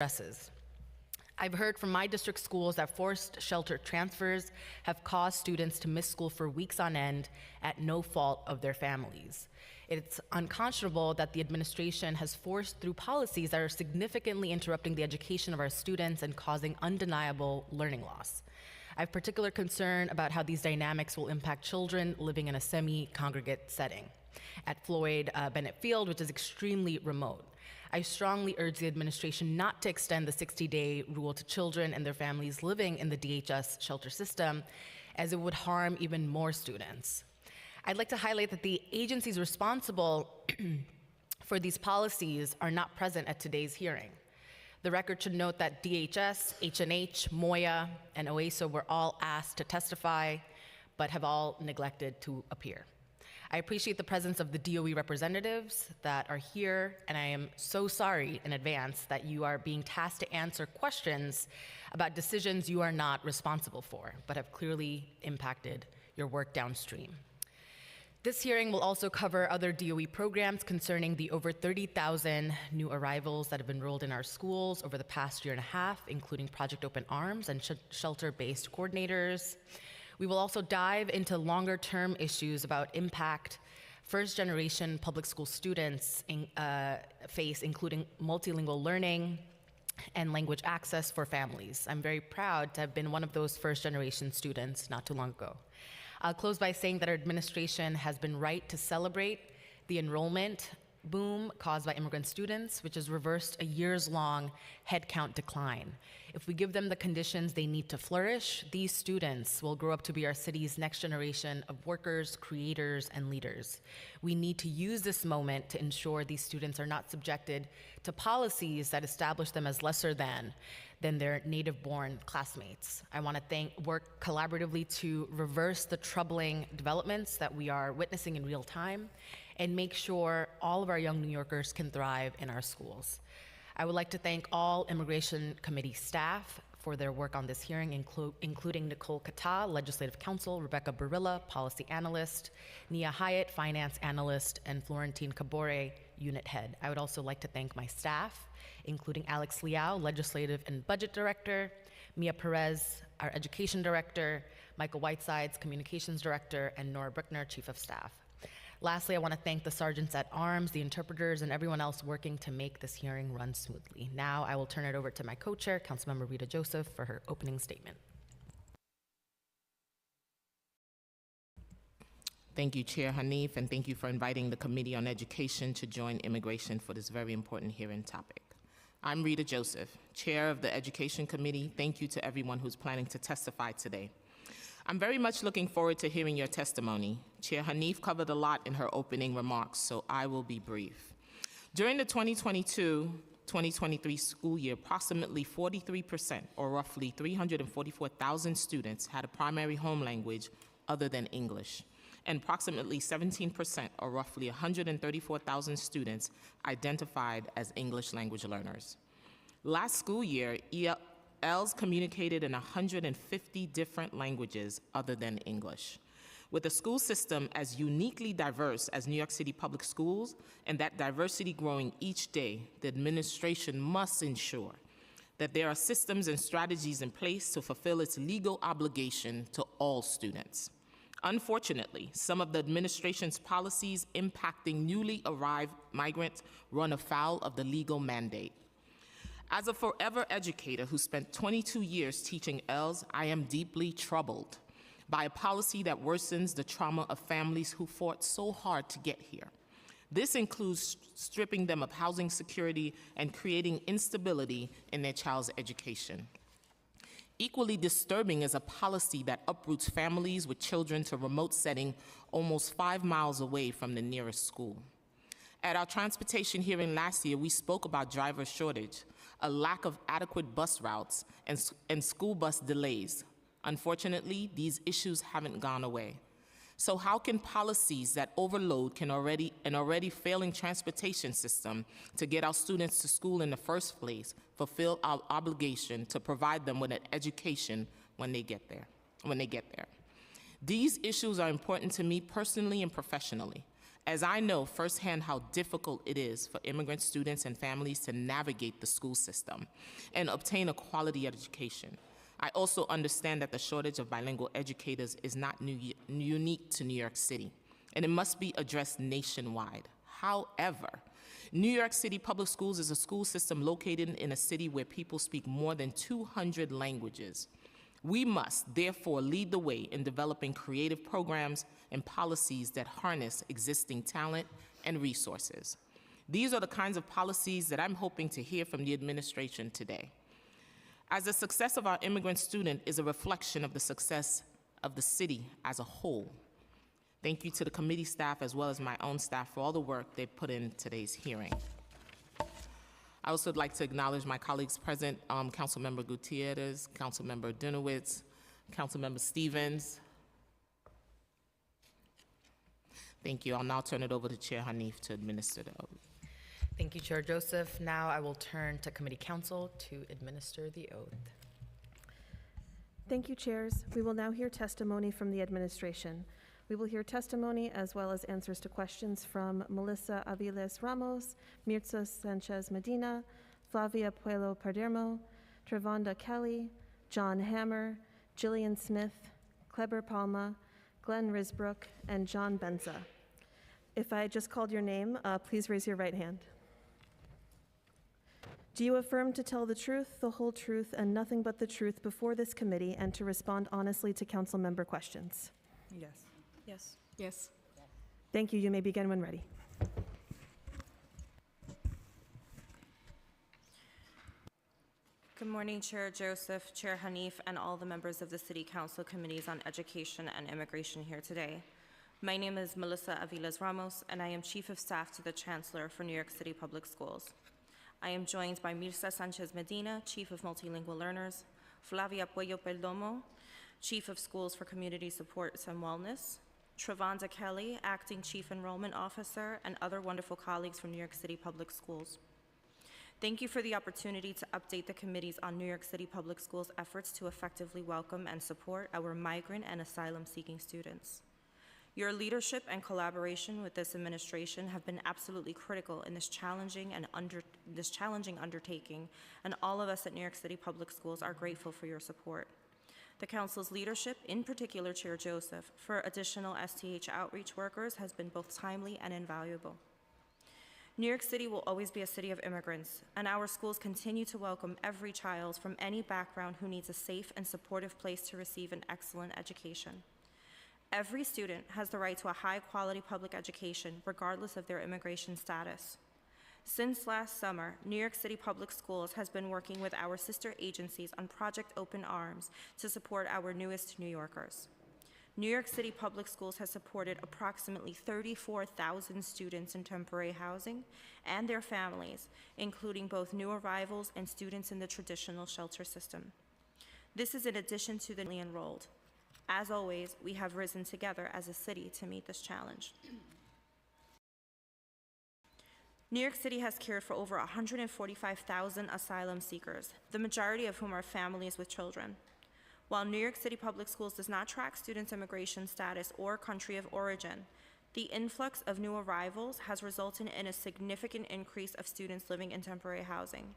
addresses. I've heard from my district schools that forced shelter transfers have caused students to miss school for weeks on end at no fault of their families. It's unconscionable that the administration has forced through policies that are significantly interrupting the education of our students and causing undeniable learning loss. I have particular concern about how these dynamics will impact children living in a semi-congregate setting at Floyd Bennett Field, which is extremely remote. I strongly urge the administration not to extend the 60-day rule to children and their families living in the DHS shelter system, as it would harm even more students. I'd like to highlight that the agencies responsible for these policies are not present at today's hearing. The record should note that DHS, H&H, MOYA, and OASA were all asked to testify, but have all neglected to appear. I appreciate the presence of the DOE representatives that are here, and I am so sorry in advance that you are being tasked to answer questions about decisions you are not responsible for, but have clearly impacted your work downstream. This hearing will also cover other DOE programs concerning the over 30,000 new arrivals that have enrolled in our schools over the past year and a half, including Project Open Arms and shelter-based coordinators. We will also dive into longer-term issues about impact first-generation public school students face, including multilingual learning and language access for families. I'm very proud to have been one of those first-generation students not too long ago. I'll close by saying that our administration has been right to celebrate the enrollment boom caused by immigrant students, which has reversed a years-long headcount decline. If we give them the conditions they need to flourish, these students will grow up to be our city's next generation of workers, creators, and leaders. We need to use this moment to ensure these students are not subjected to policies that establish them as lesser than their native-born classmates. I want to work collaboratively to reverse the troubling developments that we are witnessing in real time and make sure all of our young New Yorkers can thrive in our schools. I would like to thank all Immigration Committee staff for their work on this hearing, including Nicole Kata, Legislative Counsel, Rebecca Barilla, Policy Analyst, Nia Hyatt, Finance Analyst, and Florentine Cabore, Unit Head. I would also like to thank my staff, including Alex Liao, Legislative and Budget Director, Mia Perez, our Education Director, Michael Whitesides, Communications Director, and Nora Brickner, Chief of Staff. Lastly, I want to thank the sergeants at arms, the interpreters, and everyone else working to make this hearing run smoothly. Now I will turn it over to my co-chair, Councilmember Rita Joseph, for her opening statement. Thank you, Chair Hanif, and thank you for inviting the Committee on Education to join Immigration for this very important hearing topic. I'm Rita Joseph, Chair of the Education Committee. Thank you to everyone who's planning to testify today. I'm very much looking forward to hearing your testimony. Chair Hanif covered a lot in her opening remarks, so I will be brief. During the 2022-2023 school year, approximately 43%, or roughly 344,000 students, had a primary home language other than English, and approximately 17%, or roughly 134,000 students, identified as English language learners. Last school year, ELs communicated in 150 different languages other than English. With a school system as uniquely diverse as New York City Public Schools, and that diversity growing each day, the administration must ensure that there are systems and strategies in place to fulfill its legal obligation to all students. Unfortunately, some of the administration's policies impacting newly arrived migrants run afoul of the legal mandate. As a forever educator who spent 22 years teaching ELs, I am deeply troubled by a policy that worsens the trauma of families who fought so hard to get here. This includes stripping them of housing security and creating instability in their child's education. Equally disturbing is a policy that uproots families with children to a remote setting almost 5 miles away from the nearest school. At our transportation hearing last year, we spoke about driver shortage, a lack of adequate bus routes, and school bus delays. Unfortunately, these issues haven't gone away. So how can policies that overload an already failing transportation system to get our students to school in the first place fulfill our obligation to provide them with an education when they get there? These issues are important to me personally and professionally. as I know firsthand how difficult it is for immigrant students and families to navigate the school system and obtain a quality education. I also understand that the shortage of bilingual educators is not unique to New York City, and it must be addressed nationwide. However, New York City Public Schools is a school system located in a city where people speak more than 200 languages. We must, therefore, lead the way in developing creative programs and policies that harness existing talent and resources. These are the kinds of policies that I'm hoping to hear from the administration today. As the success of our immigrant student is a reflection of the success of the city as a whole. Thank you to the committee staff as well as my own staff for all the work they put in today's hearing. I also would like to acknowledge my colleagues present, Councilmember Gutierrez, Councilmember Dunowitz, Councilmember Stevens. Thank you. I'll now turn it over to Chair Hanif to administer the oath. Thank you, Chair Joseph. Now I will turn to committee counsel to administer the oath. Thank you, chairs. We will now hear testimony from the administration. We will hear testimony as well as answers to questions from Melissa Aviles Ramos, Mirza Sanchez Medina, Flavia Puelo Padermo, Trevonda Kelly, John Hammer, Jillian Smith, Kleber Palma, Glenn Risbrook, and John Benza. If I just called your name, please raise your right hand. Do you affirm to tell the truth, the whole truth, and nothing but the truth before this committee and to respond honestly to council member questions? Yes. Yes. Yes. Thank you. You may begin when ready. Good morning, Chair Joseph, Chair Hanif, and all the members of the City Council Committees on Education and Immigration here today. My name is Melissa Aviles Ramos, and I am Chief of Staff to the Chancellor for New York City Public Schools. I am joined by Mirza Sanchez Medina, Chief of Multilingual Learners, Flavia Puello Perdomo, Chief of Schools for Community Supports and Wellness, Trevonda Kelly, Acting Chief Enrollment Officer, and other wonderful colleagues from New York City Public Schools. Thank you for the opportunity to update the committees on New York City Public Schools' efforts to effectively welcome and support our migrant and asylum-seeking students. Your leadership and collaboration with this administration have been absolutely critical in this challenging undertaking, and all of us at New York City Public Schools are grateful for your support. The Council's leadership, in particular Chair Joseph, for additional STH outreach workers has been both timely and invaluable. New York City will always be a city of immigrants, and our schools continue to welcome every child from any background who needs a safe and supportive place to receive an excellent education. Every student has the right to a high-quality public education, regardless of their immigration status. Since last summer, New York City Public Schools has been working with our sister agencies on Project Open Arms to support our newest New Yorkers. New York City Public Schools has supported approximately 34,000 students in temporary housing and their families, including both new arrivals and students in the traditional shelter system. This is in addition to the newly enrolled. As always, we have risen together as a city to meet this challenge. New York City has cared for over 145,000 asylum seekers, the majority of whom are families with children. While New York City Public Schools does not track students' immigration status or country of origin, the influx of new arrivals has resulted in a significant increase of students living in temporary housing.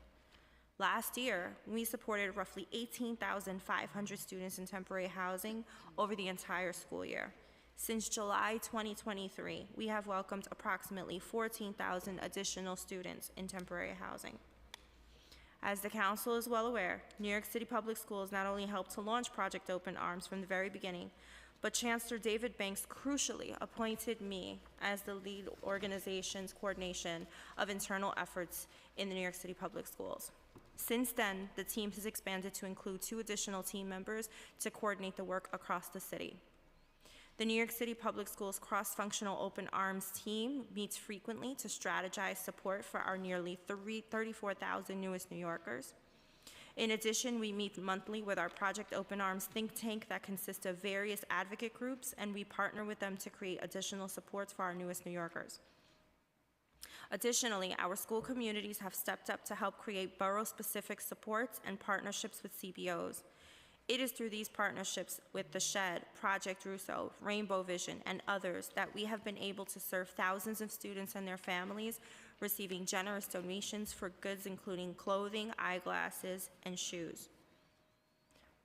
Last year, we supported roughly 18,500 students in temporary housing over the entire school year. Since July 2023, we have welcomed approximately 14,000 additional students in temporary housing. As the Council is well aware, New York City Public Schools not only helped to launch Project Open Arms from the very beginning, but Chancellor David Banks crucially appointed me as the lead organization's coordination of internal efforts in the New York City Public Schools. Since then, the team has expanded to include 2 additional team members to coordinate the work across the city. The New York City Public Schools cross-functional Open Arms team meets frequently to strategize support for our nearly 34,000 newest New Yorkers. In addition, we meet monthly with our Project Open Arms think tank that consists of various advocate groups, and we partner with them to create additional supports for our newest New Yorkers. Additionally, our school communities have stepped up to help create borough-specific supports and partnerships with CBOs. It is through these partnerships with The Shed, Project Russo, Rainbow Vision, and others that we have been able to serve thousands of students and their families, receiving generous donations for goods including clothing, eyeglasses, and shoes.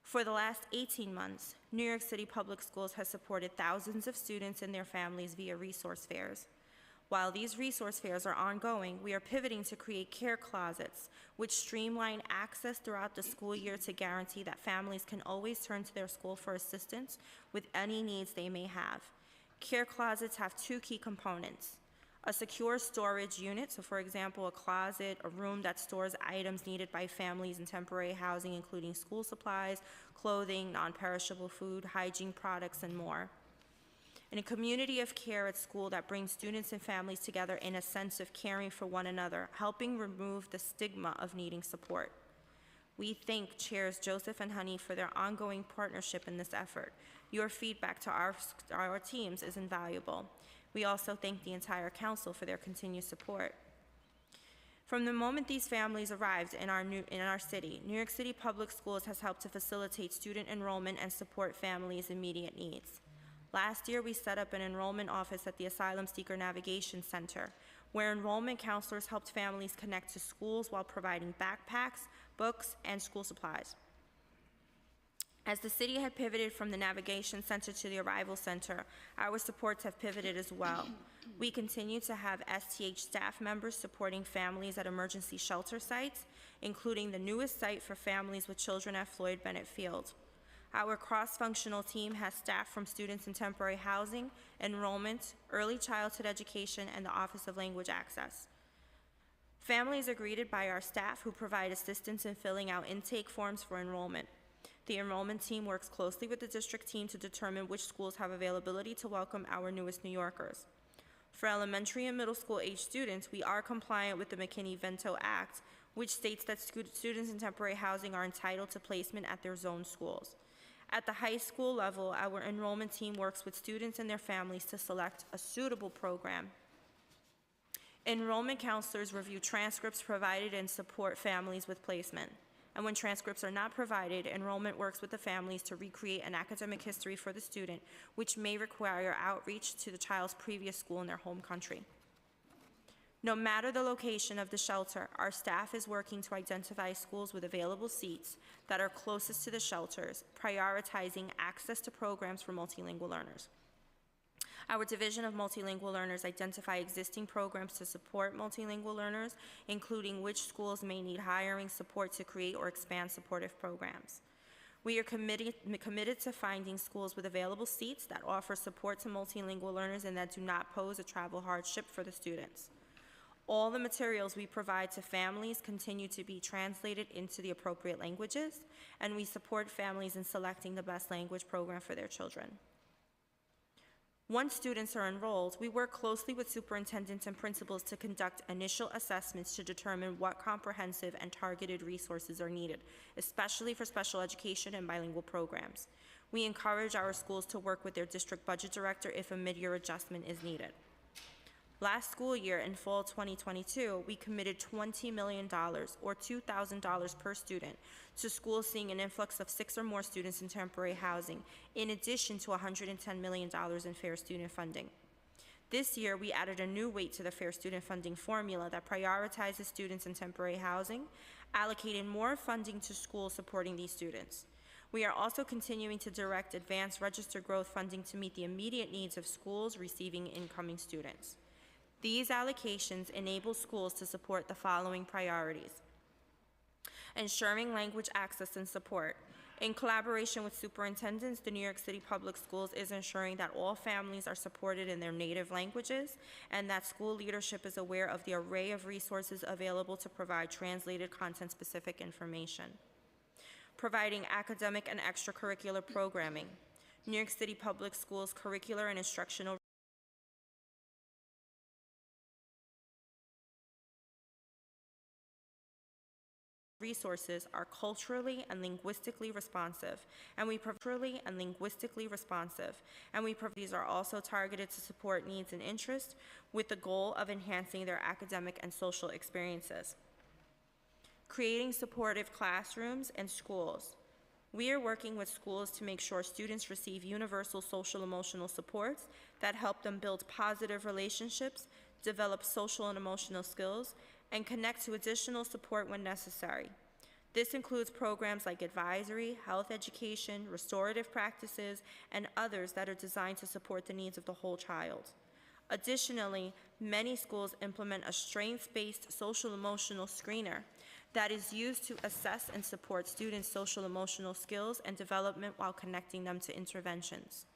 For the last 18 months, New York City Public Schools has supported thousands of students and their families via resource fairs. While these resource fairs are ongoing, we are pivoting to create care closets, which streamline access throughout the school year to guarantee that families can always turn to their school for assistance with any needs they may have. Care closets have two key components: a secure storage unit, so for example, a closet, a room that stores items needed by families in temporary housing, including school supplies, clothing, non-perishable food, hygiene products, and more. And a community of care at school that brings students and families together in a sense of caring for one another, helping remove the stigma of needing support. We thank Chairs Joseph and Honey for their ongoing partnership in this effort. Your feedback to our teams is invaluable. We also thank the entire council for their continued support. From the moment these families arrived in our city, New York City Public Schools has helped to facilitate student enrollment and support families' immediate needs. Last year, we set up an enrollment office at the Asylum Seeker Navigation Center, where enrollment counselors helped families connect to schools while providing backpacks, books, and school supplies. As the city had pivoted from the Navigation Center to the Arrival Center, our supports have pivoted as well. We continue to have STH staff members supporting families at emergency shelter sites, including the newest site for families with children at Floyd Bennett Field. Our cross-functional team has staff from students in temporary housing, enrollment, early childhood education, and the Office of Language Access. Families are greeted by our staff who provide assistance in filling out intake forms for enrollment. The enrollment team works closely with the district team to determine which schools have availability to welcome our newest New Yorkers. For elementary and middle school age students, we are compliant with the McKinney-Vento Act, which states that students in temporary housing are entitled to placement at their zone schools. At the high school level, our enrollment team works with students and their families to select a suitable program. Enrollment counselors review transcripts provided and support families with placement. And when transcripts are not provided, enrollment works with the families to recreate an academic history for the student, which may require outreach to the child's previous school in their home country. No matter the location of the shelter, our staff is working to identify schools with available seats that are closest to the shelters, prioritizing access to programs for multilingual learners. Our Division of Multilingual Learners identify existing programs to support multilingual learners, including which schools may need hiring support to create or expand supportive programs. We are committed to finding schools with available seats that offer support to multilingual learners and that do not pose a travel hardship for the students. All the materials we provide to families continue to be translated into the appropriate languages, and we support families in selecting the best language program for their children. Once students are enrolled, we work closely with superintendents and principals to conduct initial assessments to determine what comprehensive and targeted resources are needed, especially for special education and bilingual programs. We encourage our schools to work with their district budget director if a mid-year adjustment is needed. Last school year, in fall 2022, we committed $20 million, or $2,000 per student, to schools seeing an influx of 6 or more students in temporary housing, in addition to $110 million in fair student funding. This year, we added a new weight to the fair student funding formula that prioritizes students in temporary housing, allocating more funding to schools supporting these students. We are also continuing to direct advanced registered growth funding to meet the immediate needs of schools receiving incoming students. These allocations enable schools to support the following priorities: ensuring language access and support. In collaboration with superintendents, the New York City Public Schools is ensuring that all families are supported in their native languages and that school leadership is aware of the array of resources available to provide translated content-specific information. Providing academic and extracurricular programming. New York City Public Schools curricular and instructional resources are culturally and linguistically responsive, and these are also targeted to support needs and interests with the goal of enhancing their academic and social experiences. Creating supportive classrooms and schools. We are working with schools to make sure students receive universal social emotional supports that help them build positive relationships, develop social and emotional skills, and connect to additional support when necessary. This includes programs like advisory, health education, restorative practices, and others that are designed to support the needs of the whole child. Additionally, many schools implement a strengths-based social-emotional screener that is used to assess and support students' social-emotional skills and development while connecting them to interventions.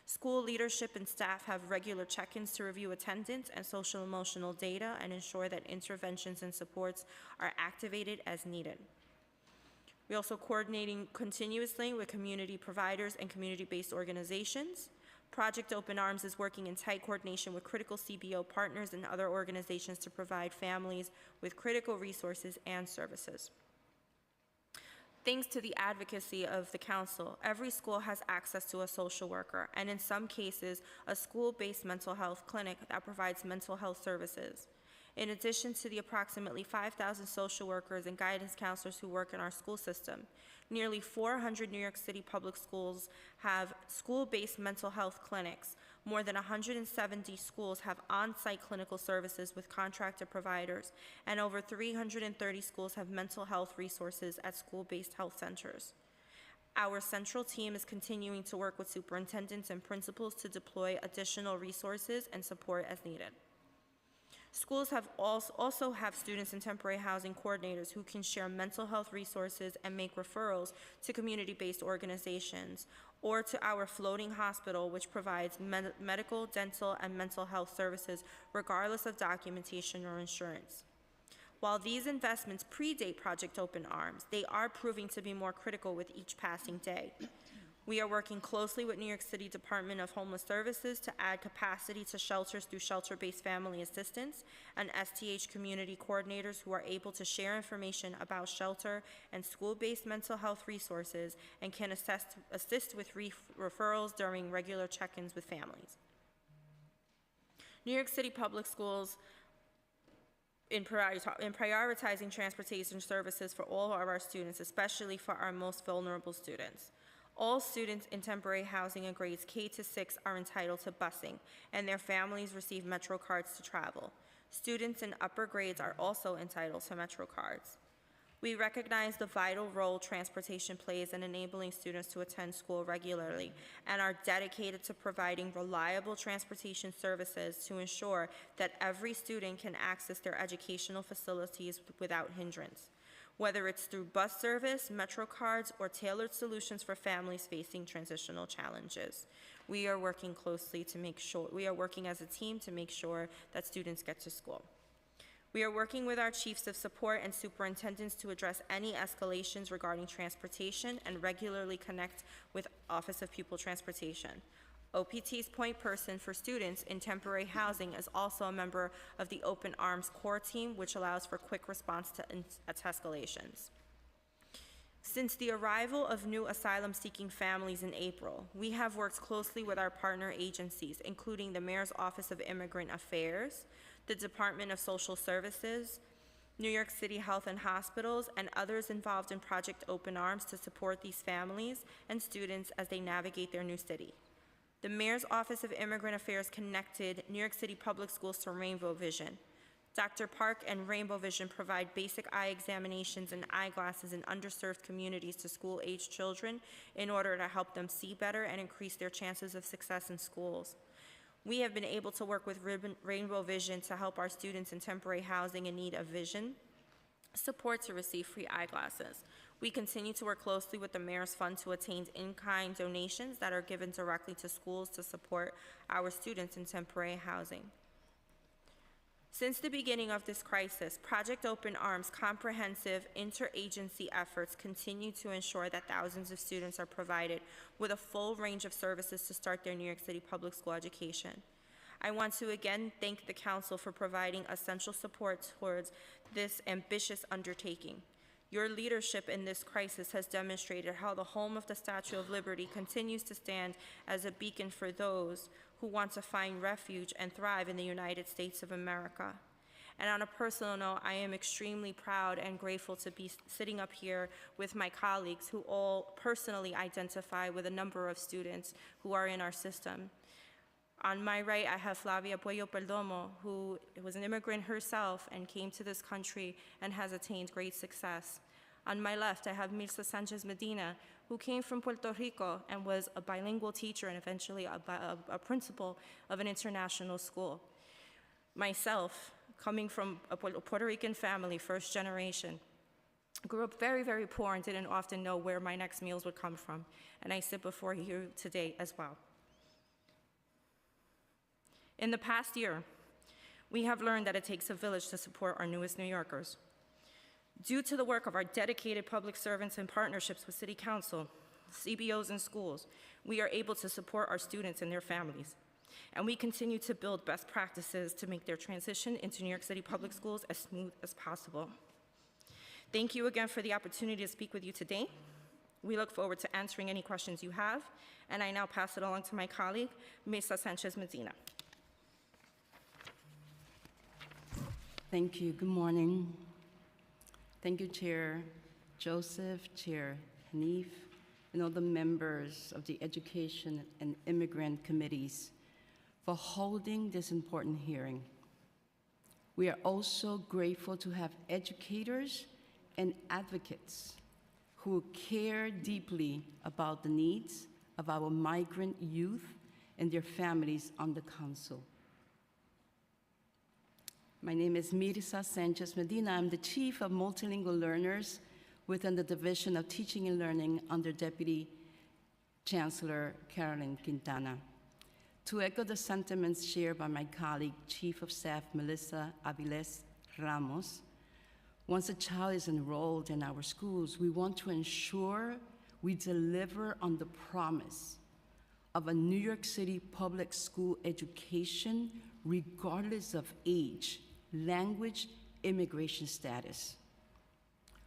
School leadership and staff have regular check-ins to review attendance and social-emotional data and ensure that interventions and supports are activated as needed. We're also coordinating continuously with community providers and community-based organizations. Project Open Arms is working in tight coordination with critical CBO partners and other organizations to provide families with critical resources and services. Thanks to the advocacy of the council, every school has access to a social worker, and in some cases, a school-based mental health clinic that provides mental health services. In addition to the approximately 5,000 social workers and guidance counselors who work in our school system, nearly 400 New York City public schools have school-based mental health clinics. More than 170 schools have on-site clinical services with contracted providers, and over 330 schools have mental health resources at school-based health centers. Our central team is continuing to work with superintendents and principals to deploy additional resources and support as needed. Schools have also have students in temporary housing coordinators who can share mental health resources and make referrals to community-based organizations or to our floating hospital, which provides medical, dental, and mental health services regardless of documentation or insurance. While these investments predate Project Open Arms, they are proving to be more critical with each passing day. We are working closely with New York City Department of Homeless Services to add capacity to shelters through shelter-based family assistance and STH community coordinators who are able to share information about shelter and school-based mental health resources and can assist with referrals during regular check-ins with families. New York City Public Schools in prioritizing transportation services for all of our students, especially for our most vulnerable students. All students in temporary housing in grades K to 6 are entitled to busing, and their families receive Metro cards to travel. Students in upper grades are also entitled to Metro cards. We recognize the vital role transportation plays in enabling students to attend school regularly and are dedicated to providing reliable transportation services to ensure that every student can access their educational facilities without hindrance. Whether it's through bus service, Metro cards, or tailored solutions for families facing transitional challenges. We are working as a team to make sure that students get to school. We are working with our chiefs of support and superintendents to address any escalations regarding transportation and regularly connect with Office of Pupil Transportation. OPT's point person for students in temporary housing is also a member of the Open Arms core team, which allows for quick response to escalations. Since the arrival of new asylum-seeking families in April, we have worked closely with our partner agencies, including the Mayor's Office of Immigrant Affairs, the Department of Social Services, New York City Health and Hospitals, and others involved in Project Open Arms to support these families and students as they navigate their new city. The Mayor's Office of Immigrant Affairs connected New York City Public Schools to Rainbow Vision. Dr. Park and Rainbow Vision provide basic eye examinations and eyeglasses in underserved communities to school-aged children in order to help them see better and increase their chances of success in schools. We have been able to work with Rainbow Vision to help our students in temporary housing in need of vision support to receive free eyeglasses. We continue to work closely with the Mayor's Fund to attain in-kind donations that are given directly to schools to support our students in temporary housing. Since the beginning of this crisis, Project Open Arms' comprehensive interagency efforts continue to ensure that thousands of students are provided with a full range of services to start their New York City public school education. I want to again thank the Council for providing essential support towards this ambitious undertaking. Your leadership in this crisis has demonstrated how the home of the Statue of Liberty continues to stand as a beacon for those who want to find refuge and thrive in the United States of America. And on a personal note, I am extremely proud and grateful to be sitting up here with my colleagues who all personally identify with a number of students who are in our system. On my right, I have Flavia Puello Perdomo, who was an immigrant herself and came to this country and has attained great success. On my left, I have Mirza Sanchez Medina, who came from Puerto Rico and was a bilingual teacher and eventually a principal of an international school. Myself, coming from a Puerto Rican family, first generation, grew up very, very poor and didn't often know where my next meals would come from. And I sit before you today as well. In the past year, we have learned that it takes a village to support our newest New Yorkers. Due to the work of our dedicated public servants and partnerships with City Council, CBOs, and schools, we are able to support our students and their families. And we continue to build best practices to make their transition into New York City public schools as smooth as possible. Thank you again for the opportunity to speak with you today. We look forward to answering any questions you have, and I now pass it along to my colleague, Mirza Sanchez Medina. Thank you. Good morning. Thank you, Chair Joseph, Chair Hanif, and all the members of the Education and Immigrant Committees for holding this important hearing. We are also grateful to have educators and advocates who care deeply about the needs of our migrant youth and their families on the Council. My name is Mirza Sanchez Medina. I'm the Chief of Multilingual Learners within the Division of Teaching and Learning under Deputy Chancellor Carolyn Quintana. To echo the sentiments shared by my colleague, Chief of Staff Melissa Aviles Ramos, once a child is enrolled in our schools, we want to ensure we deliver on the promise of a New York City public school education regardless of age, language, immigration status.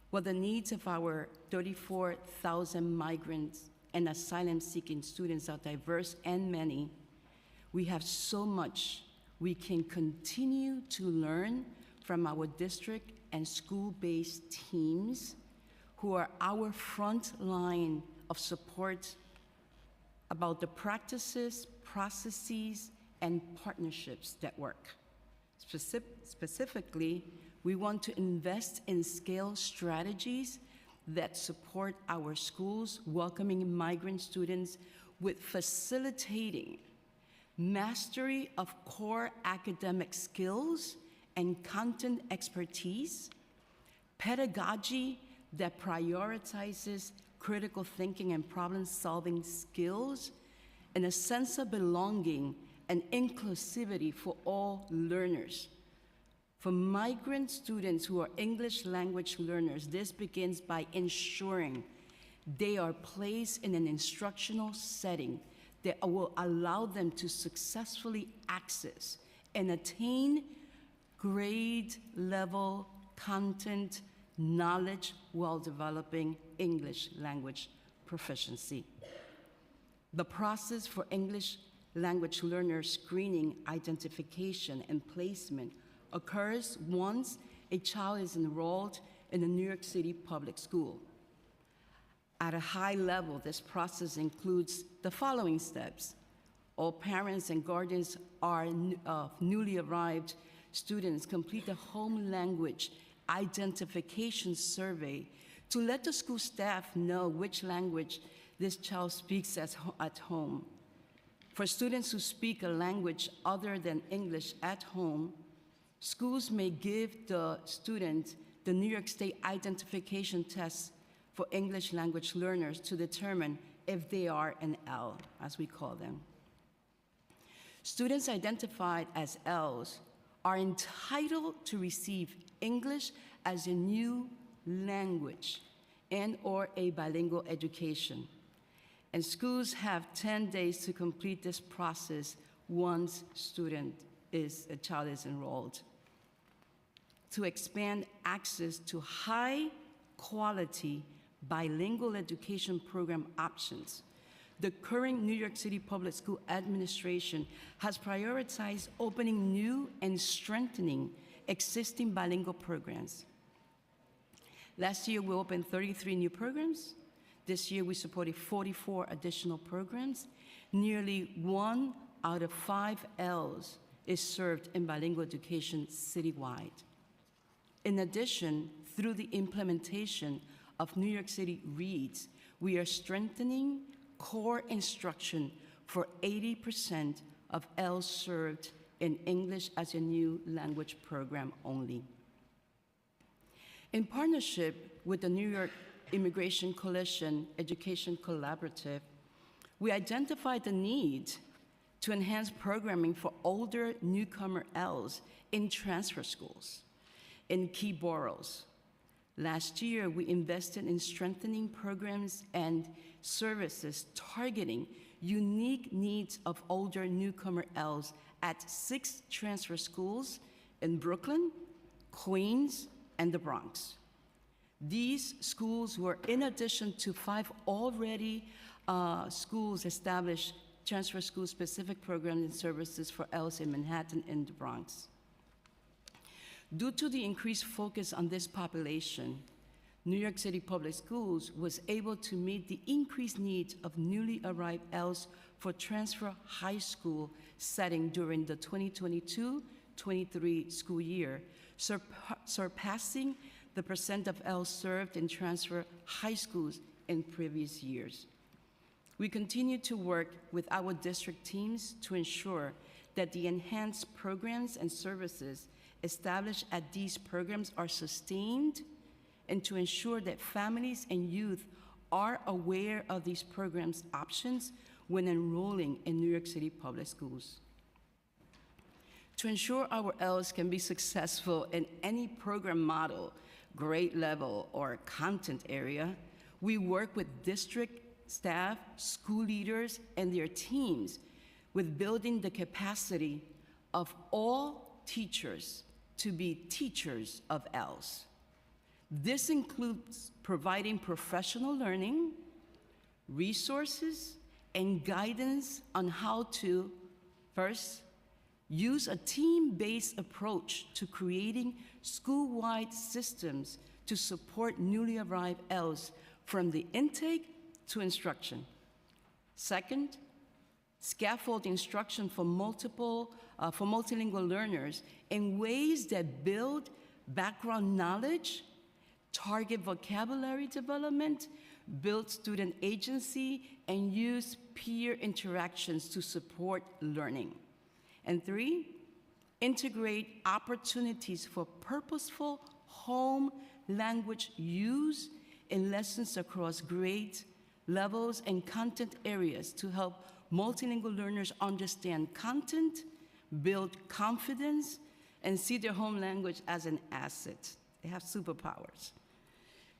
While the needs of our 34,000 migrants and asylum-seeking students are diverse and many, we have so much we can continue to learn from our district and school-based teams who are our front line of support about the practices, processes, and partnerships that work. Specifically, we want to invest in scale strategies that support our schools welcoming migrant students with facilitating mastery of core academic skills and content expertise, pedagogy that prioritizes critical thinking and problem-solving skills, and a sense of belonging and inclusivity for all learners. For migrant students who are English language learners, this begins by ensuring they are placed in an instructional setting that will allow them to successfully access and attain grade-level content knowledge while developing English language proficiency. The process for English language learner screening, identification, and placement occurs once a child is enrolled in a New York City public school. At a high level, this process includes the following steps. All parents and guardians of newly arrived students complete the home language identification survey to let the school staff know which language this child speaks at home. For students who speak a language other than English at home, schools may give the student the New York State identification test for English language learners to determine if they are an L, as we call them. Students identified as Ls are entitled to receive English as a new language and/or a bilingual education. And schools have 10 days to complete this process once a child is enrolled. To expand access to high-quality bilingual education program options, the current New York City Public School Administration has prioritized opening new and strengthening existing bilingual programs. Last year, we opened 33 new programs. This year, we supported 44 additional programs. Nearly 1 out of 5 Ls is served in bilingual education citywide. In addition, through the implementation of New York City Reads, we are strengthening core instruction for 80% of Ls served in English as a new language program only. In partnership with the New York Immigration Coalition Education Collaborative, we identified the need to enhance programming for older newcomer Ls in transfer schools in key boroughs. Last year, we invested in strengthening programs and services targeting unique needs of older newcomer Ls at 6 transfer schools in Brooklyn, Queens, and the Bronx. These schools were in addition to 5 already schools established transfer school-specific programs and services for Ls in Manhattan and the Bronx. Due to the increased focus on this population, New York City Public Schools was able to meet the increased needs of newly arrived Ls for transfer high school setting during the 2022-23 school year, surpassing the percent of Ls served in transfer high schools in previous years. We continue to work with our district teams to ensure that the enhanced programs and services established at these programs are sustained, and to ensure that families and youth are aware of these programs' options when enrolling in New York City Public Schools. To ensure our Ls can be successful in any program model, grade level, or content area, we work with district staff, school leaders, and their teams with building the capacity of all teachers to be teachers of Ls. This includes providing professional learning, resources, and guidance on how to, first, use a team-based approach to creating school-wide systems to support newly arrived Ls from the intake to instruction. Second, scaffold instruction for multilingual learners in ways that build background knowledge, target vocabulary development, build student agency, and use peer interactions to support learning. And 3, integrate opportunities for purposeful home language use in lessons across grades, levels, and content areas to help multilingual learners understand content, build confidence, and see their home language as an asset. They have superpowers.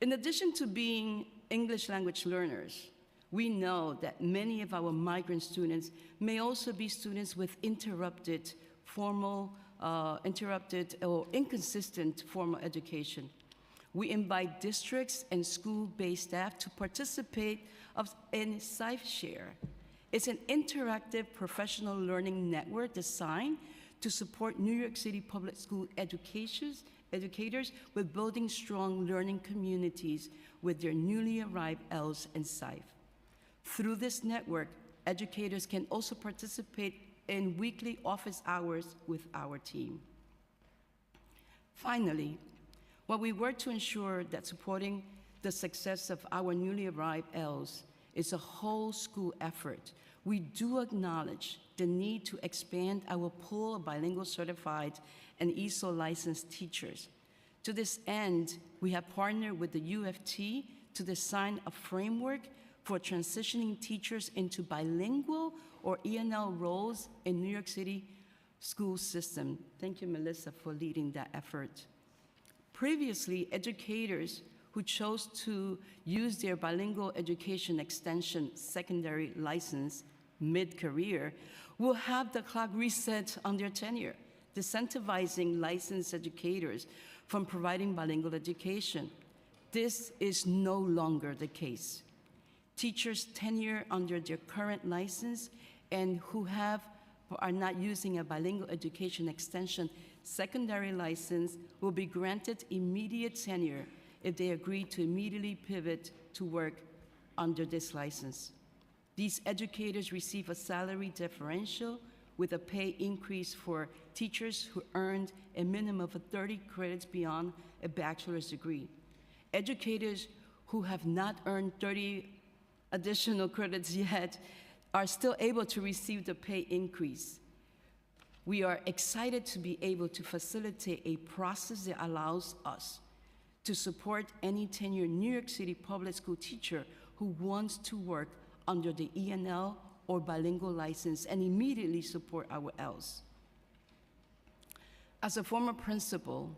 In addition to being English language learners, we know that many of our migrant students may also be students with interrupted or inconsistent formal education. We invite districts and school-based staff to participate in SciFshare. It's an interactive professional learning network designed to support New York City public school educators with building strong learning communities with their newly arrived Ls and SCIF. Through this network, educators can also participate in weekly office hours with our team. Finally, while we work to ensure that supporting the success of our newly arrived Ls is a whole school effort, we do acknowledge the need to expand our pool of bilingual certified and ESOL licensed teachers. To this end, we have partnered with the UFT to design a framework for transitioning teachers into bilingual or ENL roles in New York City school system. Thank you, Melissa, for leading that effort. Previously, educators who chose to use their bilingual education extension secondary license mid-career will have the clock reset on their tenure, disincentivizing licensed educators from providing bilingual education. This is no longer the case. Teachers tenure under their current license and who are not using a bilingual education extension secondary license will be granted immediate tenure if they agree to immediately pivot to work under this license. These educators receive a salary differential with a pay increase for teachers who earned a minimum of 30 credits beyond a bachelor's degree. Educators who have not earned 30 additional credits yet are still able to receive the pay increase. We are excited to be able to facilitate a process that allows us to support any tenured New York City public school teacher who wants to work under the ENL or bilingual license and immediately support our Ls. As a former principal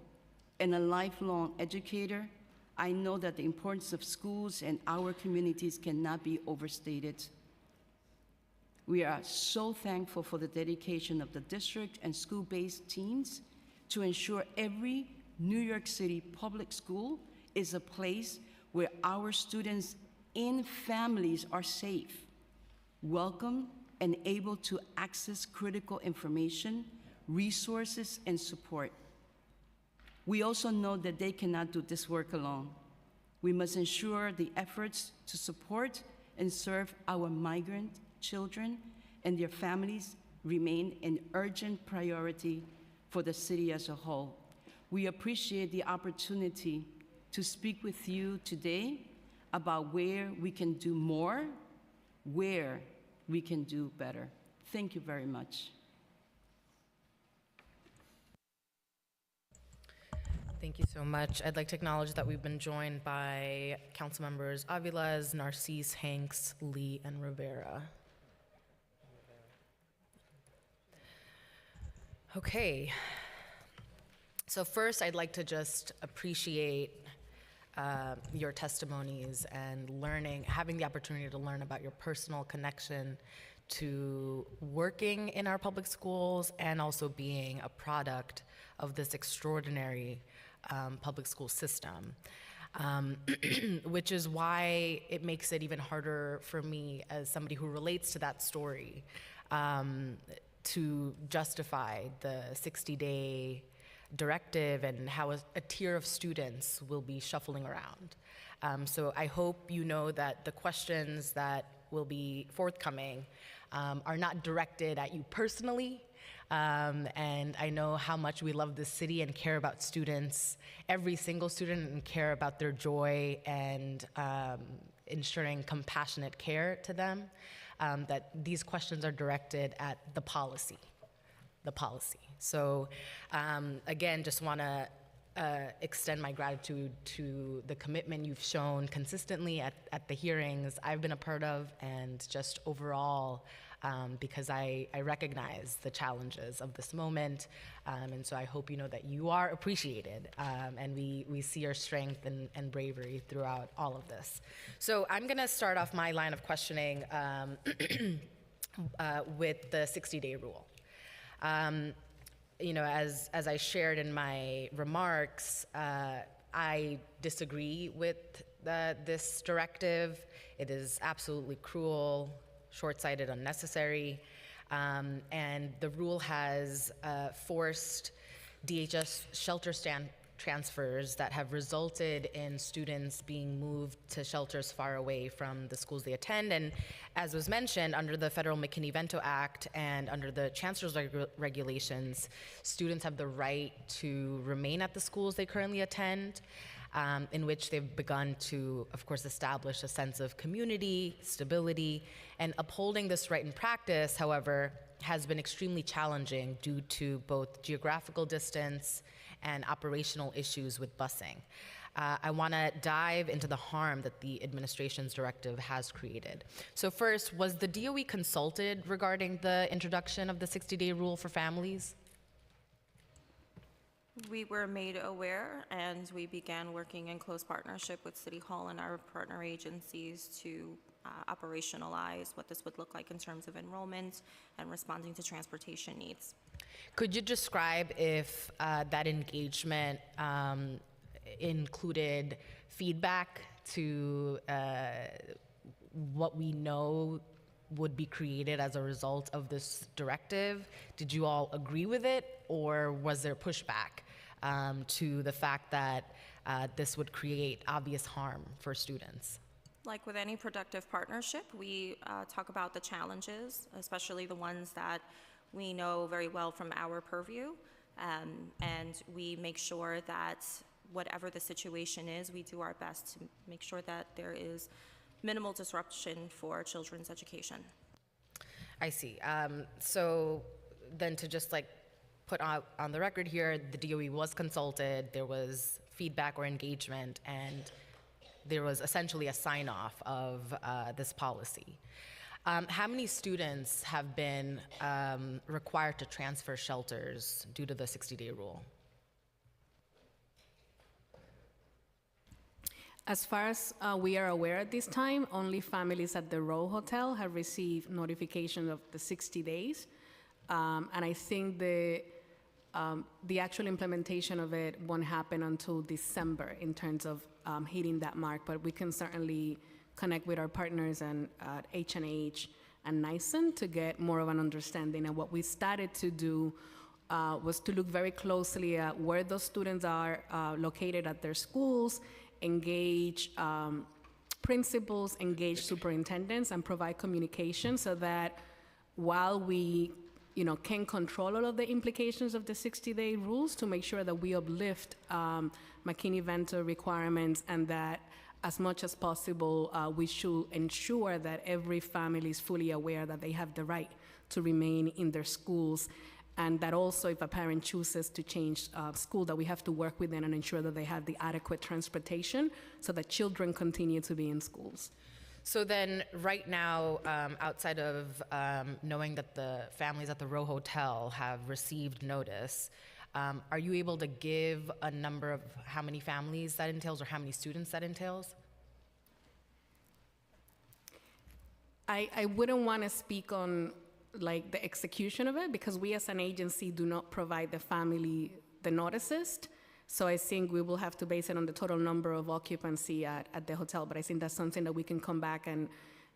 and a lifelong educator, I know that the importance of schools and our communities cannot be overstated. We are so thankful for the dedication of the district and school-based teams to ensure every New York City public school is a place where our students and families are safe, welcome, and able to access critical information, resources, and support. We also know that they cannot do this work alone. We must ensure the efforts to support and serve our migrant children and their families remain an urgent priority for the city as a whole. We appreciate the opportunity to speak with you today about where we can do more, where we can do better. Thank you very much. Thank you so much. I'd like to acknowledge that we've been joined by council members Aviles, Narcisse, Hanks, Lee, and Rivera. Okay. So first, I'd like to just appreciate your testimonies and having the opportunity to learn about your personal connection to working in our public schools and also being a product of this extraordinary public school system, which is why it makes it even harder for me as somebody who relates to that story to justify the 60-day directive and how a tier of students will be shuffling around. So I hope you know that the questions that will be forthcoming are not directed at you personally. And I know how much we love this city and care about students, every single student, and care about their joy and ensuring compassionate care to them, that these questions are directed at the policy. So again, just want to extend my gratitude to the commitment you've shown consistently at the hearings I've been a part of, and just overall, because I recognize the challenges of this moment, and so I hope you know that you are appreciated, and we see your strength and bravery throughout all of this. So I'm going to start off my line of questioning with the 60-day rule. You know, as I shared in my remarks, I disagree with this directive. It is absolutely cruel, short-sighted, unnecessary, and the rule has forced DHS shelter transfers that have resulted in students being moved to shelters far away from the schools they attend. And as was mentioned, under the Federal McKinney-Vento Act and under the Chancellor's regulations, students have the right to remain at the schools they currently attend, in which they've begun to, of course, establish a sense of community, stability, and upholding this right in practice, however, has been extremely challenging due to both geographical distance and operational issues with busing. I want to dive into the harm that the administration's directive has created. So first, was the DOE consulted regarding the introduction of the 60-day rule for families? We were made aware, and we began working in close partnership with City Hall and our partner agencies to operationalize what this would look like in terms of enrollment and responding to transportation needs. Could you describe if that engagement included feedback to what we know would be created as a result of this directive? Did you all agree with it, or was there pushback to the fact that this would create obvious harm for students? Like with any productive partnership, we talk about the challenges, especially the ones that we know very well from our purview, and we make sure that whatever the situation is, we do our best to make sure that there is minimal disruption for children's education. I see. So then to just like put out on the record here, the DOE was consulted, there was feedback or engagement, and there was essentially a sign-off of this policy. How many students have been required to transfer shelters due to the 60-day rule? As far as we are aware at this time, only families at the Row Hotel have received notification of the 60 days. And I think the actual implementation of it won't happen until December in terms of hitting that mark, but we can certainly connect with our partners and H&H and NISN to get more of an understanding. And what we started to do was to look very closely at where those students are located at their schools, engage principals, engage superintendents, and provide communication so that while we can control all of the implications of the 60-day rules, to make sure that we uplift McKinney-Vento requirements, and that as much as possible, we should ensure that every family is fully aware that they have the right to remain in their schools, and that also if a parent chooses to change school, that we have to work with them and ensure that they have the adequate transportation so that children continue to be in schools. So then, right now, outside of knowing that the families at the Row Hotel have received notice, are you able to give a number of how many families that entails or how many students that entails? I wouldn't want to speak on like the execution of it, because we as an agency do not provide the family the notices. So I think we will have to base it on the total number of occupancy at the hotel. But I think that's something that we can come back and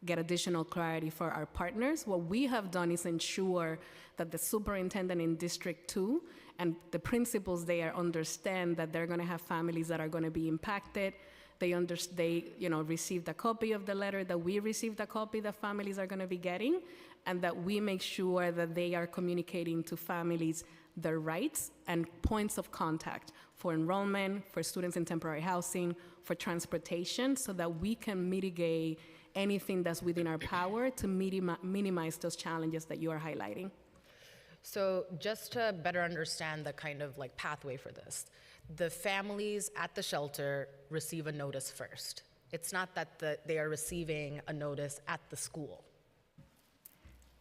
get additional clarity for our partners. What we have done is ensure that the superintendent in District 2 and the principals there understand that they're going to have families that are going to be impacted. They received a copy of the letter that we received a copy that families are going to be getting, and that we make sure that they are communicating to families their rights and points of contact for enrollment, for students in temporary housing, for transportation, so that we can mitigate anything that's within our power to minimize those challenges that you are highlighting. So just to better understand the kind of like pathway for this, the families at the shelter receive a notice first. It's not that they are receiving a notice at the school.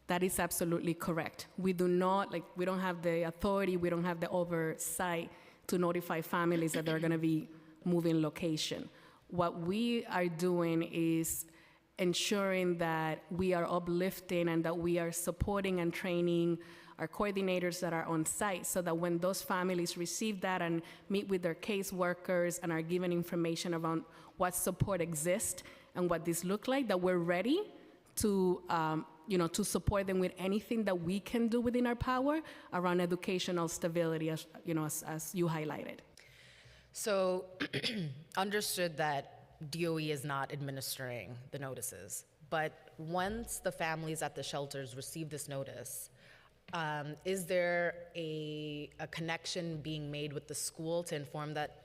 That is absolutely correct. We don't have the authority, we don't have the oversight to notify families that they're going to be moving location. What we are doing is ensuring that we are uplifting and that we are supporting and training our coordinators that are on site, so that when those families receive that and meet with their caseworkers and are given information around what support exists and what this looks like, that we're ready to to support them with anything that we can do within our power around educational stability, as you highlighted. So understood that DOE is not administering the notices, but once the families at the shelters receive this notice, is there a connection being made with the school to inform that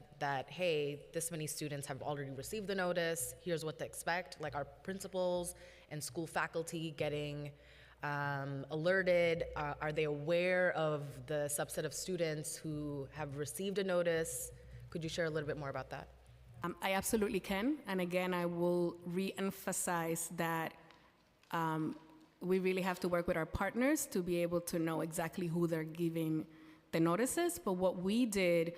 hey, this many students have already received the notice, here's what to expect, like our principals and school faculty getting alerted? Are they aware of the subset of students who have received a notice? Could you share a little bit more about that? I absolutely can. And again, I will re-emphasize that we really have to work with our partners to be able to know exactly who they're giving the notices. But what we did,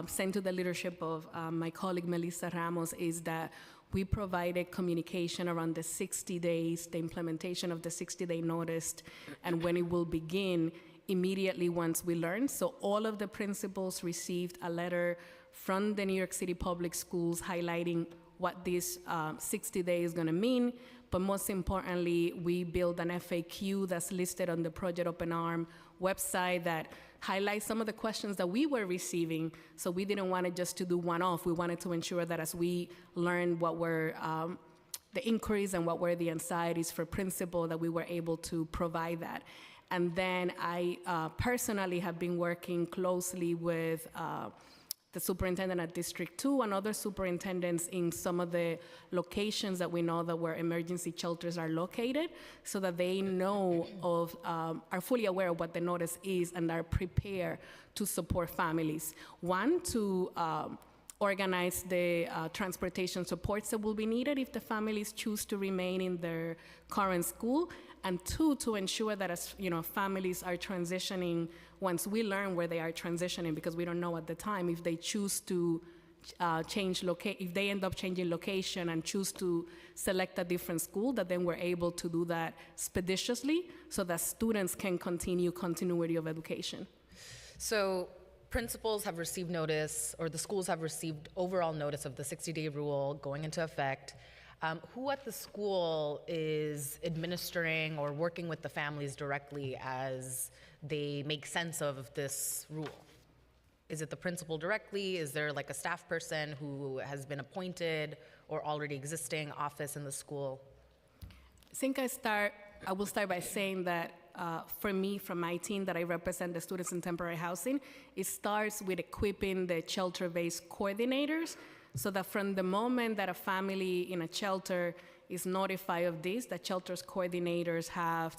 sent to the leadership of my colleague Melissa Ramos, is that we provided communication around the 60 days, the implementation of the 60-day notice, and when it will begin immediately once we learn. So all of the principals received a letter from the New York City Public Schools highlighting what this 60 days is going to mean. But most importantly, we build an FAQ that's listed on the Project Open Arm website that highlights some of the questions that we were receiving. So we didn't want it just to do one-off. We wanted to ensure that as we learned what were the inquiries and what were the anxieties for principal, that we were able to provide that. And then I personally have been working closely with the superintendent at District 2 and other superintendents in some of the locations that we know that where emergency shelters are located, so that they know of, are fully aware of what the notice is and are prepared to support families. One, to organize the transportation supports that will be needed if the families choose to remain in their current school, and two, to ensure that as families are transitioning, once we learn where they are transitioning, because we don't know at the time, if they choose to if they end up changing location and choose to select a different school, that then we're able to do that expeditiously so that students can continue continuity of education. So principals have received notice, or the schools have received overall notice of the 60-day rule going into effect. Who at the school is administering or working with the families directly as they make sense of this rule? Is it the principal directly? Is there like a staff person who has been appointed or already existing office in the school? I will start by saying that for me, from my team that I represent, the students in temporary housing, it starts with equipping the shelter-based coordinators, so that from the moment that a family in a shelter is notified of this, the shelter's coordinators have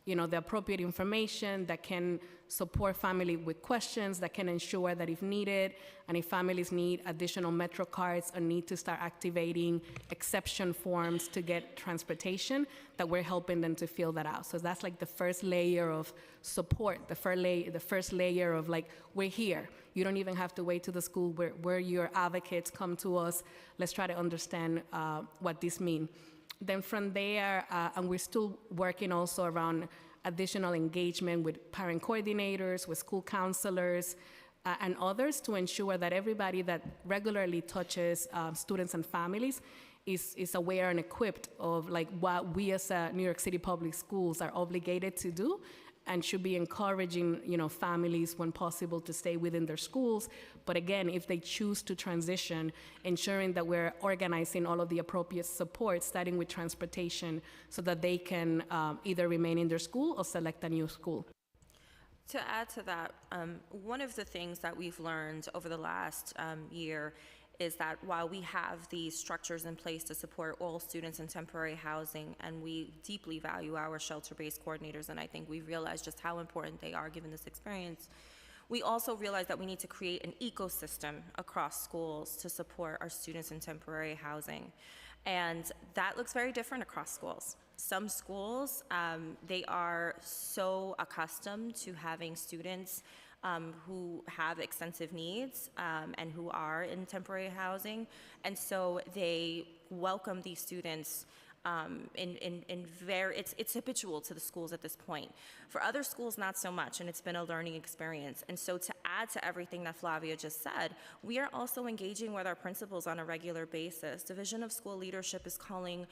the appropriate information that can support family with questions, that can ensure that if needed, and if families need additional Metro cards or need to start activating exception forms to get transportation, that we're helping them to fill that out. So that's like the first layer of support, the first layer of like, we're here. You don't even have to wait to the school where your advocates come to us. Let's try to understand what this means. Then from there, and we're still working also around additional engagement with parent coordinators, with school counselors, and others, to ensure that everybody that regularly touches students and families is aware and equipped of like what we as New York City Public Schools are obligated to do, and should be encouraging families when possible to stay within their schools. But again, if they choose to transition, ensuring that we're organizing all of the appropriate support, starting with transportation, so that they can either remain in their school or select a new school. To add to that, one of the things that we've learned over the last year is that while we have these structures in place to support all students in temporary housing, and we deeply value our shelter-based coordinators, and I think we've realized just how important they are given this experience, we also realize that we need to create an ecosystem across schools to support our students in temporary housing. And that looks very different across schools. Some schools, they are so accustomed to having students who have extensive needs and who are in temporary housing, and so they welcome these students it's habitual to the schools at this point. For other schools, not so much, and it's been a learning experience. And so to add to everything that Flavia just said, we are also engaging with our principals on a regular basis. Division of School Leadership is calling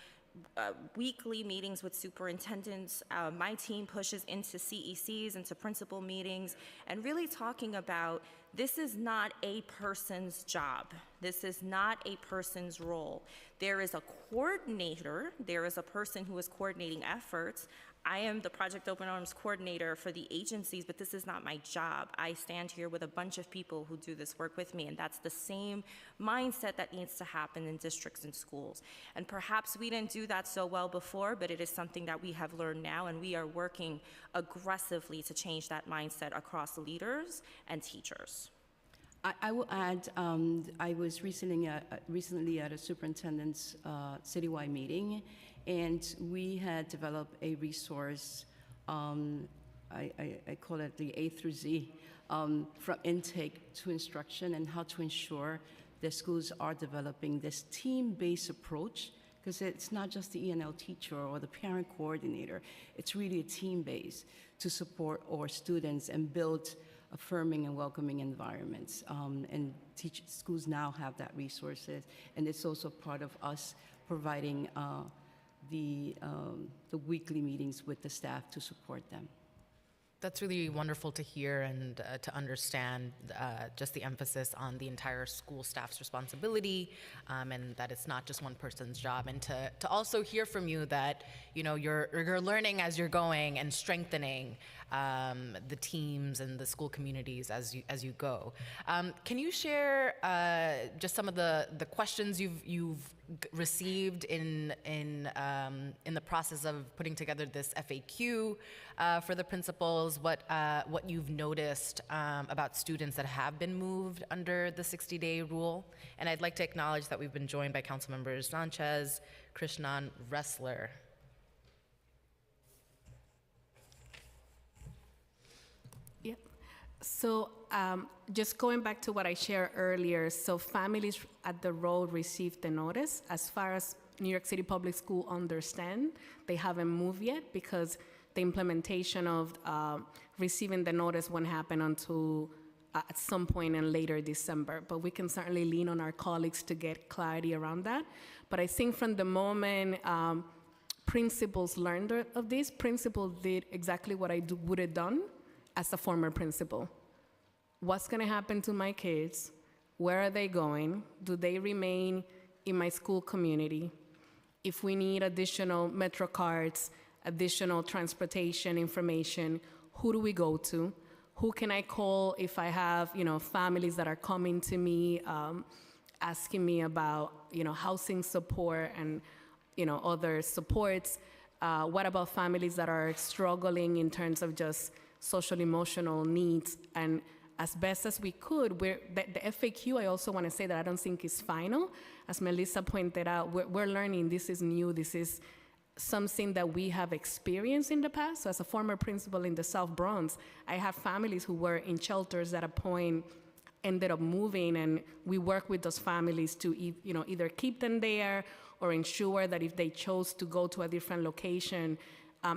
weekly meetings with superintendents. My team pushes into CECs, into principal meetings, and really talking about this is not a person's job. This is not a person's role. There is a coordinator. There is a person who is coordinating efforts. I am the Project Open Arms coordinator for the agencies, but this is not my job. I stand here with a bunch of people who do this work with me, and that's the same mindset that needs to happen in districts and schools. And perhaps we didn't do that so well before, but it is something that we have learned now, and we are working aggressively to change that mindset across leaders and teachers. I will add, I was recently at a superintendent's citywide meeting, and we had developed a resource, I call it the A through Z, from intake to instruction, and how to ensure that schools are developing this team-based approach, because it's not just the ENL teacher or the parent coordinator, it's really a team base to support our students and build affirming and welcoming environments. And schools now have that resources, and it's also part of us providing the weekly meetings with the staff to support them. That's really wonderful to hear and to understand just the emphasis on the entire school staff's responsibility, and that it's not just one person's job, and to also hear from you that you're learning as you're going and strengthening the teams and the school communities as you go. Can you share just some of the questions you've received in the process of putting together this FAQ for the principals? What you've noticed about students that have been moved under the 60-day rule? And I'd like to acknowledge that we've been joined by council members Sanchez, Krishnan, Ressler. Yeah. So just going back to what I shared earlier, so families at the road received the notice. As far as New York City Public School understand, they haven't moved yet because the implementation of receiving the notice won't happen until at some point in later December. But we can certainly lean on our colleagues to get clarity around that. But I think from the moment principals learned of this, principals did exactly what I would have done as a former principal. What's going to happen to my kids? Where are they going? Do they remain in my school community? If we need additional Metro cards, additional transportation information, who do we go to? Who can I call if I have, families that are coming to me, asking me about, housing support and, other supports? What about families that are struggling in terms of just social emotional needs? And as best as we could, the FAQ, I also want to say that I don't think is final. As Melissa pointed out, we're learning this is new, this is something that we have experienced in the past. So as a former principal in the South Bronx, I have families who were in shelters at a point ended up moving, and we work with those families to either keep them there or ensure that if they chose to go to a different location,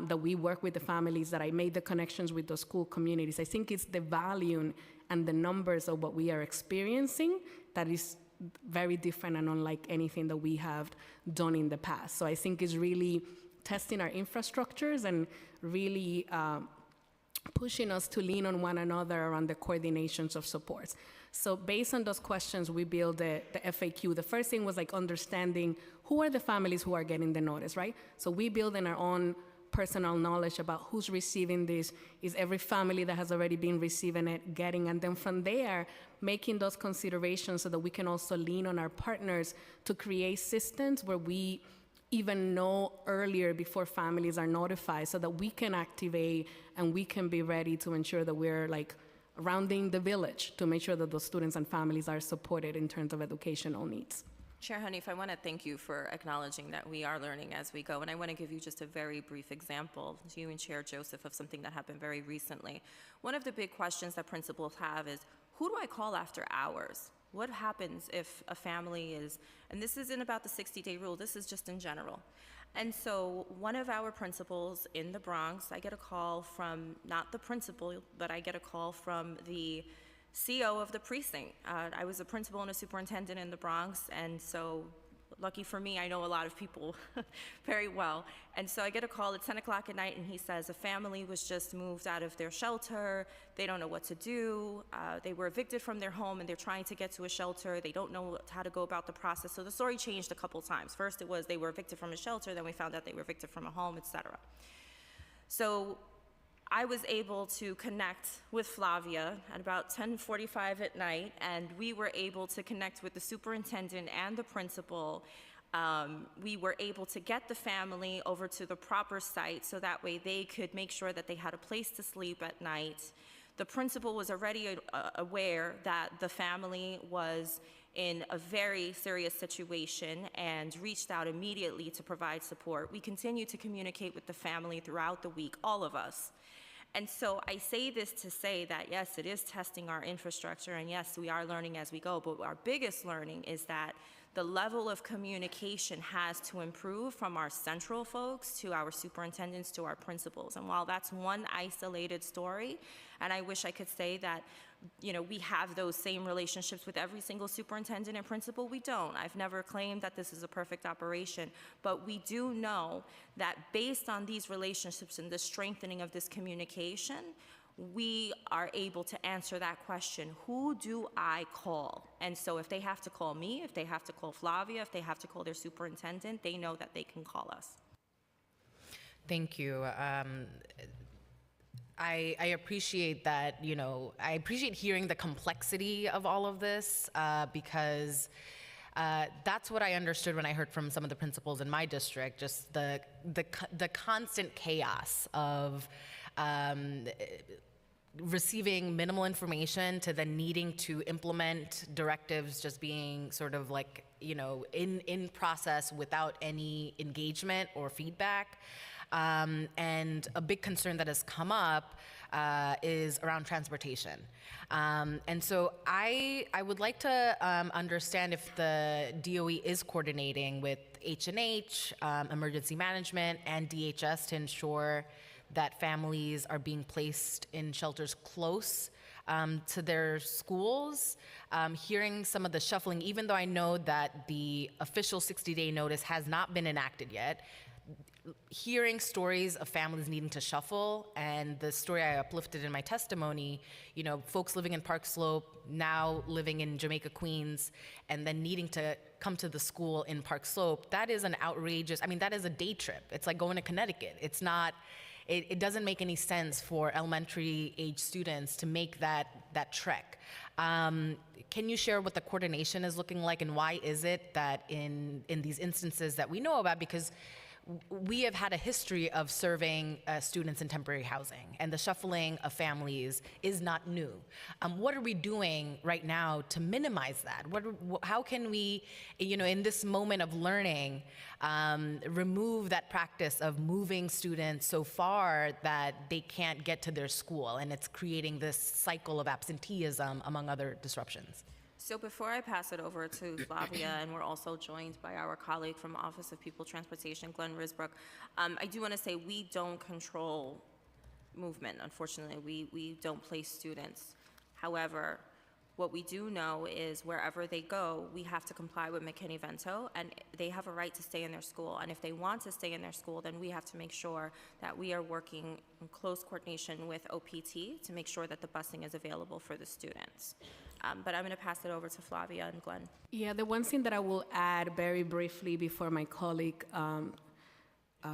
that we work with the families, that I made the connections with the school communities. I think it's the volume and the numbers of what we are experiencing that is very different and unlike anything that we have done in the past. So I think it's really testing our infrastructures and really pushing us to lean on one another around the coordinations of supports. So based on those questions, we built the FAQ. The first thing was understanding who are the families who are getting the notice, right? So we build in our own personal knowledge about who's receiving this. Is every family that has already been receiving it getting? And then from there, making those considerations so that we can also lean on our partners to create systems where we even know earlier before families are notified so that we can activate and we can be ready to ensure that we're rounding the village to make sure that those students and families are supported in terms of educational needs. Chair Hanif, I want to thank you for acknowledging that we are learning as we go, and I want to give you just a very brief example, to you and Chair Joseph, of something that happened very recently. One of the big questions that principals have is, who do I call after hours? What happens if a family is, and this isn't about the 60-day rule, this is just in general. And so one of our principals in the Bronx, I get a call from, not the principal, but I get a call from the CO of the precinct. I was a principal and a superintendent in the Bronx, and so lucky for me, I know a lot of people very well. And so I get a call at 10 o'clock at night, and he says a family was just moved out of their shelter. They don't know what to do. They were evicted from their home, and they're trying to get to a shelter. They don't know how to go about the process. So the story changed a couple times. First, it was they were evicted from a shelter. Then we found out they were evicted from a home, etc. So I was able to connect with Flavia at about 10:45 at night, and we were able to connect with the superintendent and the principal. We were able to get the family over to the proper site so that way they could make sure that they had a place to sleep at night. The principal was already aware that the family was in a very serious situation and reached out immediately to provide support. We continued to communicate with the family throughout the week, all of us. And so I say this to say that, yes, it is testing our infrastructure, and yes, we are learning as we go, but our biggest learning is that the level of communication has to improve from our central folks to our superintendents to our principals. And while that's one isolated story, and I wish I could say that, you know, we have those same relationships with every single superintendent and principal, we don't. I've never claimed that this is a perfect operation, but we do know that based on these relationships and the strengthening of this communication, we are able to answer that question, who do I call? And so if they have to call me, if they have to call Flavia, if they have to call their superintendent, they know that they can call us. Thank you. I appreciate that, you know, I appreciate hearing the complexity of all of this because that's what I understood when I heard from some of the principals in my district, just the constant chaos of receiving minimal information to then needing to implement directives just being sort of like, you know, in process without any engagement or feedback. And a big concern that has come up is around transportation. And so I would like to understand if the DOE is coordinating with H&H, emergency management, and DHS to ensure that families are being placed in shelters close to their schools. Hearing some of the shuffling, even though I know that the official 60-day notice has not been enacted yet, hearing stories of families needing to shuffle, and the story I uplifted in my testimony, you know, folks living in Park Slope, now living in Jamaica, Queens, and then needing to come to the school in Park Slope, that is an outrageous, I mean, that is a day trip. It's like going to Connecticut. It's not, it doesn't make any sense for elementary age students to make that trek. Can you share what the coordination is looking like, and why is it that in these instances that we know about, because we have had a history of serving students in temporary housing, and the shuffling of families is not new. What are we doing right now to minimize that? How can we, you know, in this moment of learning, remove that practice of moving students so far that they can't get to their school, and it's creating this cycle of absenteeism, among other disruptions? So before I pass it over to Flavia, and we're also joined by our colleague from Office of People Transportation, Glenn Risbrook, I do want to say we don't control movement, unfortunately. We don't place students. However, what we do know is wherever they go, we have to comply with McKinney-Vento, and they have a right to stay in their school. And if they want to stay in their school, then we have to make sure that we are working in close coordination with OPT to make sure that the busing is available for the students. But I'm going to pass it over to Flavia and Glenn. Yeah, the one thing that I will add very briefly before my colleague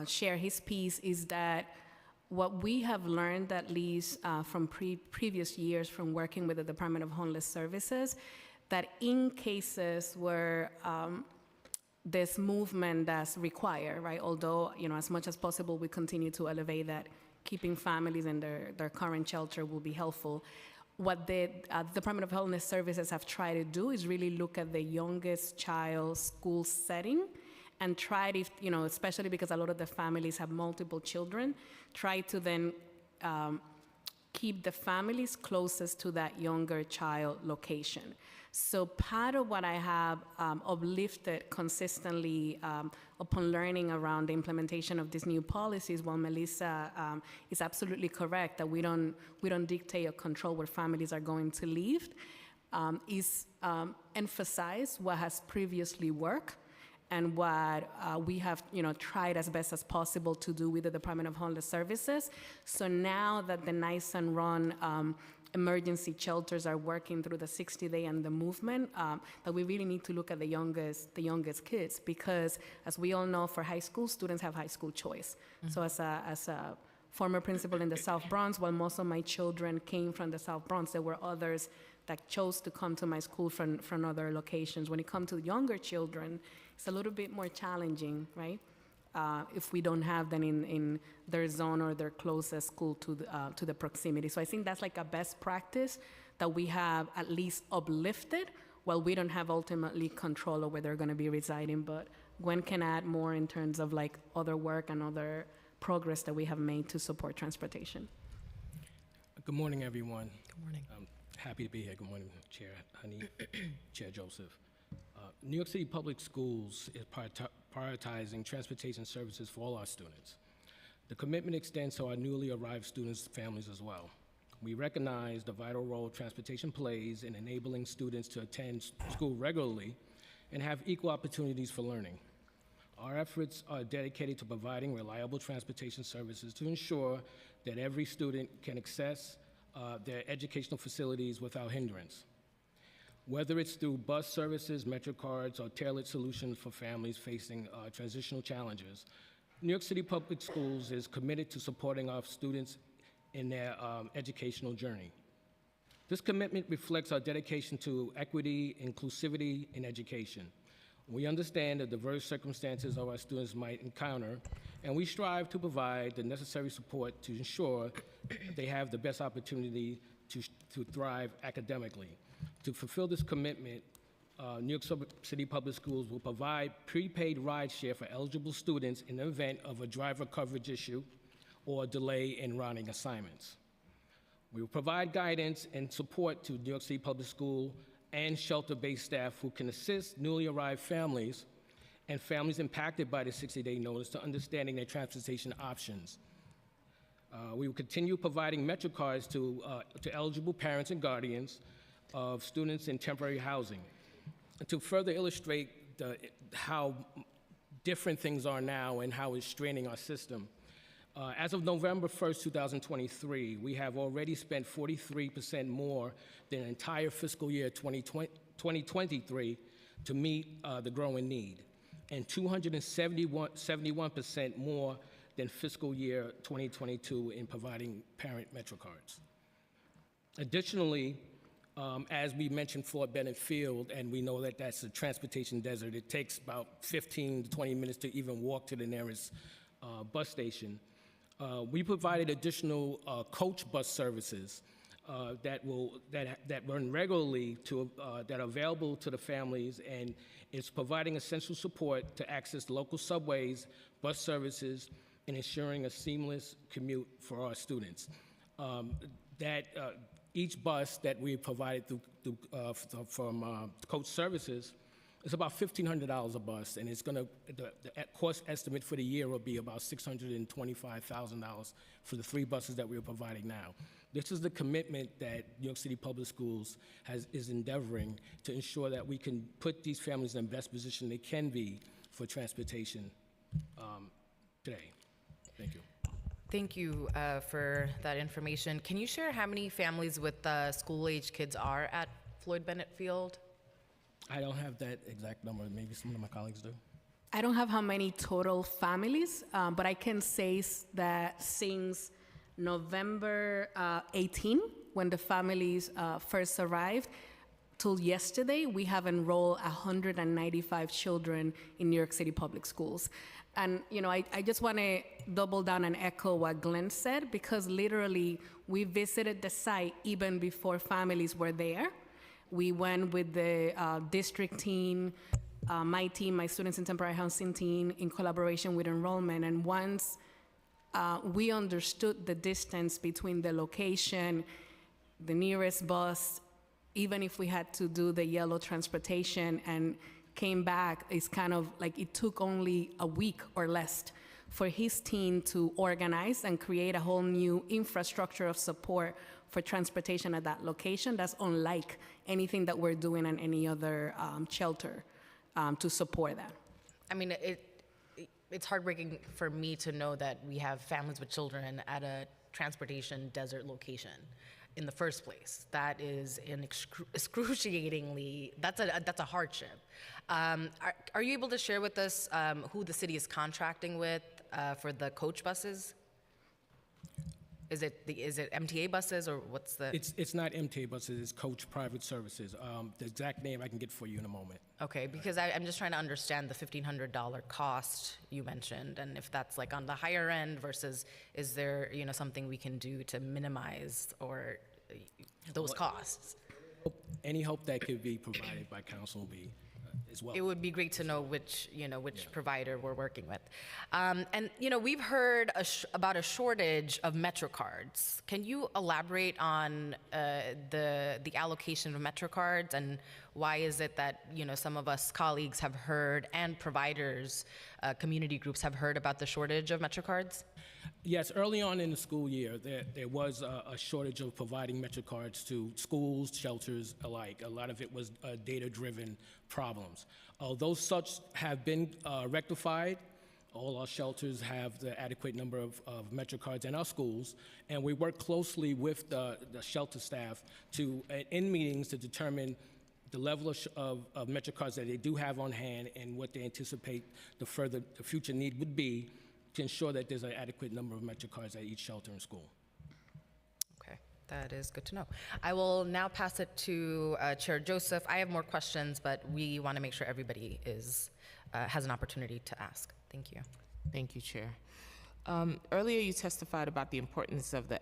share his piece is that what we have learned, at least from previous years from working with the Department of Homeless Services, that in cases where this movement does require, right, although, you know, as much as possible we continue to elevate that, keeping families in their current shelter will be helpful. What the Department of Homeless Services have tried to do is really look at the youngest child's school setting and try to, you know, especially because a lot of the families have multiple children, try to then keep the families closest to that younger child location. So part of what I have uplifted consistently upon learning around the implementation of these new policies, while Melissa is absolutely correct that we don't dictate or control where families are going to live, is emphasize what has previously worked and what we have, you know, tried as best as possible to do with the Department of Homeless Services. So now that the nice and run emergency shelters are working through the 60-day and the movement, that we really need to look at the youngest kids, because as we all know, for high school, students have high school choice. Mm-hmm. So as a former principal in the South Bronx, while most of my children came from the South Bronx, there were others that chose to come to my school from other locations. When it comes to younger children, it's a little bit more challenging, right? If we don't have them in their zone or their closest school to the proximity. So I think that's like a best practice that we have at least uplifted, while we don't have ultimately control of where they're going to be residing. But Gwen can add more in terms of like other work and other progress that we have made to support transportation. Good morning, everyone. Good morning. I'm happy to be here. Good morning, Chair Honey, Chair Joseph. New York City Public Schools is prioritizing transportation services for all our students. The commitment extends to our newly arrived students' families as well. We recognize the vital role transportation plays in enabling students to attend school regularly and have equal opportunities for learning. Our efforts are dedicated to providing reliable transportation services to ensure that every student can access their educational facilities without hindrance. Whether it's through bus services, Metro cards, or tailored solutions for families facing transitional challenges, New York City Public Schools is committed to supporting our students in their educational journey. This commitment reflects our dedication to equity, inclusivity in education. We understand the diverse circumstances our students might encounter, and we strive to provide the necessary support to ensure they have the best opportunity to thrive academically. To fulfill this commitment, New York City Public Schools will provide prepaid rideshare for eligible students in the event of a driver coverage issue or delay in routing assignments. We will provide guidance and support to New York City Public School and shelter-based staff who can assist newly arrived families and families impacted by the 60-day notice to understanding their transportation options. We will continue providing Metro cards to eligible parents and guardians of students in temporary housing. To further illustrate how different things are now and how it's straining our system, as of November 1st, 2023, we have already spent 43% more than the entire fiscal year 2023 to meet the growing need, and 271% more than fiscal year 2022 in providing parent Metro cards. Additionally, as we mentioned Fort Bennett Field, and we know that that's a transportation desert, it takes about 15 to 20 minutes to even walk to the nearest bus station. We provided additional coach bus services that run regularly that are available to the families, and it's providing essential support to access local subways, bus services, and ensuring a seamless commute for our students. Each bus that we provided from coach services is about $1,500 a bus, and it's the cost estimate for the year will be about $625,000 for the 3 buses that we're providing now. This is the commitment that New York City Public Schools is endeavoring to ensure that we can put these families in the best position they can be for transportation today. Thank you. Thank you for that information. Can you share how many families with school-age kids are at Floyd Bennett Field? I don't have that exact number. Maybe some of my colleagues do. I don't have how many total families, but I can say that since November 18, when the families first arrived, till yesterday, we have enrolled 195 children in New York City Public Schools. And I just want to double down and echo what Glenn said, because literally we visited the site even before families were there. We went with the district team, my team, my students in temporary housing team, in collaboration with enrollment. And once we understood the distance between the location, the nearest bus, even if we had to do the yellow transportation and came back, it's kind of like it took only a week or less for his team to organize and create a whole new infrastructure of support for transportation at that location. That's unlike anything that we're doing in any other shelter to support that. I mean, it's heartbreaking for me to know that we have families with children at a transportation desert location in the first place. That is an excruciatingly, that's a hardship. Are you able to share with us who the city is contracting with for the coach buses? Is it MTA buses, or what's the? It's not MTA buses, it's Coach Private Services. The exact name I can get for you in a moment. Okay, because I'm just trying to understand the $1,500 cost you mentioned, and if that's like on the higher end versus is there something we can do to minimize or those costs? Any help that could be provided by council will be as well. It would be great to know which provider we're working with. And we've heard about a shortage of MetroCards. Can you elaborate on the allocation of MetroCards, and why is it that some of us colleagues have heard, and providers, community groups have heard about the shortage of MetroCards? Yes, early on in the school year, there was a shortage of providing MetroCards to schools, shelters alike. A lot of it was data-driven problems. Although such have been rectified, all our shelters have the adequate number of MetroCards in our schools, and we work closely with the shelter staff in meetings to determine the level of MetroCards that they do have on hand and what they anticipate the future need would be, to ensure that there's an adequate number of MetroCards at each shelter and school. Okay, that is good to know. I will now pass it to Chair Joseph. I have more questions, but we want to make sure everybody has an opportunity to ask. Thank you. Thank you, Chair. Earlier, you testified about the importance of the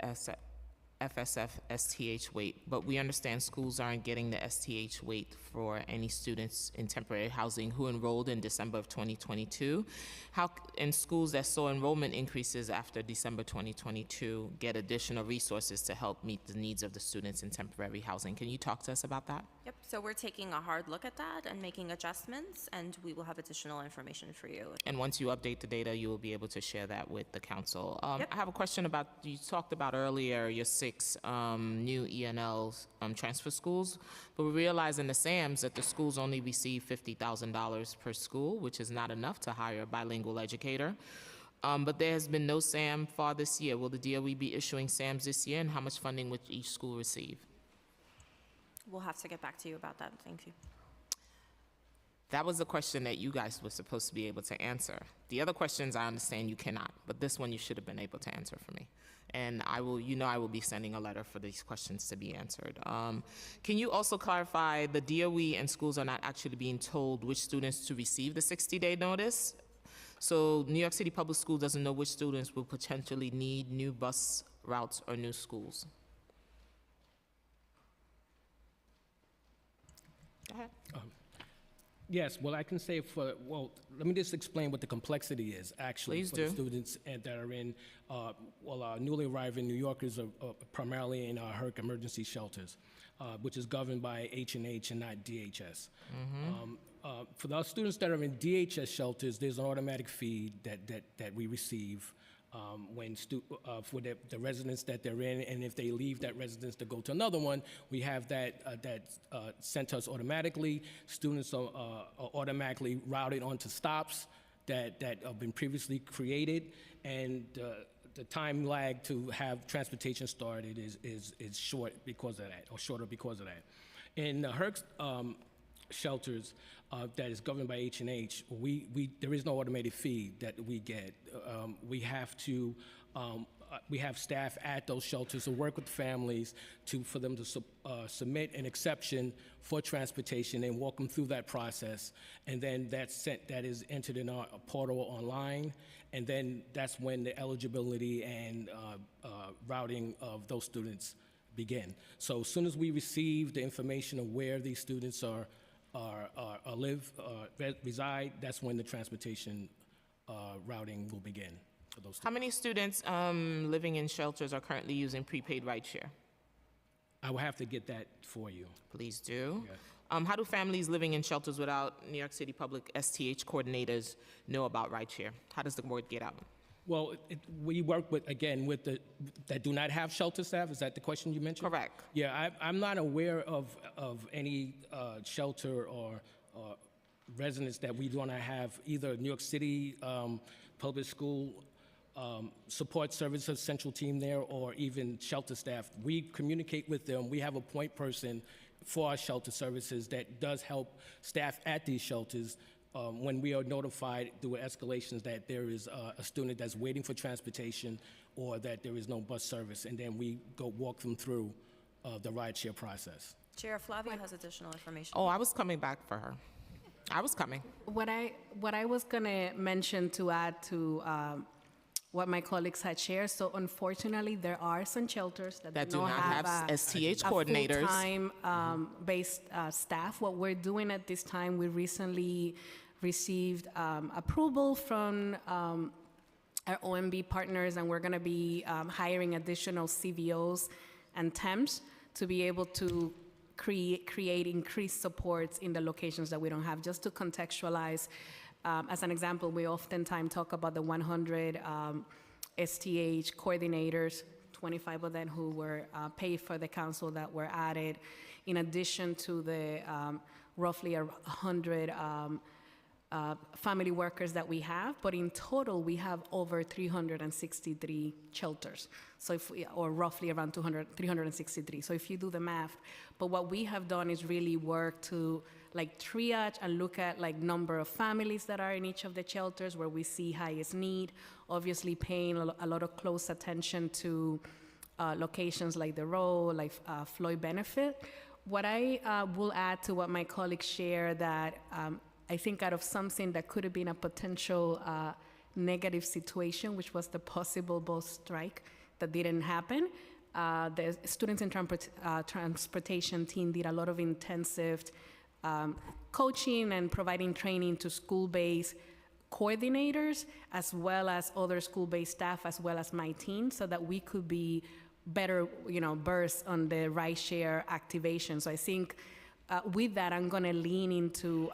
FSF STH weight, but we understand schools aren't getting the STH weight for any students in temporary housing who enrolled in December of 2022. How in schools that saw enrollment increases after December 2022 get additional resources to help meet the needs of the students in temporary housing? Can you talk to us about that? Yep, so we're taking a hard look at that and making adjustments, and we will have additional information for you. And once you update the data, you will be able to share that with the council. Yep. I have a question about, you talked about earlier your 6 new ENLs transfer schools, but we realize in the SAMs that the schools only receive $50,000 per school, which is not enough to hire a bilingual educator. But there has been no SAM far this year. Will the DOE be issuing SAMs this year, and how much funding would each school receive? We'll have to get back to you about that. Thank you. That was the question that you guys were supposed to be able to answer. The other questions I understand you cannot, but this one you should have been able to answer for me. And I will be sending a letter for these questions to be answered. Can you also clarify, the DOE and schools are not actually being told which students to receive the 60-day notice? So New York City Public Schools doesn't know which students will potentially need new bus routes or new schools. Go ahead. Yes, well, I can say let me just explain what the complexity is, actually. Please for do. the students that are in, newly arriving New Yorkers are primarily in our HERC emergency shelters, which is governed by H&H and not DHS. For those students that are in DHS shelters, there's an automatic fee that we receive for the residence that they're in, and if they leave that residence to go to another one, we have that sent to us automatically. Students are automatically routed onto stops that have been previously created, and the time lag to have transportation started is short because of that, or shorter because of that. In the HERC shelters that is governed by H&H, there is no automated fee that we get. We have staff at those shelters to work with families for them to submit an exception for transportation and walk them through that process, and then that is entered in our portal online, and then that's when the eligibility and routing of those students begin. So as soon as we receive the information of where these students reside, that's when the transportation routing will begin for those students. How many students living in shelters are currently using prepaid rideshare? I will have to get that for you. Please do. Yeah. How do families living in shelters without New York City Public STH coordinators know about rideshare? How does the word get out? Well, we work with that do not have shelter staff. Is that the question you mentioned? Correct. Yeah, I'm not aware of any shelter or residents that we want to have either New York City Public School support services central team there, or even shelter staff. We communicate with them. We have a point person for our shelter services that does help staff at these shelters when we are notified through escalations that there is a student that's waiting for transportation or that there is no bus service, and then we go walk them through the rideshare process. Chair, Flavia has additional information. Oh, I was coming back for her. I was coming. What I was gonna mention to add to what my colleagues had shared. So unfortunately, there are some shelters that do not have STH coordinators. full-time based staff. What we're doing at this time, we recently received approval from our OMB partners, and we're going to be hiring additional CVOs and temps to be able to create increased supports in the locations that we don't have. Just to contextualize, as an example, we oftentimes talk about the 100 STH coordinators, 25 of them who were paid for the council that were added, in addition to the roughly 100 family workers that we have, but in total we have over 363 shelters. So or roughly around 363. So if you do the math, but what we have done is really work to triage and look at number of families that are in each of the shelters where we see highest need, obviously paying a lot of close attention to locations like the Row, Floyd Benefit. What I will add to what my colleagues share that I think out of something that could have been a potential negative situation, which was the possible bus strike that didn't happen, the students in transportation team did a lot of intensive coaching and providing training to school-based coordinators, as well as other school-based staff, as well as my team, so that we could be better, burst on the ride-share activation. So I think with that, I'm going to lean into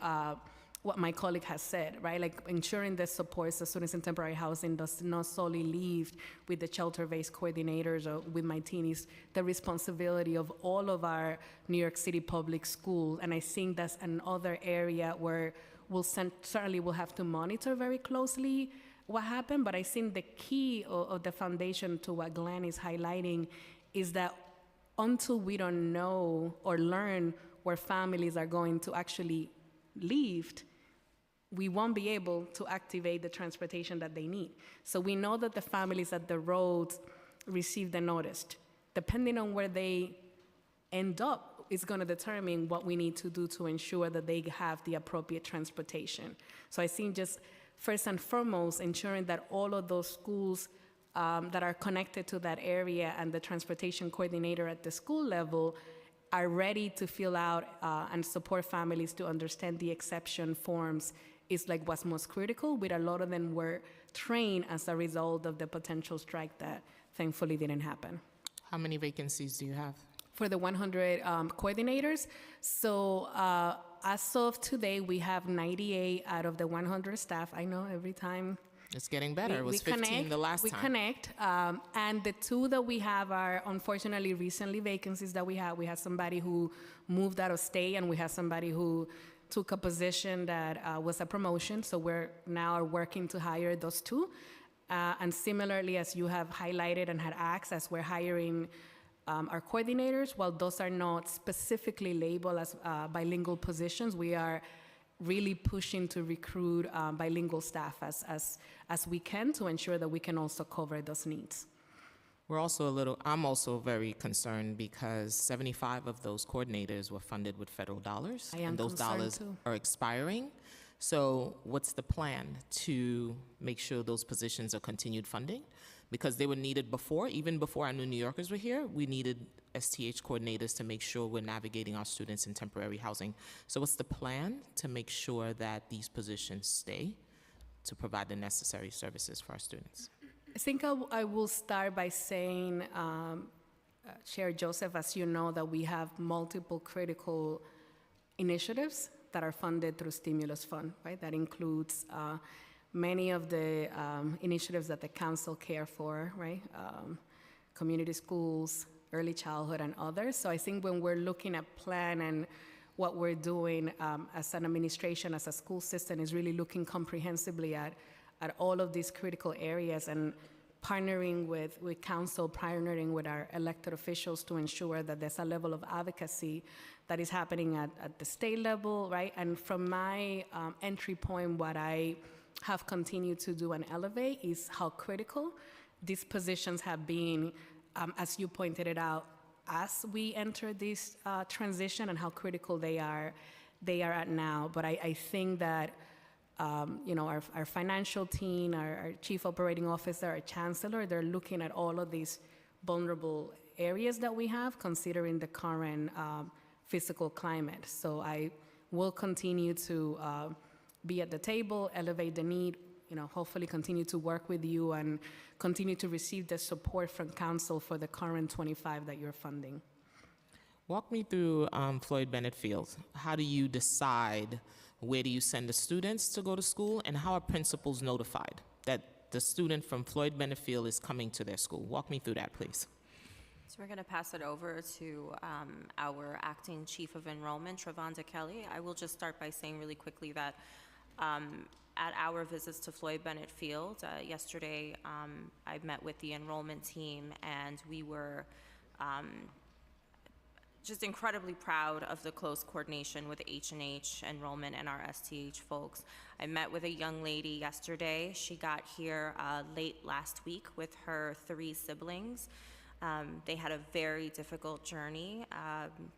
what my colleague has said, right? Ensuring the supports the students in temporary housing does not solely leave with the shelter-based coordinators or with my team. Is the responsibility of all of our New York City public schools. And I think that's another area where we'll certainly will have to monitor very closely what happened. But I think the key of the foundation to what Glenn is highlighting is that until we don't know or learn where families are going to actually leave, we won't be able to activate the transportation that they need. So we know that the families at the roads receive the notice. Depending on where they end up is going to determine what we need to do to ensure that they have the appropriate transportation. So I think just first and foremost, ensuring that all of those schools that are connected to that area and the transportation coordinator at the school level are ready to fill out and support families to understand the exception forms is what's most critical, but a lot of them were trained as a result of the potential strike that thankfully didn't happen. How many vacancies do you have? For the 100 coordinators, so as of today, we have 98 out of the 100 staff. I know every time. It's getting better. It was 15 the last time. We connect, and the two that we have are unfortunately recently vacancies that we have. We had somebody who moved out of state, and we had somebody who took a position that was a promotion. So we're now working to hire those two. And similarly, as you have highlighted and had asked, as we're hiring our coordinators, while those are not specifically labeled as bilingual positions, we are really pushing to recruit bilingual staff as we can to ensure that we can also cover those needs. I'm also very concerned because 75 of those coordinators were funded with federal dollars. And those dollars are expiring. So what's the plan to make sure those positions are continued funding? Because they were needed before, even before our new New Yorkers were here, we needed STH coordinators to make sure we're navigating our students in temporary housing. So what's the plan to make sure that these positions stay to provide the necessary services for our students? I think I will start by saying, Chair Joseph, as you know, that we have multiple critical initiatives that are funded through stimulus fund, right? That includes many of the initiatives that the council care for, right? Community schools, early childhood, and others. So I think when we're looking at plan and what we're doing as an administration, as a school system, is really looking comprehensively at all of these critical areas and partnering with council, partnering with our elected officials to ensure that there's a level of advocacy that is happening at the state level, right? And from my entry point, what I have continued to do and elevate is how critical these positions have been, as you pointed it out, as we enter this transition, and how critical they are at now. But I think that our financial team, our chief operating officer, our chancellor, they're looking at all of these vulnerable areas that we have, considering the current physical climate. So I will continue to be at the table, elevate the need, hopefully continue to work with you and continue to receive the support from council for the current 25 that you're funding. Walk me through Floyd Bennett Field. How do you decide where do you send the students to go to school, and how are principals notified that the student from Floyd Bennett Field is coming to their school? Walk me through that, please. So we're going to pass it over to our acting chief of enrollment, Travonda Kelly. I will just start by saying really quickly that at our visits to Floyd Bennett Field, yesterday I met with the enrollment team, and we were just incredibly proud of the close coordination with H&H enrollment and our STH folks. I met with a young lady yesterday. She got here late last week with her 3 siblings. They had a very difficult journey.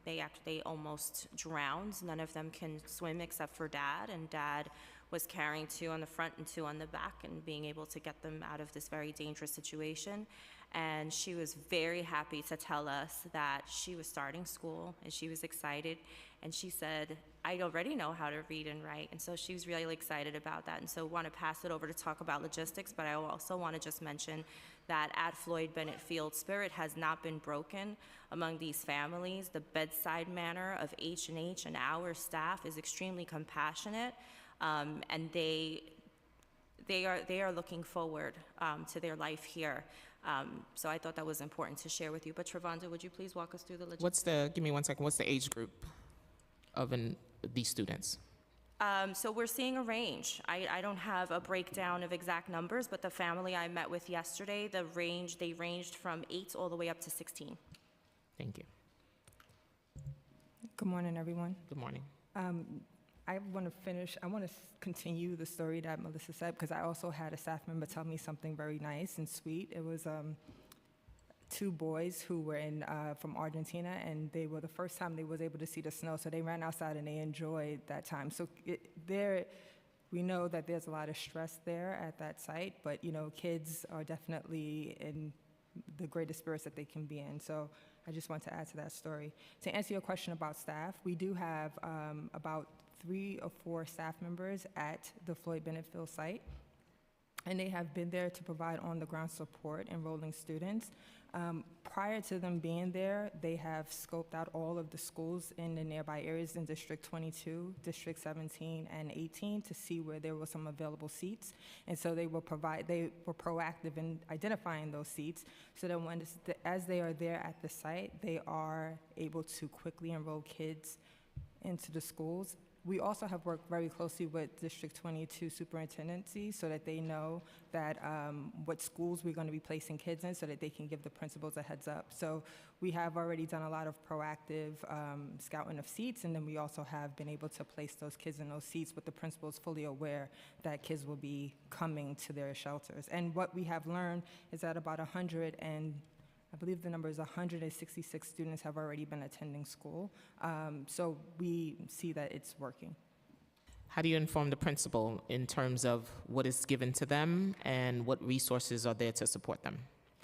They almost drowned. None of them can swim except for Dad, and Dad was carrying 2 on the front and 2 on the back and being able to get them out of this very dangerous situation. And she was very happy to tell us that she was starting school, and she was excited. And she said, I already know how to read and write. And so she was really excited about that. And so I want to pass it over to talk about logistics, but I also want to just mention that at Floyd Bennett Field, spirit has not been broken among these families. The bedside manner of H&H and our staff is extremely compassionate, and they are looking forward to their life here. So I thought that was important to share with you. But Travonda, would you please walk us through the logistics? Give me 1 second, what's the age group of these students? So we're seeing a range. I don't have a breakdown of exact numbers, but the family I met with yesterday, they ranged from 8 all the way up to 16. Thank you. Good morning, everyone. Good morning. I want to continue the story that Melissa said, because I also had a staff member tell me something very nice and sweet. It was 2 boys who were from Argentina, and they were the first time they was able to see the snow, so they ran outside and they enjoyed that time. So we know that there's a lot of stress there at that site, but kids are definitely in the greatest spirits that they can be in. So I just want to add to that story. To answer your question about staff, we do have about 3 or 4 staff members at the Floyd Bennett Field site, and they have been there to provide on-the-ground support enrolling students. Prior to them being there, they have scoped out all of the schools in the nearby areas in District 22, District 17, and 18 to see where there were some available seats. And so they were proactive in identifying those seats, so that as they are there at the site, they are able to quickly enroll kids into the schools. We also have worked very closely with District 22 superintendency so that they know that what schools we're going to be placing kids in, so that they can give the principals a heads up. So we have already done a lot of proactive scouting of seats, and then we also have been able to place those kids in those seats with the principals fully aware that kids will be coming to their shelters. And what we have learned is that about 166 students have already been attending school. So we see that it's working. How do you inform the principal in terms of what is given to them and what resources are there to support them?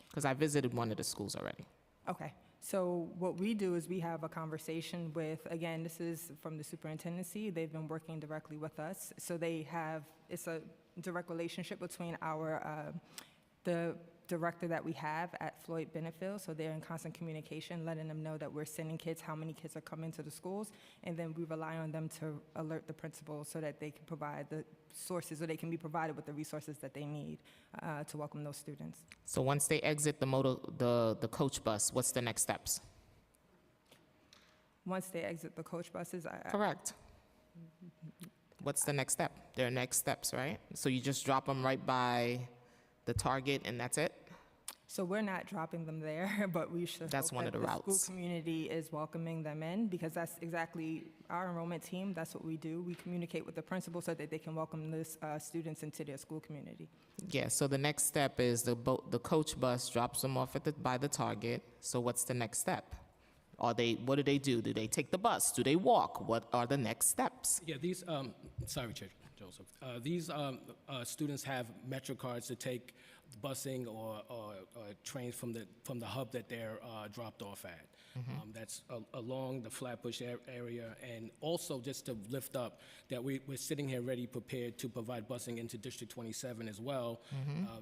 Because I visited one of the schools already. Okay. So what we do is we have a conversation with, again, this is from the superintendency. They've been working directly with us. So it's a direct relationship between the director that we have at Floyd Bennett Field, so they're in constant communication, letting them know that we're sending kids, how many kids are coming to the schools, and then we rely on them to alert the principals so that they can provide the sources, or they can be provided with the resources that they need to welcome those students. So once they exit the coach bus, what's the next steps? Once they exit the coach buses, Correct. What's the next step? There are next steps, right? So you just drop them right by the target and that's it? So we're not dropping them there, but we should That's hope one that of the the routes. school community is welcoming them in, because that's exactly our enrollment team. That's what we do. We communicate with the principal so that they can welcome the students into their school community. Yeah, so the next step is the coach bus drops them off by the target. So what's the next step? What do they do? Do they take the bus? Do they walk? What are the next steps? Yeah, sorry, Chair Joseph. Joseph. These students have Metro cards to take busing or trains from the hub that they're dropped off at. That's along the Flatbush area, and also just to lift up that we're sitting here ready, prepared to provide busing into District 27 as well,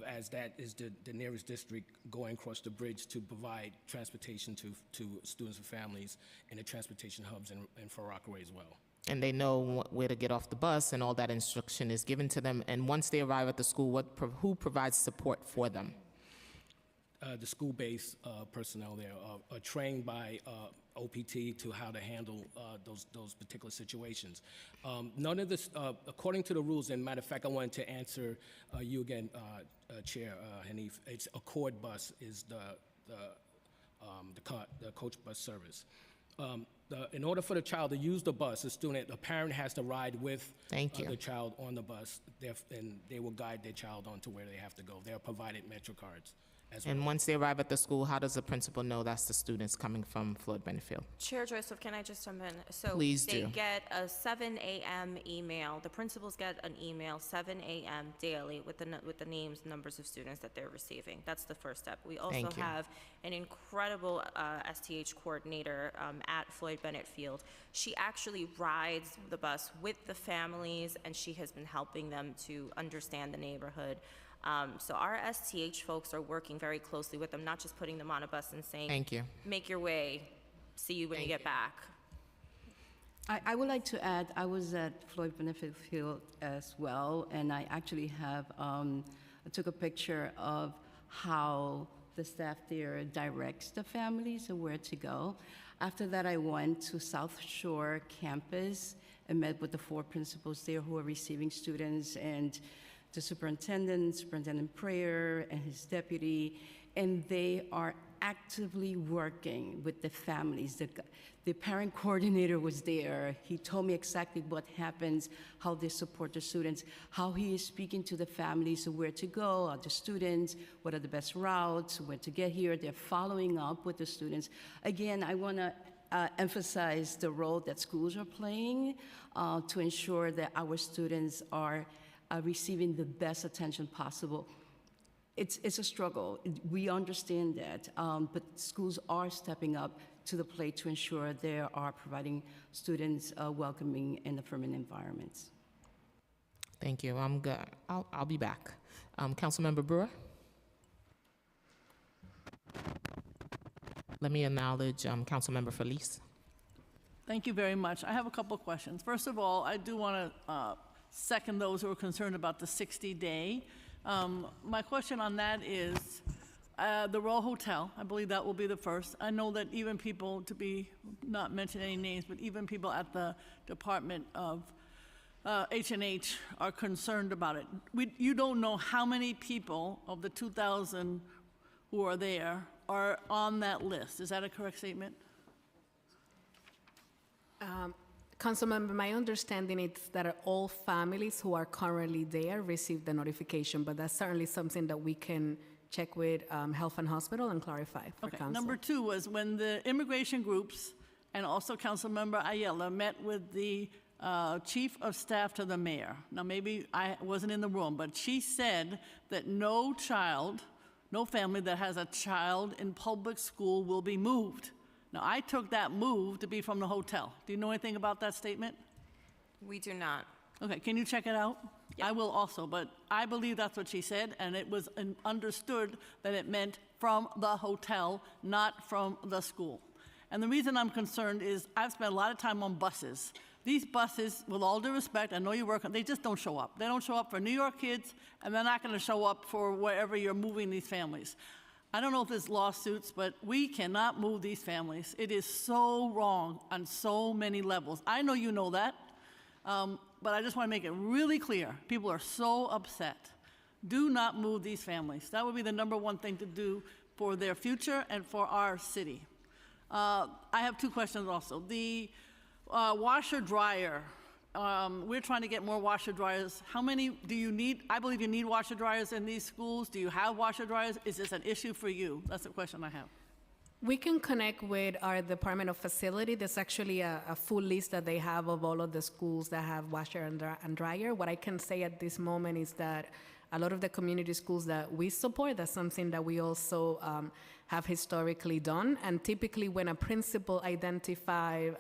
as that is the nearest district going across the bridge to provide transportation to students and families in the transportation hubs in Far Rockaway as well. And they know where to get off the bus, and all that instruction is given to them. And once they arrive at the school, who provides support for them? The school-based personnel there are trained by OPT to how to handle those particular situations. None of this, according to the rules, and matter of fact, I wanted to answer you again, Chair Hanif. It's Accord Bus is the coach bus service. In order for the child to use the bus, the parent has to ride with the child on the bus, and they will guide their child on to where they have to go. They are provided Metro cards. And once they arrive at the school, how does the principal know that's the students coming from Floyd Benefield? Chair Joseph, can I just jump in? So Please they do. get a 7 a.m. email. The principals get an email 7 a.m. daily with the names, numbers of students that they're receiving. That's the first step. We also Thank you. have an incredible STH coordinator at Floyd Bennett Field. She actually rides the bus with the families, and she has been helping them to understand the neighborhood. So our STH folks are working very closely with them, not just putting them on a bus and saying, Thank you. make your way, see you when you get back. I would like to add, I was at Floyd Benefit Field as well, and I actually have, I took a picture of how the staff there directs the families and where to go. After that, I went to South Shore campus and met with the 4 principals there who are receiving students, and the Superintendent Prayer, and his deputy, and they are actively working with the families. The parent coordinator was there. He told me exactly what happens, how they support the students, how he is speaking to the families, where to go, the students, what are the best routes, where to get here. They're following up with the students. Again, I want to emphasize the role that schools are playing to ensure that our students are receiving the best attention possible. It's a struggle. We understand that, but schools are stepping up to the plate to ensure they are providing students welcoming and affirming environments. Thank you. I'm good. I'll be back. Councilmember Brewer. Let me acknowledge Councilmember Felice. Thank you very much. I have a couple of questions. First of all, I do want to second those who are concerned about the 60-day. My question on that is the Royal Hotel. I believe that will be the first. I know that even people, to be not mention any names, but even people at the Department of H&H are concerned about it. You don't know how many people of the 2,000 who are there are on that list. Is that a correct statement? Councilmember, my understanding is that all families who are currently there receive the notification, but that's certainly something that we can check with Health and Hospital and clarify for Okay. council. Number 2 was when the immigration groups and also Councilmember Ayala met with the chief of staff to the mayor. Now, maybe I wasn't in the room, but she said that no child, no family that has a child in public school will be moved. Now, I took that move to be from the hotel. Do you know anything about that statement? We do not. Okay, can you check it out? I will also, but I believe that's what she said, and it was understood that it meant from the hotel, not from the school. And the reason I'm concerned is I've spent a lot of time on buses. These buses, with all due respect, I know you work on, they just don't show up. They don't show up for New York kids, and they're not going to show up for wherever you're moving these families. I don't know if there's lawsuits, but we cannot move these families. It is so wrong on so many levels. I know you know that, but I just want to make it really clear. People are so upset. Do not move these families. That would be the number one thing to do for their future and for our city. I have 2 questions also. The washer dryer. We're trying to get more washer dryers. How many do you need? I believe you need washer dryers in these schools. Do you have washer dryers? Is this an issue for you? That's the question I have. We can connect with our Department of Facility. There's actually a full list that they have of all of the schools that have washer and dryer. What I can say at this moment is that a lot of the community schools that we support, that's something that we also have historically done. And typically when a principal identifies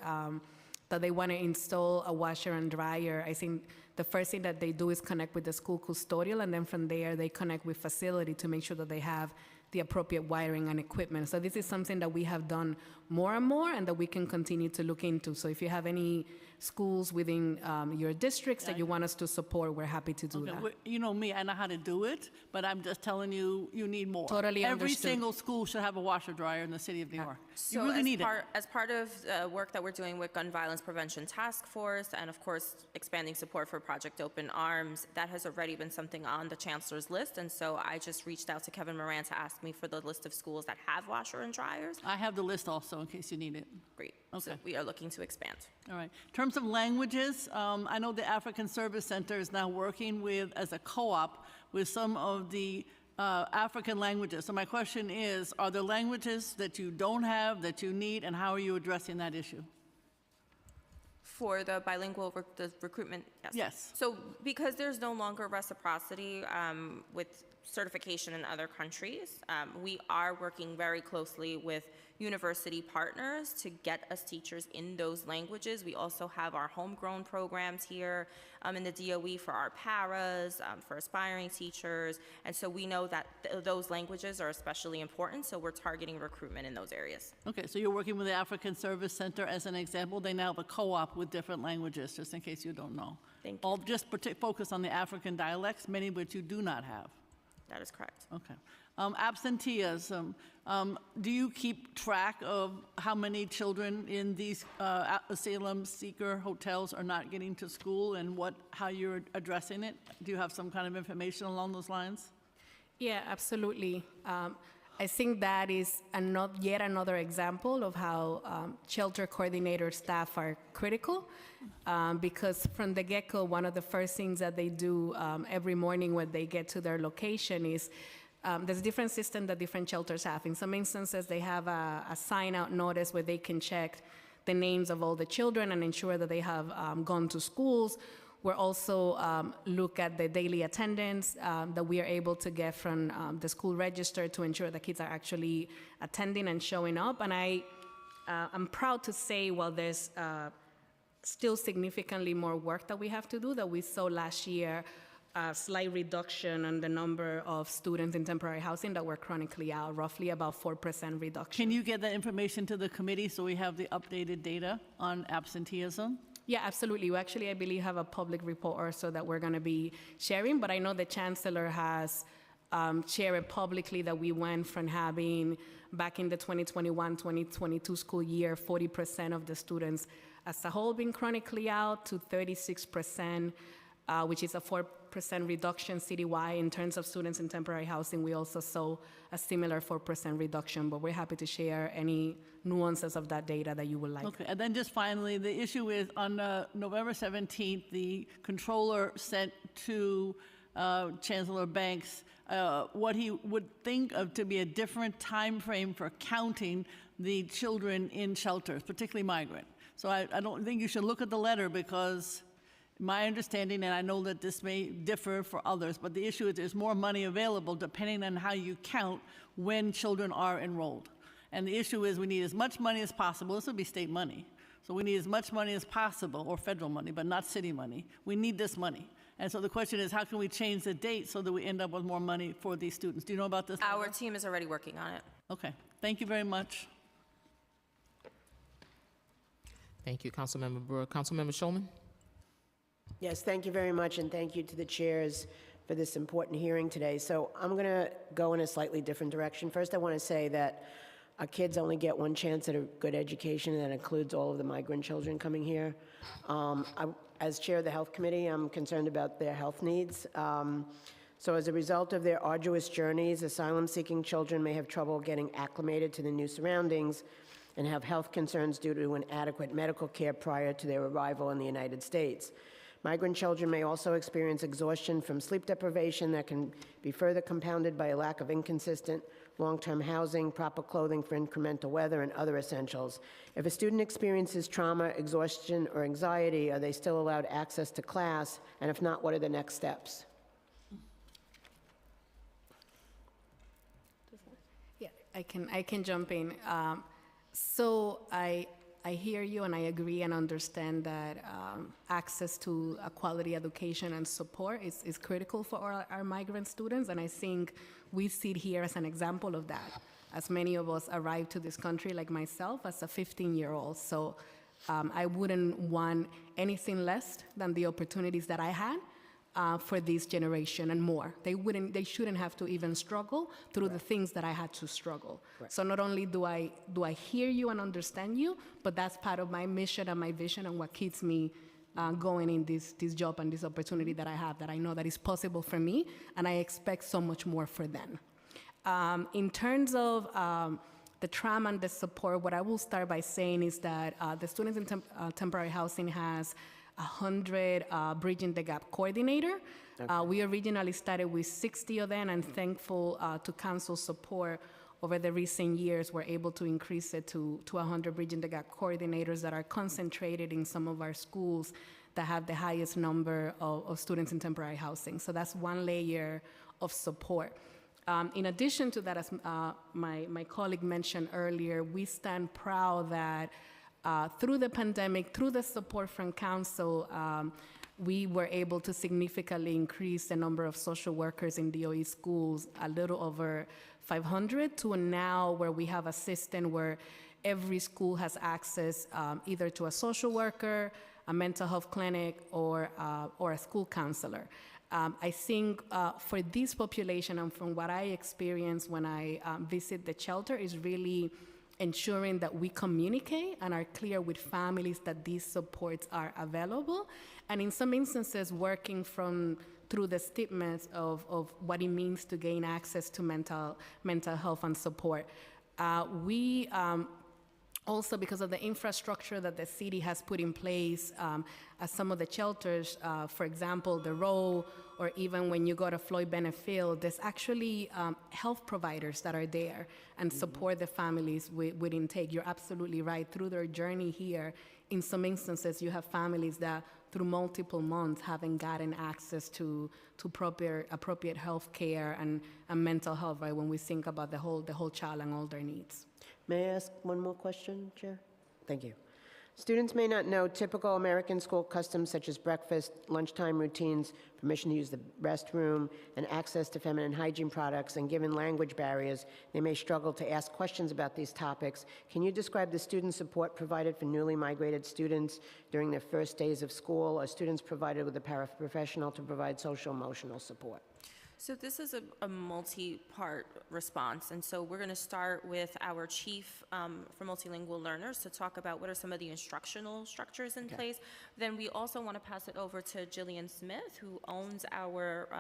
that they want to install a washer and dryer, I think the first thing that they do is connect with the school custodial, and then from there they connect with facility to make sure that they have the appropriate wiring and equipment. So this is something that we have done more and more and that we can continue to look into. So if you have any schools within your districts that you want us to support, we're happy to do that. You know me, I know how to do it, but I'm just telling you, you need more. Totally Every understood. single school should have a washer dryer in the city of New York. You So really need it. as part of work that we're doing with Gun Violence Prevention Task Force, and of course expanding support for Project Open Arms, that has already been something on the chancellor's list. And so I just reached out to Kevin Moran to ask me for the list of schools that have washer and dryers. I have the list also in case you need it. Great. Okay. So we are looking to expand. All right. In terms of languages, I know the African Service Center is now working with, as a co-op, with some of the African languages. So my question is, are there languages that you don't have, that you need, and how are you addressing that issue? For the bilingual the recruitment, yes. Yes. So because there's no longer reciprocity with certification in other countries, we are working very closely with university partners to get us teachers in those languages. We also have our homegrown programs here in the DOE for our paras, for aspiring teachers, and so we know that those languages are especially important, so we're targeting recruitment in those areas. Okay, so you're working with the African Service Center as an example. They now have a co-op with different languages, just in case you don't know. Thank you. All just focus on the African dialects, many of which you do not have. That is correct. Okay. Absenteeism. Do you keep track of how many children in these asylum seeker hotels are not getting to school and how you're addressing it? Do you have some kind of information along those lines? Yeah, absolutely. I think that is yet another example of how shelter coordinator staff are critical, because from the get-go, one of the first things that they do every morning when they get to their location is there's a different system that different shelters have. In some instances, they have a sign-out notice where they can check the names of all the children and ensure that they have gone to schools. We're also look at the daily attendance that we are able to get from the school register to ensure that kids are actually attending and showing up. And I'm proud to say, while there's still significantly more work that we have to do, that we saw last year a slight reduction in the number of students in temporary housing that were chronically out, roughly about 4% reduction. Can you get that information to the committee so we have the updated data on absenteeism? Yeah, absolutely. We actually, I believe, have a public report also that we're going to be sharing, but I know the chancellor has shared it publicly that we went from having, back in the 2021-2022 school year, 40% of the students as a whole being chronically out to 36%, which is a 4% reduction citywide. In terms of students in temporary housing, we also saw a similar 4% reduction, but we're happy to share any nuances of that data that you would like. Okay, and then just finally, the issue is on November 17th, the controller sent to Chancellor Banks what he would think of to be a different time frame for counting the children in shelters, particularly migrant. So I don't think you should look at the letter, because my understanding, and I know that this may differ for others, but the issue is there's more money available depending on how you count when children are enrolled. And the issue is we need as much money as possible. This would be state money. So we need as much money as possible, or federal money, but not city money. We need this money. And so the question is, how can we change the date so that we end up with more money for these students? Do you know about this? Our team is already working on it. Okay. Thank you very much. Thank you, Councilmember Brewer. Councilmember Shulman? Yes, thank you very much, and thank you to the chairs for this important hearing today. So I'm going to go in a slightly different direction. First, I want to say that our kids only get one chance at a good education, and that includes all of the migrant children coming here. As chair of the Health Committee, I'm concerned about their health needs. So as a result of their arduous journeys, asylum-seeking children may have trouble getting acclimated to the new surroundings and have health concerns due to inadequate medical care prior to their arrival in the United States. Migrant children may also experience exhaustion from sleep deprivation that can be further compounded by a lack of inconsistent long-term housing, proper clothing for incremental weather, and other essentials. If a student experiences trauma, exhaustion, or anxiety, are they still allowed access to class? And if not, what are the next steps? Yeah, I can jump in. So I hear you and I agree and understand that access to a quality education and support is critical for our migrant students, and I think we see it here as an example of that, as many of us arrived to this country, like myself, as a 15-year-old. So I wouldn't want anything less than the opportunities that I had for this generation and more. They shouldn't have to even struggle through the things that I had to struggle. Right. So not only do I hear you and understand you, but that's part of my mission and my vision and what keeps me going in this job and this opportunity that I have, that I know that is possible for me, and I expect so much more for them. In terms of the trauma and the support, what I will start by saying is that the Students in Temporary Housing has 100 Bridging the Gap coordinator. Okay. We originally started with 60 of them, and thankful to council support over the recent years, we're able to increase it to 100 Bridging the Gap coordinators that are concentrated in some of our schools that have the highest number of students in temporary housing. So that's one layer of support. In addition to that, as my colleague mentioned earlier, we stand proud that through the pandemic, through the support from council, we were able to significantly increase the number of social workers in DOE schools, a little over 500, to now where we have a system where every school has access either to a social worker, a mental health clinic, or a school counselor. I think for this population, and from what I experience when I visit the shelter, is really ensuring that we communicate and are clear with families that these supports are available, and in some instances working through the stigmas of what it means to gain access to mental health and support. We also, because of the infrastructure that the city has put in place, at some of the shelters, for example, the Row, or even when you go to Floyd Bennett Field, there's actually health providers that are there and support the families with intake. You're absolutely right. Through their journey here, in some instances, you have families that through multiple months haven't gotten access to appropriate health care and mental health, right, when we think about the whole child and all their needs. May I ask one more question, Chair? Thank you. Students may not know typical American school customs such as breakfast, lunchtime routines, permission to use the restroom, and access to feminine hygiene products, and given language barriers, they may struggle to ask questions about these topics. Can you describe the student support provided for newly migrated students during their first days of school? Are students provided with a paraprofessional to provide social emotional support? So this is a multi-part response, and so we're going to start with our chief for multilingual learners to talk about what are some of the instructional structures in place. Then we also want to pass it over to Jillian Smith, who owns our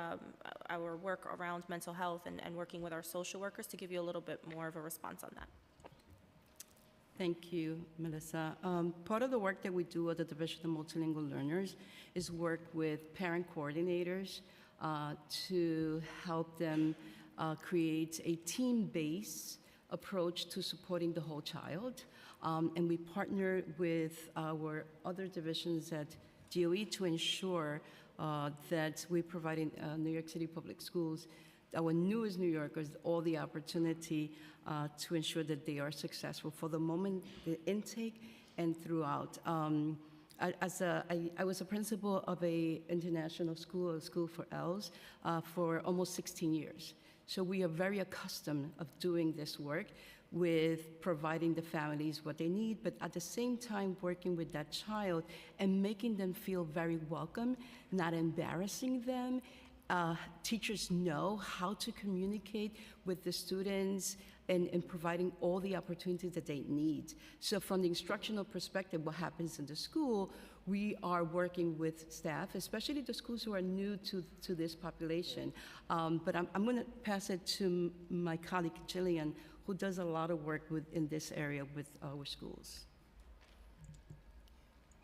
work around mental health and working with our social workers, to give you a little bit more of a response on that. Thank you, Melissa. Part of the work that we do at the Division of Multilingual Learners is work with parent coordinators to help them create a team-based approach to supporting the whole child. And we partner with our other divisions at DOE to ensure that we're providing New York City Public Schools, our newest New Yorkers, all the opportunity to ensure that they are successful for the moment, the intake, and throughout. I was a principal of a international school, a school for ELs, for almost 16 years. So we are very accustomed of doing this work with providing the families what they need, but at the same time working with that child and making them feel very welcome, not embarrassing them. Teachers know how to communicate with the students and providing all the opportunities that they need. So from the instructional perspective, what happens in the school, we are working with staff, especially the schools who are new to this population. But I'm going to pass it to my colleague, Jillian, who does a lot of work in this area with our schools.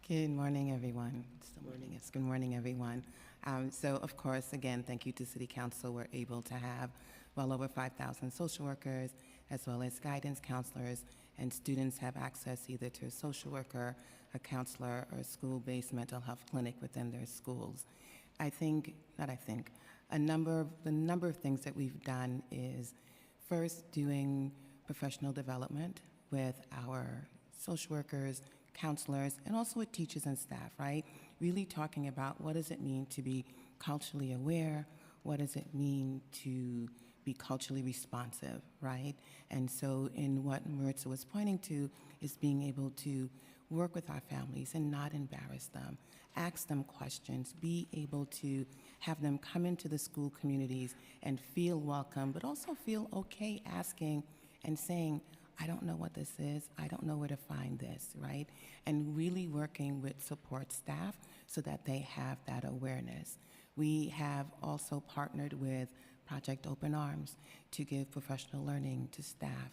Good morning, everyone. It's still morning. It's good morning, everyone. So, of course, again, thank you to City Council. We're able to have well over 5,000 social workers, as well as guidance counselors, and students have access either to a social worker, a counselor, or a school-based mental health clinic within their schools. The number of things that we've done is first doing professional development with our social workers, counselors, and also with teachers and staff, right? Really talking about what does it mean to be culturally aware, what does it mean to be culturally responsive, right? And so in what Maritza was pointing to is being able to work with our families and not embarrass them, ask them questions, be able to have them come into the school communities and feel welcome, but also feel okay asking and saying, I don't know what this is, I don't know where to find this, right? And really working with support staff so that they have that awareness. We have also partnered with Project Open Arms to give professional learning to staff,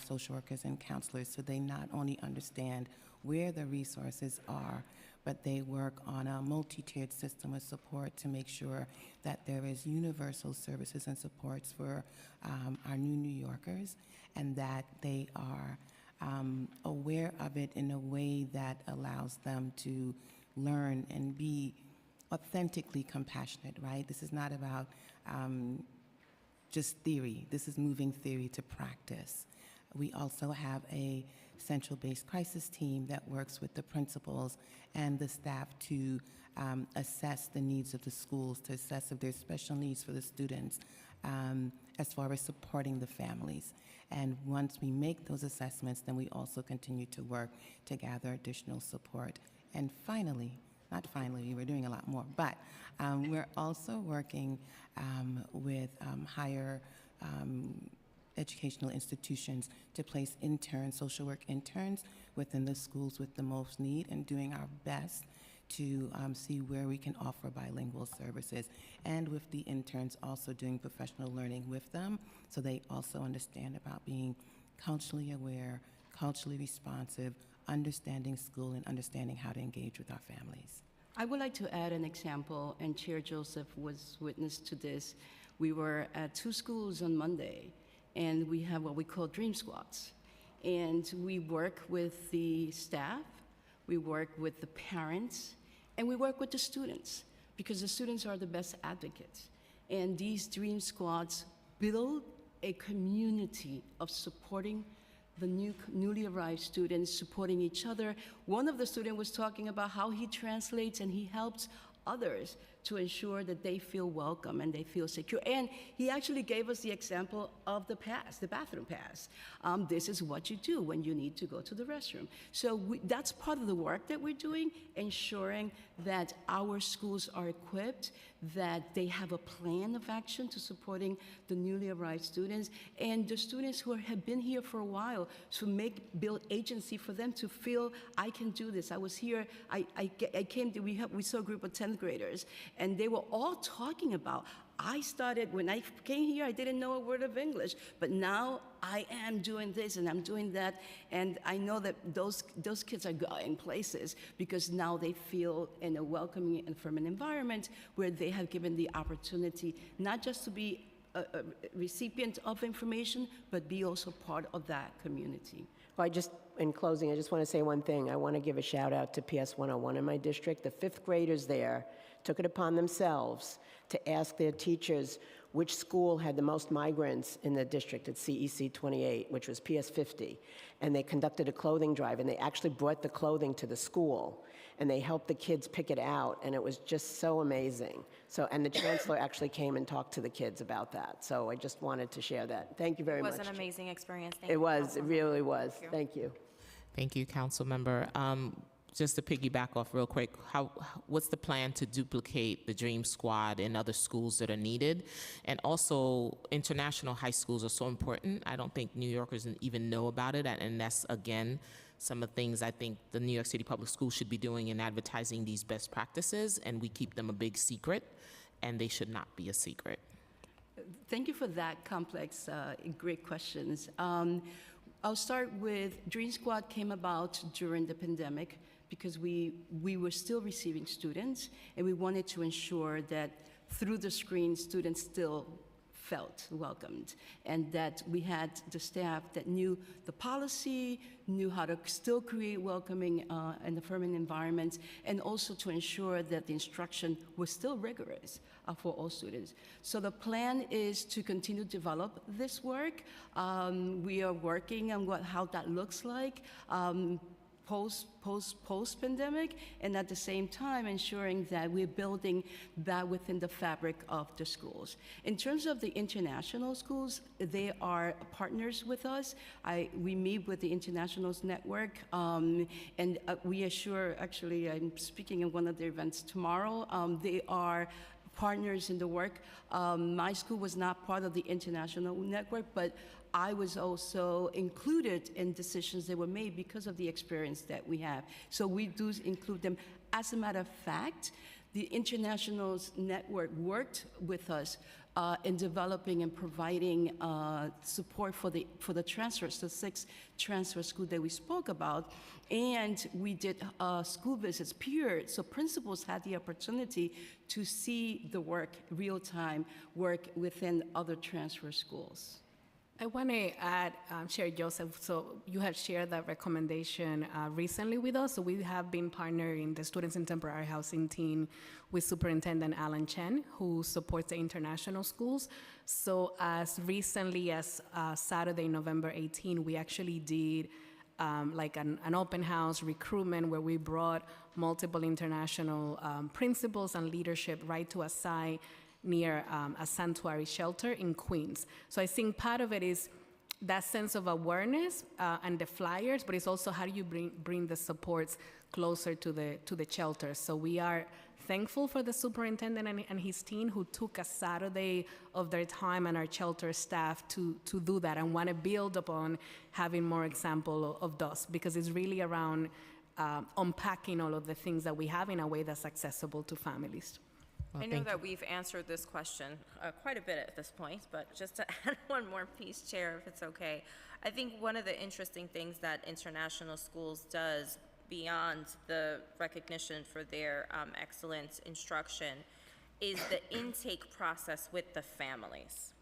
social workers and counselors, so they not only understand where the resources are, but they work on a multi-tiered system of support to make sure that there is universal services and supports for our New Yorkers, and that they are aware of it in a way that allows them to learn and be authentically compassionate, right? This is not about just theory. This is moving theory to practice. We also have a central-based crisis team that works with the principals and the staff to assess the needs of the schools, to assess if there's special needs for the students, as far as supporting the families. And once we make those assessments, then we also continue to work to gather additional support. And finally, not finally, we're doing a lot more, but we're also working with higher educational institutions to place interns, social work interns within the schools with the most need, and doing our best to see where we can offer bilingual services. And with the interns, also doing professional learning with them so they also understand about being culturally aware, culturally responsive, understanding school, and understanding how to engage with our families. I would like to add an example, and Chair Joseph was witness to this. We were at 2 schools on Monday, and we have what we call Dream Squads. And we work with the staff, we work with the parents, and we work with the students, because the students are the best advocates. And these Dream Squads build a community of supporting the newly arrived students, supporting each other. One of the students was talking about how he translates and he helps others to ensure that they feel welcome and they feel secure. And he actually gave us the example of the pass, the bathroom pass. This is what you do when you need to go to the restroom. So that's part of the work that we're doing, ensuring that our schools are equipped, that they have a plan of action to supporting the newly arrived students, and the students who have been here for a while, to build agency for them to feel, I can do this. I was here, I came to, we saw a group of 10th graders, and they were all talking about, I started, when I came here, I didn't know a word of English, but now I am doing this and I'm doing that, and I know that those kids are going places because now they feel in a welcoming and from an environment where they have given the opportunity not just to be a recipient of information, but be also part of that community. Well, in closing, I just want to say one thing. I want to give a shout out to PS 101 in my district. The 5th graders there took it upon themselves to ask their teachers which school had the most migrants in the district at CEC 28, which was PS 50. And they conducted a clothing drive, and they actually brought the clothing to the school, and they helped the kids pick it out, and it was just so amazing. So, and the chancellor actually came and talked to the kids about that. So I just wanted to share that. Thank you very much. It was an amazing experience. Thank It you, was, it Councilmember. really was. Thank you. Thank you, Council Member. Just to piggyback off real quick, what's the plan to duplicate the Dream Squad in other schools that are needed? And also, international high schools are so important. I don't think New Yorkers even know about it, and that's, again, some of the things I think the New York City Public Schools should be doing in advertising these best practices, and we keep them a big secret, and they should not be a secret. Thank you for that complex, great questions. I'll start with Dream Squad came about during the pandemic because we were still receiving students, and we wanted to ensure that through the screen, students still felt welcomed, and that we had the staff that knew the policy, knew how to still create welcoming and affirming environments, and also to ensure that the instruction was still rigorous for all students. So the plan is to continue to develop this work. We are working on how that looks like. Post-pandemic, and at the same time ensuring that we're building that within the fabric of the schools. In terms of the international schools, they are partners with us. We meet with the Internationals Network, and we assure, actually, I'm speaking at one of the events tomorrow, they are partners in the work. My school was not part of the international network, but I was also included in decisions that were made because of the experience that we have. So we do include them. As a matter of fact, the Internationals Network worked with us in developing and providing support for the transfers, the 6 transfer schools that we spoke about. And we did school visits, peer, so principals had the opportunity to see the work, real-time work within other transfer schools. I want to add, Chair Joseph, so you have shared that recommendation recently with us. So we have been partnering the Students in Temporary Housing team with Superintendent Alan Chen, who supports the international schools. So as recently as Saturday, November 18, we actually did like an open house recruitment where we brought multiple international principals and leadership right to a site near a sanctuary shelter in Queens. So I think part of it is that sense of awareness and the flyers, but it's also how do you bring the supports closer to the shelters. So we are thankful for the superintendent and his team who took a Saturday of their time and our shelter staff to do that, and want to build upon having more example of those, because it's really around unpacking all of the things that we have in a way that's accessible to families. Well, I know that we've answered this question quite a bit at this point, but just to add one more piece, Chair, if it's okay. I think one of the interesting things that international schools does beyond the recognition for their excellent instruction is the intake process with the families.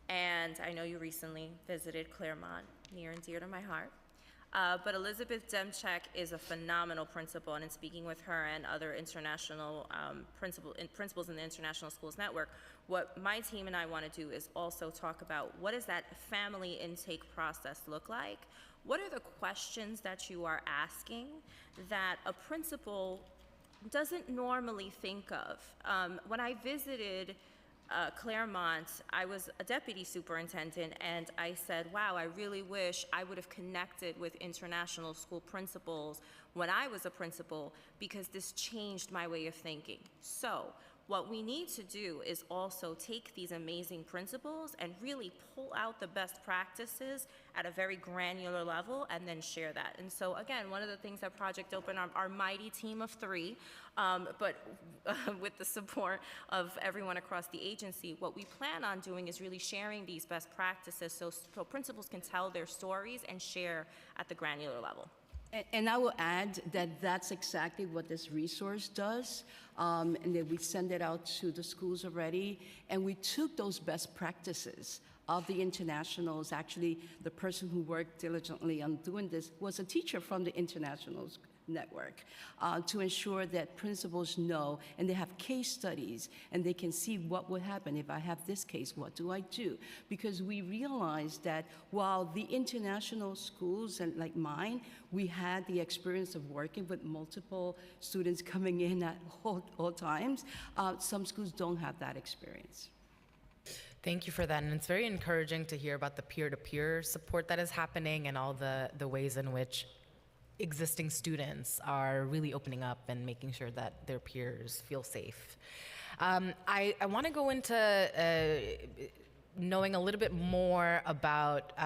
And I know you recently visited Claremont, near and dear to my heart. But Elizabeth Demchek is a phenomenal principal, and in speaking with her and other international principals in the International Schools Network, what my team and I want to do is also talk about what does that family intake process look like? What are the questions that you are asking that a principal doesn't normally think of? When I visited Claremont, I was a deputy superintendent, and I said, wow, I really wish I would have connected with international school principals when I was a principal, because this changed my way of thinking. So what we need to do is also take these amazing principles and really pull out the best practices at a very granular level and then share that. And so again, one of the things that Project Open, our mighty team of 3, but with the support of everyone across the agency, what we plan on doing is really sharing these best practices so principals can tell their stories and share at the granular level. And I will add that that's exactly what this resource does, and that we send it out to the schools already, and we took those best practices of the internationals. Actually, the person who worked diligently on doing this was a teacher from the Internationals Network, to ensure that principals know, and they have case studies, and they can see what would happen if I have this case, what do I do? Because we realized that while the international schools, and like mine, we had the experience of working with multiple students coming in at all times, some schools don't have that experience. Thank you for that, and it's very encouraging to hear about the peer-to-peer support that is happening and all the ways in which existing students are really opening up and making sure that their peers feel safe. I want to go into knowing a little bit more about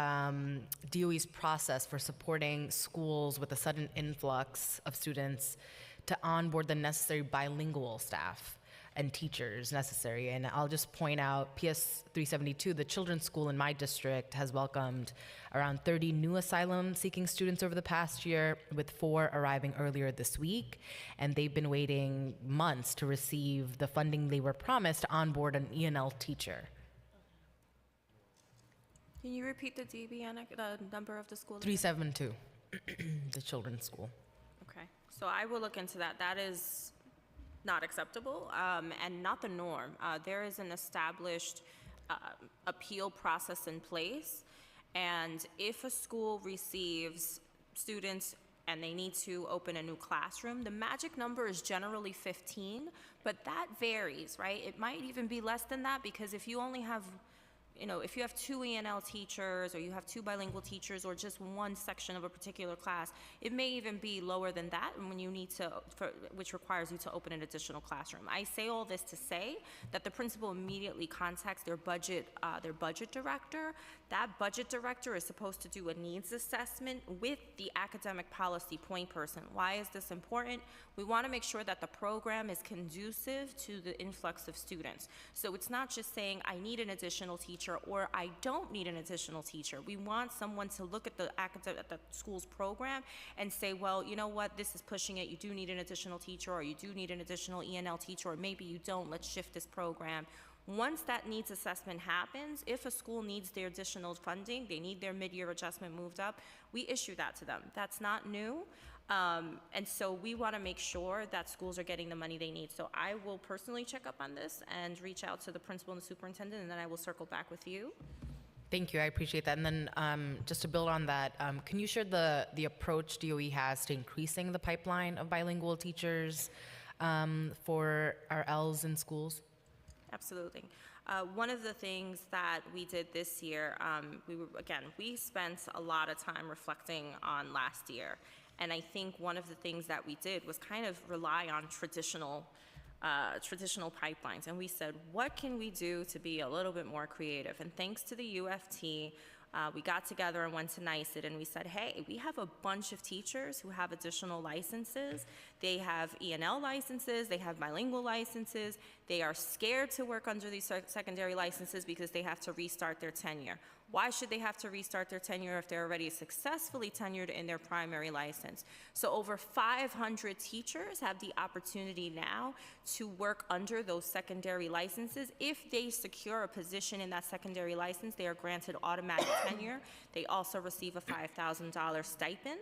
DOE's process for supporting schools with a sudden influx of students to onboard the necessary bilingual staff. and teachers necessary. And I'll just point out PS 372, the children's school in my district has welcomed around 30 new asylum-seeking students over the past year, with 4 arriving earlier this week. And they've been waiting months to receive the funding they were promised to onboard an ENL teacher. Can you repeat the the number of the school? 372, the children's school. Okay, so I will look into that. That is not acceptable and not the norm. There is an established appeal process in place, and if a school receives students and they need to open a new classroom, the magic number is generally 15, but that varies, right? It might even be less than that, because if you only have, if you have 2 ENL teachers, or you have 2 bilingual teachers, or just one section of a particular class, it may even be lower than that, and when you need to, which requires you to open an additional classroom. I say all this to say that the principal immediately contacts their budget director. That budget director is supposed to do a needs assessment with the academic policy point person. Why is this important? We want to make sure that the program is conducive to the influx of students. So it's not just saying, I need an additional teacher, or I don't need an additional teacher. We want someone to look at the school's program and say, well, you know what, this is pushing it. You do need an additional teacher, or you do need an additional ENL teacher, or maybe you don't. Let's shift this program. Once that needs assessment happens, if a school needs their additional funding, they need their mid-year adjustment moved up, we issue that to them. That's not new. And so we want to make sure that schools are getting the money they need. So I will personally check up on this and reach out to the principal and the superintendent, and then I will circle back with you. Thank you, I appreciate that. And then just to build on that, can you share the approach DOE has to increasing the pipeline of bilingual teachers for our Ls in schools? Absolutely. One of the things that we did this year, we spent a lot of time reflecting on last year. And I think one of the things that we did was kind of rely on traditional pipelines. And we said, what can we do to be a little bit more creative? And thanks to the UFT, we got together and went to NYSID, and we said, hey, we have a bunch of teachers who have additional licenses. They have ENL licenses, they have bilingual licenses. They are scared to work under these secondary licenses because they have to restart their tenure. Why should they have to restart their tenure if they're already successfully tenured in their primary license? So over 500 teachers have the opportunity now to work under those secondary licenses. If they secure a position in that secondary license, they are granted automatic tenure. They also receive a $5,000 stipend.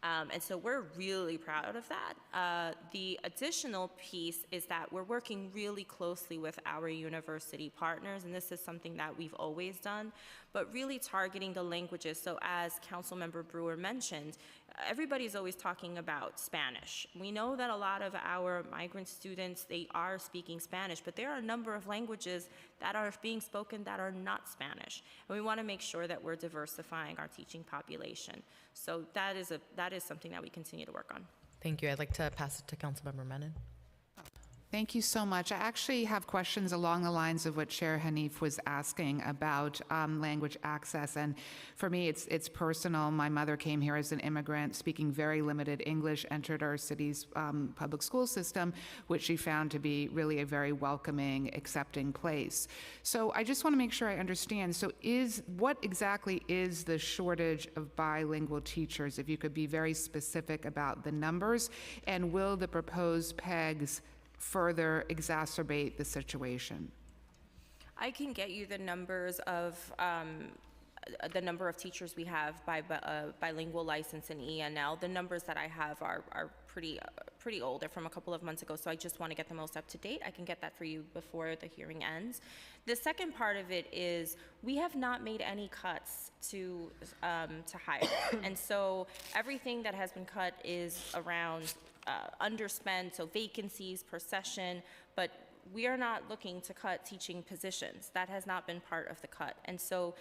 And so we're really proud of that. The additional piece is that we're working really closely with our university partners, and this is something that we've always done, but really targeting the languages. So as Councilmember Brewer mentioned, everybody's always talking about Spanish. We know that a lot of our migrant students, they are speaking Spanish, but there are a number of languages that are being spoken that are not Spanish. And we want to make sure that we're diversifying our teaching population. So that is something that we continue to work on. Thank you. I'd like to pass it to Councilmember Menon. Thank you so much. I actually have questions along the lines of what Chair Hanif was asking about language access. And for me, it's personal. My mother came here as an immigrant, speaking very limited English, entered our city's public school system, which she found to be really a very welcoming, accepting place. So I just want to make sure I understand. So what exactly is the shortage of bilingual teachers, if you could be very specific about the numbers, and will the proposed PEGs further exacerbate the situation? I can get you the numbers of the number of teachers we have by bilingual license in ENL. The numbers that I have are pretty old. They're from a couple of months ago, so I just want to get the most up to date. I can get that for you before the hearing ends. The second part of it is we have not made any cuts to hire, and so everything that has been cut is around underspend, so vacancies per session, but we are not looking to cut teaching positions. That has not been part of the cut. And so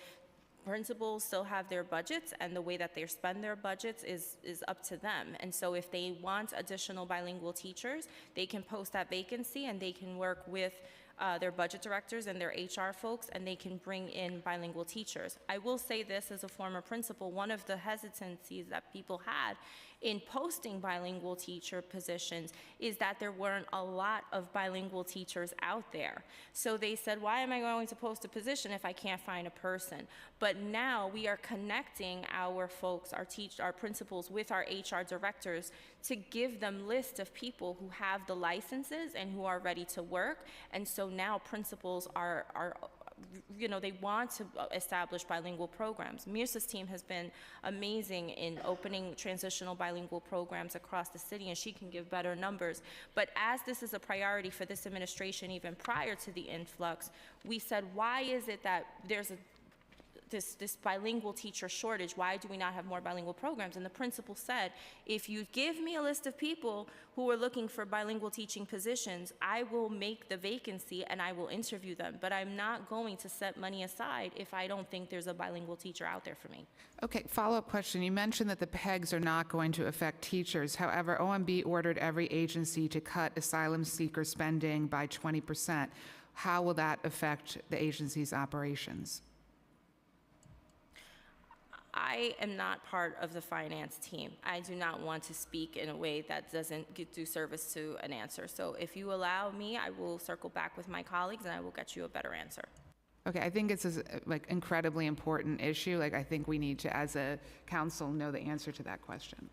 principals still have their budgets, and the way that they spend their budgets is up to them. And so if they want additional bilingual teachers, they can post that vacancy, and they can work with their budget directors and their HR folks, and they can bring in bilingual teachers. I will say this as a former principal, one of the hesitancies that people had in posting bilingual teacher positions is that there weren't a lot of bilingual teachers out there. So they said, why am I going to post a position if I can't find a person? But now we are connecting our folks, our principals with our HR directors to give them lists of people who have the licenses and who are ready to work. And so now principals are they want to establish bilingual programs. Mirsa's team has been amazing in opening transitional bilingual programs across the city, and she can give better numbers. But as this is a priority for this administration, even prior to the influx, we said, why is it that there's this bilingual teacher shortage? Why do we not have more bilingual programs? And the principal said, if you give me a list of people who are looking for bilingual teaching positions, I will make the vacancy and I will interview them. But I'm not going to set money aside if I don't think there's a bilingual teacher out there for me. Okay, follow-up question. You mentioned that the PEGs are not going to affect teachers. However, OMB ordered every agency to cut asylum seeker spending by 20%. How will that affect the agency's operations? I am not part of the finance team. I do not want to speak in a way that doesn't do service to an answer. So if you allow me, I will circle back with my colleagues and I will get you a better answer. Okay, I think it's a incredibly important issue. I think we need to, as a council, know the answer to that question.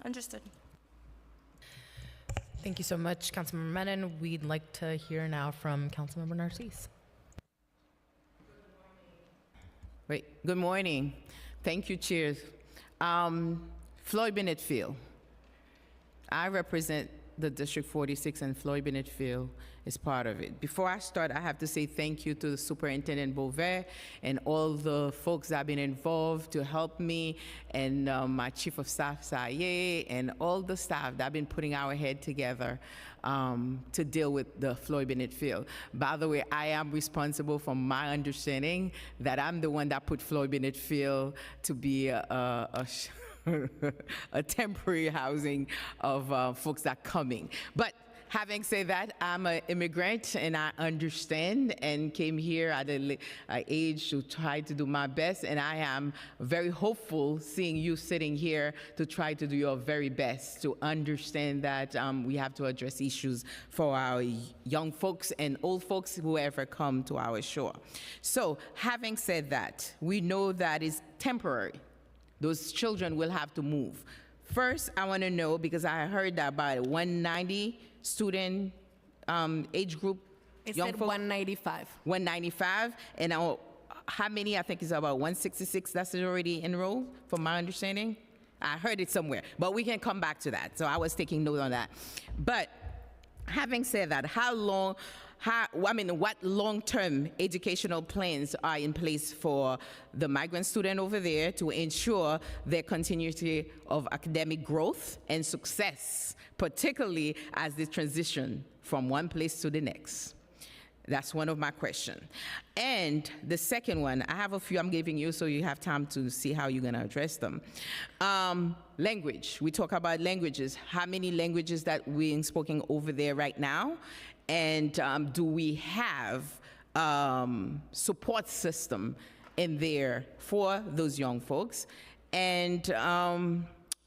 Understood. Thank you so much, Councilmember Menon. We'd like to hear now from Councilmember Narcisse. Wait, good morning. Thank you, Chairs. Floyd Bennett Field. I represent the District 46 and Floyd Bennett Field is part of it. Before I start, I have to say thank you to the Superintendent Beauvais and all the folks that have been involved to help me, and my Chief of Staff, Saye, and all the staff that have been putting our head together to deal with the Floyd Bennett Field. By the way, I am responsible, from my understanding, that I'm the one that put Floyd Bennett Field to be a temporary housing of folks that are coming. But having said that, I'm an immigrant and I understand and came here at an age to try to do my best, and I am very hopeful seeing you sitting here to try to do your very best to understand that we have to address issues for our young folks and old folks who ever come to our shore. So having said that, we know that it's temporary. Those children will have to move. First, I want to know, because I heard that about 190 student age group. It said 195. 195, and how many? I think it's about 166 that's already enrolled, from my understanding. I heard it somewhere, but we can come back to that. So I was taking note on that. But having said that, what long-term educational plans are in place for the migrant student over there to ensure their continuity of academic growth and success, particularly as they transition from one place to the next? That's one of my questions. And the second one, I have a few I'm giving you so you have time to see how you're gonna address them. Language, we talk about languages. How many languages that we're speaking over there right now? And do we have support system in there for those young folks? And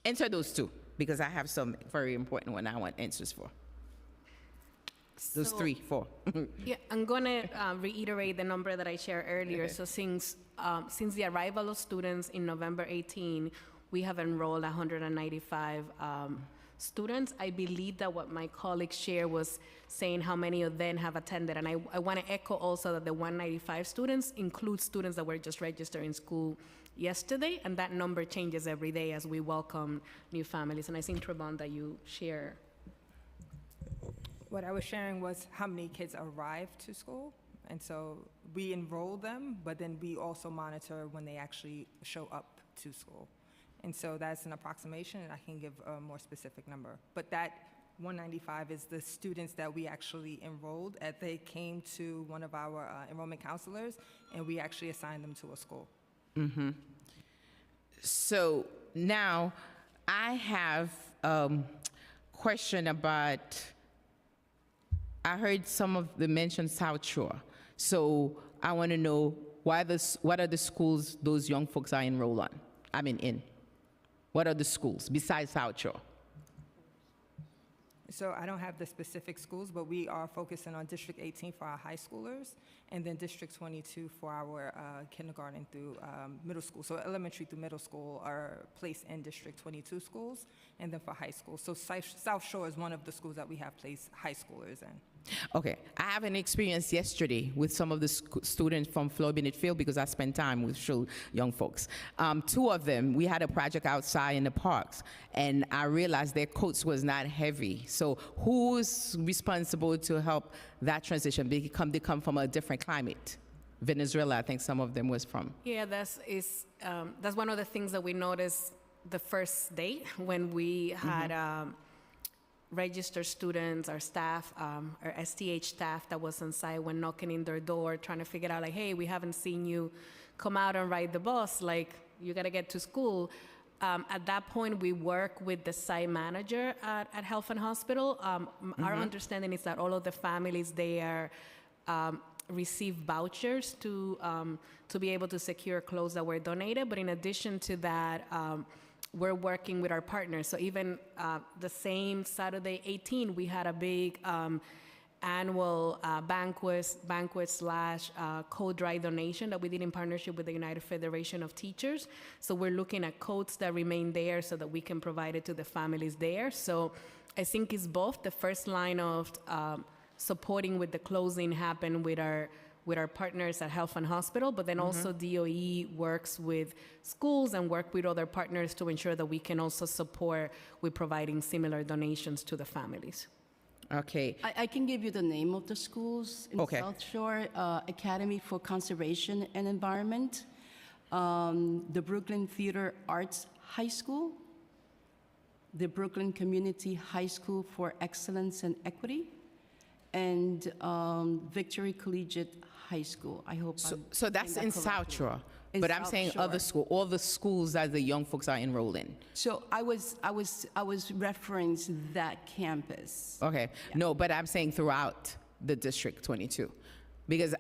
answer those two, because I have some very important one I want answers for. Those 3, 4. Yeah, I'm going to reiterate the number that I shared earlier. Okay. So since the arrival of students in November 18, we have enrolled 195 students. I believe that what my colleague shared was saying how many of them have attended. And I want to echo also that the 195 students include students that were just registered in school yesterday, and that number changes every day as we welcome new families. And I think, Trevon, that you share. What I was sharing was how many kids arrive to school. And so we enroll them, but then we also monitor when they actually show up to school. And so that's an approximation, and I can give a more specific number. But that 195 is the students that we actually enrolled as they came to one of our enrollment counselors, and we actually assigned them to a school. Mm-hmm. So now I have a question about, I heard some of the mention South Shore. So I want to know what are the schools those young folks are enrolled in? What are the schools besides South Shore? So I don't have the specific schools, but we are focusing on District 18 for our high schoolers, and then District 22 for our kindergarten through middle school. So elementary through middle school are placed in District 22 schools, and then for high school. So South Shore is one of the schools that we have placed high schoolers in. Okay, I have an experience yesterday with some of the students from Floyd Bennett Field because I spent time with young folks. Two of them, we had a project outside in the parks, and I realized their coats was not heavy. So who's responsible to help that transition? They come from a different climate. Venezuela, I think some of them was from. Yeah, that's one of the things that we noticed the first day when we had registered students, our staff, our STH staff that was on site when knocking in their door, trying to figure out like, hey, we haven't seen you come out and ride the bus, like you gotta get to school. At that point, we work with the site manager at Health and Hospital. Our understanding is that all of the families there receive vouchers to be able to secure clothes that were donated. But in addition to that, we're working with our partners. So even the same Saturday 18, we had a big annual banquet slash coat dry donation that we did in partnership with the United Federation of Teachers. So we're looking at coats that remain there so that we can provide it to the families there. So I think it's both. The first line of supporting with the clothing happened with our partners at Health and Hospital, but then also DOE works with schools and work with other partners to ensure that we can also support with providing similar donations to the families. Okay. I can give you the name of the schools in South Shore. Academy for Conservation and Environment, the Brooklyn Theater Arts High School, the Brooklyn Community High School for Excellence and Equity, and Victory Collegiate High School. I hope so that's in South Shore, but I'm saying other school, all the schools that the young folks are enrolled in. So I was referencing that campus. Okay, no, but I'm saying throughout the District 22, because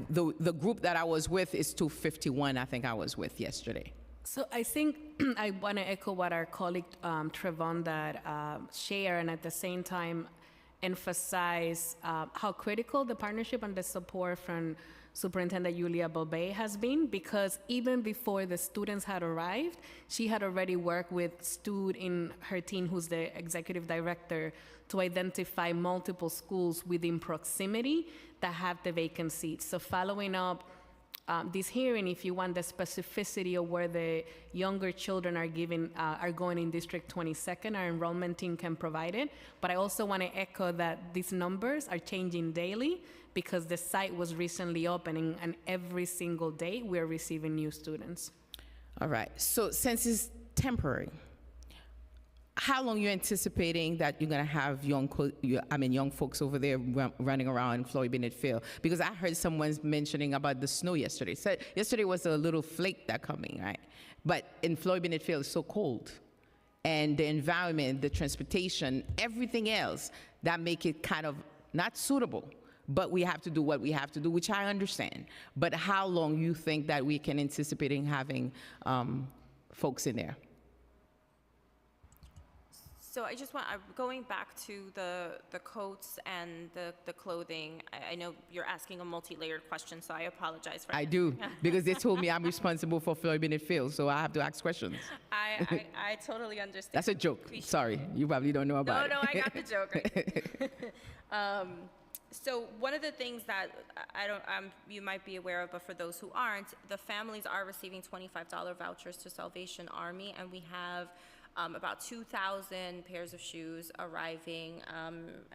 the group that I was with is 251. I think I was with yesterday. So I think I want to echo what our colleague Trevon shared, and at the same time emphasize how critical the partnership and the support from Superintendent Yulia Bobe has been, because even before the students had arrived, she had already worked with Stu in her team, who's the executive director, to identify multiple schools within proximity that have the vacant seats. So following up this hearing, if you want the specificity of where the younger children are going in District 22nd, our enrollment team can provide it. But I also want to echo that these numbers are changing daily because the site was recently opening, and every single day we're receiving new students. All right. So since it's temporary, how long are you anticipating that you're going to have young folks over there running around Floyd Bennett Field? Because I heard someone mentioning about the snow yesterday. So yesterday was a little flake that coming, right? But in Floyd Bennett Field, it's so cold. And the environment, the transportation, everything else that make it kind of not suitable. But we have to do what we have to do, which I understand. But how long you think that we can anticipating having folks in there? So I just want, going back to the coats and the clothing, I know you're asking a multi-layered question, so I apologize for I do, because they told me I'm responsible for Floyd Bennett Field, so I have to ask questions. I totally understand. That's a joke. Sorry, you probably don't know about it. No, I got the joke. Right? So one of the things that you might be aware of, but for those who aren't, the families are receiving $25 vouchers to Salvation Army, and we have about 2,000 pairs of shoes arriving. I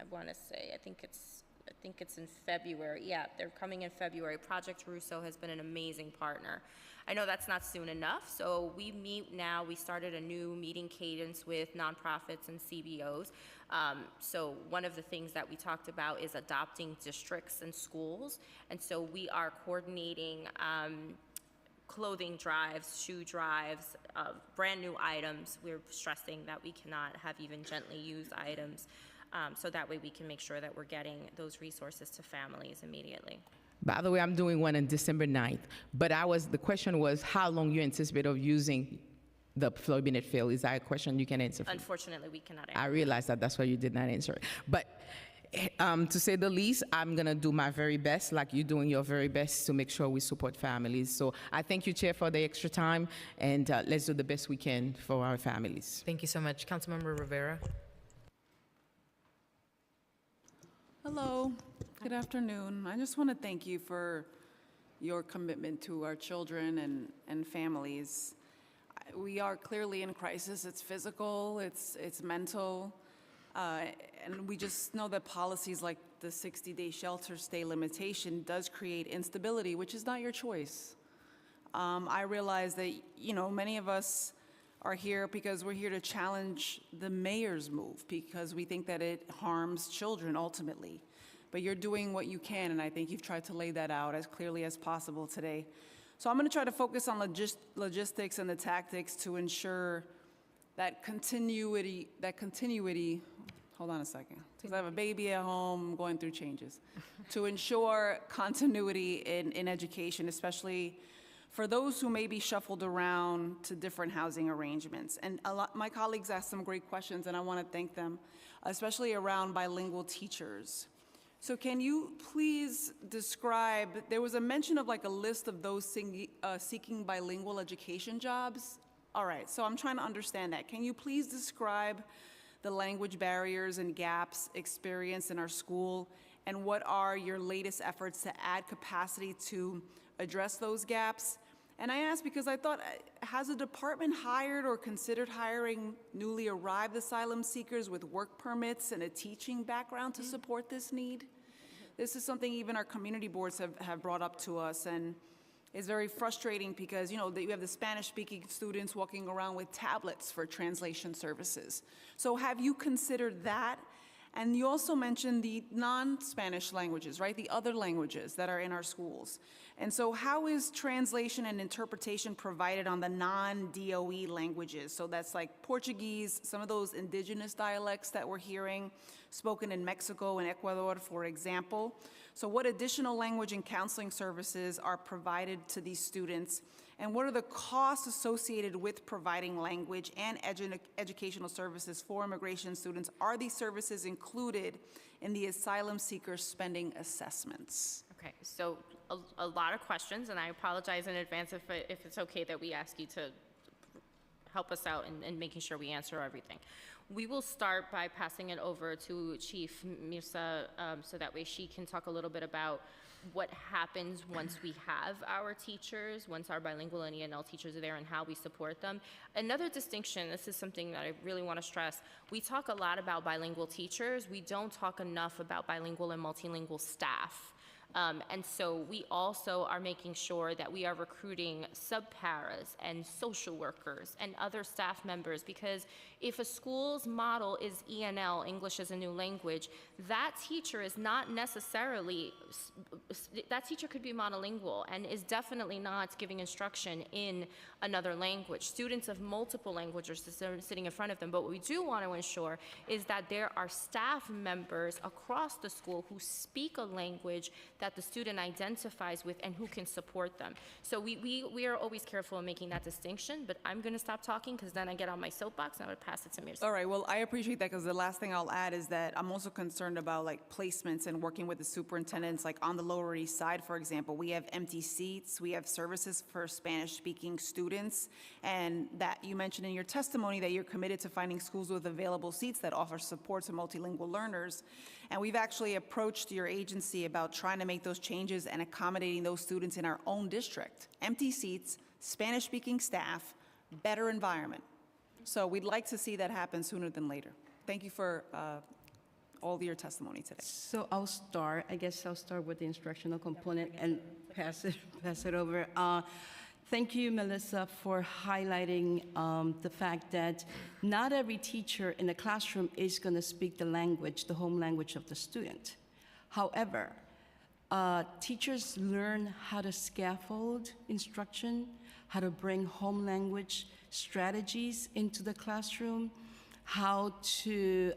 want to say, I think it's in February. Yeah, they're coming in February. Project Russo has been an amazing partner. I know that's not soon enough, so we meet now. We started a new meeting cadence with nonprofits and CBOs. So one of the things that we talked about is adopting districts and schools, and so we are coordinating clothing drives, shoe drives, brand new items. We're stressing that we cannot have even gently used items, so that way we can make sure that we're getting those resources to families immediately. By the way, I'm doing one on December 9th, but the question was how long you anticipate of using the Floyd-Bennett field. Is that a question you can answer for me? Unfortunately, we cannot answer. I realize that that's why you did not answer it. But to say the least, I'm going to do my very best, like you're doing your very best, to make sure we support families. So I thank you, Chair, for the extra time, and let's do the best we can for our families. Thank you so much. Councilmember Rivera. Hello, good afternoon. I just want to thank you for your commitment to our children and families. We are clearly in crisis. It's physical, it's mental, and we just know that policies like the 60-day shelter stay limitation does create instability, which is not your choice. I realize that, many of us are here because we're here to challenge the mayor's move because we think that it harms children ultimately. But you're doing what you can, and I think you've tried to lay that out as clearly as possible today. So I'm going to try to focus on logistics and the tactics to ensure that continuity, hold on a second, because I have a baby at home going through changes, to ensure continuity in education, especially for those who may be shuffled around to different housing arrangements. And my colleagues asked some great questions, and I want to thank them, especially around bilingual teachers. So can you please describe, there was a mention of like a list of those seeking bilingual education jobs. All right, so I'm trying to understand that. Can you please describe the language barriers and gaps experienced in our school, and what are your latest efforts to add capacity to address those gaps? And I ask because I thought, has the department hired or considered hiring newly arrived asylum seekers with work permits and a teaching background to support this need? This is something even our community boards have brought up to us, and it's very frustrating because, you have the Spanish-speaking students walking around with tablets for translation services. So have you considered that? And you also mentioned the non-Spanish languages, right? The other languages that are in our schools. And so how is translation and interpretation provided on the non-DOE languages? So that's like Portuguese, some of those indigenous dialects that we're hearing spoken in Mexico and Ecuador, for example. So what additional language and counseling services are provided to these students? And what are the costs associated with providing language and educational services for immigration students? Are these services included in the asylum seeker spending assessments? Okay, so a lot of questions, and I apologize in advance if it's okay that we ask you to help us out in making sure we answer everything. We will start by passing it over to Chief Mirza, so that way she can talk a little bit about what happens once we have our teachers, once our bilingual and ENL teachers are there, and how we support them. Another distinction, this is something that I really want to stress, we talk a lot about bilingual teachers. We don't talk enough about bilingual and multilingual staff. And so we also are making sure that we are recruiting sub-paras and social workers and other staff members, because if a school's model is ENL, English as a new language, that teacher is not necessarily, that teacher could be monolingual and is definitely not giving instruction in another language. Students of multiple languages are sitting in front of them, but what we do want to ensure is that there are staff members across the school who speak a language that the student identifies with and who can support them. So we are always careful in making that distinction, but I'm going to stop talking because then I get on my soapbox and I'm going to pass it to Mirza. All right, well, I appreciate that, because the last thing I'll add is that I'm also concerned about like placements and working with the superintendents, like on the Lower East Side, for example. We have empty seats, we have services for Spanish-speaking students, and that you mentioned in your testimony that you're committed to finding schools with available seats that offer support to multilingual learners. And we've actually approached your agency about trying to make those changes and accommodating those students in our own district. Empty seats, Spanish-speaking staff, better environment. So we'd like to see that happen sooner than later. Thank you for all of your testimony today. So I'll start with the instructional component and pass it over. Thank you, Melissa, for highlighting the fact that not every teacher in the classroom is going to speak the language, the home language of the student. However, teachers learn how to scaffold instruction, how to bring home language strategies into the classroom, how to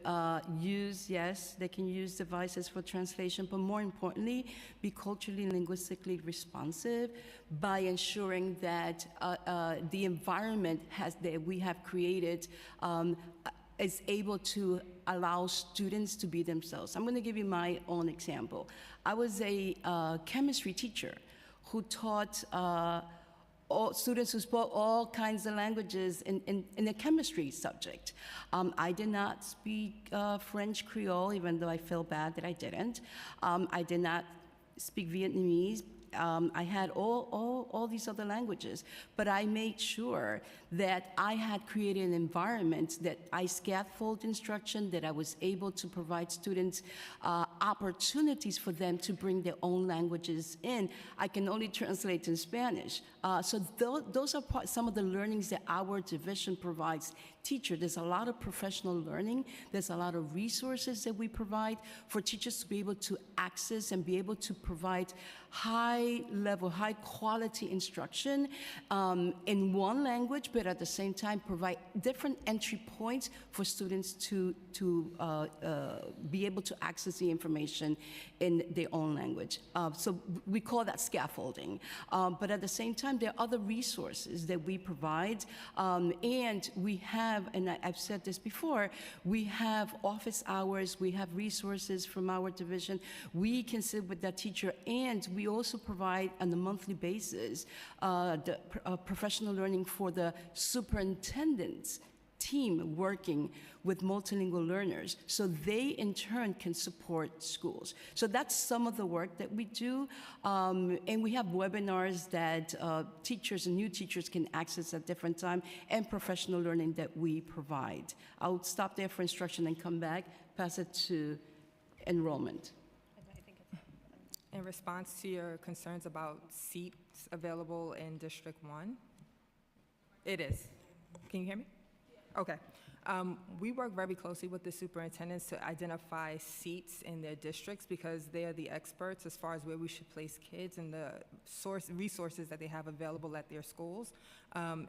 use, yes, they can use devices for translation, but more importantly, be culturally and linguistically responsive by ensuring that the environment that we have created is able to allow students to be themselves. I'm going to give you my own example. I was a chemistry teacher who taught all students who spoke all kinds of languages in the chemistry subject. I did not speak French Creole, even though I feel bad that I didn't. I did not speak Vietnamese. I had all these other languages, but I made sure that I had created an environment that I scaffold instruction, that I was able to provide students opportunities for them to bring their own languages in. I can only translate in Spanish. So those are some of the learnings that our division provides teachers. There's a lot of professional learning. There's a lot of resources that we provide for teachers to be able to access and be able to provide high-level, high-quality instruction in one language, but at the same time provide different entry points for students to be able to access the information in their own language. So we call that scaffolding. But at the same time, there are other resources that we provide, and we have, and I've said this before, we have office hours, we have resources from our division. We can sit with that teacher, and we also provide on a monthly basis professional learning for the superintendent's team working with multilingual learners, so they in turn can support schools. So that's some of the work that we do, and we have webinars that teachers and new teachers can access at different time, and professional learning that we provide. I'll stop there for instruction and come back, pass it to enrollment. In response to your concerns about seats available in District 1, it is. Can you hear me? Okay. We work very closely with the superintendents to identify seats in their districts because they are the experts as far as where we should place kids and the resources that they have available at their schools.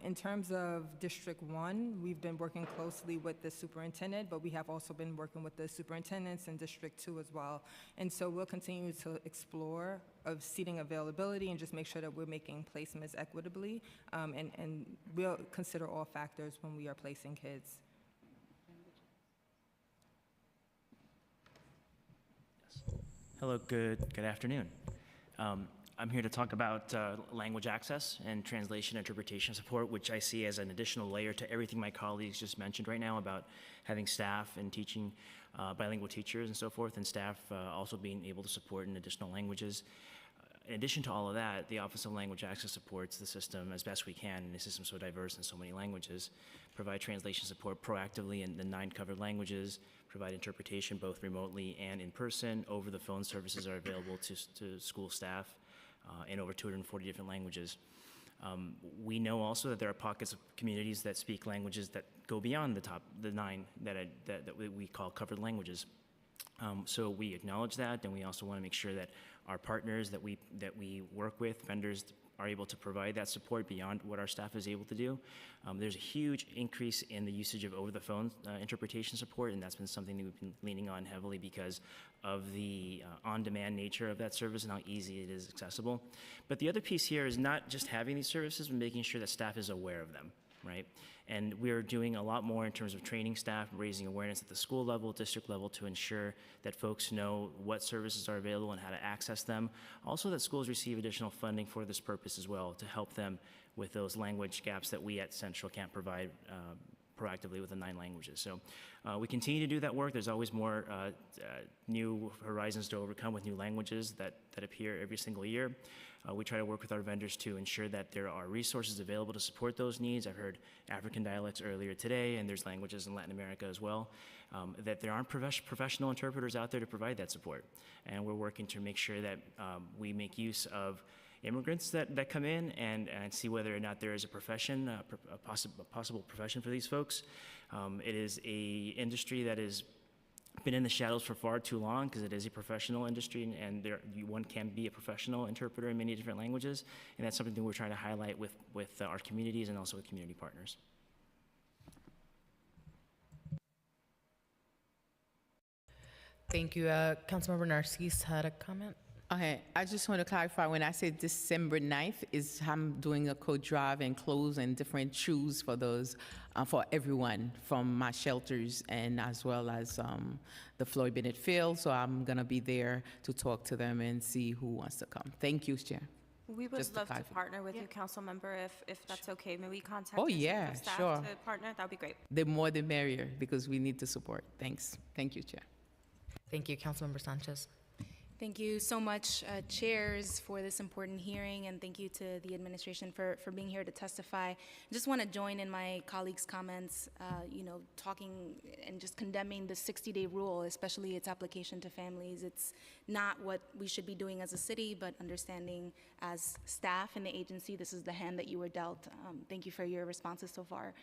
In terms of District 1, we've been working closely with the superintendent, but we have also been working with the superintendents in District 2 as well. And so we'll continue to explore of seating availability and just make sure that we're making placements equitably, and we'll consider all factors when we are placing kids. Hello, good afternoon. I'm here to talk about language access and translation interpretation support, which I see as an additional layer to everything my colleagues just mentioned right now about having staff and teaching bilingual teachers and so forth, and staff also being able to support in additional languages. In addition to all of that, the Office of Language Access supports the system as best we can, and the system's so diverse in so many languages, provide translation support proactively in the 9 covered languages, provide interpretation both remotely and in person. Over-the-phone services are available to school staff in over 240 different languages. We know also that there are pockets of communities that speak languages that go beyond the 9 that we call covered languages. So we acknowledge that, and we also want to make sure that our partners that we work with, vendors, are able to provide that support beyond what our staff is able to do. There's a huge increase in the usage of over-the-phone interpretation support, and that's been something that we've been leaning on heavily because of the on-demand nature of that service and how easy it is accessible. But the other piece here is not just having these services, but making sure that staff is aware of them, right? And we're doing a lot more in terms of training staff, raising awareness at the school level, district level, to ensure that folks know what services are available and how to access them. Also that schools receive additional funding for this purpose as well, to help them with those language gaps that we at Central can't provide proactively with the 9 languages. So we continue to do that work. There's always more new horizons to overcome with new languages that appear every single year. We try to work with our vendors to ensure that there are resources available to support those needs. I've heard African dialects earlier today, and there's languages in Latin America as well, that there aren't professional interpreters out there to provide that support. And we're working to make sure that we make use of immigrants that come in and see whether or not there is a profession, a possible profession for these folks. It is a industry that has been in the shadows for far too long because it is a professional industry, and one can be a professional interpreter in many different languages, and that's something that we're trying to highlight with our communities and also with community partners. Thank you. Councilmember Narcisse had a comment. Okay, I just want to clarify, when I say December 9th, is I'm doing a coat drive and clothes and different shoes for those, for everyone from my shelters and as well as the Floyd Bennett Field. So I'm going to be there to talk to them and see who wants to come. Thank you, Chair. We would Just to love to clarify. partner with you, council member, if that's okay. May we contact Oh, your chief yeah, of staff sure. to partner? That would be great. The more the merrier, because we need the support. Thanks. Thank you, Chair. Thank you, Councilmember Sanchez. Thank you so much, chairs, for this important hearing, and thank you to the administration for being here to testify. I just want to join in my colleagues' comments, talking and just condemning the 60-day rule, especially its application to families. It's not what we should be doing as a city, but understanding as staff in the agency, this is the hand that you were dealt. Thank you for your responses so far.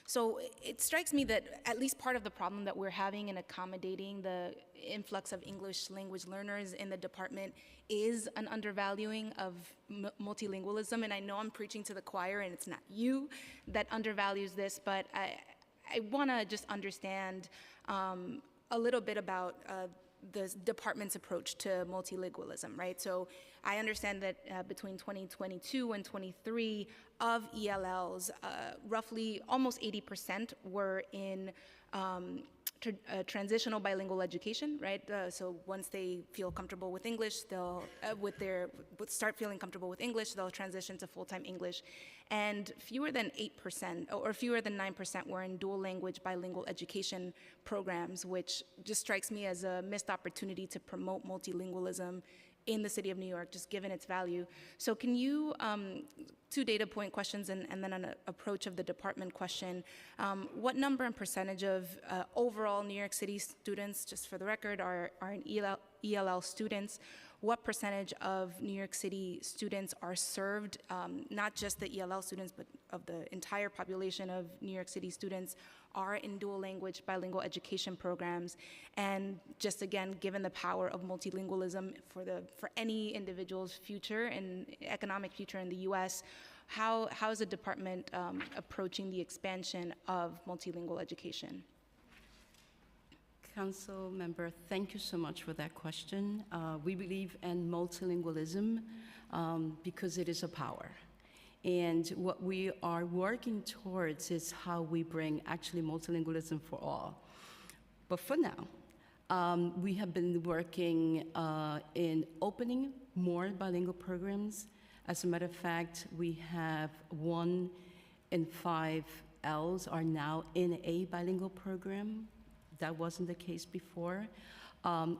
So it strikes me that at least part of the problem that we're having in accommodating the influx of English language learners in the department is an undervaluing of multilingualism. And I know I'm preaching to the choir, and it's not you that undervalues this, but I want to just understand a little bit about the department's approach to multilingualism, right? So I understand that between 2022 and 23 of ELLs, roughly almost 80% were in transitional bilingual education, right? So once they feel comfortable with English, they'll start feeling comfortable with English, they'll transition to full-time English. And fewer than 8% or fewer than 9% were in dual language bilingual education programs, which just strikes me as a missed opportunity to promote multilingualism in the city of New York, just given its value. So can you, two data point questions and then an approach of the department question, what number and percentage of overall New York City students, just for the record, are in ELL students? What percentage of New York City students are served, not just the ELL students, but of the entire population of New York City students are in dual language bilingual education programs? And just again, given the power of multilingualism for any individual's future and economic future in the US, how is the department approaching the expansion of multilingual education? Council member, thank you so much for that question. We believe in multilingualism because it is a power. And what we are working towards is how we bring actually multilingualism for all. But for now, we have been working in opening more bilingual programs. As a matter of fact, we have 1 in 5 Ls are now in a bilingual program. That wasn't the case before.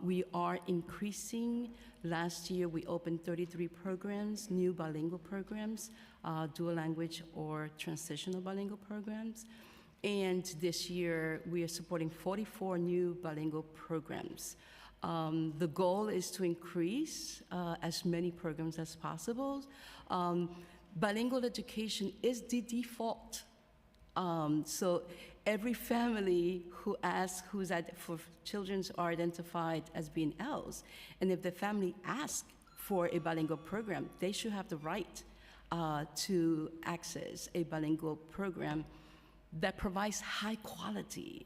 We are increasing. Last year, we opened 33 programs, new bilingual programs, dual language or transitional bilingual programs. And this year, we are supporting 44 new bilingual programs. The goal is to increase as many programs as possible. Bilingual education is the default. So every family who asks for children are identified as being Ls, and if the family asks for a bilingual program, they should have the right to access a bilingual program that provides high quality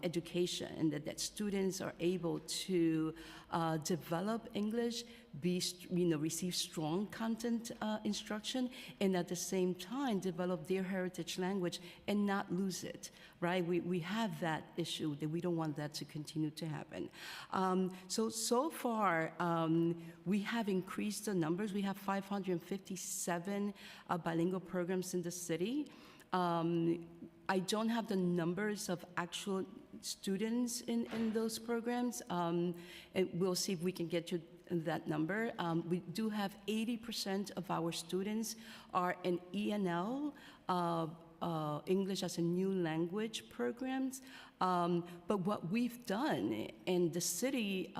education, and that students are able to develop English, receive strong content instruction, and at the same time develop their heritage language and not lose it, right? We have that issue that we don't want that to continue to happen. So far, we have increased the numbers. We have 557 bilingual programs in the city. I don't have the numbers of actual students in those programs. And we'll see if we can get you that number. We do have 80% of our students are in ENL, English as a New Language programs. But what we've done and the city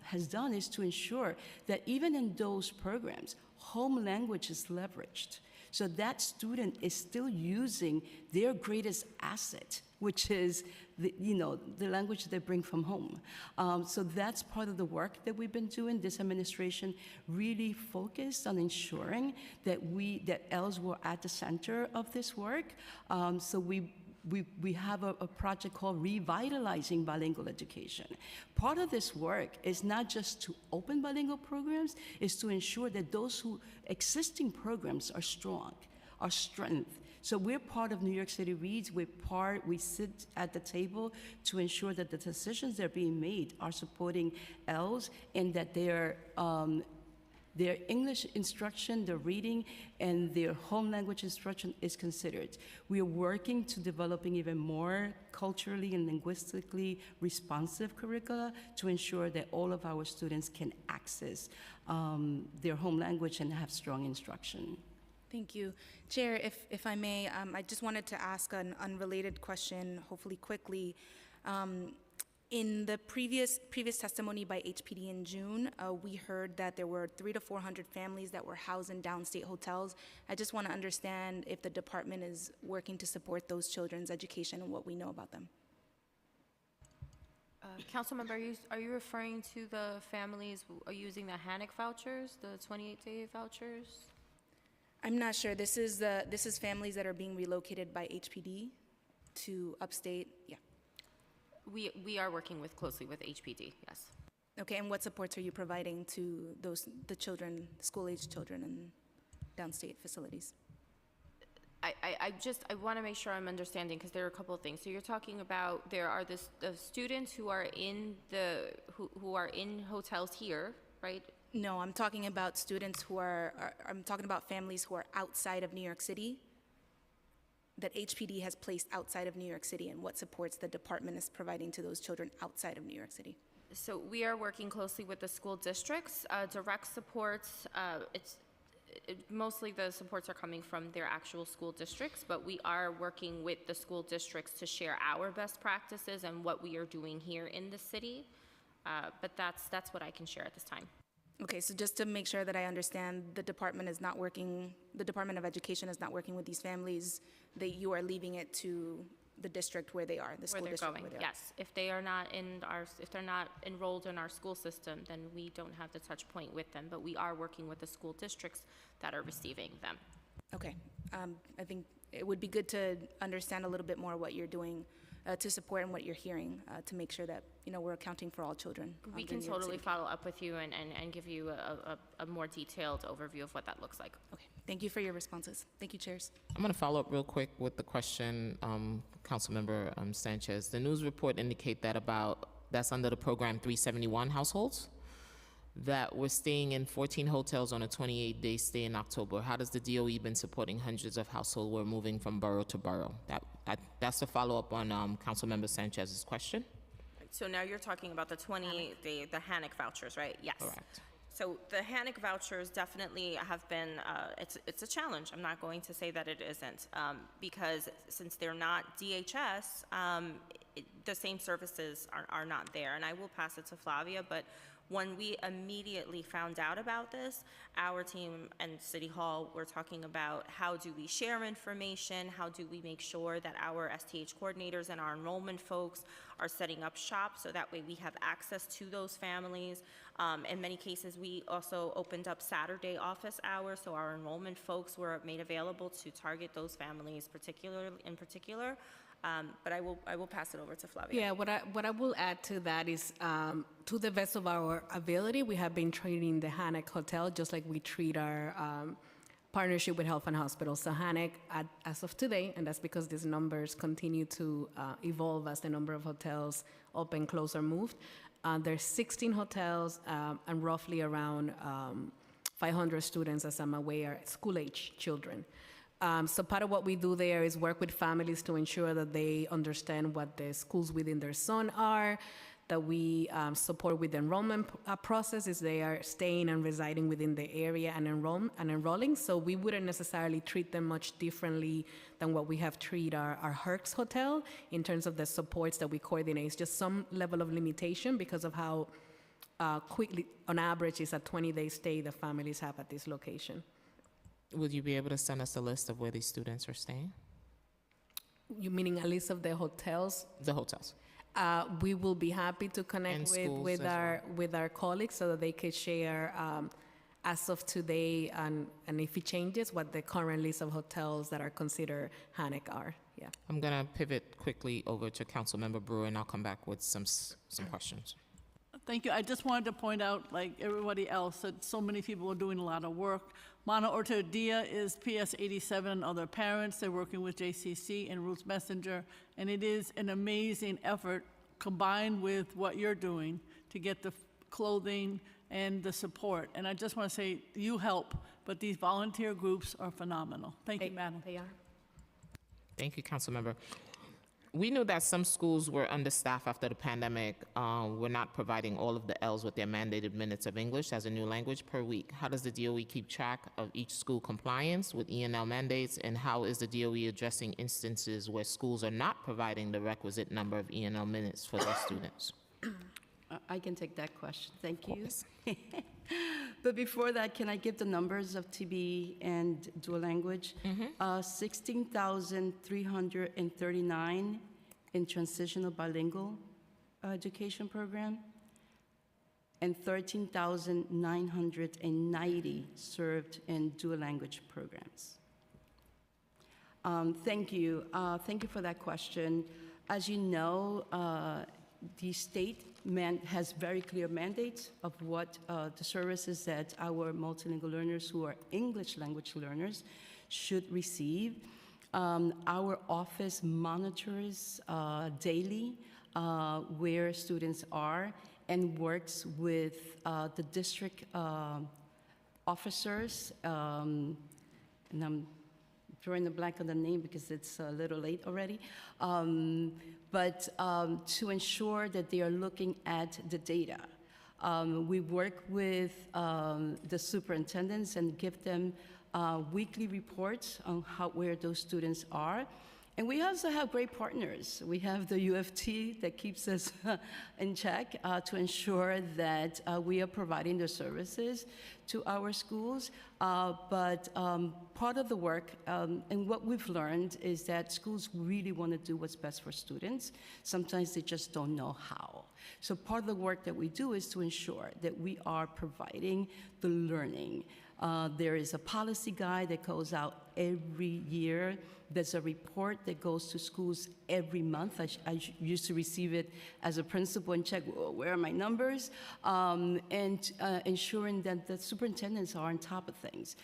has done is to ensure that even in those programs, home language is leveraged. So that student is still using their greatest asset, which is the language they bring from home. So that's part of the work that we've been doing. This administration really focused on ensuring that Els were at the center of this work. So we we have a project called Revitalizing Bilingual Education. Part of this work is not just to open bilingual programs, is to ensure that those existing programs are strong, are strength. So we're part of New York City Reads. We sit at the table to ensure that the decisions that are being made are supporting ELs and that their English instruction, their reading, and their home language instruction is considered. We are working to developing even more culturally and linguistically responsive curricula to ensure that all of our students can access their home language and have strong instruction. Thank you. Chair, if I may, I just wanted to ask an unrelated question, hopefully quickly. In the previous testimony by HPD in June, we heard that there were 300 to 400 families that were housed in downstate hotels. I just want to understand if the department is working to support those children's education and what we know about them. Councilmember, are you referring to the families who are using the HANIC vouchers, the 28-day vouchers? I'm not sure. This is families that are being relocated by HPD to upstate. Yeah. We are working closely with HPD, yes. Okay, and what supports are you providing to the children, school-age children in downstate facilities? I want to make sure I'm understanding, because there are a couple of things. So you're talking about there are the students who are in who are in hotels here, right? No, I'm talking about students who I'm talking about families who are outside of New York City, that HPD has placed outside of New York City, and what supports the department is providing to those children outside of New York City. So we are working closely with the school districts. Direct supports, mostly the supports are coming from their actual school districts, but we are working with the school districts to share our best practices and what we are doing here in the city. But that's what I can share at this time. Okay, so just to make sure that I understand, the Department of Education is not working with these families, that you are leaving it to the district where they are, the school district where they are. Yes, if they're not enrolled in our school system, then we don't have the touch point with them, but we are working with the school districts that are receiving them. Okay, I think it would be good to understand a little bit more what you're doing to support and what you're hearing to make sure that we're accounting for all children. We can totally follow up with you and give you a more detailed overview of what that looks like. Okay, thank you for your responses. Thank you, chairs. I'm going to follow up real quick with the question, Councilmember Sanchez. The news report indicate that's under the program 371 households that were staying in 14 hotels on a 28-day stay in October. How does the DOE been supporting hundreds of households who are moving from borough to borough? That's a follow-up on Councilmember Sanchez's question. So now you're talking about the 28-day, the HANIC vouchers, right? Yes. Correct. So the HANIC vouchers definitely have been, it's a challenge. I'm not going to say that it isn't, because since they're not DHS, the same services are not there. And I will pass it to Flavia, but when we immediately found out about this, our team and City Hall were talking about how do we share information, how do we make sure that our STH coordinators and our enrollment folks are setting up shop so that way we have access to those families. In many cases, we also opened up Saturday office hours, so our enrollment folks were made available to target those families in particular. But I will pass it over to Flavia. Yeah, what I will add to that is, to the best of our ability, we have been treating the HANIC Hotel just like we treat our partnership with Health and Hospitals. So HANIC, as of today, and that's because these numbers continue to evolve as the number of hotels open, close, or moved. There's 16 hotels and roughly around 500 students, as I'm aware, school-age children. So part of what we do there is work with families to ensure that they understand what the schools within their zone are, that we support with the enrollment process as they are staying and residing within the area and enrolling. So we wouldn't necessarily treat them much differently than what we have treated our Herx Hotel in terms of the supports that we coordinate. It's just some level of limitation because of how quickly, on average, it's a 20-day stay the families have at this location. Would you be able to send us a list of where these students are staying? You meaning a list of the hotels? The hotels. We will be happy to connect with our colleagues so that they could share as of today and if it changes, what the current list of hotels that are considered HANIC are. Yeah. I'm going to pivot quickly over to Councilmember Brewer, and I'll come back with some questions. Thank you. I just wanted to point out, like everybody else, that so many people are doing a lot of work. Mana Ortodia is PS 87 and other parents. They're working with JCC and Roots Messenger, and it is an amazing effort combined with what you're doing to get the clothing and the support. And I just want to say, you help, but these volunteer groups are phenomenal. Thank you, Madam. They are. Thank you, Councilmember. We knew that some schools were understaffed after the pandemic. Were not providing all of the Ls with their mandated minutes of English as a new language per week. How does the DOE keep track of each school compliance with ENL mandates, and how is the DOE addressing instances where schools are not providing the requisite number of ENL minutes for their students? I can take that question. Thank you. But before that, can I give the numbers of TB and dual language? 16,339 in transitional bilingual education program, and 13,990 served in dual language programs. Thank you. Thank you for that question. As you know, the state has very clear mandates of what the services that our multilingual learners who are English language learners should receive. Our office monitors daily where students are and works with the district officers, and I'm drawing a blank on the name because it's a little late already, but to ensure that they are looking at the data. We work with the superintendents and give them weekly reports on where those students are. And we also have great partners. We have the UFT that keeps us in check to ensure that we are providing the services to our schools. But part of the work and what we've learned is that schools really want to do what's best for students. Sometimes they just don't know how. So part of the work that we do is to ensure that we are providing the learning. There is a policy guide that goes out every year. There's a report that goes to schools every month. I used to receive it as a principal and check, well, where are my numbers? And ensuring that the superintendents are on top of things.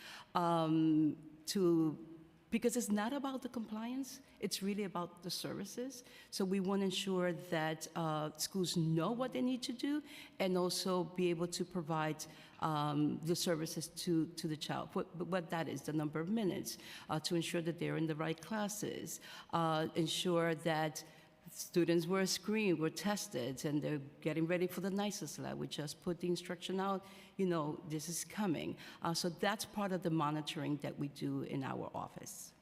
Because it's not about the compliance, it's really about the services. So we want to ensure that schools know what they need to do and also be able to provide the services to the child. What that is, the number of minutes, to ensure that they're in the right classes, ensure that students were screened, were tested, and they're getting ready for the nicest lab. We just put the instruction out, you know, this is coming. So that's part of the monitoring that we do in our office.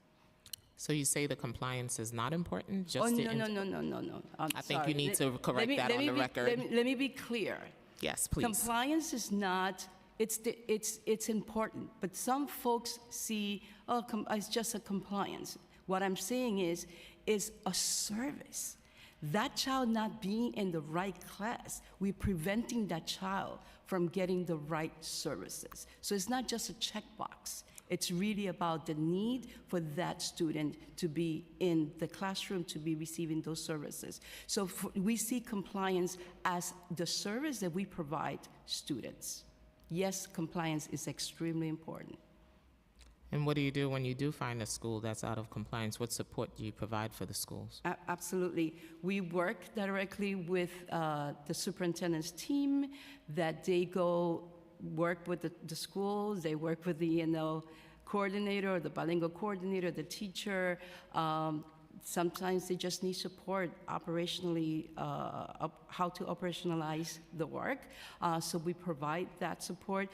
So you say the compliance is not important? Just No. I think you need to correct that on the record. Let me be clear. Yes, please. Compliance is not, it's important, but some folks see, it's just a compliance. What I'm saying is a service. That child not being in the right class, we're preventing that child from getting the right services. So it's not just a checkbox. It's really about the need for that student to be in the classroom, to be receiving those services. So we see compliance as the service that we provide students. Yes, compliance is extremely important. And what do you do when you do find a school that's out of compliance? What support do you provide for the schools? Absolutely. We work directly with the superintendent's team, that they go work with the schools, they work with the coordinator, or the bilingual coordinator, the teacher. Sometimes they just need support operationally, how to operationalize the work. So we provide that support.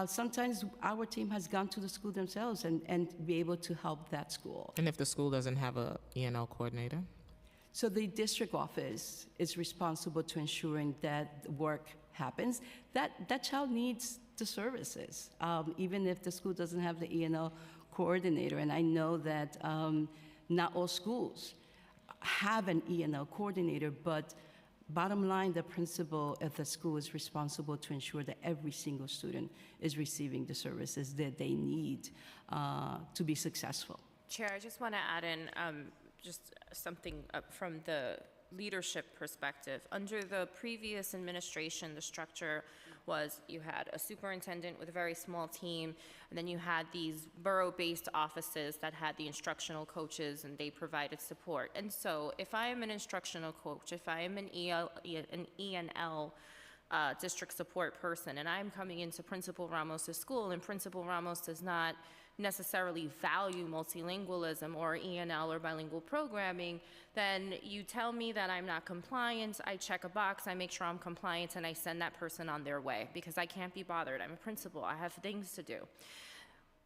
Sometimes our team has gone to the school themselves and be able to help that school. And if the school doesn't have a ENL coordinator? So the district office is responsible to ensuring that work happens. That child needs the services, even if the school doesn't have the ENL coordinator. And I know that not all schools have an ENL coordinator, but bottom line, the principal at the school is responsible to ensure that every single student is receiving the services that they need to be successful. Chair, I just want to add in just something from the leadership perspective. Under the previous administration, the structure was you had a superintendent with a very small team, and then you had these borough-based offices that had the instructional coaches, and they provided support. And so if I am an instructional coach, if I am an ENL district support person, and I'm coming into Principal Ramos' school, and Principal Ramos does not necessarily value multilingualism or ENL or bilingual programming, then you tell me that I'm not compliant, I check a box, I make sure I'm compliant, and I send that person on their way because I can't be bothered. I'm a principal, I have things to do.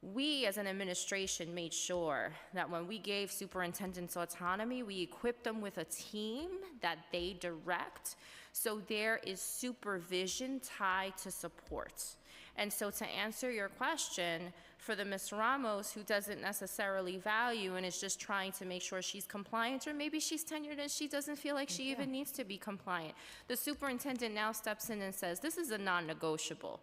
We as an administration made sure that when we gave superintendents autonomy, we equipped them with a team that they direct, so there is supervision tied to support. And so to answer your question, for the Ms. Ramos who doesn't necessarily value and is just trying to make sure she's compliant, or maybe she's tenured and she doesn't feel like she even needs to be compliant, the superintendent now steps in and says, this is a non-negotiable.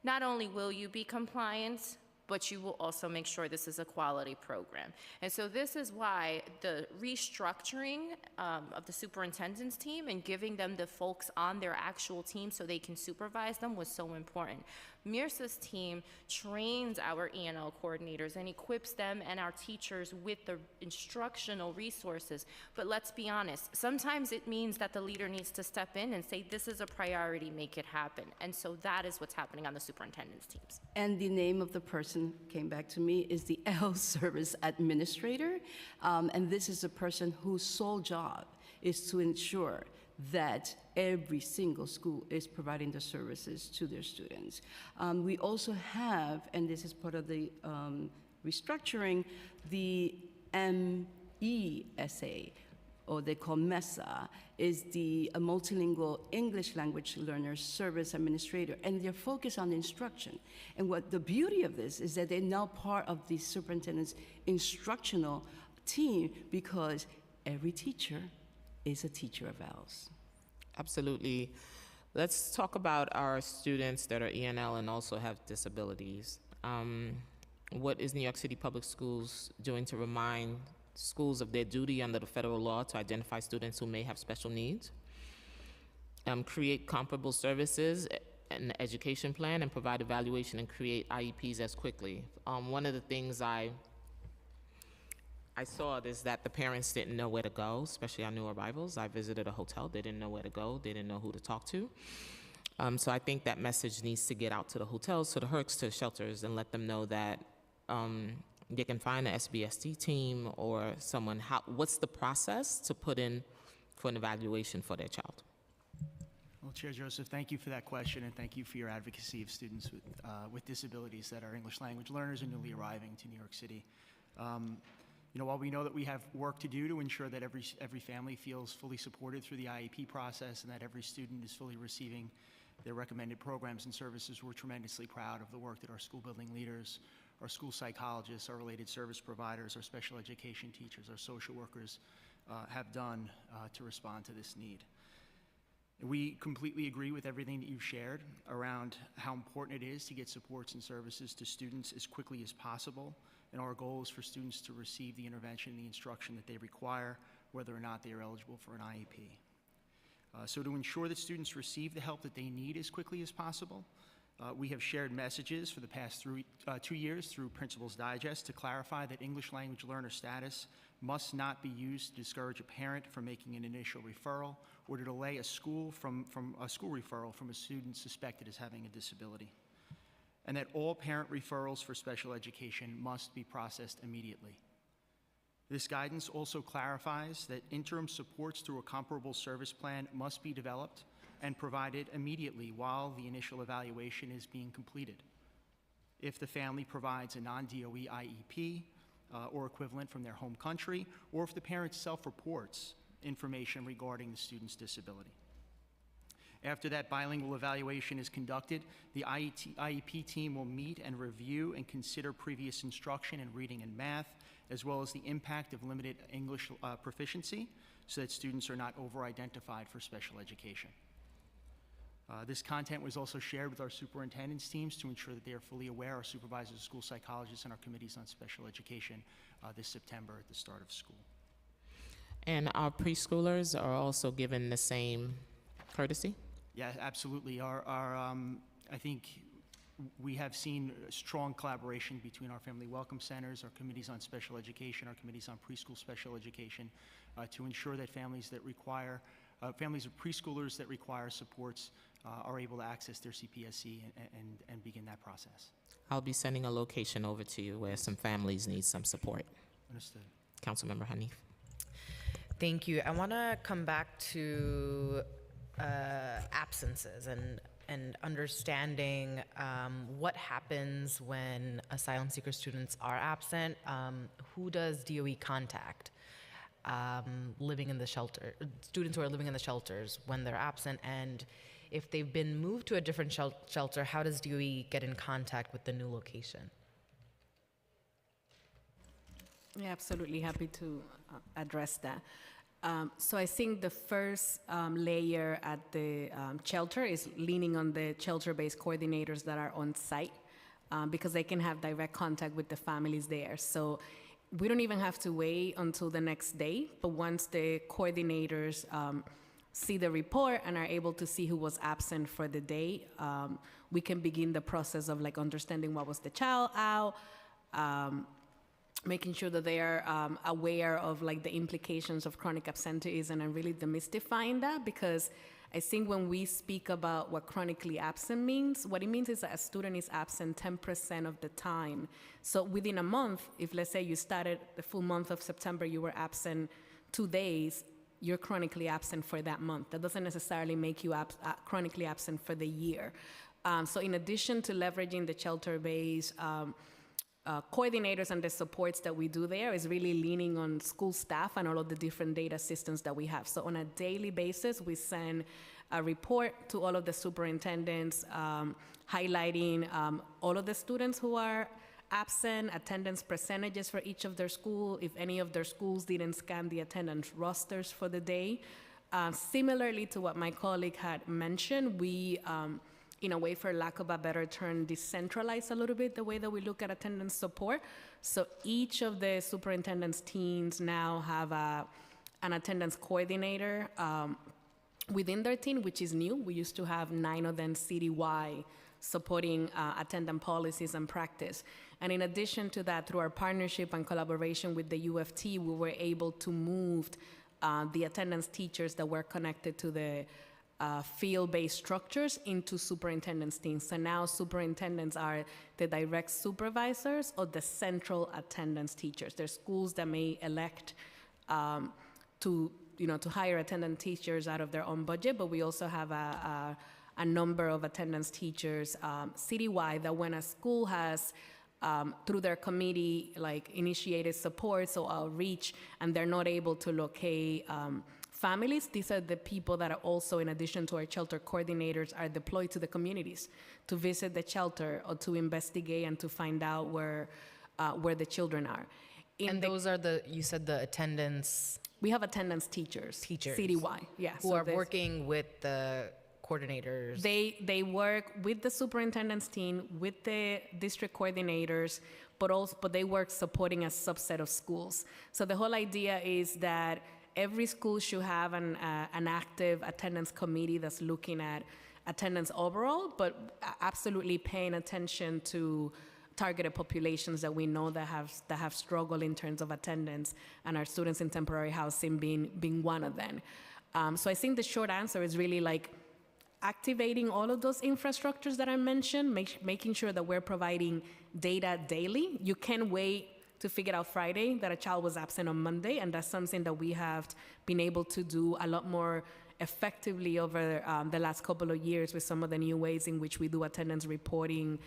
Not only will you be compliant, but you will also make sure this is a quality program. And so this is why the restructuring of the superintendent's team and giving them the folks on their actual team so they can supervise them was so important. Mirsa's team trains our ENL coordinators and equips them and our teachers with the instructional resources. But let's be honest, sometimes it means that the leader needs to step in and say, this is a priority, make it happen. And so that is what's happening on the superintendent's teams. And the name of the person came back to me is the L Service Administrator. And this is a person whose sole job is to ensure that every single school is providing the services to their students. We also have, and this is part of the restructuring, the MESA, or they call MESA, is the multilingual English language learners service administrator, and they're focused on instruction. And what the beauty of this is that they're now part of the superintendent's instructional team because every teacher is a teacher of ours. Absolutely. Let's talk about our students that are ENL and also have disabilities. What is New York City Public Schools doing to remind schools of their duty under the federal law to identify students who may have special needs? Create comparable services, an education plan, and provide evaluation and create IEPs as quickly. One of the things I saw is that the parents didn't know where to go, especially our new arrivals. I visited a hotel, they didn't know where to go, they didn't know who to talk to. So I think that message needs to get out to the hotels, to the HERCs, to the shelters, and let them know that they can find an SBST team or someone. What's the process to put in for an evaluation for their child? Well, Chair Joseph, thank you for that question, and thank you for your advocacy of students with disabilities that are English language learners and newly arriving to New York City. While we know that we have work to do to ensure that every family feels fully supported through the IEP process and that every student is fully receiving their recommended programs and services, we're tremendously proud of the work that our school building leaders, our school psychologists, our related service providers, our special education teachers, our social workers have done to respond to this need. We completely agree with everything that you've shared around how important it is to get supports and services to students as quickly as possible. And our goal is for students to receive the intervention and the instruction that they require, whether or not they are eligible for an IEP. So to ensure that students receive the help that they need as quickly as possible, we have shared messages for the past 2 years through Principal's Digest to clarify that English language learner status must not be used to discourage a parent from making an initial referral or to delay a school referral from a student suspected as having a disability. And that all parent referrals for special education must be processed immediately. This guidance also clarifies that interim supports through a comparable service plan must be developed and provided immediately while the initial evaluation is being completed. If the family provides a non-DOE IEP or equivalent from their home country, or if the parent self-reports information regarding the student's disability. After that bilingual evaluation is conducted, the IEP team will meet and review and consider previous instruction in reading and math, as well as the impact of limited English proficiency, so that students are not over-identified for special education. This content was also shared with our superintendent's teams to ensure that they are fully aware, our supervisors, school psychologists, and our committees on special education this September at the start of school. And our preschoolers are also given the same courtesy? Yeah, absolutely. I think we have seen strong collaboration between our family welcome centers, our committees on special education, our committees on preschool special education, to ensure that families of preschoolers that require supports are able to access their CPSC and begin that process. I'll be sending a location over to you where some families need some support. Understood. Councilmember Hanif. Thank you. I want to come back to absences and understanding what happens when asylum seeker students are absent. Who does DOE contact living in the shelter, students who are living in the shelters when they're absent? And if they've been moved to a different shelter, how does DOE get in contact with the new location? Yeah, absolutely happy to address that. So I think the first layer at the shelter is leaning on the shelter-based coordinators that are on site because they can have direct contact with the families there. So we don't even have to wait until the next day, but once the coordinators see the report and are able to see who was absent for the day, we can begin the process of like understanding what was the child out, making sure that they are aware of like the implications of chronic absenteeism and really demystifying that, because I think when we speak about what chronically absent means, what it means is that a student is absent 10% of the time. So within a month, if let's say you started the full month of September, you were absent 2 days, you're chronically absent for that month. That doesn't necessarily make you chronically absent for the year. So in addition to leveraging the shelter-based coordinators and the supports that we do there, is really leaning on school staff and all of the different data systems that we have. So on a daily basis, we send a report to all of the superintendents highlighting all of the students who are absent, attendance percentages for each of their school, if any of their schools didn't scan the attendance rosters for the day. Similarly to what my colleague had mentioned, we in a way, for lack of a better term, decentralize a little bit the way that we look at attendance support. So each of the superintendent's teams now have an attendance coordinator within their team, which is new. We used to have 9 of them citywide supporting attendance policies and practice. And in addition to that, through our partnership and collaboration with the UFT, we were able to move the attendance teachers that were connected to the field-based structures into superintendent's teams. So now superintendents are the direct supervisors of the central attendance teachers. There's schools that may elect to hire attendance teachers out of their own budget, but we also have a number of attendance teachers citywide that when a school has through their committee initiated support, so outreach, and they're not able to locate families, these are the people that are also, in addition to our shelter coordinators, are deployed to the communities to visit the shelter or to investigate and to find out where the children are. Those are you said the attendance? We have attendance teachers. Citywide, yeah. Who are working with the coordinators? They work with the superintendent's team, with the district coordinators, but they work supporting a subset of schools. So the whole idea is that every school should have an active attendance committee that's looking at attendance overall, but absolutely paying attention to targeted populations that we know that have struggled in terms of attendance, and our students in temporary housing being one of them. So I think the short answer is really activating all of those infrastructures that I mentioned, making sure that we're providing data daily. You can't wait to figure out Friday that a child was absent on Monday, and that's something that we have been able to do a lot more effectively over the last couple of years with some of the new ways in which we do attendance reporting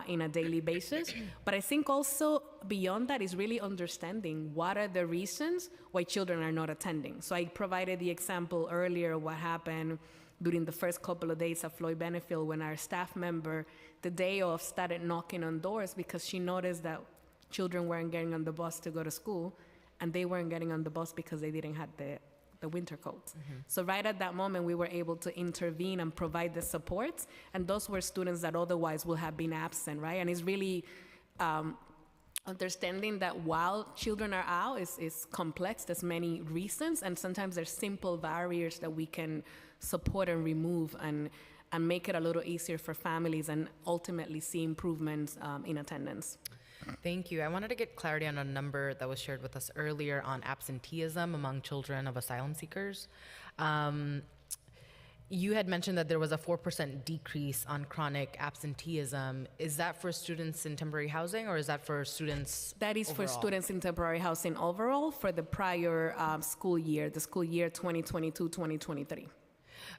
in a daily basis. But I think also beyond that is really understanding what are the reasons why children are not attending. So I provided the example earlier of what happened during the first couple of days at Floyd Benefield when our staff member, the day of, started knocking on doors because she noticed that children weren't getting on the bus to go to school, and they weren't getting on the bus because they didn't have the winter coats. Mm-hmm. So right at that moment, we were able to intervene and provide the supports, and those were students that otherwise would have been absent, right? And it's really understanding that while children are out is complex. There's many reasons, and sometimes there's simple barriers that we can support and remove and make it a little easier for families and ultimately see improvements in attendance. Thank you. I wanted to get clarity on a number that was shared with us earlier on absenteeism among children of asylum seekers. You had mentioned that there was a 4% decrease on chronic absenteeism. Is that for students in temporary housing, or is that for students That is overall? for students in temporary housing overall for the prior school year, the school year 2022-2023.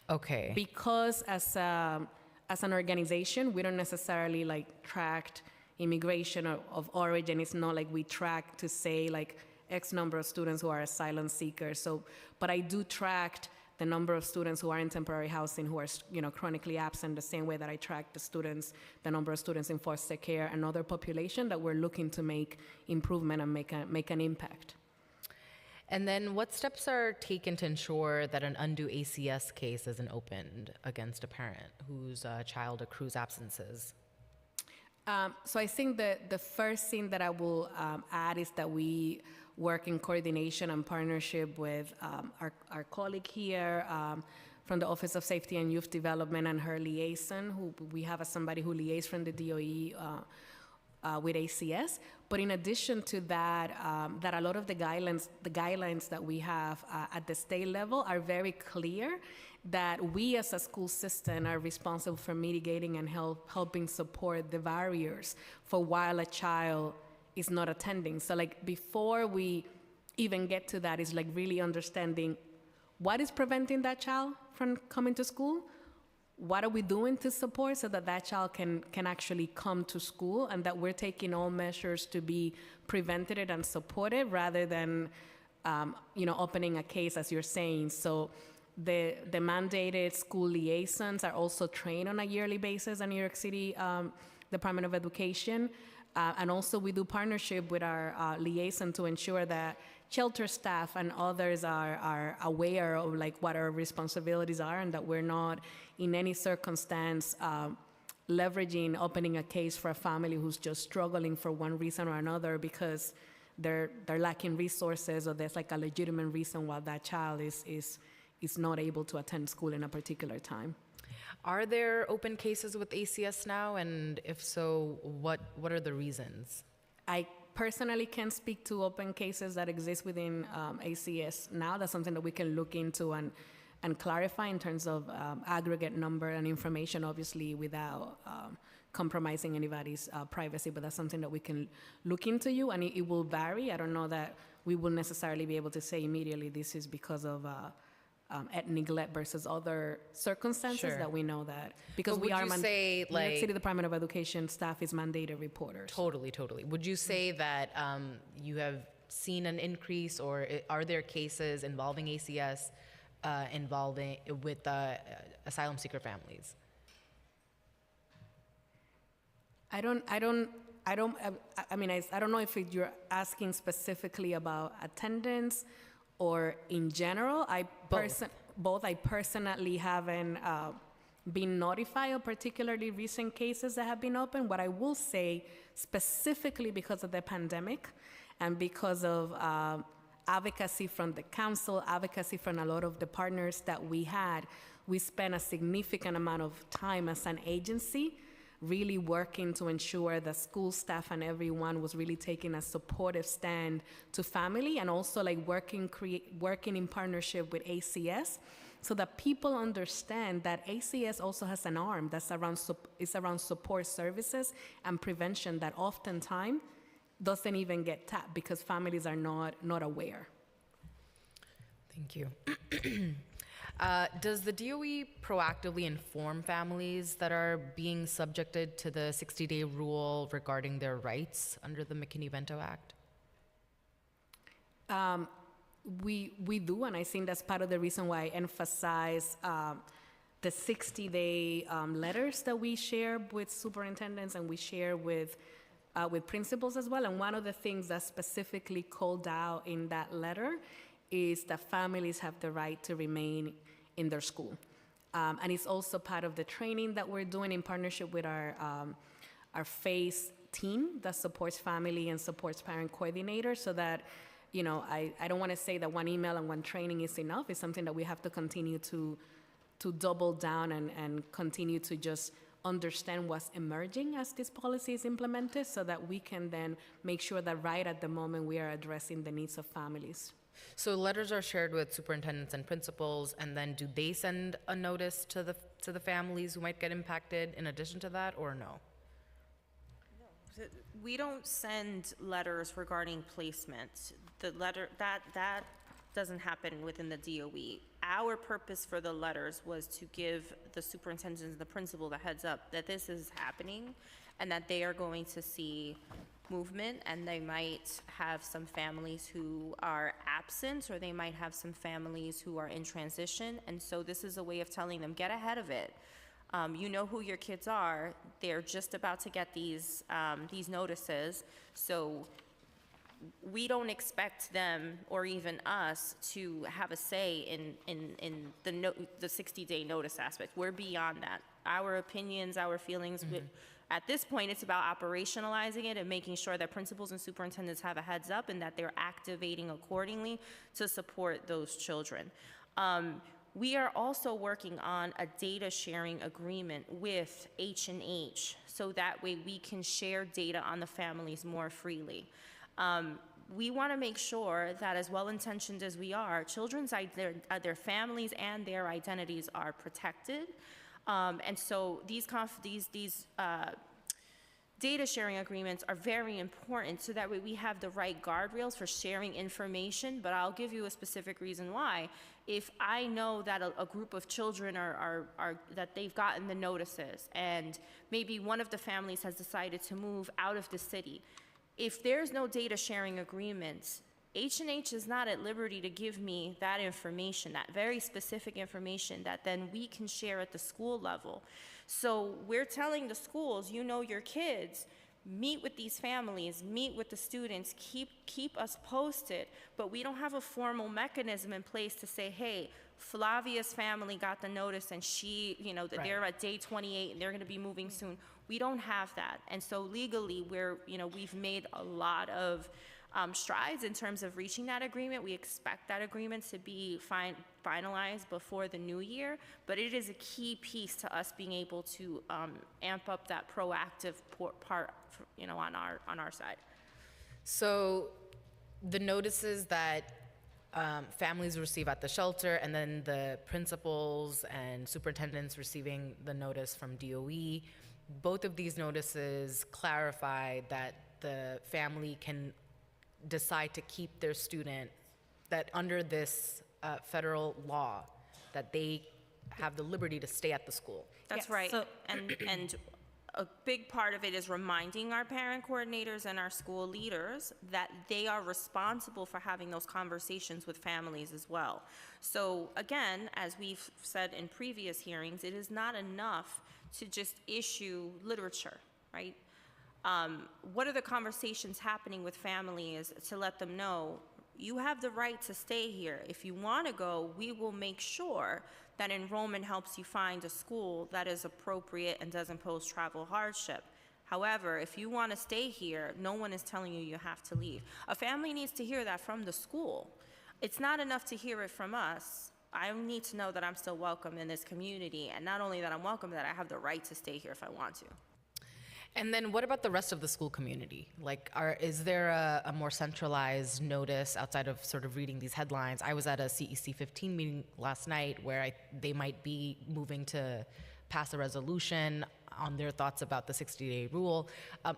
Okay. Because as an organization, we don't necessarily like track immigration of origin. It's not like we track to say like X number of students who are asylum seekers. So, but I do track the number of students who are in temporary housing who are, chronically absent, the same way that I track the number of students in foster care and other population that we're looking to make improvement and make an impact. And then what steps are taken to ensure that an undue ACS case isn't opened against a parent whose child accrues absences? So I think that the first thing that I will add is that we work in coordination and partnership with our colleague here from the Office of Safety and Youth Development and her liaison, who we have as somebody who liaises from the DOE with ACS. But in addition to that, that a lot of the guidelines that we have at the state level are very clear that we as a school system are responsible for mitigating and helping support the barriers for while a child is not attending. So like before we even get to that is like really understanding what is preventing that child from coming to school, what are we doing to support so that that child can actually come to school, and that we're taking all measures to be preventative and supportive rather than opening a case as you're saying. So the mandated school liaisons are also trained on a yearly basis at New York City Department of Education. And also we do partnership with our liaison to ensure that shelter staff and others are aware of like what our responsibilities are, and that we're not in any circumstance leveraging opening a case for a family who's just struggling for one reason or another because they're lacking resources, or there's like a legitimate reason why that child is not able to attend school in a particular time. Are there open cases with ACS now? And if so, what are the reasons? I personally can't speak to open cases that exist within ACS now. That's something that we can look into and clarify in terms of aggregate number and information, obviously without compromising anybody's privacy, but that's something that we can look into you, and it will vary. I don't know that we will necessarily be able to say immediately this is because of ethnic neglect versus other circumstances that we know that, because we are say, New York City Department of Education staff is mandated reporters. Totally. Would you say that you have seen an increase, or are there cases involving ACS involving with asylum seeker families? I don't know if you're asking specifically about attendance or in general. Both. I personally haven't been notified of particularly recent cases that have been opened. What I will say, specifically because of the pandemic and because of advocacy from the council, advocacy from a lot of the partners that we had, we spent a significant amount of time as an agency really working to ensure that school staff and everyone was really taking a supportive stand to family, and also like working in partnership with ACS so that people understand that ACS also has an arm that's around support services and prevention that oftentimes doesn't even get tapped because families are not aware. Thank you. Does the DOE proactively inform families that are being subjected to the 60-day rule regarding their rights under the McKinney-Vento Act? We do, and I think that's part of the reason why I emphasize the 60-day letters that we share with superintendents and we share with principals as well. And one of the things that's specifically called out in that letter is that families have the right to remain in their school. And it's also part of the training that we're doing in partnership with our FACE team that supports family and supports parent coordinators, so that, you know, I don't want to say that one email and one training is enough. It's something that we have to continue to double down and continue to just understand what's emerging as this policy is implemented, so that we can then make sure that right at the moment we are addressing the needs of families. So letters are shared with superintendents and principals, and then do they send a notice to the families who might get impacted in addition to that, or no? We don't send letters regarding placement. The letter, that doesn't happen within the DOE. Our purpose for the letters was to give the superintendents and the principal the heads up that this is happening and that they are going to see movement, and they might have some families who are absent, or they might have some families who are in transition. And so this is a way of telling them, get ahead of it. You know who your kids are. They're just about to get these notices. So we don't expect them, or even us, to have a say in the 60-day notice aspect. We're beyond that. Our opinions, our feelings, at this point, it's about operationalizing it and making sure that principals and superintendents have a heads up and that they're activating accordingly to support those children. We are also working on a data sharing agreement with H&H, so that way we can share data on the families more freely. We want to make sure that, as well-intentioned as we are, their families and their identities are protected. And so these data sharing agreements are very important, so that way we have the right guardrails for sharing information. But I'll give you a specific reason why. If I know that a group of children that they've gotten the notices, and maybe one of the families has decided to move out of the city, if there's no data sharing agreement, H&H is not at liberty to give me that information, that very specific information that then we can share at the school level. So we're telling the schools, you know your kids, meet with these families, meet with the students, keep us posted, but we don't have a formal mechanism in place to say, hey, Flavia's family got the notice and she, you know, that they're at day 28 and they're gonna be moving soon. We don't have that. And so legally, we've made a lot of strides in terms of reaching that agreement. We expect that agreement to be finalized before the new year, but it is a key piece to us being able to amp up that proactive part, on our side. So the notices that families receive at the shelter, and then the principals and superintendents receiving the notice from DOE, both of these notices clarify that the family can decide to keep their student, that under this federal law, that they have the liberty to stay at the school. That's right. So, and a big part of it is reminding our parent coordinators and our school leaders that they are responsible for having those conversations with families as well. So again, as we've said in previous hearings, it is not enough to just issue literature, right? What are the conversations happening with families to let them know, you have the right to stay here. If you want to go, we will make sure that enrollment helps you find a school that is appropriate and doesn't pose travel hardship. However, if you want to stay here, no one is telling you have to leave. A family needs to hear that from the school. It's not enough to hear it from us. I need to know that I'm still welcome in this community, and not only that I'm welcome, that I have the right to stay here if I want to. And then what about the rest of the school community? Like, is there a more centralized notice outside of sort of reading these headlines? I was at a CEC 15 meeting last night where they might be moving to pass a resolution on their thoughts about the 60-day rule.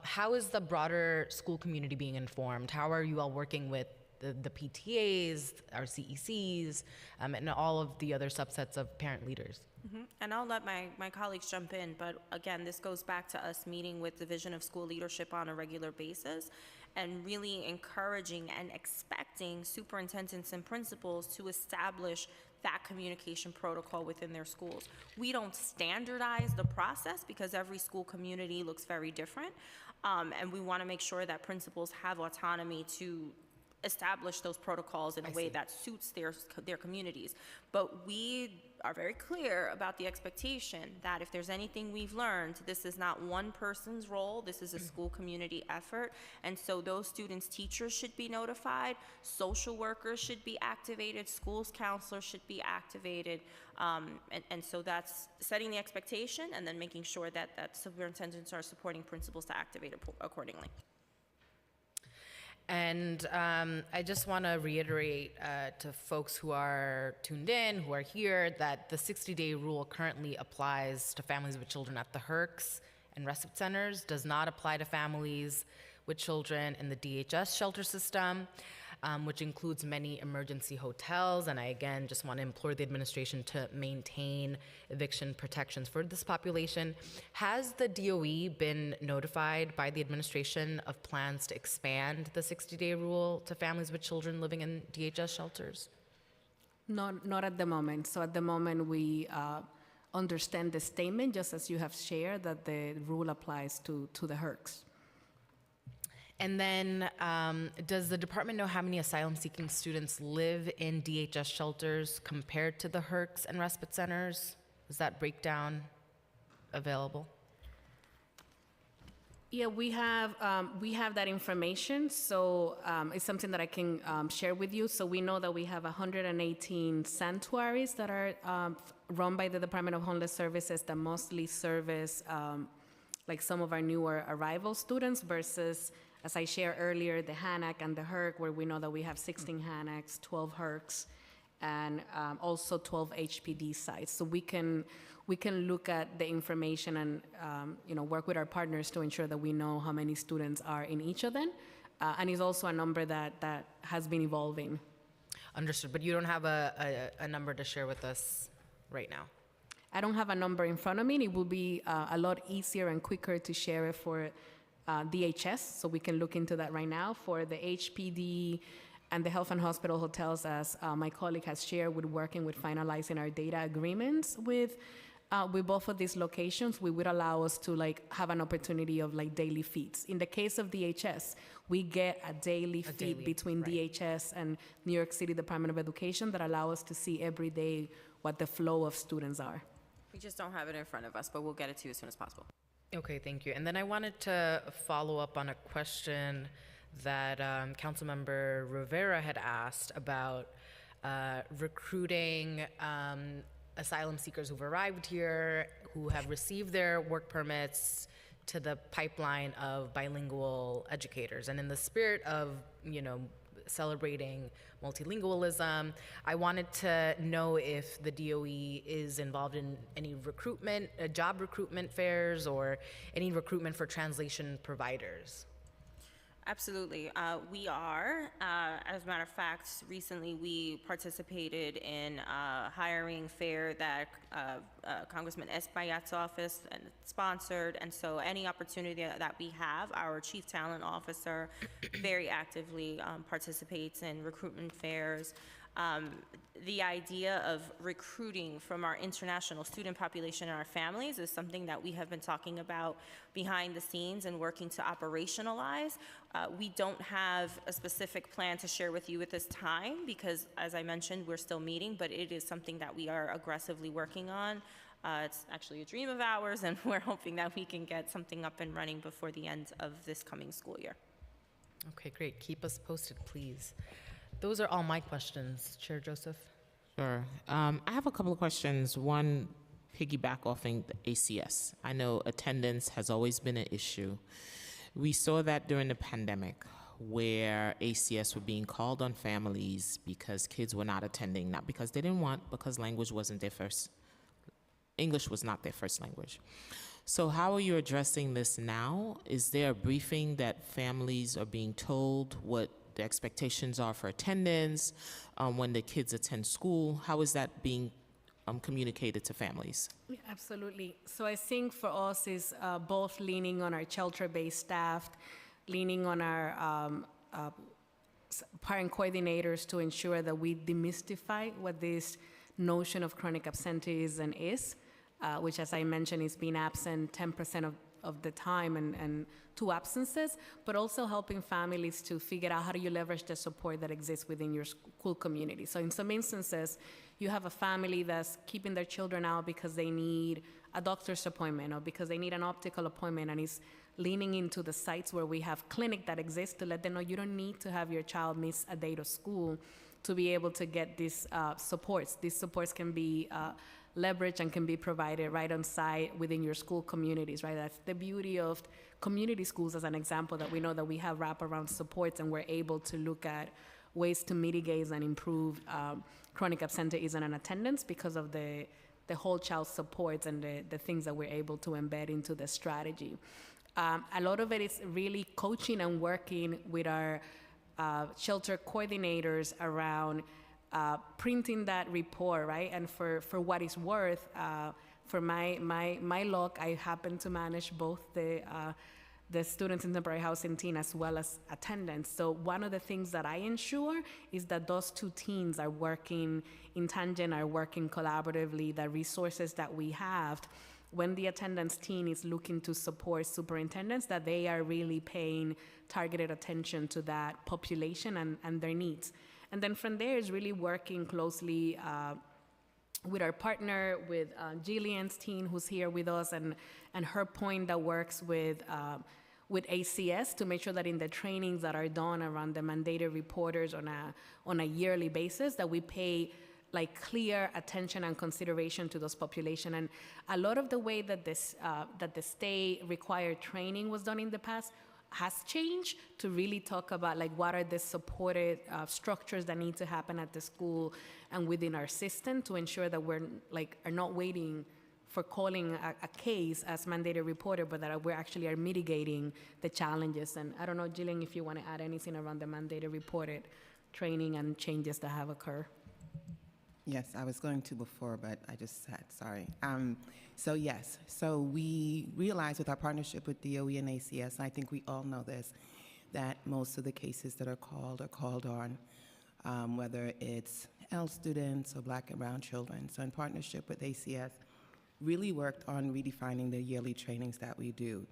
How is the broader school community being informed? How are you all working with the PTAs, our CECs, and all of the other subsets of parent leaders? Mm-hmm. And I'll let my colleagues jump in, but again, this goes back to us meeting with Division of School Leadership on a regular basis and really encouraging and expecting superintendents and principals to establish that communication protocol within their schools. We don't standardize the process because every school community looks very different, and we want to make sure that principals have autonomy to establish those protocols in a way that suits their communities. But we are very clear about the expectation that if there's anything we've learned, this is not one person's role, this is a school community effort. And so those students' teachers should be notified, social workers should be activated, schools counselors should be activated. And so that's setting the expectation and then making sure that superintendents are supporting principals to activate it accordingly. And I just want to reiterate to folks who are tuned in, who are here, that the 60-day rule currently applies to families with children at the HERCs and respite centers, does not apply to families with children in the DHS shelter system, which includes many emergency hotels. And I, again, just want to implore the administration to maintain eviction protections for this population. Has the DOE been notified by the administration of plans to expand the 60-day rule to families with children living in DHS shelters? Not at the moment. So at the moment, we understand the statement, just as you have shared, that the rule applies to the HERCs. And then, does the department know how many asylum-seeking students live in DHS shelters compared to the HERCs and respite centers? Is that breakdown available? Yeah, we have that information. So it's something that I can share with you. So we know that we have 118 sanctuaries that are run by the Department of Homeland Services that mostly service like some of our newer arrival students versus, as I shared earlier, the HANAC and the HERC, where we know that we have 16 HANACs, 12 HERCs, and also 12 HPD sites. So we can look at the information and work with our partners to ensure that we know how many students are in each of them. And it's also a number that has been evolving. Understood, but you don't have a number to share with us right now? I don't have a number in front of me. It will be a lot easier and quicker to share it for DHS, so we can look into that right now. For the HPD and the health and hospital hotels, as my colleague has shared, we're working with finalizing our data agreements with both of these locations. We would allow us to have an opportunity of daily feeds. In the case of DHS, we get a daily feed between DHS and New York City Department of Education that allow us to see every day what the flow of students are. We just don't have it in front of us, but we'll get it to you as soon as possible. Okay, thank you. And then I wanted to follow up on a question that Councilmember Rivera had asked about recruiting asylum seekers who've arrived here, who have received their work permits, to the pipeline of bilingual educators. And in the spirit of, celebrating multilingualism, I wanted to know if the DOE is involved in any recruitment, job recruitment fairs, or any recruitment for translation providers. Absolutely. We are. As a matter of fact, recently we participated in a hiring fair that Congressman Espaillat's office sponsored. And so any opportunity that we have, our Chief Talent Officer very actively participates in recruitment fairs. The idea of recruiting from our international student population and our families is something that we have been talking about behind the scenes and working to operationalize. We don't have a specific plan to share with you at this time because, as I mentioned, we're still meeting, but it is something that we are aggressively working on. It's actually a dream of ours, and we're hoping that we can get something up and running before the end of this coming school year. Okay, great. Keep us posted, please. Those are all my questions. Chair Joseph? Sure. I have a couple of questions. One, piggyback off the ACS. I know attendance has always been an issue. We saw that during the pandemic where ACS were being called on families because kids were not attending, not because they didn't want, because language wasn't their first, English was not their first language. So how are you addressing this now? Is there a briefing that families are being told what the expectations are for attendance when the kids attend school? How is that being communicated to families? Yeah, absolutely. So I think for us is both leaning on our shelter-based staff, leaning on our parent coordinators to ensure that we demystify what this notion of chronic absenteeism is, which, as I mentioned, is being absent 10% of the time and 2 absences, but also helping families to figure out how do you leverage the support that exists within your school community. So in some instances, you have a family that's keeping their children out because they need a doctor's appointment or because they need an optical appointment, and is leaning into the sites where we have clinic that exists to let them know you don't need to have your child miss a day to school to be able to get these supports. These supports can be leveraged and can be provided right on site within your school communities, right? That's the beauty of community schools as an example, that we know that we have wraparound supports and we're able to look at ways to mitigate and improve chronic absenteeism and attendance because of the whole child supports and the things that we're able to embed into the strategy. A lot of it is really coaching and working with our shelter coordinators around printing that report, right? And for what it's worth, for my luck, I happen to manage both the students in temporary housing team as well as attendance. So one of the things that I ensure is that those 2 teams are working in tandem, are working collaboratively, the resources that we have when the attendance team is looking to support superintendents, that they are really paying targeted attention to that population and their needs. And then from there is really working closely with our partner, with Jillian's team, who's here with us, and her point that works with ACS to make sure that in the trainings that are done around the mandated reporters on a yearly basis, that we pay like clear attention and consideration to those population. And a lot of the way that the state required training was done in the past has changed to really talk about like what are the supported structures that need to happen at the school and within our system to ensure that we're like are not waiting for calling a case as mandated reporter, but that we actually are mitigating the challenges. And I don't know, Jillian, if you want to add anything around the mandated reported training and changes that have occurred. Yes, I was going to before, but I just said, sorry. So yes, so we realized with our partnership with DOE and ACS, and I think we all know this, that most of the cases that are called on, whether it's L students or Black and brown children. So in partnership with ACS, really worked on redefining the yearly trainings that we do.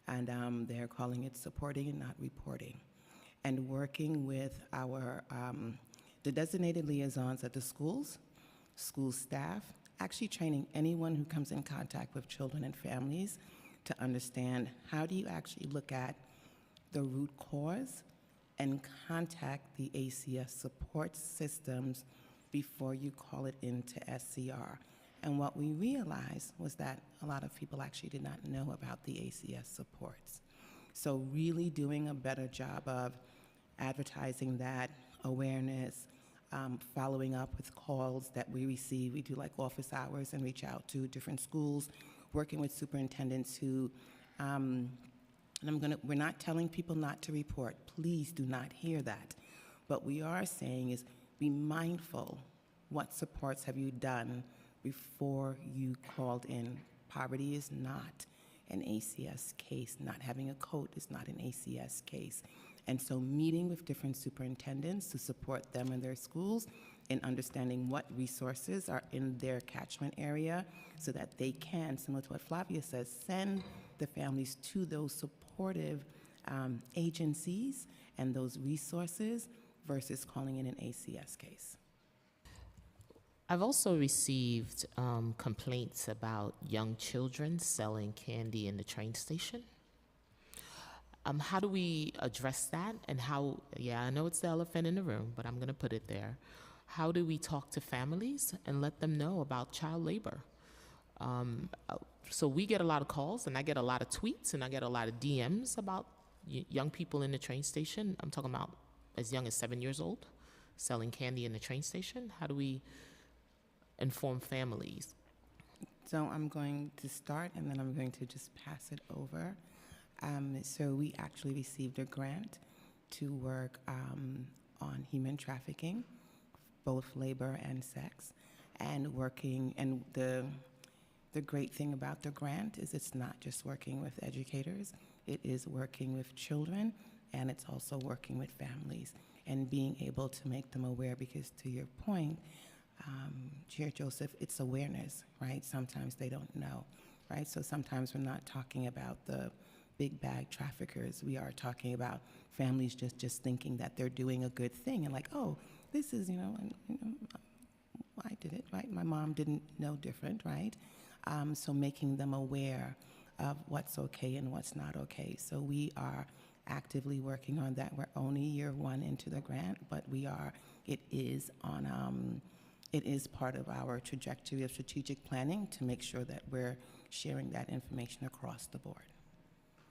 And they're calling it supporting and not reporting. And working with our, the designated liaisons at the schools, school staff, actually training anyone who comes in contact with children and families to understand how do you actually look at the root cause and contact the ACS support systems before you call it into SCR. And what we realized was that a lot of people actually did not know about the ACS supports. So really doing a better job of advertising that awareness, following up with calls that we receive. We do like office hours and reach out to different schools, working with superintendents who, we're not telling people not to report. Please do not hear that. What we are saying is be mindful. What supports have you done before you called in? Poverty is not an ACS case. Not having a coat is not an ACS case. And so meeting with different superintendents to support them in their schools and understanding what resources are in their catchment area so that they can, similar to what Flavia says, send the families to those supportive agencies and those resources versus calling in an ACS case. I've also received complaints about young children selling candy in the train station. How do we address that? And how, yeah, I know it's the elephant in the room, but I'm going to put it there. How do we talk to families and let them know about child labor? So we get a lot of calls, and I get a lot of tweets, and I get a lot of DMs about young people in the train station. I'm talking about as young as 7 years old, selling candy in the train station. How do we inform families? So I'm going to start, and then I'm going to just pass it over. So we actually received a grant to work on human trafficking, both labor and sex, and working, and the great thing about the grant is it's not just working with educators, it is working with children, and it's also working with families and being able to make them aware, because to your point, Chair Joseph, it's awareness, right? Sometimes they don't know. right? So sometimes we're not talking about the big bag traffickers. We are talking about families just thinking that they're doing a good thing and like, oh, this is, I did it, right? My mom didn't know different, right? So making them aware of what's okay and what's not okay. So we are actively working on that. We're only year one into the grant, but it is part of our trajectory of strategic planning to make sure that we're sharing that information across the board.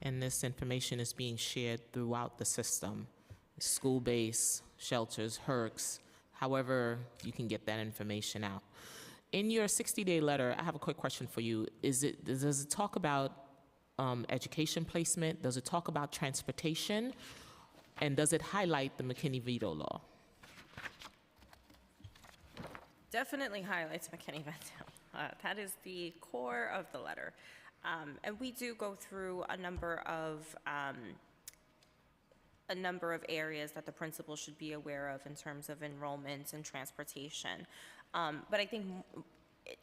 And this information is being shared throughout the system, school-based, shelters, HERCs, however you can get that information out. In your 60-day letter, I have a quick question for you. Does it talk about education placement? Does it talk about transportation? And does it highlight the McKinney veto law? Definitely highlights McKinney veto. That is the core of the letter. And we do go through a number of areas that the principal should be aware of in terms of enrollment and transportation. But I think,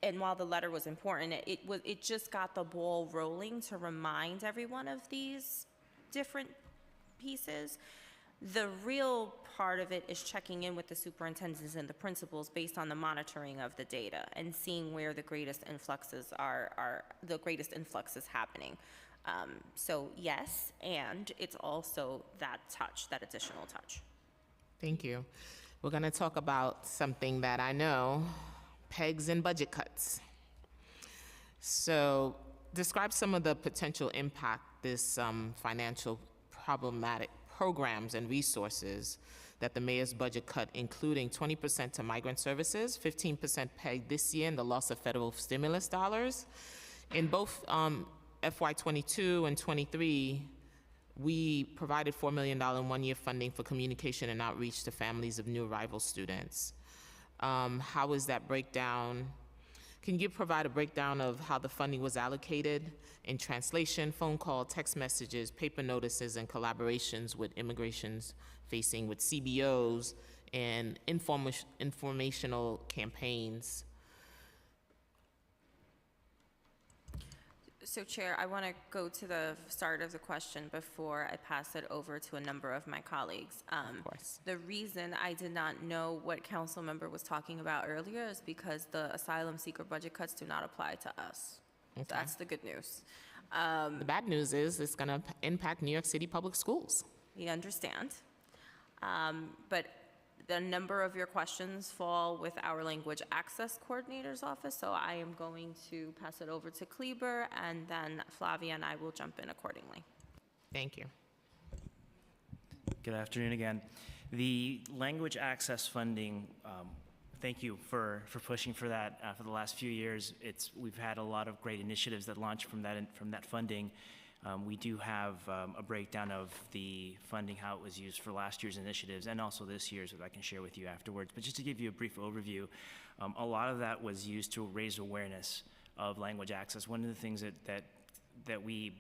and while the letter was important, it just got the ball rolling to remind everyone of these different pieces. The real part of it is checking in with the superintendents and the principals based on the monitoring of the data and seeing where the greatest influxes the greatest influx is happening. So yes, and it's also that additional touch. Thank you. We're going to talk about something that I know, pegs and budget cuts. So describe some of the potential impact this financial problematic programs and resources that the mayor's budget cut, including 20% to migrant services, 15% peg this year, and the loss of federal stimulus dollars. In both FY22 and 23, we provided $4 million in one-year funding for communication and outreach to families of new arrival students. How is that breakdown? Can you provide a breakdown of how the funding was allocated in translation, phone call, text messages, paper notices, and collaborations with immigrations facing with CBOs and informational campaigns? So, Chair, I want to go to the start of the question before I pass it over to a number of my colleagues. Of course. The reason I did not know what council member was talking about earlier is because the asylum seeker budget cuts do not apply to us. Okay. So that's the good news. The bad news is it's going to impact New York City public schools. We understand. But the number of your questions fall with our language access coordinator's office, so I am going to pass it over to Kleber, and then Flavia and I will jump in accordingly. Thank you. Good afternoon again. The language access funding, thank you for pushing for that for the last few years. We've had a lot of great initiatives that launched from that funding. We do have a breakdown of the funding, how it was used for last year's initiatives and also this year's, that I can share with you afterwards. But just to give you a brief overview, a lot of that was used to raise awareness of language access. One of the things that we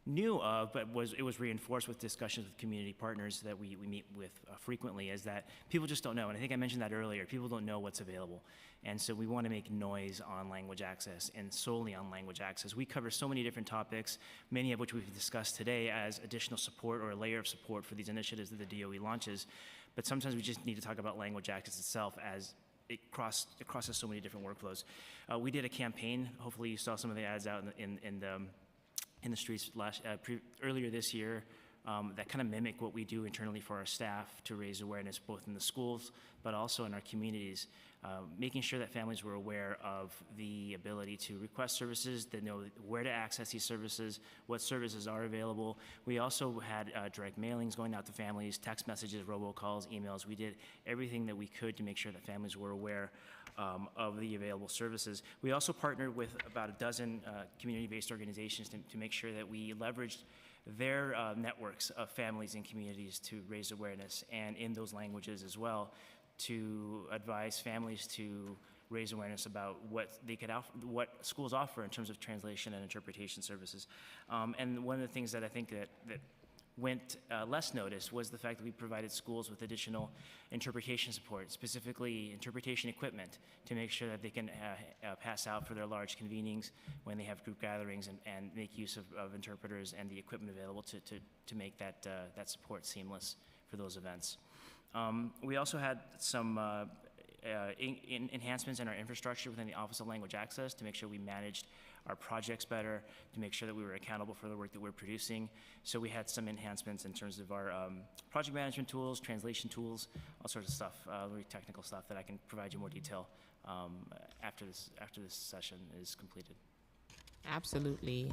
knew of, but it was reinforced with discussions with community partners that we meet with frequently, is that people just don't know. And I think I mentioned that earlier. People don't know what's available. And so we want to make noise on language access and solely on language access. We cover so many different topics, many of which we've discussed today as additional support or a layer of support for these initiatives that the DOE launches. But sometimes we just need to talk about language access itself as it crosses so many different workflows. We did a campaign. Hopefully you saw some of the ads out in the streets earlier this year that kind of mimic what we do internally for our staff to raise awareness both in the schools but also in our communities, making sure that families were aware of the ability to request services, they know where to access these services, what services are available. We also had direct mailings going out to families, text messages, robocalls, emails. We did everything that we could to make sure that families were aware of the available services. We also partnered with about a dozen community-based organizations to make sure that we leveraged their networks of families and communities to raise awareness, and in those languages as well, to advise families to raise awareness about what they could what schools offer in terms of translation and interpretation services. And one of the things that I think that went less noticed was the fact that we provided schools with additional interpretation support, specifically interpretation equipment, to make sure that they can pass out for their large convenings when they have group gatherings and make use of interpreters and the equipment available to make that support seamless for those events. We also had some enhancements in our infrastructure within the Office of Language Access to make sure we managed our projects better, to make sure that we were accountable for the work that we're producing. So we had some enhancements in terms of our project management tools, translation tools, all sorts of stuff, very technical stuff that I can provide you more detail after this session is completed. Absolutely.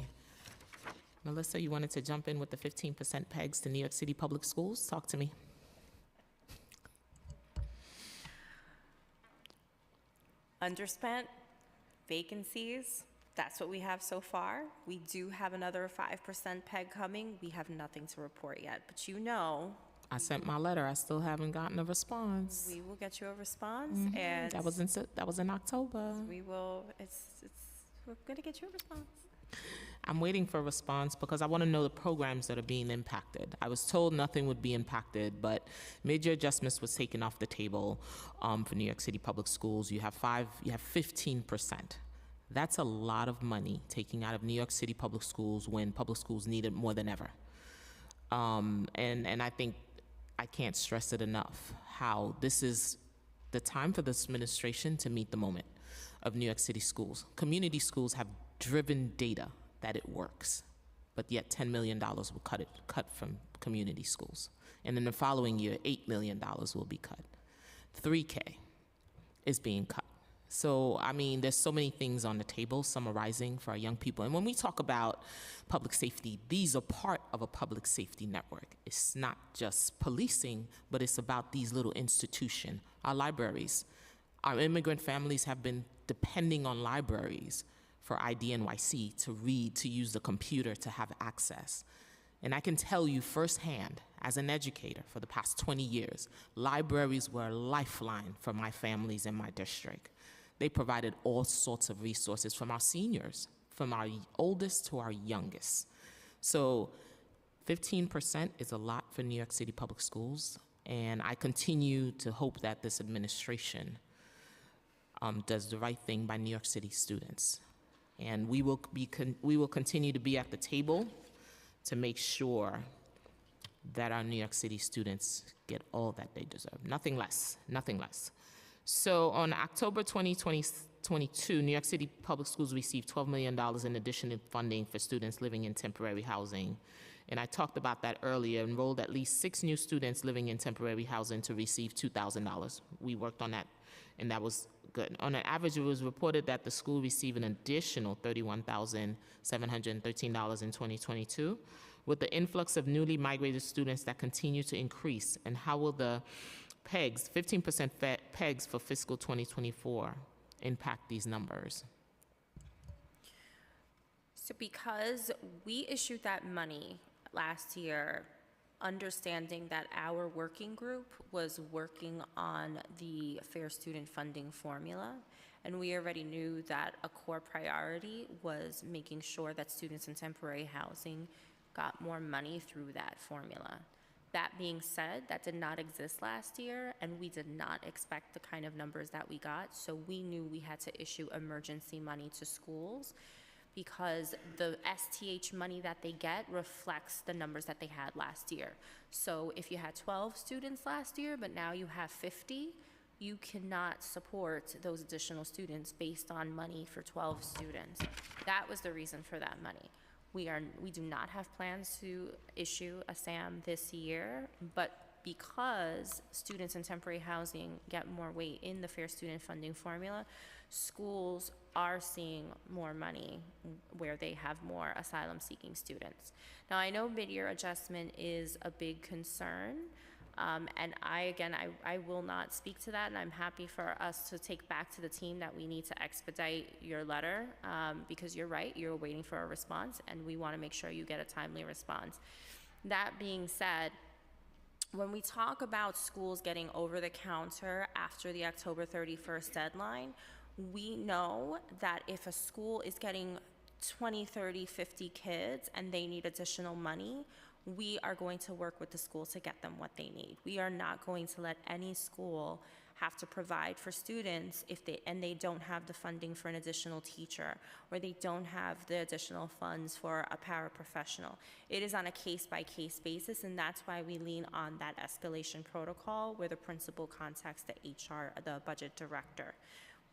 Melissa, you wanted to jump in with the 15% pegs to New York City Public Schools? Talk to me. Underspent, vacancies, that's what we have so far. We do have another 5% peg coming. We have nothing to report yet, but you know. I sent my letter. I still haven't gotten a response. We will get you a response, and that was in October. we will. We're gonna get you a response. I'm waiting for a response because I want to know the programs that are being impacted. I was told nothing would be impacted, but major adjustments was taken off the table for New York City Public Schools. You have 15%. That's a lot of money taking out of New York City Public Schools when public schools need it more than ever. And I think I can't stress it enough how this is the time for this administration to meet the moment of New York City schools. Community schools have driven data that it works, but yet $10 million will cut from community schools. And in the following year, $8 million will be cut. 3K is being cut. So, I mean, there's so many things on the table summarizing for our young people. And when we talk about public safety, these are part of a public safety network. It's not just policing, but it's about these little institutions, our libraries. Our immigrant families have been depending on libraries for IDNYC to read, to use the computer, to have access. And I can tell you firsthand, as an educator for the past 20 years, libraries were a lifeline for my families in my district. They provided all sorts of resources from our seniors, from our oldest to our youngest. So 15% is a lot for New York City Public Schools, and I continue to hope that this administration does the right thing by New York City students. And we will continue to be at the table to make sure that our New York City students get all that they deserve. Nothing less, nothing less. So on October 2022, New York City Public Schools received $12 million in additional funding for students living in temporary housing. And I talked about that earlier, enrolled at least 6 new students living in temporary housing to receive $2,000. We worked on that, and that was good. On an average, it was reported that the school received an additional $31,713 in 2022. With the influx of newly migrated students that continue to increase, and how will the pegs, 15% pegs for fiscal 2024 impact these numbers? So because we issued that money last year, understanding that our working group was working on the Fair Student Funding formula, and we already knew that a core priority was making sure that students in temporary housing got more money through that formula. That being said, that did not exist last year, and we did not expect the kind of numbers that we got, so we knew we had to issue emergency money to schools because the STH money that they get reflects the numbers that they had last year. So if you had 12 students last year, but now you have 50, you cannot support those additional students based on money for 12 students. That was the reason for that money. We do not have plans to issue a SAM this year, but because students in temporary housing get more weight in the Fair Student Funding formula, schools are seeing more money where they have more asylum-seeking students. Now, I know mid-year adjustment is a big concern, and I will not speak to that, and I'm happy for us to take back to the team that we need to expedite your letter, because you're right, you're waiting for a response, and we want to make sure you get a timely response. That being said, when we talk about schools getting over the counter after the October 31st deadline, we know that if a school is getting 20, 30, 50 kids and they need additional money, we are going to work with the schools to get them what they need. We are not going to let any school have to provide for students if they don't have the funding for an additional teacher, or they don't have the additional funds for a paraprofessional. It is on a case-by-case basis, and that's why we lean on that escalation protocol where the principal contacts the HR, the budget director.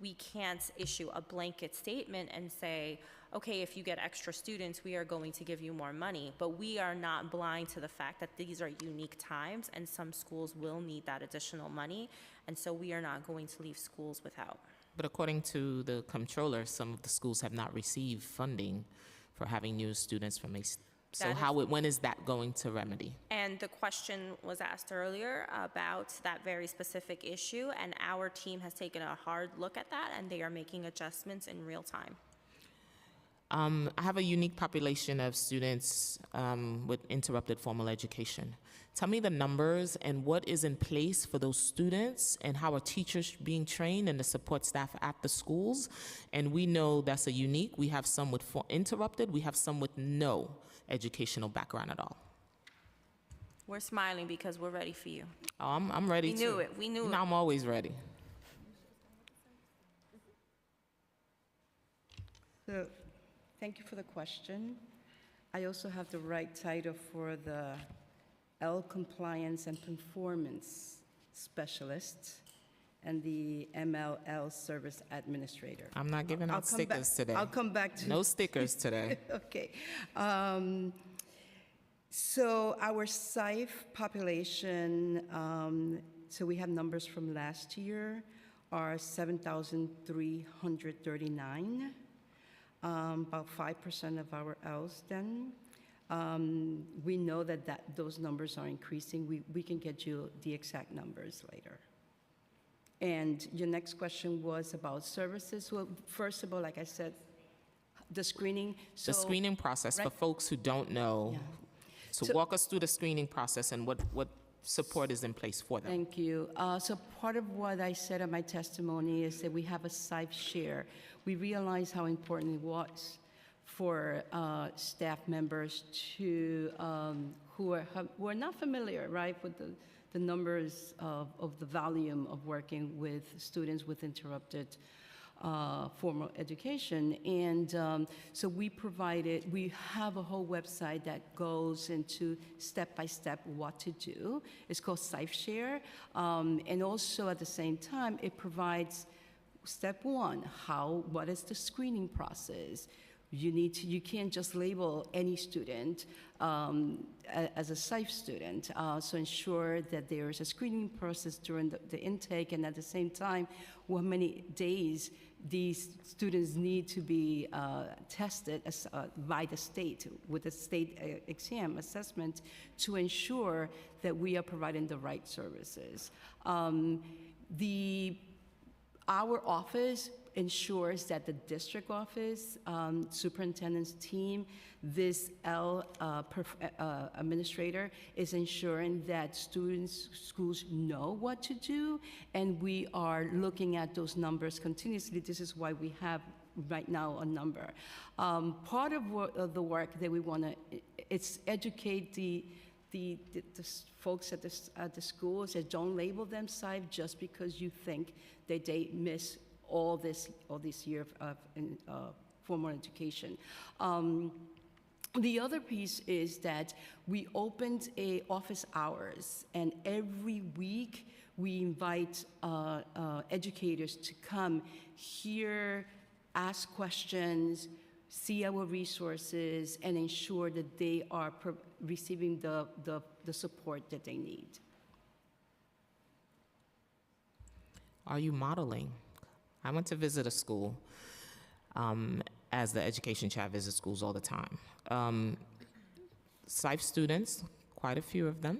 We can't issue a blanket statement and say, okay, if you get extra students, we are going to give you more money. But we are not blind to the fact that these are unique times and some schools will need that additional money. And so we are not going to leave schools without. But according to the comptroller, some of the schools have not received funding for having new students from a. So when is that going to remedy? And the question was asked earlier about that very specific issue, and our team has taken a hard look at that, and they are making adjustments in real time. I have a unique population of students with interrupted formal education. Tell me the numbers and what is in place for those students and how are teachers being trained and the support staff at the schools. And we know that's a unique. We have some with interrupted. We have some with no educational background at all. We're smiling because we're ready for you. Oh, I'm ready too. We knew it. We knew it. I'm always ready. So, thank you for the question. I also have the right title for the L Compliance and Performance Specialist and the MLL Service Administrator. I'm not giving out stickers today. I'll come back to no stickers today. Okay. So our SIFE population, so we have numbers from last year, are 7,339. About 5% of our Ls then. We know that those numbers are increasing. We can get you the exact numbers later. And your next question was about services. Well, first of all, like I said, the screening. The screening process, for folks who don't know, so walk us through the screening process and what support is in place for them. Thank you. So part of what I said in my testimony is that we have a SIFE share. We realize how important it was for staff members to who are not familiar, right, with the numbers of the volume of working with students with interrupted formal education. And so we have a whole website that goes into step-by-step what to do. It's called SIFE Share. And also at the same time, it provides step one, what is the screening process? You can't just label any student as a SIFE student. So ensure that there is a screening process during the intake, and at the same time, how many days these students need to be tested by the state with a state exam assessment to ensure that we are providing the right services. Our office ensures that the district office, superintendent's team, this L administrator is ensuring that schools know what to do, and we are looking at those numbers continuously. This is why we have right now a number. Part of the work that we want to, it's educate the folks at the schools that don't label them SIFE just because you think that they miss all this year of formal education. The other piece is that we opened office hours, and every week we invite educators to come hear, ask questions, see our resources, and ensure that they are receiving the support that they need. Are you modeling? I went to visit a school, as the education chair, I visit schools all the time. SIFE students, quite a few of them,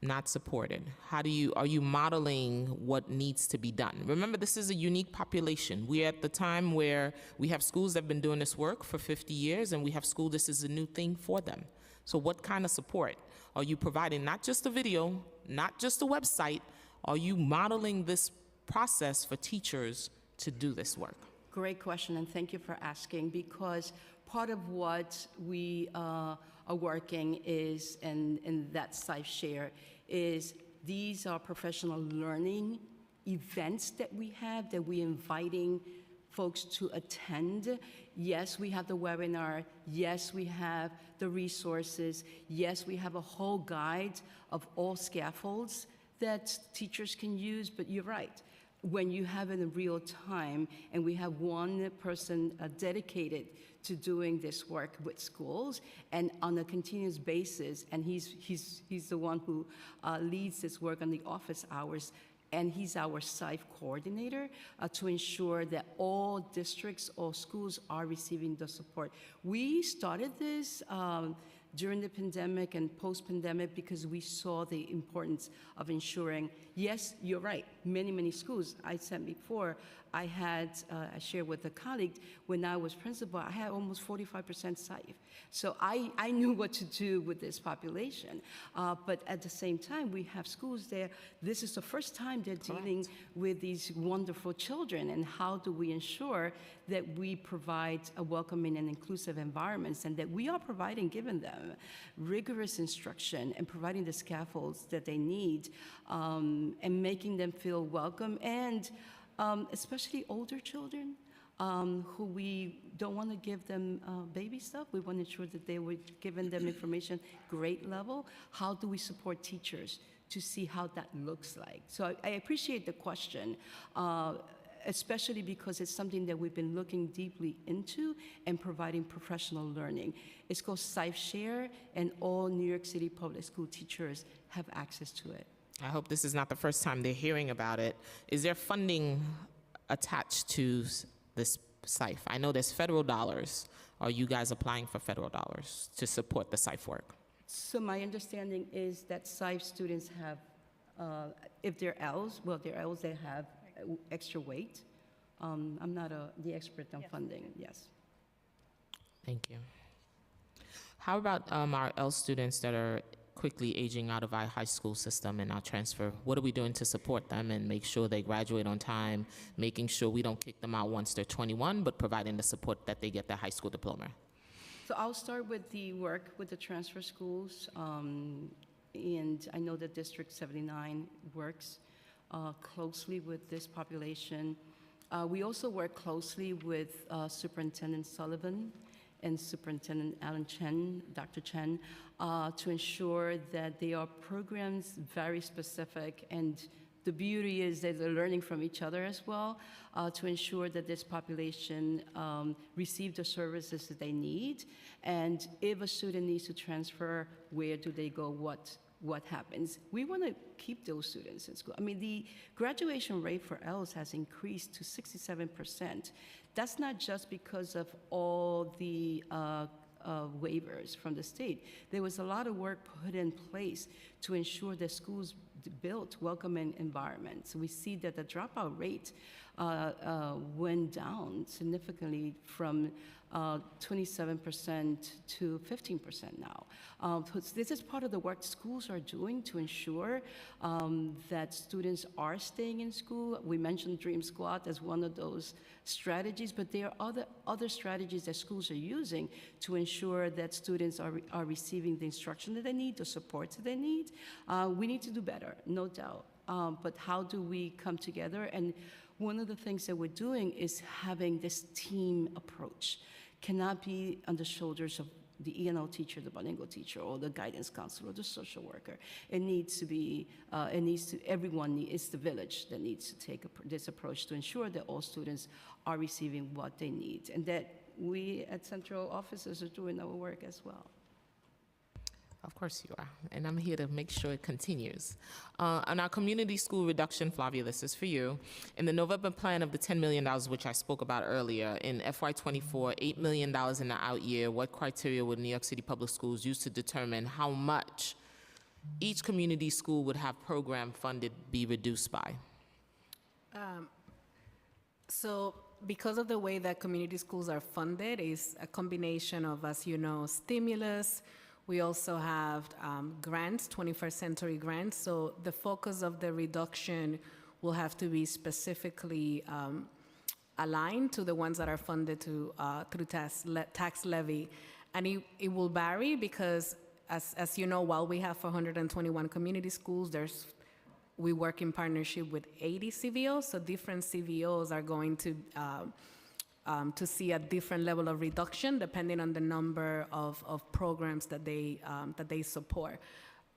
not supported. Are you modeling what needs to be done? Remember, this is a unique population. We're at the time where we have schools that have been doing this work for 50 years, and we have schools, this is a new thing for them. So what kind of support are you providing? Not just a video, not just a website. Are you modeling this process for teachers to do this work? Great question, and thank you for asking, because part of what we are are working is, and that SIFE share, is these are professional learning events that we have that we're inviting folks to attend. Yes, we have the webinar. Yes, we have the resources. Yes, we have a whole guide of all scaffolds that teachers can use, but you're right. When you have it in real time, and we have one person dedicated to doing this work with schools and on a continuous basis, and he's the one who leads this work on the office hours, and he's our SIFE coordinator to ensure that all districts, all schools are receiving the support. We started this during the pandemic and post-pandemic because we saw the importance of ensuring, yes, you're right, many schools. I said before, I shared with a colleague, when I was principal, I had almost 45% SIFE. So I knew what to do with this population. But at the same time, we have schools there. This is the first time they're dealing with these wonderful children. And how do we ensure that we provide a welcoming and inclusive environments, and that we are giving them rigorous instruction and providing the scaffolds that they need, and making them feel welcome, and especially older children who we don't want to give them baby stuff. We want to ensure that they were giving them information grade level. How do we support teachers to see how that looks like? So I appreciate the question, especially because it's something that we've been looking deeply into and providing professional learning. It's called SIFE Share, and all New York City public school teachers have access to it. I hope this is not the first time they're hearing about it. Is there funding attached to this SIFE? I know there's federal dollars. Are you guys applying for federal dollars to support the SIFE work? So my understanding is that SIFE students have, if they're L's, they have extra weight. I'm not the expert on funding, yes. Thank you. How about our L students that are quickly aging out of our high school system and our transfer? What are we doing to support them and make sure they graduate on time, making sure we don't kick them out once they're 21, but providing the support that they get their high school diploma? So I'll start with the work with the transfer schools. And I know that District 79 works closely with this population. We also work closely with Superintendent Sullivan and Superintendent Alan Chen, Dr. Chen, to ensure that they are programs very specific, and the beauty is that they're learning from each other as well, to ensure that this population receive the services that they need. And if a student needs to transfer, where do they go, what happens? We want to keep those students in school. I mean, the graduation rate for L's has increased to 67%. That's not just because of all the waivers from the state. There was a lot of work put in place to ensure that schools built welcoming environments. We see that the dropout rate went down significantly from 27% to 15% now. This is part of the work schools are doing to ensure that students are staying in school. We mentioned Dream Squad as one of those strategies, but there are other strategies that schools are using to ensure that students are receiving the instruction that they need, the support that they need. We need to do better, no doubt. But how do we come together? And one of the things that we're doing is having this team approach. Cannot be on the shoulders of the ENL teacher, the bilingual teacher, or the guidance counselor, or the social worker. It needs to be, it's the village that needs to take this approach to ensure that all students are receiving what they need, and that we at central offices are doing our work as well. Of course you are, and I'm here to make sure it continues. On our community school reduction, Flavia, this is for you. In the November plan of the $10 million, which I spoke about earlier, in FY24, $8 million in the out year, what criteria would New York City Public Schools use to determine how much each community school would have program funded be reduced by? So because of the way that community schools are funded, is a combination of, as you know, stimulus. We also have grants, 21st century grants. So the focus of the reduction will have to be specifically aligned to the ones that are funded through tax levy. And it will vary because, as you know, while we have 421 community schools, we work in partnership with 80 CVOs, so different CVOs are going to see a different level of reduction depending on the number of programs that they support.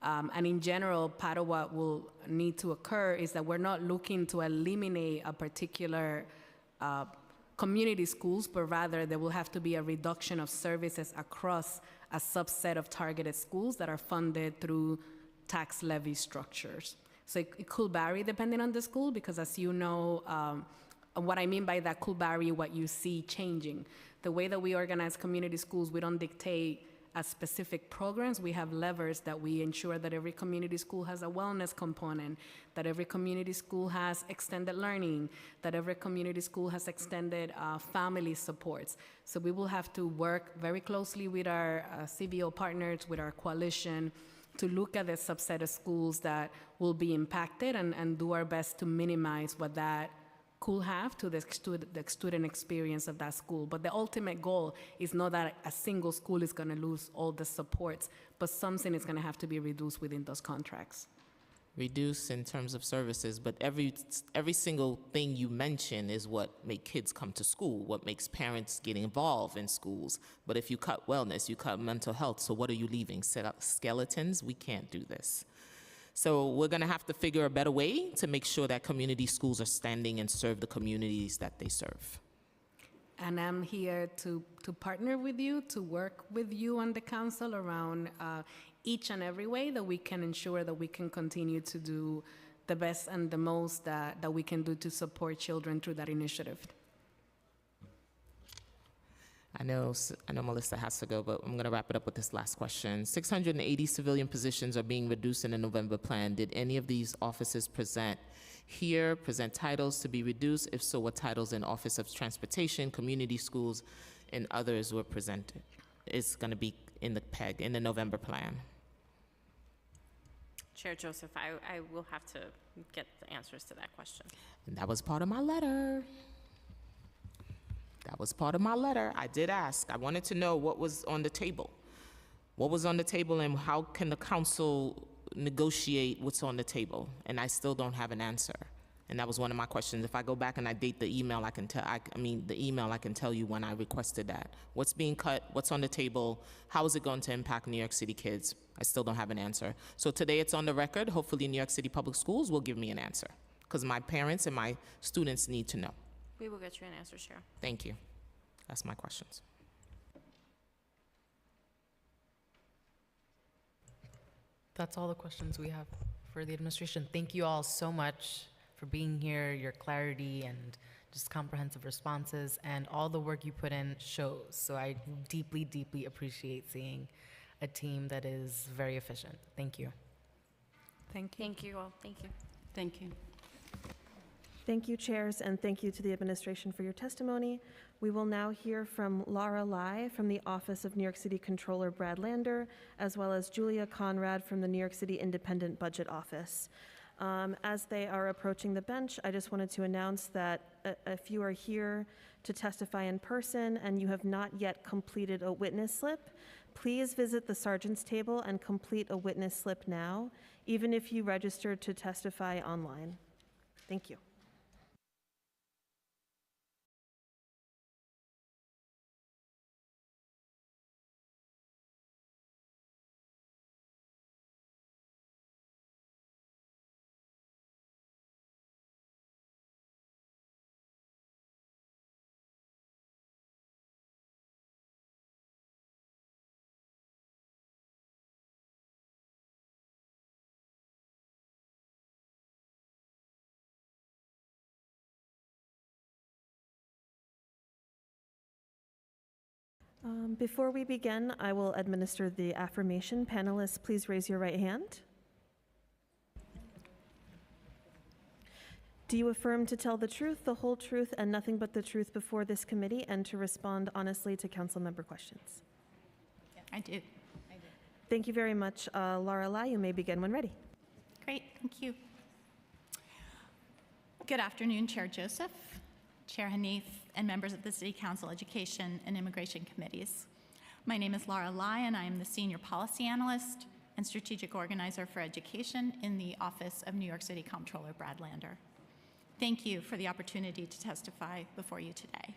And in general, part of what will need to occur is that we're not looking to eliminate a particular community schools, but rather there will have to be a reduction of services across a subset of targeted schools that are funded through tax levy structures. So it could vary depending on the school, because as you know, what I mean by that could vary what you see changing. The way that we organize community schools, we don't dictate specific programs. We have levers that we ensure that every community school has a wellness component, that every community school has extended learning, that every community school has extended family supports. So we will have to work very closely with our CVO partners, with our coalition, to look at the subset of schools that will be impacted and do our best to minimize what that could have to the student experience of that school. But the ultimate goal is not that a single school is going to lose all the supports, but something is going to have to be reduced within those contracts. Reduce in terms of services, but every single thing you mention is what make kids come to school, what makes parents get involved in schools. But if you cut wellness, you cut mental health, so what are you leaving? Set up skeletons? We can't do this. So we're going to have to figure a better way to make sure that community schools are standing and serve the communities that they serve. And I'm here to partner with you, to work with you on the council around each and every way that we can ensure that we can continue to do the best and the most that we can do to support children through that initiative. I know Melissa has to go, but I'm going to wrap it up with this last question. 680 civilian positions are being reduced in the November plan. Did any of these offices present titles to be reduced? If so, what titles in Office of Transportation, Community Schools, and others were presented? It's going to be in the PEG, in the November plan. Chair Joseph, I will have to get the answers to that question. And that was part of my letter. That was part of my letter. I did ask. I wanted to know what was on the table. What was on the table and how can the council negotiate what's on the table? And I still don't have an answer. And that was one of my questions. If I go back and I date the email, I can tell you when I requested that. What's being cut? What's on the table? How is it going to impact New York City kids? I still don't have an answer. So today it's on the record. Hopefully New York City Public Schools will give me an answer, because my parents and my students need to know. We will get you an answer, Chair. Thank you. That's my questions. That's all the questions we have for the administration. Thank you all so much for being here, your clarity and just comprehensive responses, and all the work you put in shows. So I deeply, deeply appreciate seeing a team that is very efficient. Thank you. Thank you. Thank you all. Thank you. Thank you. Thank you, chairs, and thank you to the administration for your testimony. We will now hear from Laura Lai from the Office of New York City Controller Brad Lander, as well as Julia Conrad from the New York City Independent Budget Office. As they are approaching the bench, I just wanted to announce that if you are here to testify in person and you have not yet completed a witness slip, please visit the sergeant's table and complete a witness slip now, even if you registered to testify online. Thank you. Before we begin, I will administer the affirmation. Panelists, please raise your right hand. Do you affirm to tell the truth, the whole truth, and nothing but the truth before this committee, and to respond honestly to council member questions? I do. Thank you very much. Laura Lai, you may begin when ready. Great, thank you. Good afternoon, Chair Joseph, Chair Hanif, and members of the City Council Education and Immigration Committees. My name is Laura Lai, and I am the Senior Policy Analyst and Strategic Organizer for Education in the Office of New York City Comptroller Brad Lander. Thank you for the opportunity to testify before you today.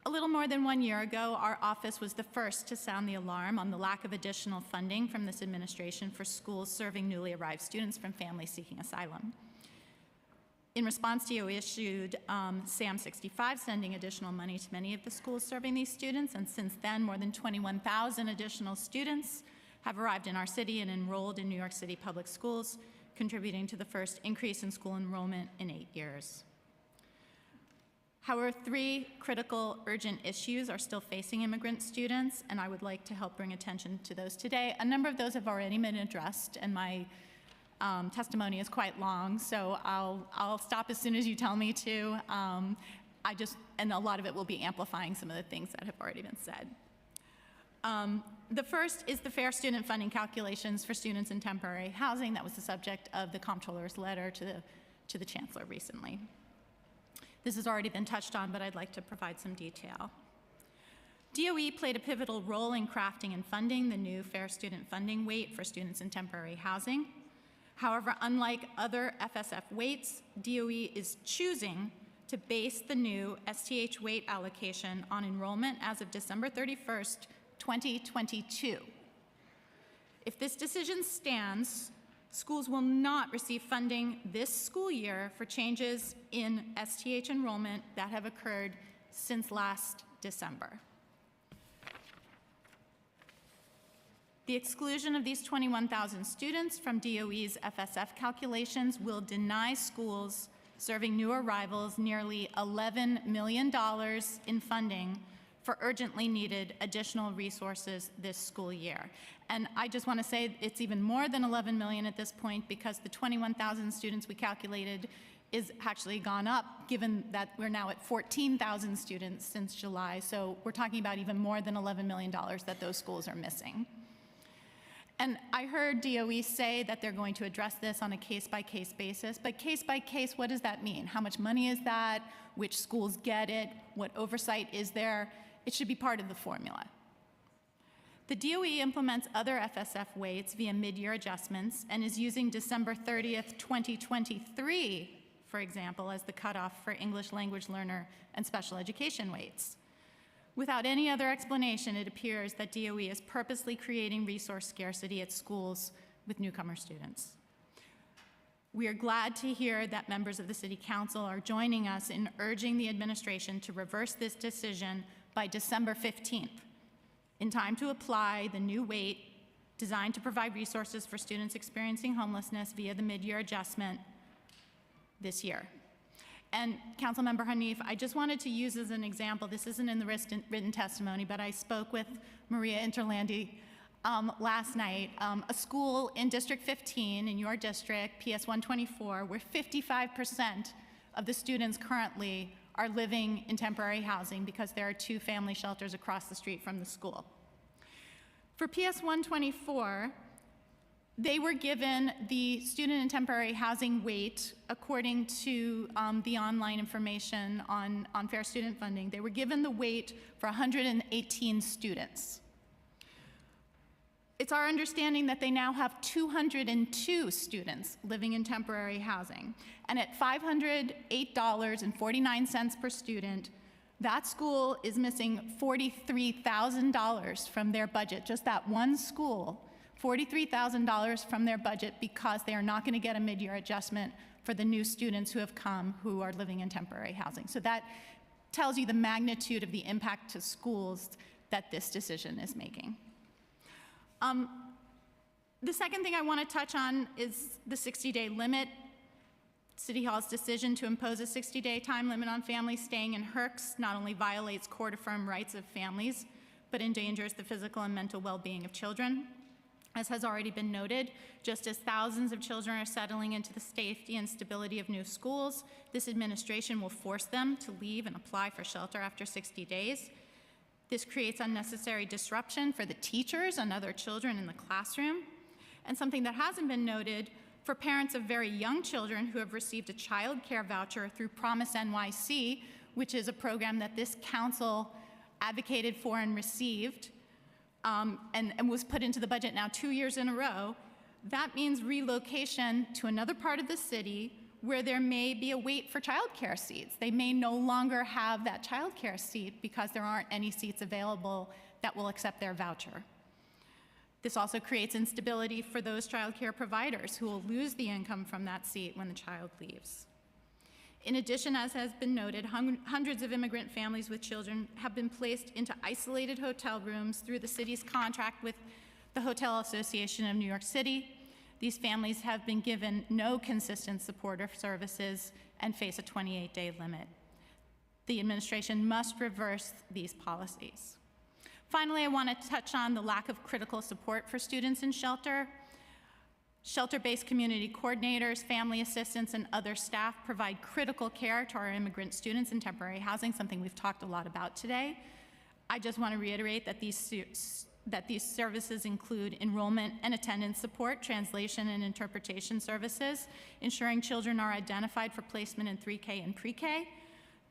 A little more than 1 year ago, our office was the first to sound the alarm on the lack of additional funding from this administration for schools serving newly arrived students from families seeking asylum. In response, DOE issued SAM 65, sending additional money to many of the schools serving these students, and since then, more than 21,000 additional students have arrived in our city and enrolled in New York City public schools, contributing to the first increase in school enrollment in 8 years. However, 3 critical urgent issues are still facing immigrant students, and I would like to help bring attention to those today. A number of those have already been addressed, and my testimony is quite long, so I'll stop as soon as you tell me to. And a lot of it will be amplifying some of the things that have already been said. The first is the fair student funding calculations for students in temporary housing. That was the subject of the comptroller's letter to the chancellor recently. This has already been touched on, but I'd like to provide some detail. DOE played a pivotal role in crafting and funding the new fair student funding weight for students in temporary housing. However, unlike other FSF weights, DOE is choosing to base the new STH weight allocation on enrollment as of December 31st, 2022. If this decision stands, schools will not receive funding this school year for changes in STH enrollment that have occurred since last December. The exclusion of these 21,000 students from DOE's FSF calculations will deny schools serving new arrivals nearly $11 million in funding for urgently needed additional resources this school year. And I just want to say it's even more than 11 million at this point, because the 21,000 students we calculated is actually gone up, given that we're now at 14,000 students since July. So we're talking about even more than $11 million that those schools are missing. And I heard DOE say that they're going to address this on a case-by-case basis, but case-by-case, what does that mean? How much money is that? Which schools get it? What oversight is there? It should be part of the formula. The DOE implements other FSF weights via mid-year adjustments and is using December 30th, 2023, for example, as the cutoff for English language learner and special education weights. Without any other explanation, it appears that DOE is purposely creating resource scarcity at schools with newcomer students. We are glad to hear that members of the City Council are joining us in urging the administration to reverse this decision by December 15th, in time to apply the new weight designed to provide resources for students experiencing homelessness via the mid-year adjustment this year. And Councilmember Hanif, I just wanted to use as an example, this isn't in the written testimony, but I spoke with Maria Interlandi last night, a school in District 15 in your district, PS 124, where 55% of the students currently are living in temporary housing because there are 2 family shelters across the street from the school. For PS 124, they were given the student and temporary housing weight according to the online information on fair student funding. They were given the weight for 118 students. It's our understanding that they now have 202 students living in temporary housing. And at $508.49 per student, that school is missing $43,000 from their budget, just that one school. $43,000 from their budget because they are not going to get a mid-year adjustment for the new students who have come who are living in temporary housing. So that tells you the magnitude of the impact to schools that this decision is making. The second thing I want to touch on is the 60-day limit. City Hall's decision to impose a 60-day time limit on families staying in HERCs not only violates court-affirmed rights of families, but endangers the physical and mental well-being of children. As has already been noted, just as thousands of children are settling into the safety and stability of new schools, this administration will force them to leave and apply for shelter after 60 days. This creates unnecessary disruption for the teachers and other children in the classroom. And something that hasn't been noted, for parents of very young children who have received a child care voucher through Promise NYC, which is a program that this council advocated for and received, and was put into the budget now 2 years in a row, that means relocation to another part of the city where there may be a wait for childcare seats. They may no longer have that childcare seat because there aren't any seats available that will accept their voucher. This also creates instability for those childcare providers who will lose the income from that seat when the child leaves. In addition, as has been noted, hundreds of immigrant families with children have been placed into isolated hotel rooms through the city's contract with the Hotel Association of New York City. These families have been given no consistent supportive services and face a 28-day limit. The administration must reverse these policies. Finally, I want to touch on the lack of critical support for students in shelter. Shelter-based community coordinators, family assistants, and other staff provide critical care to our immigrant students in temporary housing, something we've talked a lot about today. I just want to reiterate that these services include enrollment and attendance support, translation and interpretation services, ensuring children are identified for placement in 3K and pre-K,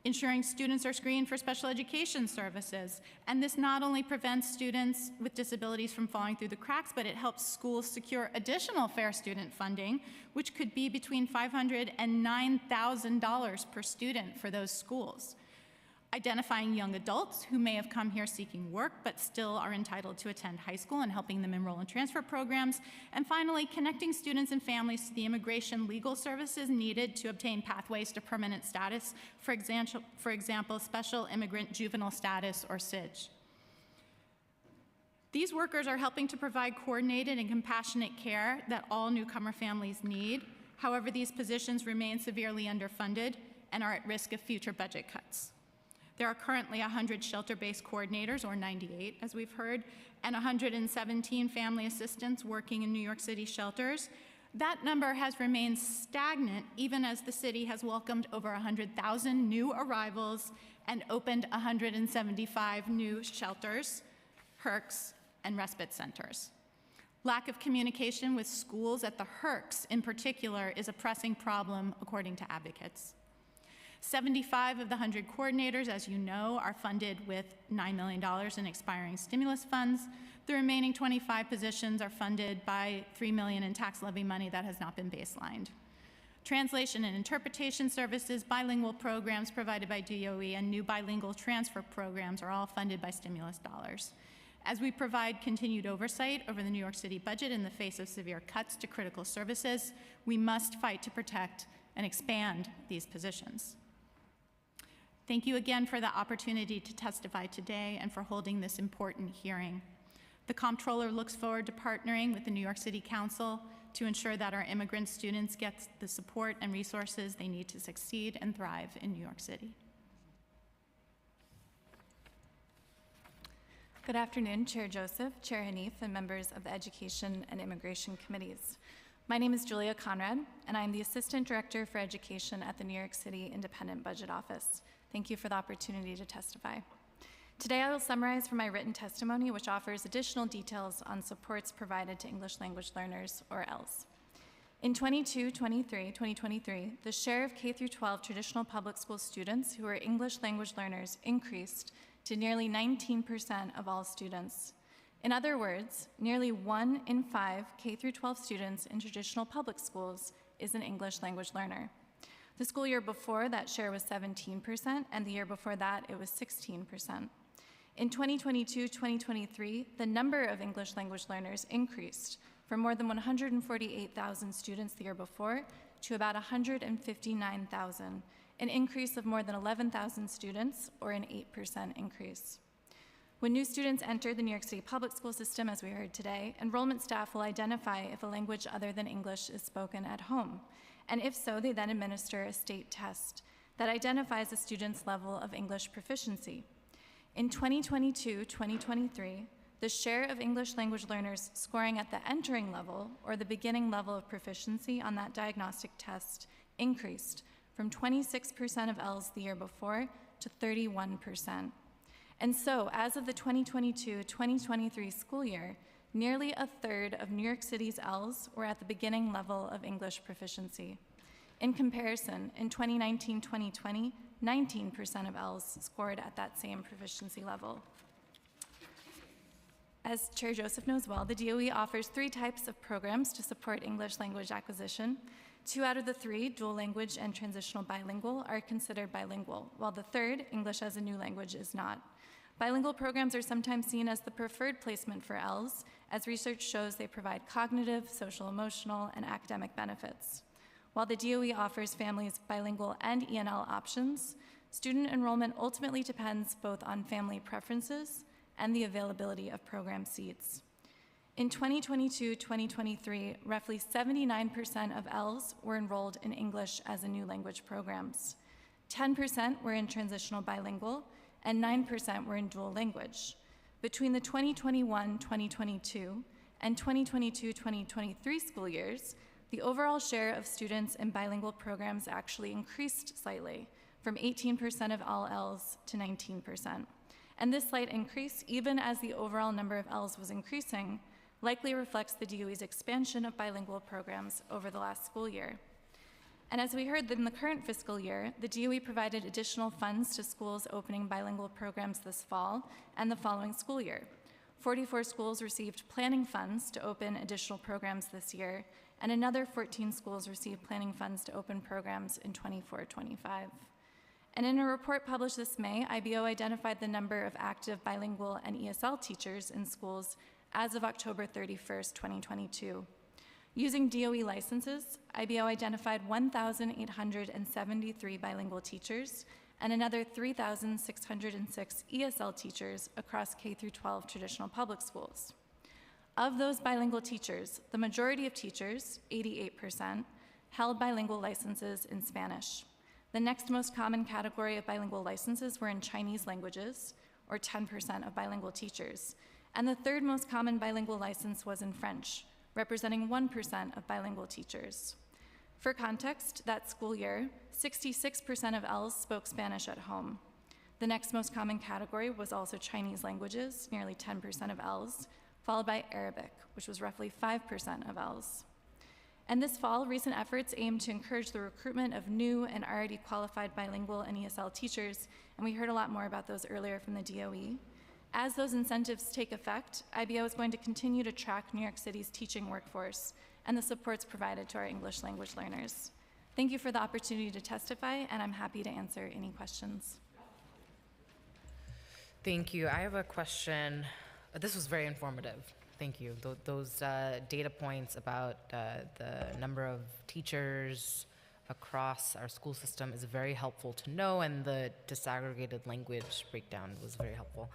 ensuring students are screened for special education services. And this not only prevents students with disabilities from falling through the cracks, but it helps schools secure additional fair student funding, which could be between $500 and $9,000 per student for those schools. Identifying young adults who may have come here seeking work but still are entitled to attend high school and helping them enroll in transfer programs. And finally, connecting students and families to the immigration legal services needed to obtain pathways to permanent status, for example, special immigrant juvenile status or SIJ. These workers are helping to provide coordinated and compassionate care that all newcomer families need. However, these positions remain severely underfunded and are at risk of future budget cuts. There are currently 100 shelter-based coordinators, or 98, as we've heard, and 117 family assistants working in New York City shelters. That number has remained stagnant even as the city has welcomed over 100,000 new arrivals and opened 175 new shelters, HERCs, and respite centers. Lack of communication with schools at the HERCs in particular is a pressing problem, according to advocates. 75 of the 100 coordinators, as you know, are funded with $9 million in expiring stimulus funds. The remaining 25 positions are funded by $3 million in tax levy money that has not been baselined. Translation and interpretation services, bilingual programs provided by DOE, and new bilingual transfer programs are all funded by stimulus dollars. As we provide continued oversight over the New York City budget in the face of severe cuts to critical services, we must fight to protect and expand these positions. Thank you again for the opportunity to testify today and for holding this important hearing. The Comptroller looks forward to partnering with the New York City Council to ensure that our immigrant students get the support and resources they need to succeed and thrive in New York City. Good afternoon, Chair Joseph, Chair Hanif, and members of the Education and Immigration Committees. My name is Julia Conrad, and I'm the Assistant Director for Education at the New York City Independent Budget Office. Thank you for the opportunity to testify. Today I will summarize from my written testimony, which offers additional details on supports provided to English language learners, or ELLs. In 2023, the share of K-12 traditional public school students who are English language learners increased to nearly 19% of all students. In other words, nearly 1 in 5 K-12 students in traditional public schools is an English language learner. The school year before, that share was 17%, and the year before that, it was 16%. In 2022-2023, the number of English language learners increased from more than 148,000 students the year before to about 159,000, an increase of more than 11,000 students, or an 8% increase. When new students enter the New York City public school system, as we heard today, enrollment staff will identify if a language other than English is spoken at home. And if so, they then administer a state test that identifies a student's level of English proficiency. In 2022-2023, the share of English language learners scoring at the entering level, or the beginning level of proficiency on that diagnostic test, increased from 26% of ELLs the year before to 31%. And so, as of the 2022-2023 school year, nearly a third of New York City's ELLs were at the beginning level of English proficiency. In comparison, in 2019-2020, 19% of Ls scored at that same proficiency level. As Chair Joseph knows well, the DOE offers 3 types of programs to support English language acquisition. 2 out of the 3, dual language and transitional bilingual, are considered bilingual, while the third, English as a new language, is not. Bilingual programs are sometimes seen as the preferred placement for Ls, as research shows they provide cognitive, social, emotional, and academic benefits. While the DOE offers families bilingual and ENL options, student enrollment ultimately depends both on family preferences and the availability of program seats. In 2022-2023, roughly 79% of Ls were enrolled in English as a new language programs. 10% were in transitional bilingual, and 9% were in dual language. Between the 2021-2022 and 2022-2023 school years, the overall share of students in bilingual programs actually increased slightly, from 18% of all Ls to 19%. And this slight increase, even as the overall number of Ls was increasing, likely reflects the DOE's expansion of bilingual programs over the last school year. And as we heard, in the current fiscal year, the DOE provided additional funds to schools opening bilingual programs this fall and the following school year. 44 schools received planning funds to open additional programs this year, and another 14 schools received planning funds to open programs in 24-25. And in a report published this May, IBO identified the number of active bilingual and ESL teachers in schools as of October 31st, 2022. Using DOE licenses, IBO identified 1,873 bilingual teachers and another 3,606 ESL teachers across K-12 traditional public schools. Of those bilingual teachers, the majority of teachers, 88%, held bilingual licenses in Spanish. The next most common category of bilingual licenses were in Chinese languages, or 10% of bilingual teachers. And the third most common bilingual license was in French, representing 1% of bilingual teachers. For context, that school year, 66% of Ls spoke Spanish at home. The next most common category was also Chinese languages, nearly 10% of Ls, followed by Arabic, which was roughly 5% of Ls. And this fall, recent efforts aim to encourage the recruitment of new and already qualified bilingual and ESL teachers, and we heard a lot more about those earlier from the DOE. As those incentives take effect, IBO is going to continue to track New York City's teaching workforce and the supports provided to our English language learners. Thank you for the opportunity to testify, and I'm happy to answer any questions. Thank you. I have a question. This was very informative. Thank you. Those data points about the number of teachers across our school system is very helpful to know, and the disaggregated language breakdown was very helpful.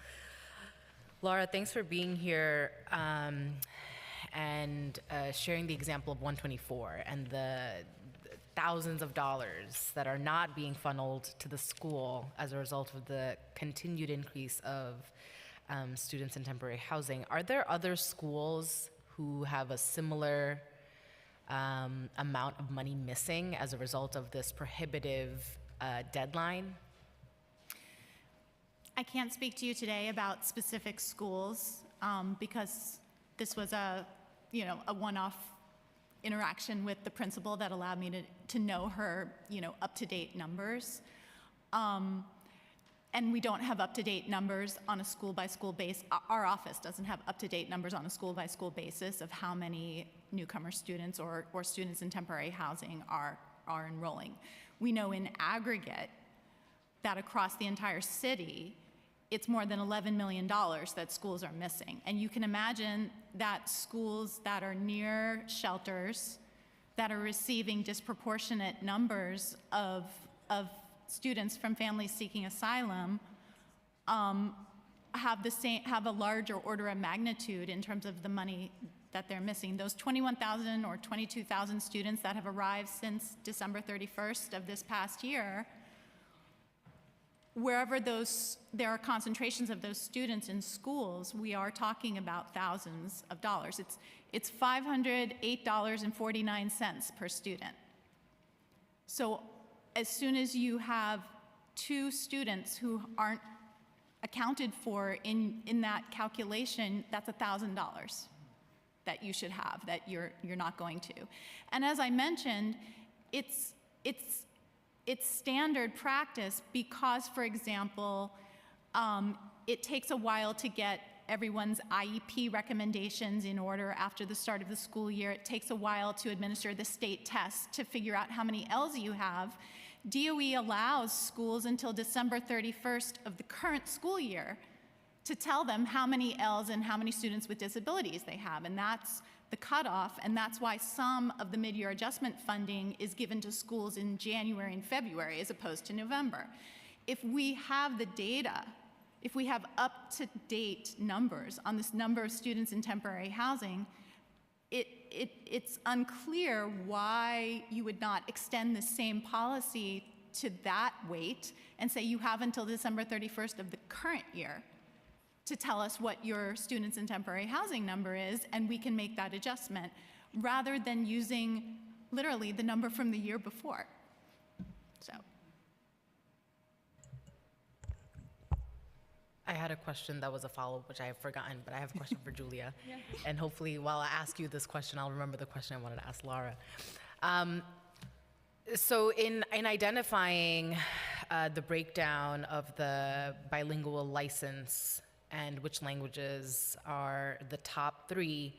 Laura, thanks for being here and sharing the example of 124 and the thousands of dollars that are not being funneled to the school as a result of the continued increase of students in temporary housing. Are there other schools who have a similar amount of money missing as a result of this prohibitive deadline? I can't speak to you today about specific schools because this was a one-off interaction with the principal that allowed me to know her, up-to-date numbers. And we don't have up-to-date numbers on a school-by-school basis. Our office doesn't have up-to-date numbers on a school-by-school basis of how many newcomer students or students in temporary housing are enrolling. We know in aggregate that across the entire city, it's more than $11 million that schools are missing. And you can imagine that schools that are near shelters that are receiving disproportionate numbers of students from families seeking asylum have a larger order of magnitude in terms of the money that they're missing. Those 21,000 or 22,000 students that have arrived since December 31st of this past year, wherever there are concentrations of those students in schools, we are talking about thousands of dollars. It's $508.49 per student. So as soon as you have 2 students who aren't accounted for in that calculation, that's $1,000 that you should have that you're not going to. And as I mentioned, it's it's standard practice because, for example, it takes a while to get everyone's IEP recommendations in order after the start of the school year. It takes a while to administer the state test to figure out how many L's you have. DOE allows schools until December 31st of the current school year to tell them how many L's and how many students with disabilities they have, and that's the cutoff, and that's why some of the mid-year adjustment funding is given to schools in January and February as opposed to November. If we have the data, if we have up-to-date numbers on this number of students in temporary housing, it's unclear why you would not extend the same policy to that weight and say you have until December 31st of the current year to tell us what your students in temporary housing number is, and we can make that adjustment, rather than using literally the number from the year before. So. I had a question that was a follow-up, which I have forgotten, but I have a question for Julia. Yeah. And hopefully while I ask you this question, I'll remember the question I wanted to ask Laura. So in identifying the breakdown of the bilingual license and which languages are the top 3,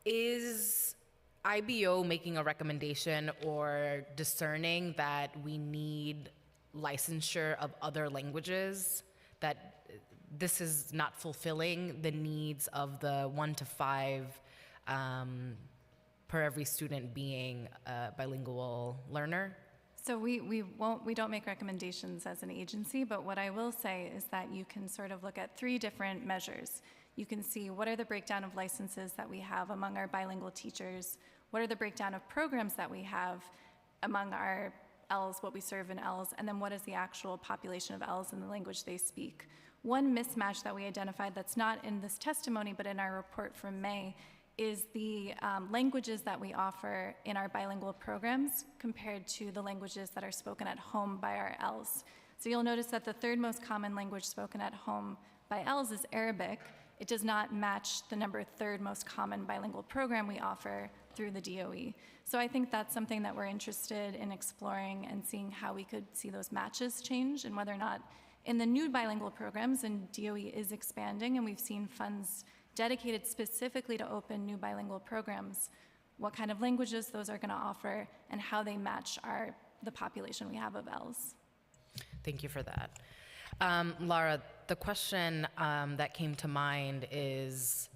is IBO making a recommendation or discerning that we need licensure of other languages, that this is not fulfilling the needs of the 1 to 5 per every student being a bilingual learner? So we don't make recommendations as an agency, but what I will say is that you can sort of look at 3 different measures. You can see what are the breakdown of licenses that we have among our bilingual teachers, what are the breakdown of programs that we have among our L's, what we serve in L's, and then what is the actual population of L's in the language they speak. One mismatch that we identified that's not in this testimony but in our report from May is the languages that we offer in our bilingual programs compared to the languages that are spoken at home by our L's. So you'll notice that the 3rd most common language spoken at home by L's is Arabic. It does not match the number 3rd most common bilingual program we offer through the DOE. So I think that's something that we're interested in exploring and seeing how we could see those matches change, and whether or not in the new bilingual programs, and DOE is expanding, and we've seen funds dedicated specifically to open new bilingual programs, what kind of languages those are going to offer and how they match the population we have of L's. Thank you for that. Laura, the question that came to mind is,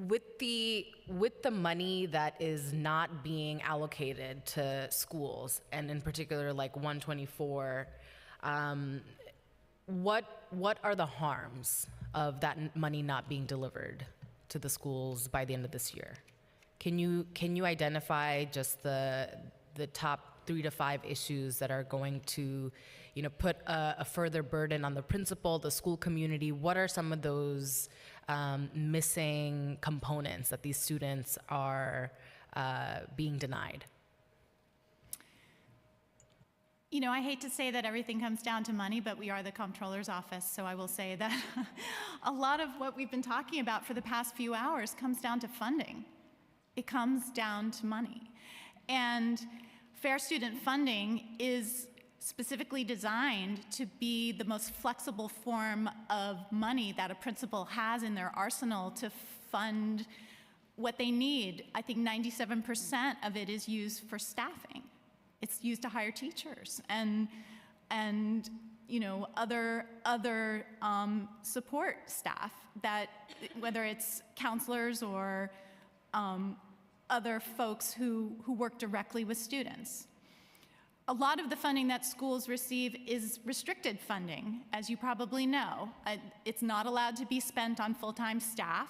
with the money that is not being allocated to schools, and in particular like 124, what are the harms of that money not being delivered to the schools by the end of this year? Can you identify just the top 3 to 5 issues that are going to, put a further burden on the principal, the school community? What are some of those missing components that these students are being denied? I hate to say that everything comes down to money, but we are the comptroller's office, so I will say that a lot of what we've been talking about for the past few hours comes down to funding. It comes down to money. And fair student funding is specifically designed to be the most flexible form of money that a principal has in their arsenal to fund what they need. I think 97% of it is used for staffing. It's used to hire teachers and other support staff, that whether it's counselors or other folks who work directly with students. A lot of the funding that schools receive is restricted funding, as you probably know. It's not allowed to be spent on full-time staff.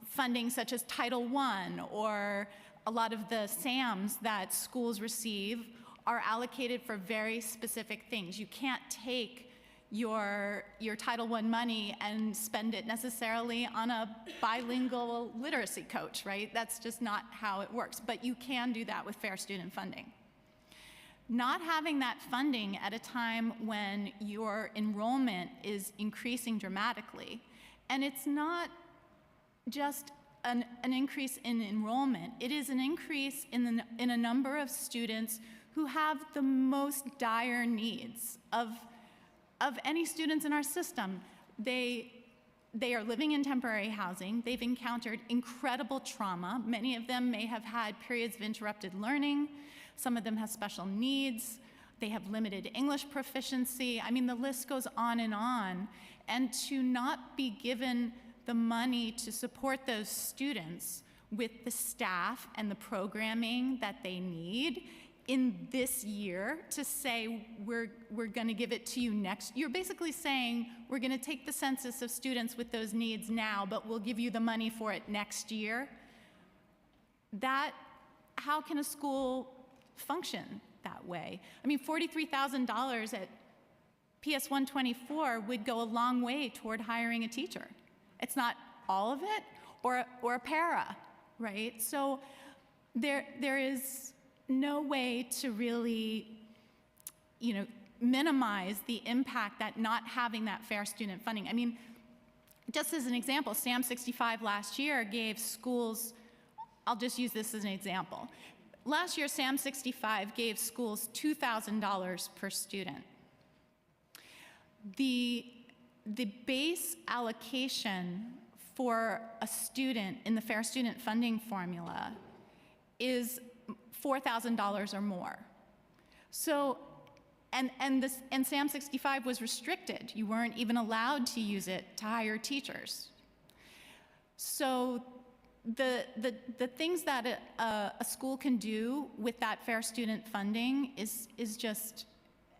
Funding such as Title I or a lot of the SAMs that schools receive are allocated for very specific things. You can't take your Title I money and spend it necessarily on a bilingual literacy coach, right? That's just not how it works. But you can do that with fair student funding. Not having that funding at a time when your enrollment is increasing dramatically And it's not just an increase in enrollment. It is an increase in a number of students who have the most dire needs of any students in our system. They are living in temporary housing. They've encountered incredible trauma. Many of them may have had periods of interrupted learning. Some of them have special needs. They have limited English proficiency. I mean, the list goes on. And to not be given the money to support those students with the staff and the programming that they need in this year, to say we're going to give it to you next. You're basically saying we're going to take the census of students with those needs now, but we'll give you the money for it next year. How can a school function that way? I mean, $43,000 at PS 124 would go a long way toward hiring a teacher. It's not all of it, or a para, right? So there is no way to really, minimize the impact that not having that fair student funding. I mean, just as an example, SAM 65 last year gave schools, I'll just use this as an example. Last year, SAM 65 gave schools $2,000 per student. The base allocation for a student in the Fair Student Funding formula is $4,000 or more. So, and SAM 65 was restricted. You weren't even allowed to use it to hire teachers. So the things that a school can do with that fair student funding is just,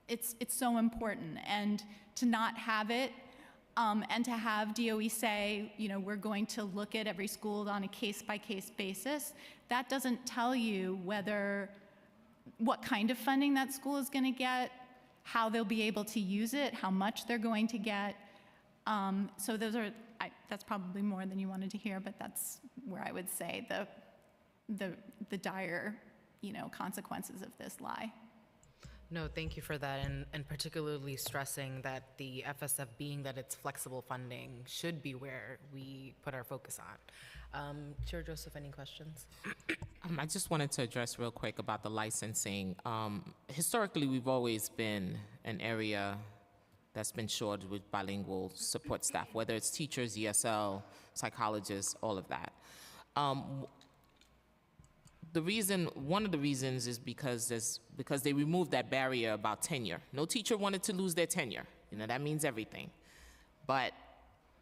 it's so important. And to not have it, and to have DOE say, we're going to look at every school on a case-by-case basis, that doesn't tell you what kind of funding that school is going to get, how they'll be able to use it, how much they're going to get. So that's probably more than you wanted to hear, but that's where I would say the dire, consequences of this lie. No, thank you for that, and particularly stressing that the FSF, being that it's flexible funding, should be where we put our focus on. Chair Joseph, any questions? I just wanted to address real quick about the licensing. Historically, we've always been an area that's been short with bilingual support staff, whether it's teachers, ESL, psychologists, all of that. One of the reasons is because they removed that barrier about tenure. No teacher wanted to lose their tenure. That means everything. But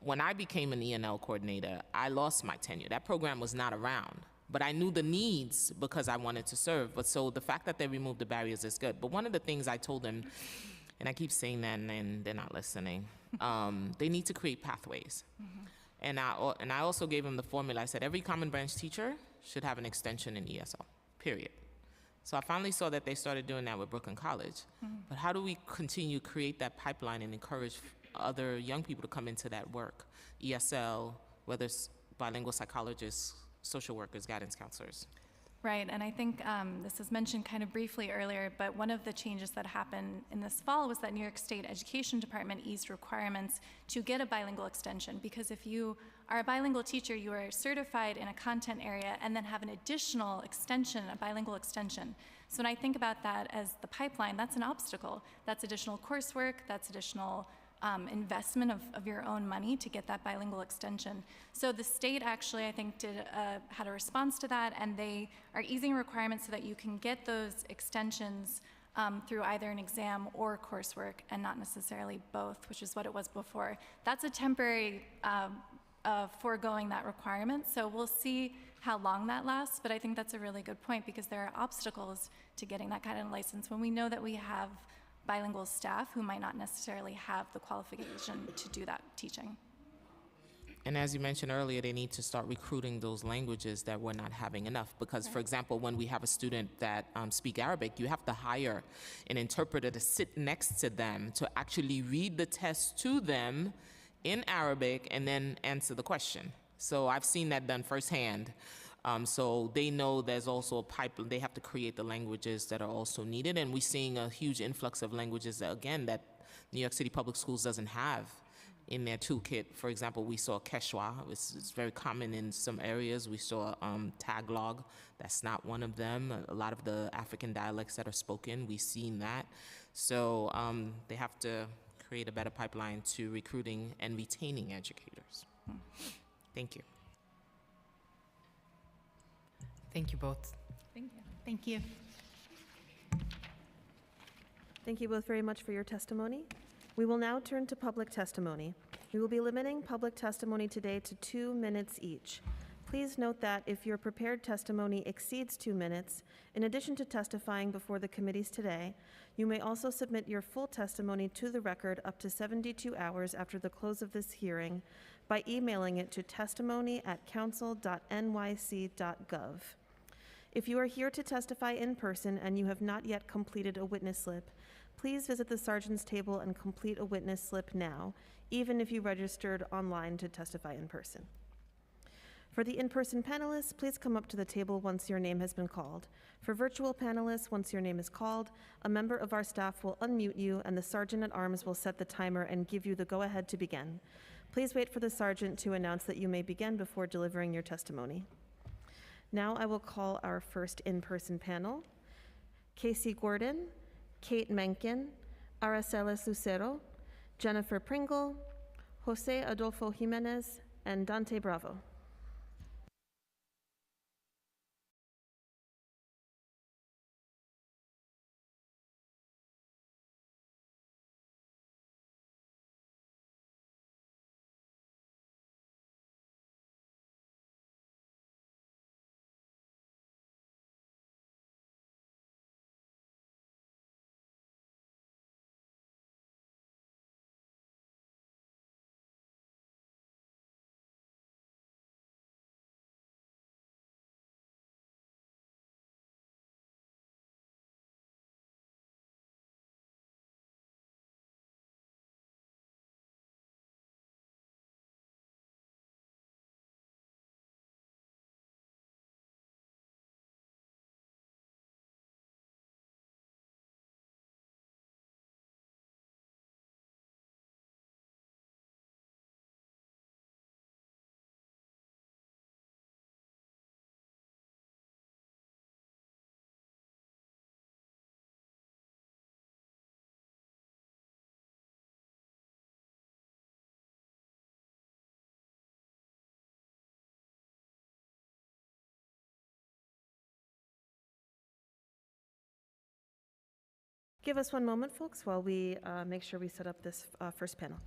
when I became an ENL coordinator, I lost my tenure. That program was not around. But I knew the needs because I wanted to serve. But so the fact that they removed the barriers is good. But one of the things I told them, and I keep saying that and they're not listening, they need to create pathways. Mm-hmm. And I also gave them the formula. I said every common branch teacher should have an extension in ESL, period. So I finally saw that they started doing that with Brooklyn College. Mm-hmm. But how do we continue to create that pipeline and encourage other young people to come into that work? ESL, whether it's bilingual psychologists, social workers, guidance counselors. Right, and I think this was mentioned kind of briefly earlier, but one of the changes that happened in this fall was that New York State Education Department eased requirements to get a bilingual extension, because if you are a bilingual teacher, you are certified in a content area and then have an additional extension, a bilingual extension. So when I think about that as the pipeline, that's an obstacle. That's additional coursework, that's additional investment of your own money to get that bilingual extension. So the state actually, I think, had a response to that, and they are easing requirements so that you can get those extensions through either an exam or coursework, and not necessarily both, which is what it was before. That's a temporary foregoing that requirement, so we'll see how long that lasts, but I think that's a really good point, because there are obstacles to getting that kind of license when we know that we have bilingual staff who might not necessarily have the qualification to do that teaching. And as you mentioned earlier, they need to start recruiting those languages that we're not having enough. Because, for example, when we have a student that speaks Arabic, you have to hire an interpreter to sit next to them to actually read the test to them in Arabic and then answer the question. So I've seen that done firsthand. So they know there's also a pipeline. They have to create the languages that are also needed. And we're seeing a huge influx of languages that, again, that New York City Public Schools doesn't have in their toolkit. For example, we saw Quechua. It's very common in some areas. We saw Tagalog. That's not one of them. A lot of the African dialects that are spoken, we've seen that. So they have to create a better pipeline to recruiting and retaining educators. Thank you. Thank you both. Thank you. Thank you. Thank you both very much for your testimony. We will now turn to public testimony. We will be limiting public testimony today to 2 minutes each. Please note that if your prepared testimony exceeds 2 minutes, in addition to testifying before the committees today, you may also submit your full testimony to the record up to 72 hours after the close of this hearing by emailing it to testimony@council.nyc.gov. If you are here to testify in person and you have not yet completed a witness slip, please visit the sergeant's table and complete a witness slip now, even if you registered online to testify in person. For the in-person panelists, please come up to the table once your name has been called. For virtual panelists, once your name is called, a member of our staff will unmute you and the sergeant at arms will set the timer and give you the go-ahead to begin. Please wait for the sergeant to announce that you may begin before delivering your testimony. Now I will call our first in-person panel: Casey Gordon, Kate Menken, Araceli Lucero, Jennifer Pringle, Jose Adolfo Jimenez, and Dante Bravo. Give us one moment, folks, while we make sure we set up this first panel.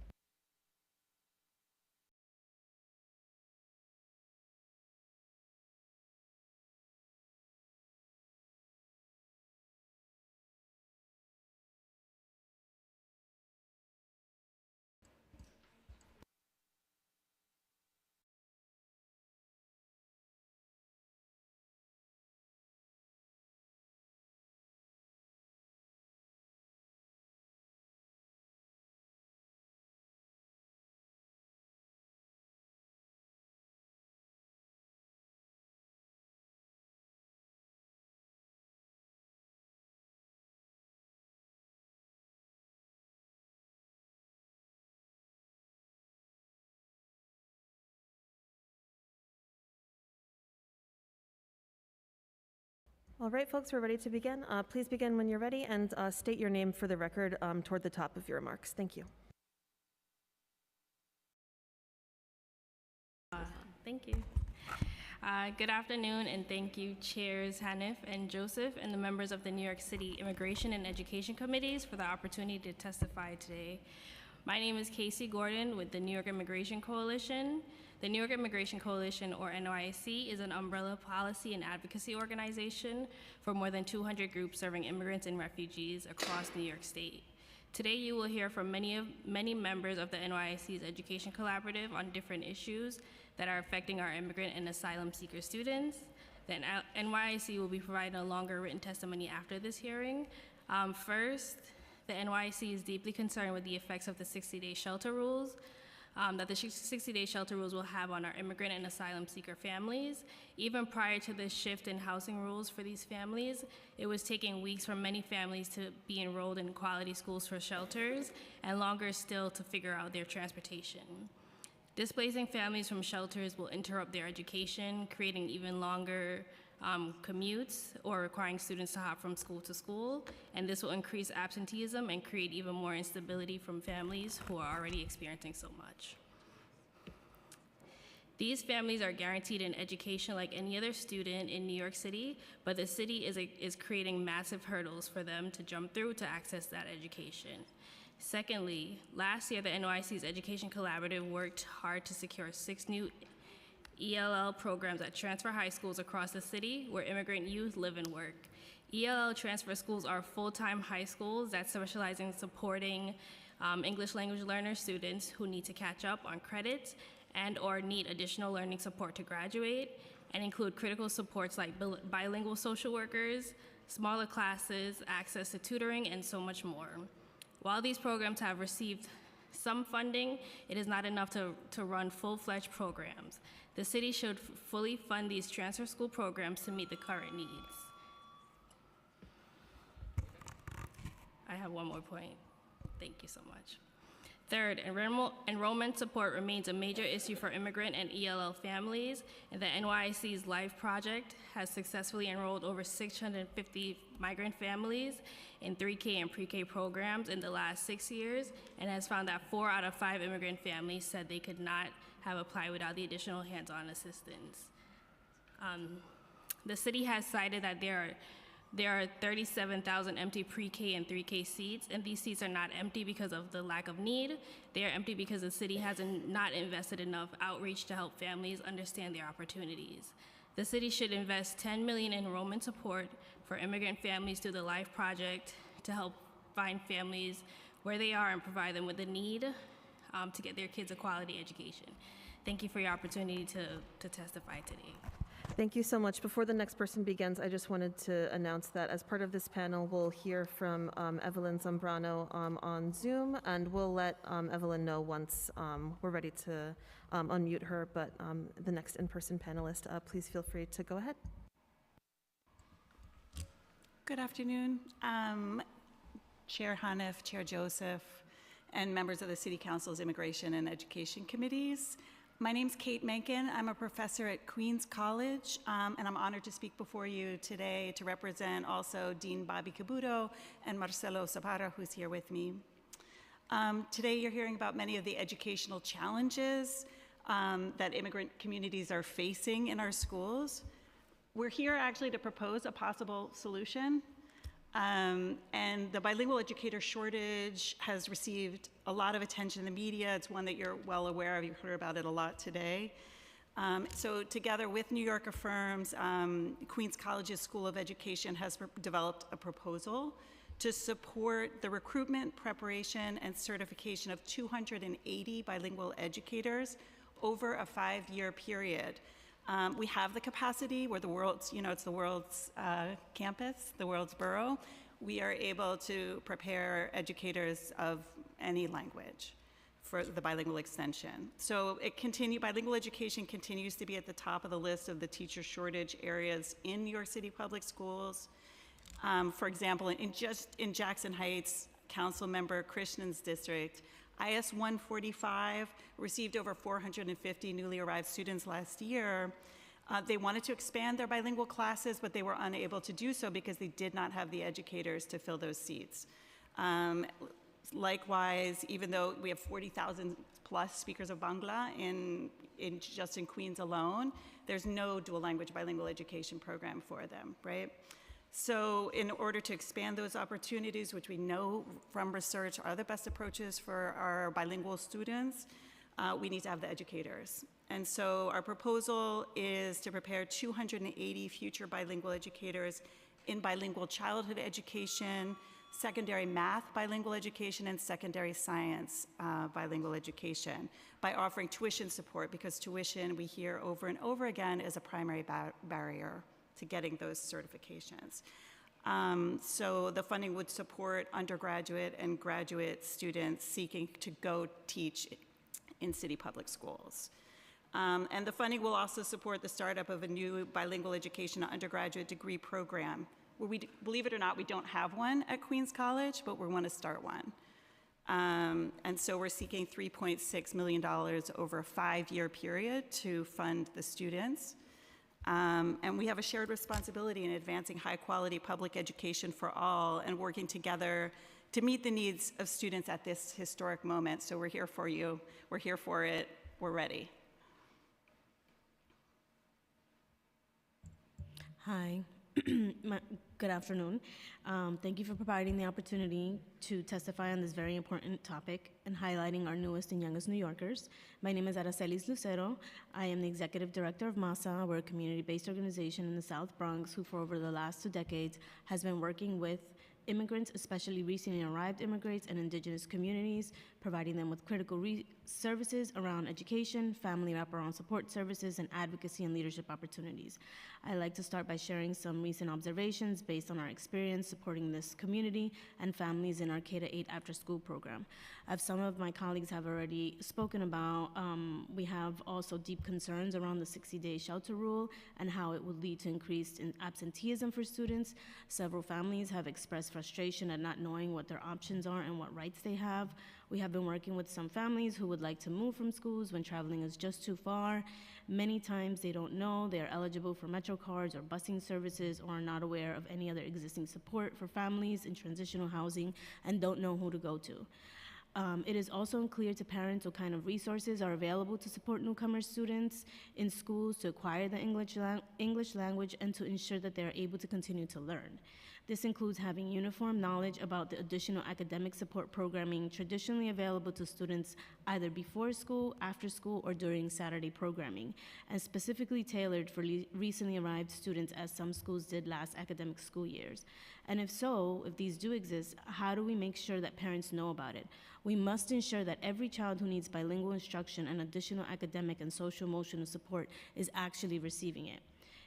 All right, folks, we're ready to begin. Please begin when you're ready and state your name for the record toward the top of your remarks. Thank you. Thank you. Good afternoon, and thank you, Chairs Hanif and Joseph, and the members of the New York City Immigration and Education Committees for the opportunity to testify today. My name is Casey Gordon with the New York Immigration Coalition. The New York Immigration Coalition, or NYC, is an umbrella policy and advocacy organization for more than 200 groups serving immigrants and refugees across New York State. Today, you will hear from many members of the NYC's Education Collaborative on different issues that are affecting our immigrant and asylum seeker students. Then NYC will be providing a longer written testimony after this hearing. First, the NYC is deeply concerned with the effects of the 60-day shelter rules. that the 60-day shelter rules will have on our immigrant and asylum seeker families. Even prior to the shift in housing rules for these families, it was taking weeks for many families to be enrolled in quality schools for shelters, and longer still to figure out their transportation. Displacing families from shelters will interrupt their education, creating even longer commutes or requiring students to hop from school to school, and this will increase absenteeism and create even more instability from families who are already experiencing so much. These families are guaranteed an education like any other student in New York City, but the city is creating massive hurdles for them to jump through to access that education. Secondly, last year the NYC's Education Collaborative worked hard to secure 6 new ELL programs at transfer high schools across the city where immigrant youth live and work. ELL transfer schools are full-time high schools that specialize in supporting English language learner students who need to catch up on credits and or need additional learning support to graduate, and include critical supports like bilingual social workers, smaller classes, access to tutoring, and so much more. While these programs have received some funding, it is not enough to run full-fledged programs. The city should fully fund these transfer school programs to meet the current needs. I have one more point. Thank you so much. Third, enrollment support remains a major issue for immigrant and ELL families, and the NYC's LIFE project has successfully enrolled over 650 migrant families in 3K and pre-K programs in the last 6 years, and has found that 4 out of 5 immigrant families said they could not have applied without the additional hands-on assistance. The city has cited that there are 37,000 empty pre-K and 3K seats, and these seats are not empty because of the lack of need. They are empty because the city has not invested enough outreach to help families understand their opportunities. The city should invest $10 million in enrollment support for immigrant families through the LIFE project to help find families where they are and provide them with the need to get their kids a quality education. Thank you for your opportunity to testify today. Thank you so much. Before the next person begins, I just wanted to announce that as part of this panel, we'll hear from Evelyn Zambrano on Zoom, and we'll let Evelyn know once we're ready to unmute her. But the next in-person panelist, please feel free to go ahead. Good afternoon. Chair Hanif, Chair Joseph, and members of the City Council's Immigration and Education Committees. My name's Kate Menken. I'm a professor at Queens College, and I'm honored to speak before you today to represent also Dean Bobby Cabuto and Marcelo Zaparra, who's here with me. Today you're hearing about many of the educational challenges that immigrant communities are facing in our schools. We're here actually to propose a possible solution. And the bilingual educator shortage has received a lot of attention in the media. It's one that you're well aware of. You've heard about it a lot today. So together with New York Affirms, Queens College's School of Education has developed a proposal to support the recruitment, preparation, and certification of 280 bilingual educators over a 5-year period. We have the capacity. We're the world's, it's the world's campus, the world's borough. We are able to prepare educators of any language for the bilingual extension. So bilingual education continues to be at the top of the list of the teacher shortage areas in New York City public schools. For example, in Jackson Heights, Council Member Krishnan's district, IS 145 received over 450 newly arrived students last year. They wanted to expand their bilingual classes, but they were unable to do so because they did not have the educators to fill those seats. Likewise, even though we have 40,000 plus speakers of Bangla just in Queens alone, there's no dual language bilingual education program for them, right? So in order to expand those opportunities, which we know from research are the best approaches for our bilingual students, we need to have the educators. And so our proposal is to prepare 280 future bilingual educators in bilingual childhood education, secondary math bilingual education, and secondary science bilingual education by offering tuition support, because tuition, we hear over and over again, is a primary barrier to getting those certifications. So the funding would support undergraduate and graduate students seeking to go teach in city public schools. And the funding will also support the startup of a new bilingual education undergraduate degree program, where believe it or not, we don't have one at Queens College, but we want to start one. And so we're seeking $3.6 million over a 5-year period to fund the students. And we have a shared responsibility in advancing high-quality public education for all and working together to meet the needs of students at this historic moment. So we're here for you. We're here for it. We're ready. Hi. Good afternoon. Thank you for providing the opportunity to testify on this very important topic and highlighting our newest and youngest New Yorkers. My name is Aracelis Lucero. I am the Executive Director of MASA. We're a community-based organization in the South Bronx who for over the last 2 decades has been working with immigrants, especially recently arrived immigrants and indigenous communities, providing them with critical services around education, family wraparound support services, and advocacy and leadership opportunities. I'd like to start by sharing some recent observations based on our experience supporting this community and families in our K-8 after-school program. As some of my colleagues have already spoken about, we have also deep concerns around the 60-day shelter rule and how it would lead to increased absenteeism for students. Several families have expressed frustration at not knowing what their options are and what rights they have. We have been working with some families who would like to move from schools when traveling is just too far. Many times they don't know they are eligible for Metro cards or busing services or are not aware of any other existing support for families in transitional housing and don't know who to go to. It is also unclear to parents what kind of resources are available to support newcomer students in schools to acquire the English language and to ensure that they are able to continue to learn. This includes having uniform knowledge about the additional academic support programming traditionally available to students either before school, after school, or during Saturday programming, and specifically tailored for recently arrived students as some schools did last academic school years. And if so, if these do exist, how do we make sure that parents know about it? We must ensure that every child who needs bilingual instruction and additional academic and social emotional support is actually receiving it.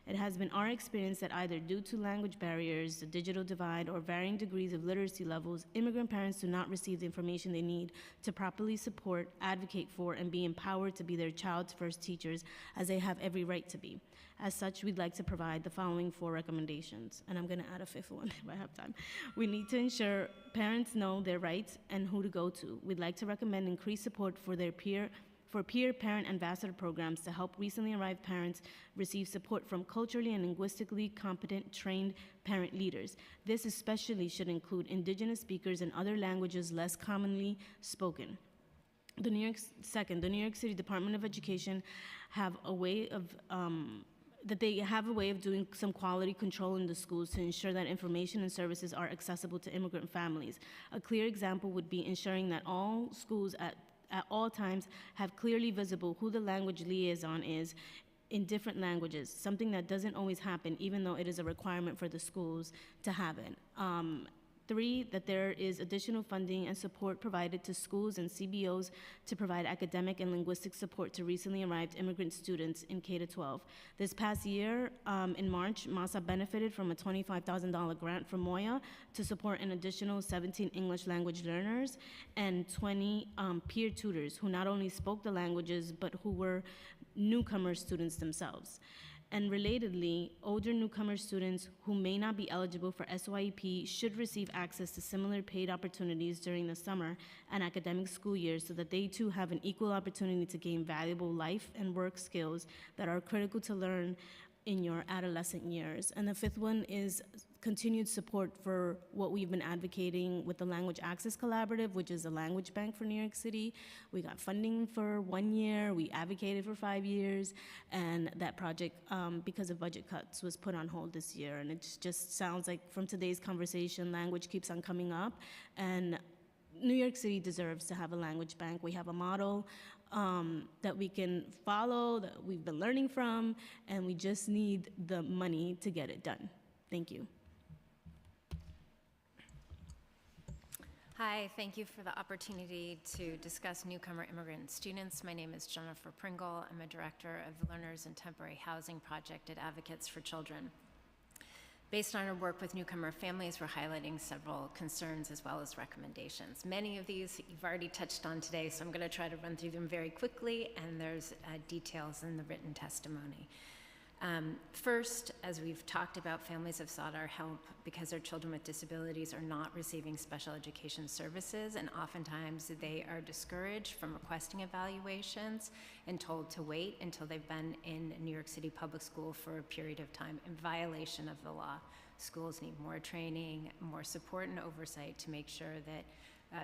It has been our experience that either due to language barriers, the digital divide, or varying degrees of literacy levels, immigrant parents do not receive the information they need to properly support, advocate for, and be empowered to be their child's first teachers, as they have every right to be. As such, we'd like to provide the following 4 recommendations, and I'm gonna add a 5th one if I have time. We need to ensure parents know their rights and who to go to. We'd like to recommend increased support for peer parent ambassador programs to help recently arrived parents receive support from culturally and linguistically competent, trained parent leaders. This especially should include indigenous speakers and other languages less commonly spoken. The New York City Department of Education have a way of doing some quality control in the schools to ensure that information and services are accessible to immigrant families. A clear example would be ensuring that all schools at all times have clearly visible who the language liaison is in different languages, something that doesn't always happen, even though it is a requirement for the schools to have it. 3, that there is additional funding and support provided to schools and CBOs to provide academic and linguistic support to recently arrived immigrant students in K-12. This past year, in March, MASA benefited from a $25,000 grant from Moya to support an additional 17 English language learners and 20 peer tutors who not only spoke the languages, but who were newcomer students themselves. And relatedly, older newcomer students who may not be eligible for SYEP should receive access to similar paid opportunities during the summer and academic school years so that they too have an equal opportunity to gain valuable life and work skills that are critical to learn in your adolescent years. And the 5th one is continued support for what we've been advocating with the Language Access Collaborative, which is a language bank for New York City. We got funding for 1 year, we advocated for 5 years, and that project, because of budget cuts, was put on hold this year. And it just sounds like from today's conversation, language keeps on coming up, and New York City deserves to have a language bank. We have a model that we can follow, that we've been learning from, and we just need the money to get it done. Thank you. Hi, thank you for the opportunity to discuss newcomer immigrant students. My name is Jennifer Pringle. I'm a director of the Learners in Temporary Housing Project at Advocates for Children. Based on our work with newcomer families, we're highlighting several concerns as well as recommendations. Many of these you've already touched on today, so I'm going to try to run through them very quickly, and there's details in the written testimony. First, as we've talked about, families have sought our help because their children with disabilities are not receiving special education services, and oftentimes they are discouraged from requesting evaluations and told to wait until they've been in New York City public school for a period of time in violation of the law. Schools need more training, more support and oversight to make sure that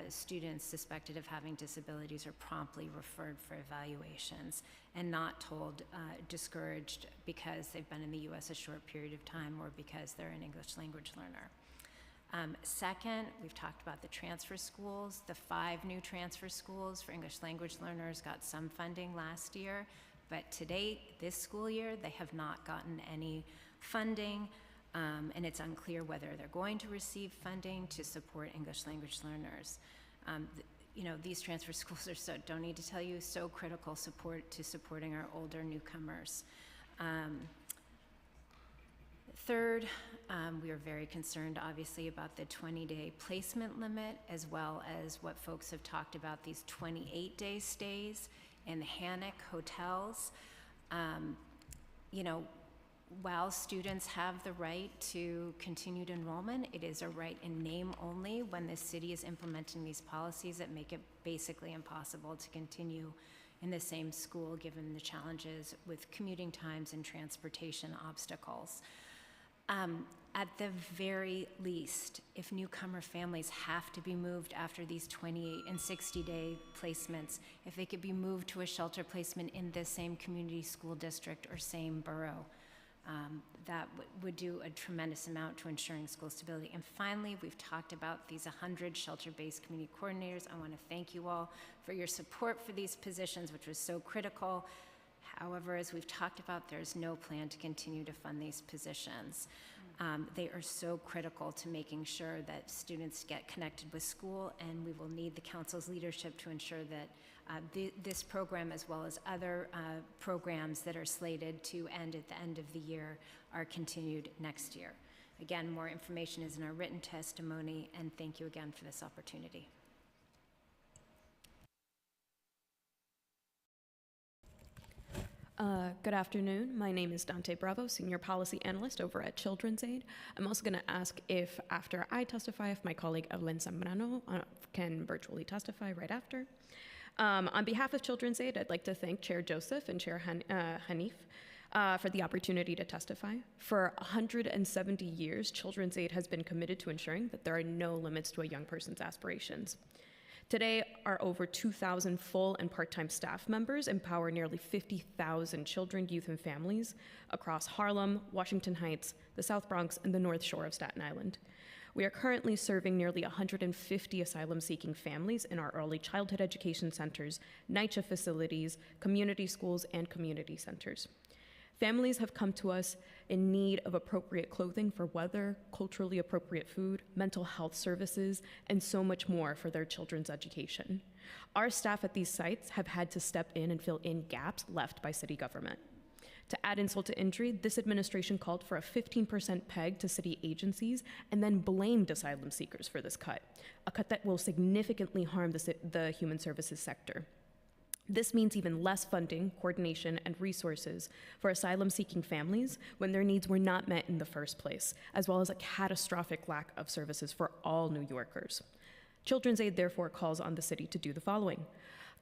students suspected of having disabilities are promptly referred for evaluations and not told discouraged because they've been in the U.S. a short period of time or because they're an English language learner. Second, we've talked about the transfer schools. The 5 new transfer schools for English language learners got some funding last year, but to date, this school year, they have not gotten any funding. And it's unclear whether they're going to receive funding to support English language learners. You know, these transfer schools are don't need to tell you, so critical to supporting our older newcomers. Third, we are very concerned, obviously, about the 20-day placement limit, as well as what folks have talked about, these 28-day stays in Hannock hotels. You know, while students have the right to continued enrollment, it is a right in name only when the city is implementing these policies that make it basically impossible to continue in the same school given the challenges with commuting times and transportation obstacles. At the very least, if newcomer families have to be moved after these 28 and 60-day placements, if they could be moved to a shelter placement in the same community school district or same borough, that would do a tremendous amount to ensuring school stability. And finally, we've talked about these 100 shelter-based community coordinators. I want to thank you all for your support for these positions, which was so critical. However, as we've talked about, there's no plan to continue to fund these positions. They are so critical to making sure that students get connected with school, and we will need the council's leadership to ensure that this program, as well as other programs that are slated to end at the end of the year, are continued next year. Again, more information is in our written testimony, and thank you again for this opportunity. Good afternoon. My name is Dante Bravo, Senior Policy Analyst over at Children's Aid. I'm also going to ask if, after I testify, if my colleague Evelyn Zambrano can virtually testify right after. On behalf of Children's Aid, I'd like to thank Chair Joseph and Chair Hanif for the opportunity to testify. For 170 years, Children's Aid has been committed to ensuring that there are no limits to a young person's aspirations. Today, our over 2,000 full and part-time staff members empower nearly 50,000 children, youth, and families across Harlem, Washington Heights, the South Bronx, and the North Shore of Staten Island. We are currently serving nearly 150 asylum-seeking families in our early childhood education centers, NYCHA facilities, community schools, and community centers. Families have come to us in need of appropriate clothing for weather, culturally appropriate food, mental health services, and so much more for their children's education. Our staff at these sites have had to step in and fill in gaps left by city government. To add insult to injury, this administration called for a 15% peg to city agencies and then blamed asylum seekers for this cut, a cut that will significantly harm the human services sector. This means even less funding, coordination, and resources for asylum-seeking families when their needs were not met in the first place, as well as a catastrophic lack of services for all New Yorkers. Children's Aid therefore calls on the city to do the following: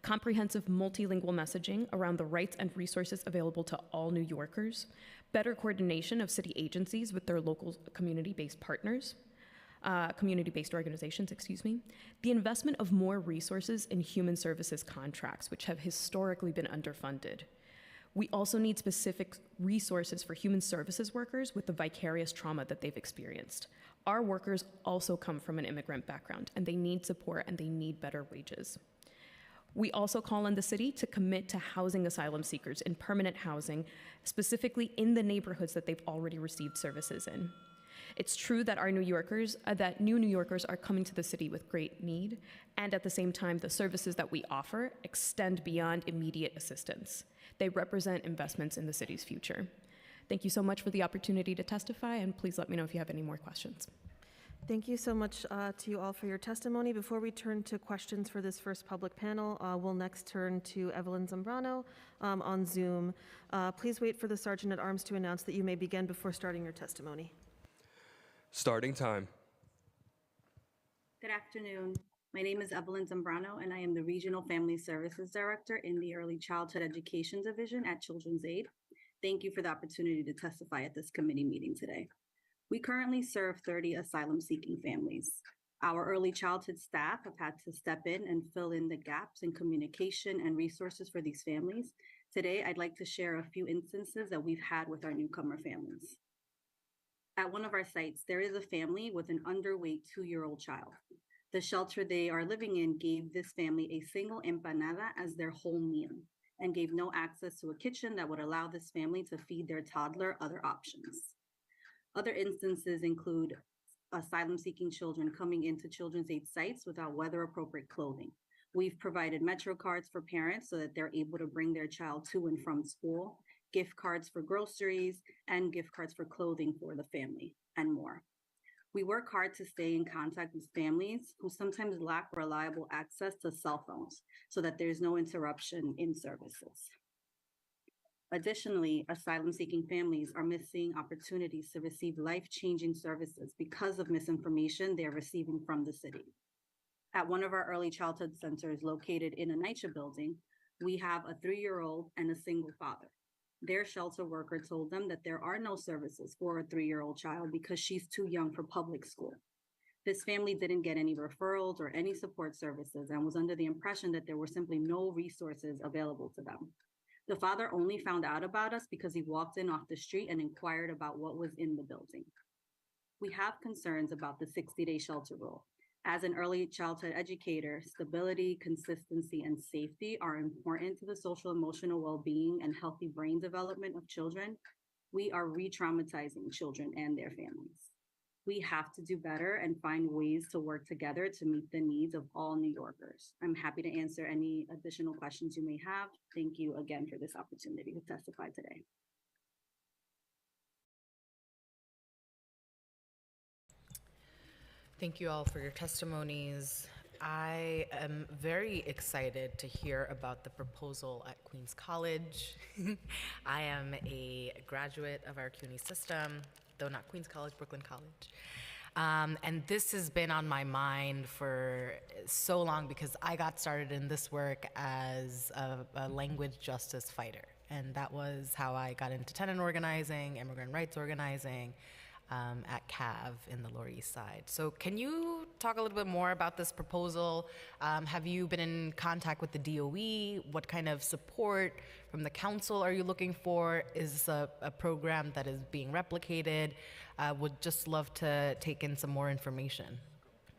comprehensive multilingual messaging around the rights and resources available to all New Yorkers, better coordination of city agencies with their local community-based partners, community-based organizations, the investment of more resources in human services contracts, which have historically been underfunded. We also need specific resources for human services workers with the vicarious trauma that they've experienced. Our workers also come from an immigrant background, and they need support and they need better wages. We also call on the city to commit to housing asylum seekers in permanent housing, specifically in the neighborhoods that they've already received services in. It's true that our New Yorkers, that new New Yorkers are coming to the city with great need, and at the same time, the services that we offer extend beyond immediate assistance. They represent investments in the city's future. Thank you so much for the opportunity to testify, and please let me know if you have any more questions. Thank you so much to you all for your testimony. Before we turn to questions for this first public panel, we'll next turn to Evelyn Zambrano on Zoom. Please wait for the Sergeant at Arms to announce that you may begin before starting your testimony. Starting time. Good afternoon. My name is Evelyn Zambrano, and I am the Regional Family Services Director in the Early Childhood Education Division at Children's Aid. Thank you for the opportunity to testify at this committee meeting today. We currently serve 30 asylum-seeking families. Our early childhood staff have had to step in and fill in the gaps in communication and resources for these families. Today, I'd like to share a few instances that we've had with our newcomer families. At one of our sites, there is a family with an underweight 2-year-old child. The shelter they are living in gave this family a single empanada as their whole meal and gave no access to a kitchen that would allow this family to feed their toddler other options. Other instances include asylum-seeking children coming into Children's Aid sites without weather-appropriate clothing. We've provided Metro cards for parents so that they're able to bring their child to and from school, gift cards for groceries, and gift cards for clothing for the family, and more. We work hard to stay in contact with families who sometimes lack reliable access to cell phones so that there's no interruption in services. Additionally, asylum-seeking families are missing opportunities to receive life-changing services because of misinformation they're receiving from the city. At one of our early childhood centers located in a NYCHA building, we have a 3-year-old and a single father. Their shelter worker told them that there are no services for a 3-year-old child because she's too young for public school. This family didn't get any referrals or any support services and was under the impression that there were simply no resources available to them. The father only found out about us because he walked in off the street and inquired about what was in the building. We have concerns about the 60-day shelter rule. As an early childhood educator, stability, consistency, and safety are important to the social emotional well-being and healthy brain development of children. We are re-traumatizing children and their families. We have to do better and find ways to work together to meet the needs of all New Yorkers. I'm happy to answer any additional questions you may have. Thank you again for this opportunity to testify today. Thank you all for your testimonies. I am very excited to hear about the proposal at Queens College. I am a graduate of our CUNY system, though not Queens College, Brooklyn College. And this has been on my mind for so long because I got started in this work as a language justice fighter. And that was how I got into tenant organizing, immigrant rights organizing, at CAV in the Lower East Side. So can you talk a little bit more about this proposal? Have you been in contact with the DOE? What kind of support from the council are you looking for? Is this a program that is being replicated? Would just love to take in some more information.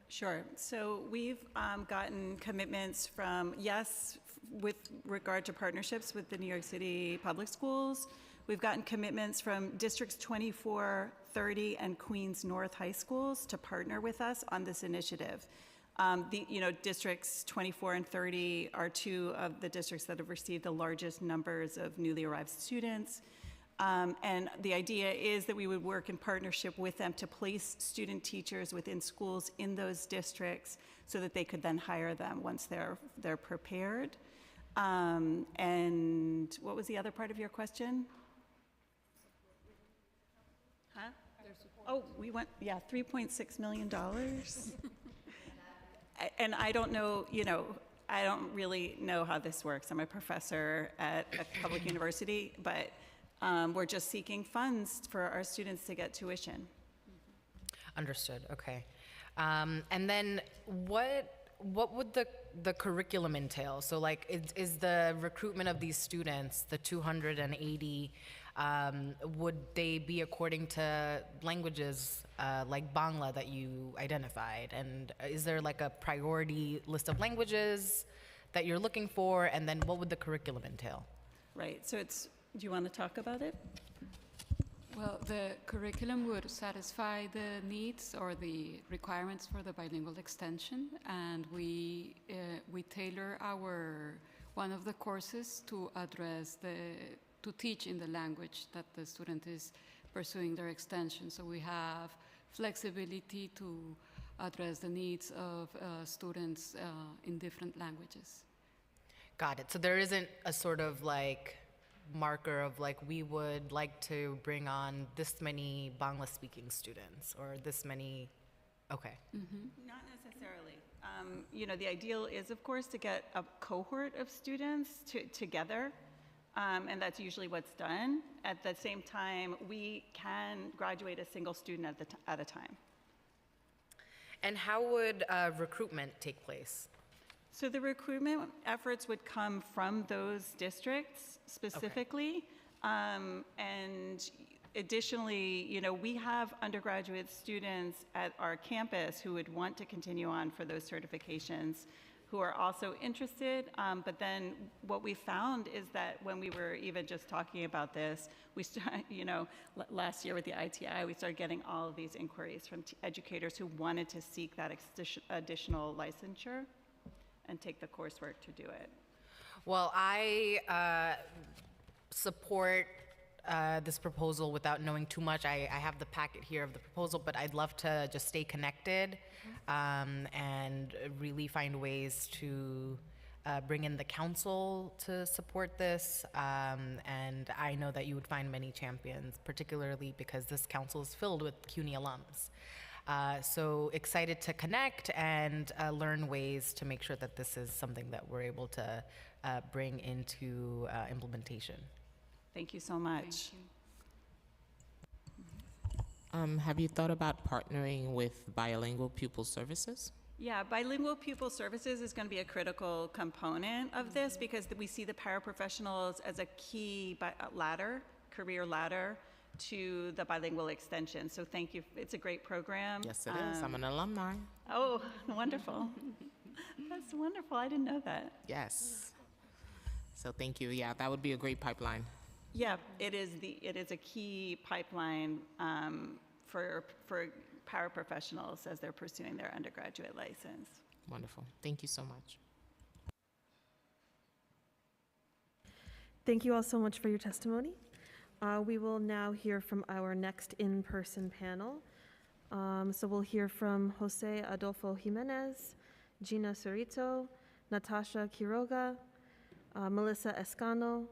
Sure. So we've gotten commitments from, yes, with regard to partnerships with the New York City Public Schools. We've gotten commitments from districts 24, 30, and Queens North High Schools to partner with us on this initiative. Districts 24 and 30 are two of the districts that have received the largest numbers of newly arrived students. And the idea is that we would work in partnership with them to place student teachers within schools in those districts so that they could then hire them once they're prepared. And what was the other part of your question? Huh? Oh, we went, $3.6 million. And I don't know, I don't really know how this works. I'm a professor at a public university, but we're just seeking funds for our students to get tuition. Understood, okay. And then what would the curriculum entail? So is the recruitment of these students, the 280, would they be according to languages like Bangla that you identified? And is there like a priority list of languages that you're looking for? And then what would the curriculum entail? Right, so do you want to talk about it? Well, the curriculum would satisfy the needs or the requirements for the bilingual extension, and we tailor one of the courses to address the to teach in the language that the student is pursuing their extension. So we have flexibility to address the needs of students in different languages. Got it. So there isn't a sort of like marker of like, we would like to bring on this many Bangla speaking students or this many, okay. Not necessarily. You know, the ideal is, of course, to get a cohort of students together, and that's usually what's done. At the same time, we can graduate a single student at a time. And how would recruitment take place? So the recruitment efforts would come from those districts specifically. And additionally, you know, we have undergraduate students at our campus who would want to continue on for those certifications, who are also interested. But then what we found is that when we were even just talking about this, we started, you know, last year with the ITI, we started getting all of these inquiries from educators who wanted to seek that additional licensure and take the coursework to do it. Well, I support this proposal without knowing too much. I have the packet here of the proposal, but I'd love to just stay connected and really find ways to bring in the council to support this. And I know that you would find many champions, particularly because this council is filled with CUNY alums. So excited to connect and learn ways to make sure that this is something that we're able to bring into implementation. Thank you so much. Have you thought about partnering with bilingual pupil services? Yeah, bilingual pupil services is going to be a critical component of this because we see the paraprofessionals as a key career ladder to the bilingual extension. So thank you. It's a great program. Yes, it is. I'm an alumni. Oh, wonderful. That's wonderful. I didn't know that. Yes. So thank you. Yeah, that would be a great pipeline. Yeah, it is a key pipeline for paraprofessionals as they're pursuing their undergraduate license. Wonderful. Thank you so much. Thank you all so much for your testimony. We will now hear from our next in-person panel. So we'll hear from Jose Adolfo Jimenez, Gina Cerrito, Natasha Quiroga, Melissa Escano,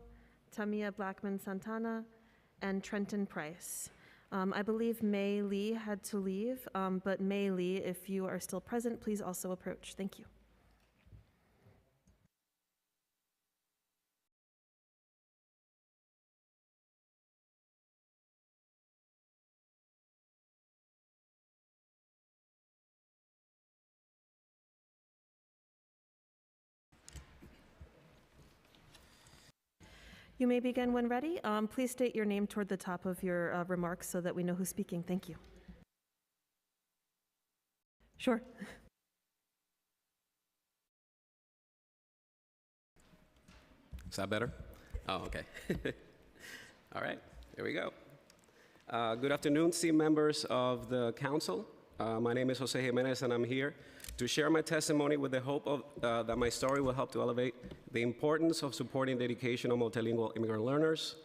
Tamia Blackman Santana, and Trenton Price. I believe May Lee had to leave, but May Lee, if you are still present, please also approach. Thank you. You may begin when ready. Please state your name toward the top of your remarks so that we know who's speaking. Thank you. Sure. Is that better? Oh, okay. All right, here we go. Good afternoon, esteemed members of the council. My name is Jose Jimenez, and I'm here to share my testimony with the hope of, that my story will help to elevate the importance of supporting the education of multilingual immigrant learners.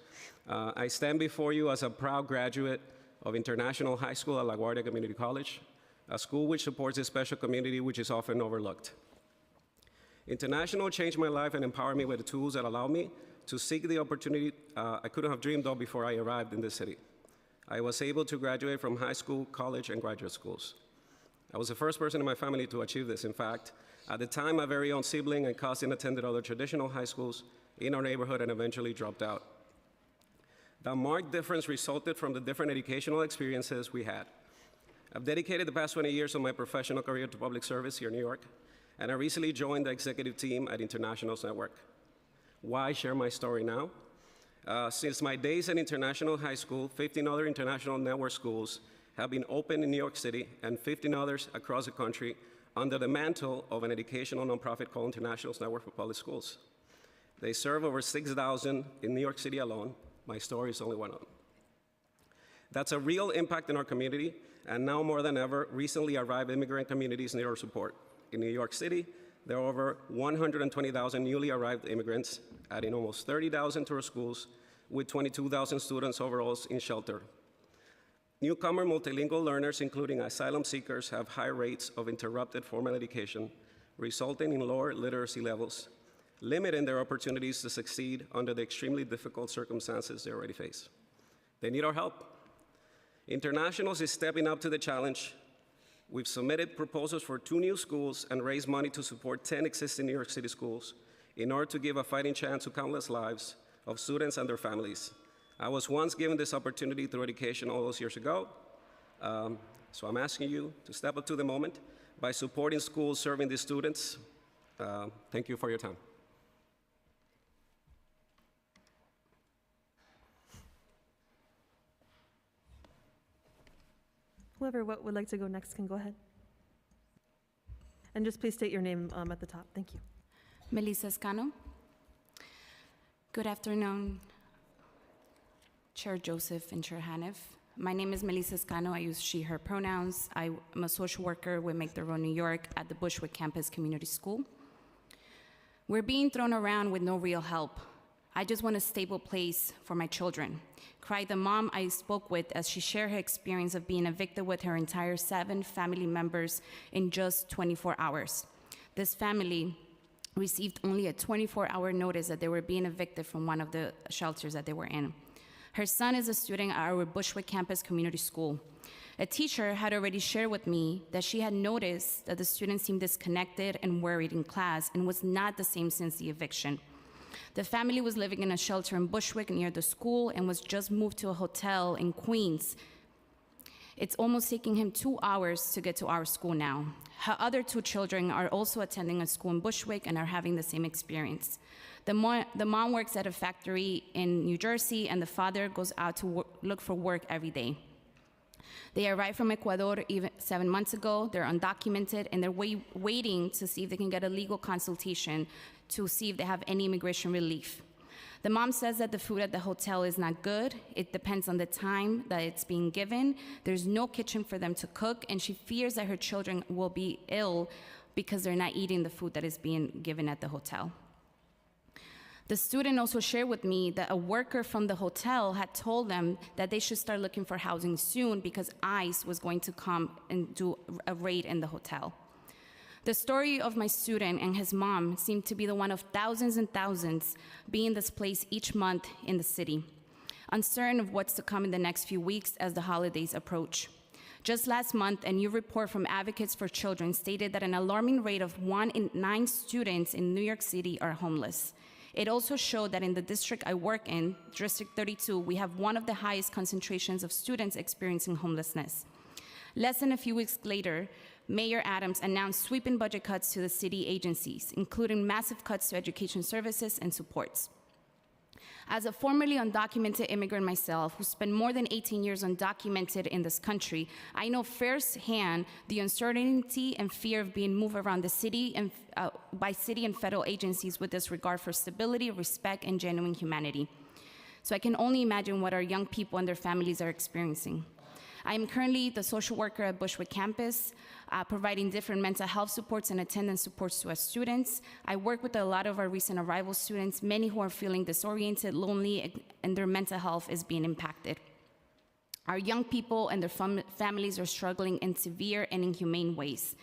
I stand before you as a proud graduate of International High School at LaGuardia Community College, a school which supports a special community which is often overlooked. International changed my life and empowered me with the tools that allow me to seek the opportunity I couldn't have dreamed of before I arrived in this city. I was able to graduate from high school, college, and graduate schools. I was the first person in my family to achieve this. In fact, at the time, my very own sibling and cousin attended other traditional high schools in our neighborhood and eventually dropped out. That marked difference resulted from the different educational experiences we had. I've dedicated the past 20 years of my professional career to public service here in New York, and I recently joined the executive team at International's Network. Why share my story now? Since my days at International High School, 15 other International Network schools have been opened in New York City and 15 others across the country under the mantle of an educational nonprofit called International's Network for Public Schools. They serve over 6,000 in New York City alone. My story is only one of them. That's a real impact in our community, and now more than ever, recently arrived immigrant communities need our support. In New York City, there are over 120,000 newly arrived immigrants, adding almost 30,000 to our schools, with 22,000 students overall in shelter. Newcomer multilingual learners, including asylum seekers, have high rates of interrupted formal education, resulting in lower literacy levels, limiting their opportunities to succeed under the extremely difficult circumstances they already face. They need our help. Internationals is stepping up to the challenge. We've submitted proposals for 2 new schools and raised money to support 10 existing New York City schools in order to give a fighting chance to countless lives of students and their families. I was once given this opportunity through education all those years ago, so I'm asking you to step up to the moment by supporting schools serving these students. Thank you for your time. Whoever would like to go next can go ahead. And just please state your name at the top. Thank you. Melissa Scano. Good afternoon, Chair Joseph and Chair Hanif. My name is Melissa Scano. I use she, her pronouns. I'm a social worker with Make the Road New York at the Bushwick Campus Community School. We're being thrown around with no real help. I just want a stable place for my children, cried the mom I spoke with as she shared her experience of being evicted with her entire 7 family members in just 24 hours. This family received only a 24-hour notice that they were being evicted from one of the shelters that they were in. Her son is a student at our Bushwick Campus Community School. A teacher had already shared with me that she had noticed that the students seemed disconnected and worried in class and was not the same since the eviction. The family was living in a shelter in Bushwick near the school and was just moved to a hotel in Queens. It's almost taking him 2 hours to get to our school now. Her other 2 children are also attending a school in Bushwick and are having the same experience. The mom works at a factory in New Jersey, and the father goes out to look for work every day. They arrived from Ecuador even 7 months ago. They're undocumented, and they're waiting to see if they can get a legal consultation to see if they have any immigration relief. The mom says that the food at the hotel is not good. It depends on the time that it's being given. There's no kitchen for them to cook, and she fears that her children will be ill because they're not eating the food that is being given at the hotel. The student also shared with me that a worker from the hotel had told them that they should start looking for housing soon because ICE was going to come and do a raid in the hotel. The story of my student and his mom seemed to be the one of thousands and thousands being displaced each month in the city, uncertain of what's to come in the next few weeks as the holidays approach. Just last month, a new report from Advocates for Children stated that an alarming rate of 1 in 9 students in New York City are homeless. It also showed that in the district I work in, District 32, we have one of the highest concentrations of students experiencing homelessness. Less than a few weeks later, Mayor Adams announced sweeping budget cuts to the city agencies, including massive cuts to education services and supports. As a formerly undocumented immigrant myself, who spent more than 18 years undocumented in this country, I know firsthand the uncertainty and fear of being moved around the city and by city and federal agencies with disregard for stability, respect, and genuine humanity. So I can only imagine what our young people and their families are experiencing. I am currently the social worker at Bushwick Campus, providing different mental health supports and attendance supports to our students. I work with a lot of our recent arrival students, many who are feeling disoriented, lonely, and their mental health is being impacted. Our young people and their families are struggling in severe and inhumane ways.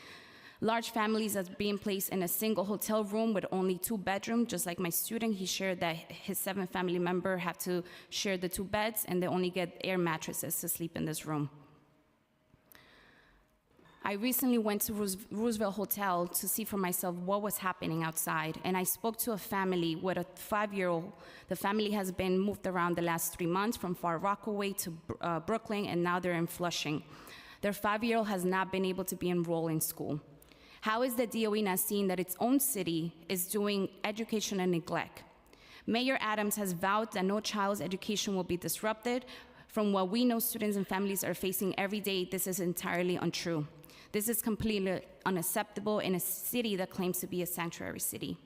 Large families are being placed in a single hotel room with only 2 bedrooms, just like my student. He shared that his 7 family members have to share the 2 beds, and they only get air mattresses to sleep in this room. I recently went to Roosevelt Hotel to see for myself what was happening outside, and I spoke to a family with a 5-year-old. The family has been moved around the last 3 months from Far Rockaway to Brooklyn, and now they're in Flushing. Their 5-year-old has not been able to be enrolled in school. How is the DOE not seeing that its own city is doing education and neglect? Mayor Adams has vowed that no child's education will be disrupted. From what we know students and families are facing every day, this is entirely untrue. This is completely unacceptable in a city that claims to be a sanctuary city.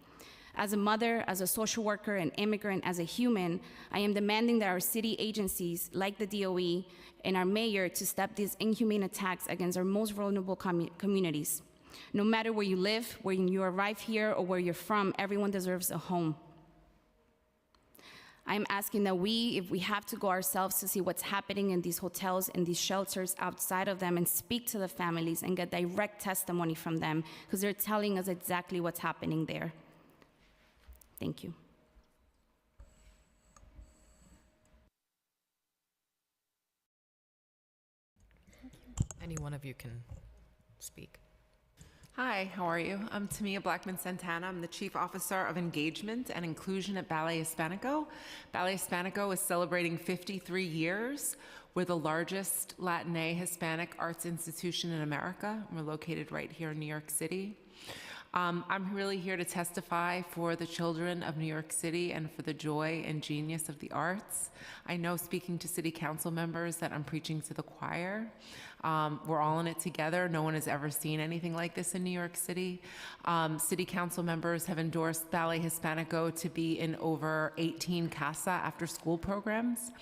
As a mother, as a social worker, an immigrant, as a human, I am demanding that our city agencies, like the DOE and our mayor, to stop these inhumane attacks against our most vulnerable communities. No matter where you live, where you arrive here, or where you're from, everyone deserves a home. I'm asking that if we have to go ourselves to see what's happening in these hotels and these shelters outside of them and speak to the families and get direct testimony from them, because they're telling us exactly what's happening there. Thank you. Any one of you can speak. Hi, how are you? I'm Tamia Blackman Santana. I'm the Chief Officer of Engagement and Inclusion at Ballet Hispanico. Ballet Hispanico is celebrating 53 years. We're the largest Latinx Hispanic arts institution in America. We're located right here in New York City. I'm really here to testify for the children of New York City and for the joy and genius of the arts. I know, speaking to city council members, that I'm preaching to the choir. We're all in it together. No one has ever seen anything like this in New York City. City council members have endorsed Ballet Hispanico to be in over 18 CASA after-school programs.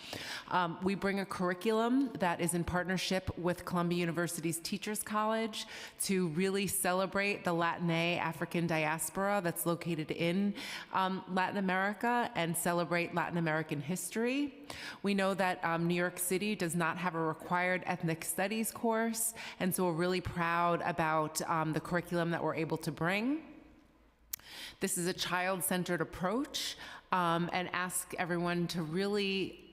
We bring a curriculum that is in partnership with Columbia University's Teachers College to really celebrate the Latinx African diaspora that's located in Latin America and celebrate Latin American history. We know that New York City does not have a required ethnic studies course, and so we're really proud about the curriculum that we're able to bring. This is a child-centered approach, and ask everyone to really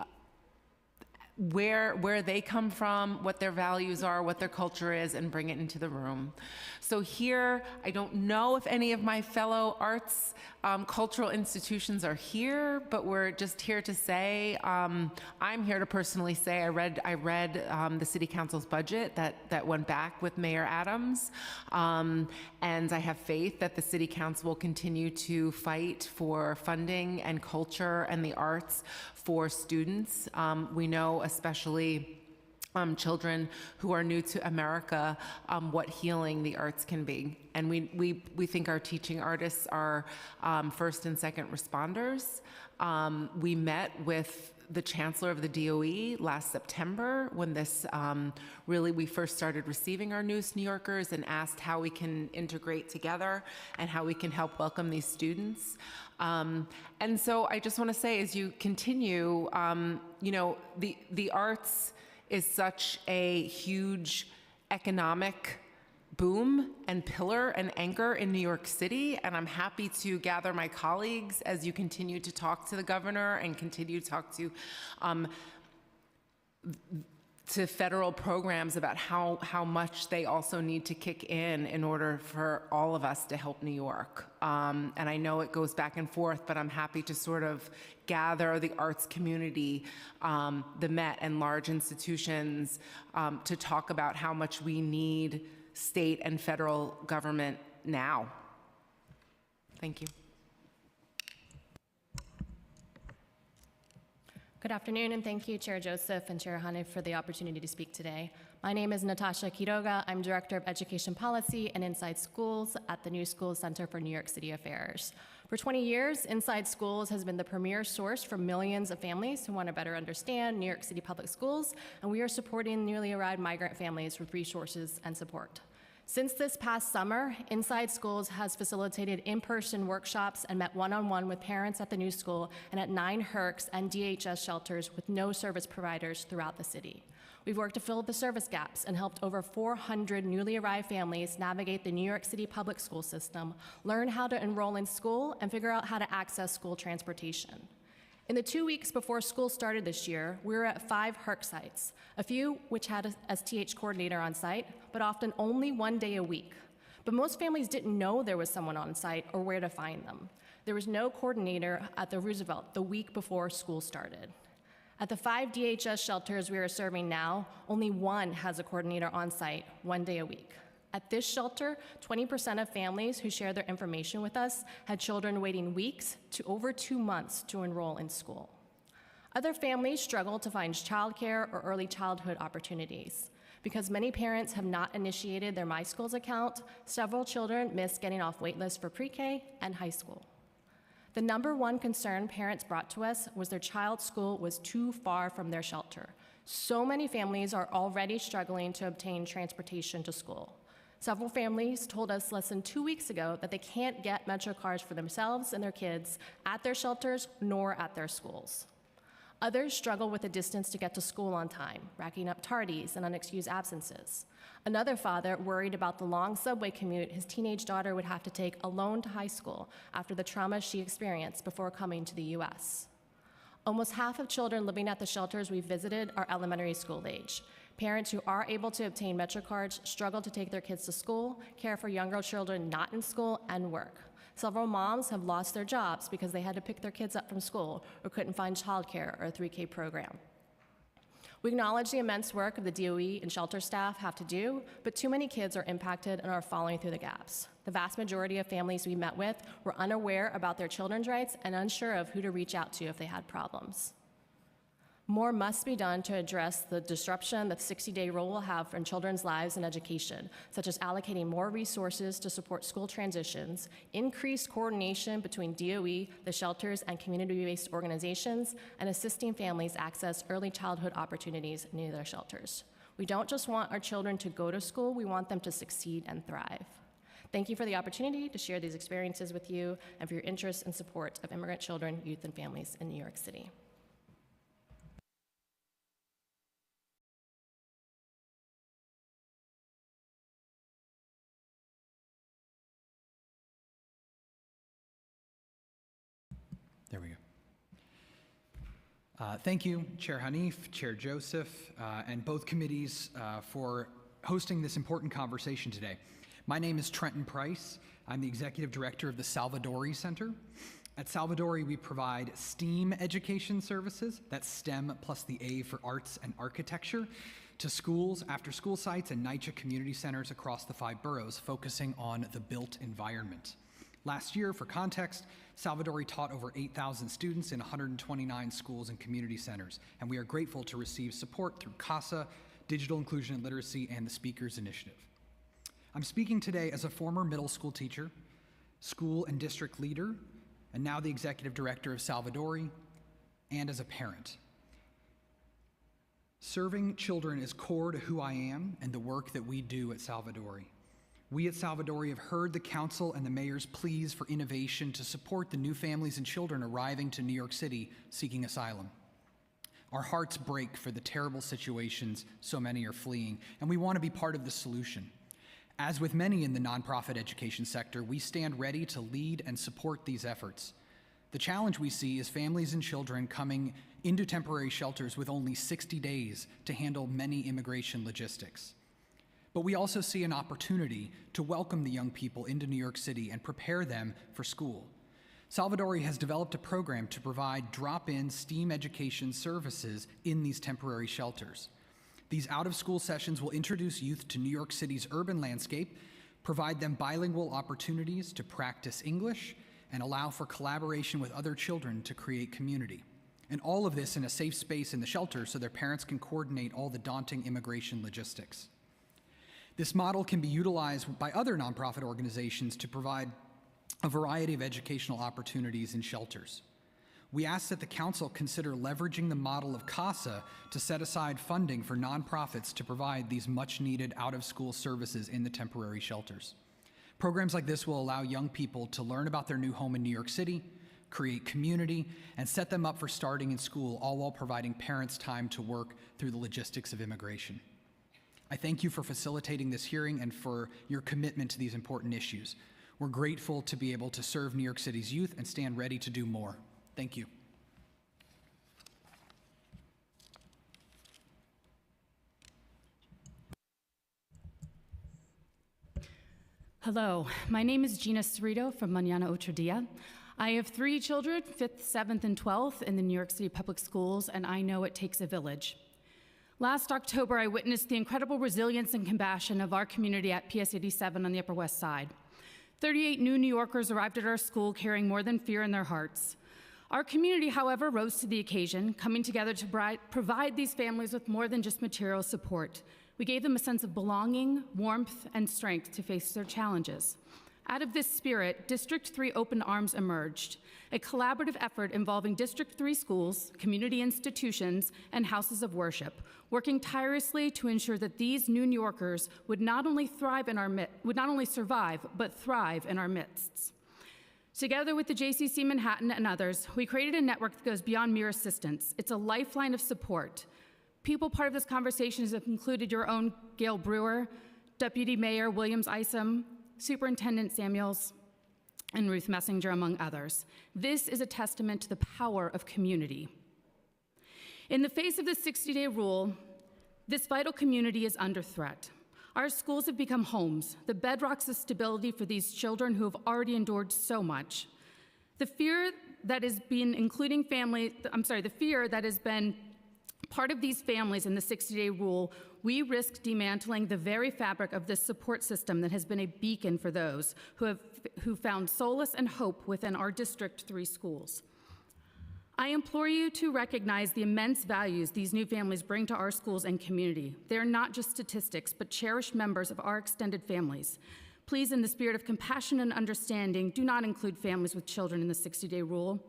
where they come from, what their values are, what their culture is, and bring it into the room. So here, I don't know if any of my fellow arts cultural institutions are here, but we're just here to say, I'm here to personally say I read the City Council's budget that went back with Mayor Adams, and I have faith that the City Council will continue to fight for funding and culture and the arts for students. We know, especially children who are new to America, what healing the arts can be. And we think our teaching artists are first and second responders. We met with the Chancellor of the DOE last September when we first started receiving our newest New Yorkers, and asked how we can integrate together and how we can help welcome these students. And so I just want to say, as you continue, the arts is such a huge economic boom and pillar and anchor in New York City, and I'm happy to gather my colleagues as you continue to talk to the governor and continue to talk to federal programs about how much they also need to kick in order for all of us to help New York. And I know it goes back and forth, but I'm happy to sort of gather the arts community, the Met and large institutions, to talk about how much we need state and federal government now. Thank you. Good afternoon, and thank you, Chair Joseph and Chair Hanif, for the opportunity to speak today. My name is Natasha Quiroga. I'm Director of Education Policy and Inside Schools at the New Schools Center for New York City Affairs. For 20 years, Inside Schools has been the premier source for millions of families who want to better understand New York City public schools, and we are supporting newly arrived migrant families with resources and support. Since this past summer, Inside Schools has facilitated in-person workshops and met one-on-one with parents at the new school and at 9 HERCs and DHS shelters with no service providers throughout the city. We've worked to fill the service gaps and helped over 400 newly arrived families navigate the New York City public school system, learn how to enroll in school, and figure out how to access school transportation. In the 2 weeks before school started this year, we were at 5 HERC sites, a few which had a STH coordinator on site, but often only 1 day a week. But most families didn't know there was someone on site or where to find them. There was no coordinator at the Roosevelt the week before school started. At the 5 DHS shelters we are serving now, only 1 has a coordinator on site 1 day a week. At this shelter, 20% of families who share their information with us had children waiting weeks to over 2 months to enroll in school. Other families struggle to find childcare or early childhood opportunities. Because many parents have not initiated their My Schools account, several children miss getting off waitlists for pre-K and high school. The number one concern parents brought to us was their child's school was too far from their shelter. So many families are already struggling to obtain transportation to school. Several families told us less than 2 weeks ago that they can't get Metro cards for themselves and their kids at their shelters nor at their schools. Others struggle with the distance to get to school on time, racking up tardies and unexcused absences. Another father worried about the long subway commute his teenage daughter would have to take alone to high school after the trauma she experienced before coming to the U.S. Almost half of children living at the shelters we've visited are elementary school age. Parents who are able to obtain Metro cards struggle to take their kids to school, care for younger children not in school, and work. Several moms have lost their jobs because they had to pick their kids up from school or couldn't find childcare or a 3K program. We acknowledge the immense work of the DOE and shelter staff have to do, but too many kids are impacted and are falling through the gaps. The vast majority of families we met with were unaware about their children's rights and unsure of who to reach out to if they had problems. More must be done to address the disruption the 60-day rule will have in children's lives and education, such as allocating more resources to support school transitions, increased coordination between DOE, the shelters, and community-based organizations, and assisting families access early childhood opportunities near their shelters. We don't just want our children to go to school, we want them to succeed and thrive. Thank you for the opportunity to share these experiences with you and for your interest and support of immigrant children, youth, and families in New York City. There we go. Thank you, Chair Hanif, Chair Joseph, and both committees for hosting this important conversation today. My name is Trenton Price. I'm the Executive Director of the Salvadori Center. At Salvadori, we provide STEAM education services, that's STEM plus the A for arts and architecture, to schools, after-school sites, and NYCHA community centers across the 5 boroughs, focusing on the built environment. Last year, for context, Salvadori taught over 8,000 students in 129 schools and community centers, and we are grateful to receive support through CASA, Digital Inclusion and Literacy, and the Speakers Initiative. I'm speaking today as a former middle school teacher, school and district leader, and now the Executive Director of Salvadori, and as a parent. Serving children is core to who I am and the work that we do at Salvadori. We at Salvadori have heard the council and the mayor's pleas for innovation to support the new families and children arriving to New York City seeking asylum. Our hearts break for the terrible situations so many are fleeing, and we want to be part of the solution. As with many in the nonprofit education sector, we stand ready to lead and support these efforts. The challenge we see is families and children coming into temporary shelters with only 60 days to handle many immigration logistics. But we also see an opportunity to welcome the young people into New York City and prepare them for school. Salvadori has developed a program to provide drop-in STEAM education services in these temporary shelters. These out-of-school sessions will introduce youth to New York City's urban landscape, provide them bilingual opportunities to practice English, and allow for collaboration with other children to create community. And all of this in a safe space in the shelter so their parents can coordinate all the daunting immigration logistics. This model can be utilized by other nonprofit organizations to provide a variety of educational opportunities in shelters. We ask that the council consider leveraging the model of CASA to set aside funding for nonprofits to provide these much-needed out-of-school services in the temporary shelters. Programs like this will allow young people to learn about their new home in New York City, create community, and set them up for starting in school, all while providing parents time to work through the logistics of immigration. I thank you for facilitating this hearing and for your commitment to these important issues. We're grateful to be able to serve New York City's youth and stand ready to do more. Thank you. Hello, my name is Gina Cerrito from Mañana Otro Dia. I have 3 children, 5th, 7th, and 12th in the New York City public schools, and I know it takes a village. Last October, I witnessed the incredible resilience and compassion of our community at PS 87 on the Upper West Side. 38 new New Yorkers arrived at our school carrying more than fear in their hearts. Our community, however, rose to the occasion, coming together to provide these families with more than just material support. We gave them a sense of belonging, warmth, and strength to face their challenges. Out of this spirit, District 3 Open Arms emerged, a collaborative effort involving District 3 schools, community institutions, and houses of worship, working tirelessly to ensure that these New Yorkers would not only survive, but thrive in our midst. Together with the JCC Manhattan and others, we created a network that goes beyond mere assistance. It's a lifeline of support. People part of this conversation have included your own Gail Brewer, Deputy Mayor Williams Isom, Superintendent Samuels, and Ruth Messinger, among others. This is a testament to the power of community. In the face of the 60-day rule, this vital community is under threat. Our schools have become homes, the bedrocks of stability for these children who have already endured so much. The fear that has been part of these families in the 60-day rule, we risk dismantling the very fabric of this support system that has been a beacon for those who found solace and hope within our District 3 schools. I implore you to recognize the immense values these new families bring to our schools and community. They are not just statistics, but cherished members of our extended families. Please, in the spirit of compassion and understanding, do not include families with children in the 60-day rule.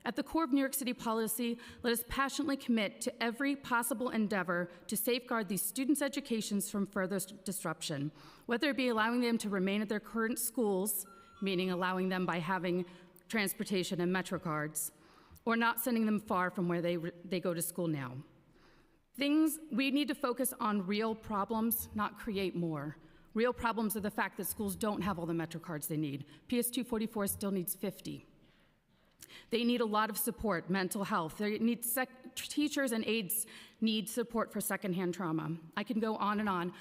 At the core of New York City policy, let us passionately commit to every possible endeavor to safeguard these students' educations from further disruption, whether it be allowing them to remain at their current schools, meaning allowing them by having transportation and Metro cards, or not sending them far from where they go to school now. We need to focus on real problems, not create more. Real problems are the fact that schools don't have all the Metro cards they need. PS 244 still needs 50. They need a lot of support, mental health. Teachers and aides need support for secondhand trauma. I can go on and on,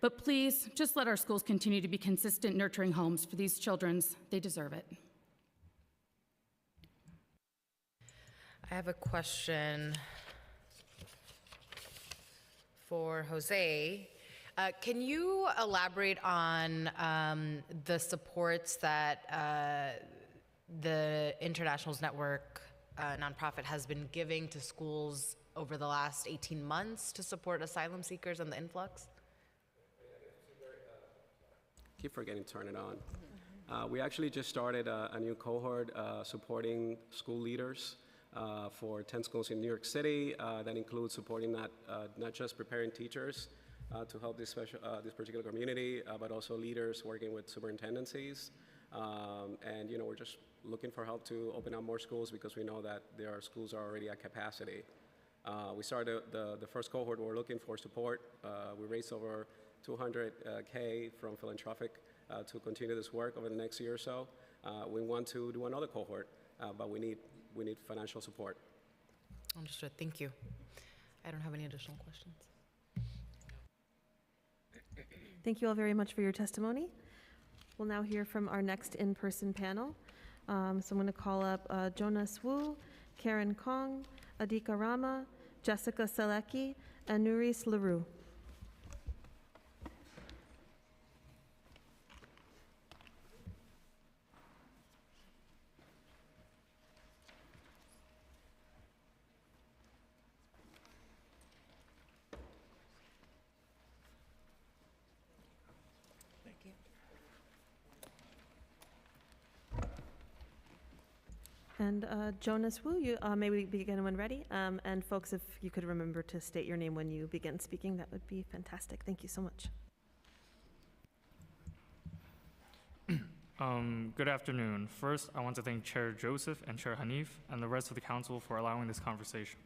but please just let our schools continue to be consistent, nurturing homes for these children. They deserve it. I have a question for Jose. Can you elaborate on the supports that the Internationals Network nonprofit has been giving to schools over the last 18 months to support asylum seekers and the influx? Keep forgetting to turn it on. We actually just started a new cohort supporting school leaders for 10 schools in New York City. That includes supporting not just preparing teachers to help this particular community, but also leaders working with superintendencies. And we're just looking for help to open up more schools because we know that their schools are already at capacity. We started the first cohort. We're looking for support. We raised over $200K from philanthropic to continue this work over the next year or so. We want to do another cohort, but we need financial support. Understood. Thank you. I don't have any additional questions. Thank you all very much for your testimony. We'll now hear from our next in-person panel. So I'm going to call up Jonas Wu, Karen Kong, Adika Rama, Jessica Selecki, and Nuris LaRue. And Jonas Wu, may we begin when ready? And folks, if you could remember to state your name when you begin speaking, that would be fantastic. Thank you so much. Good afternoon. First, I want to thank Chair Joseph and Chair Hanif and the rest of the council for allowing this conversation.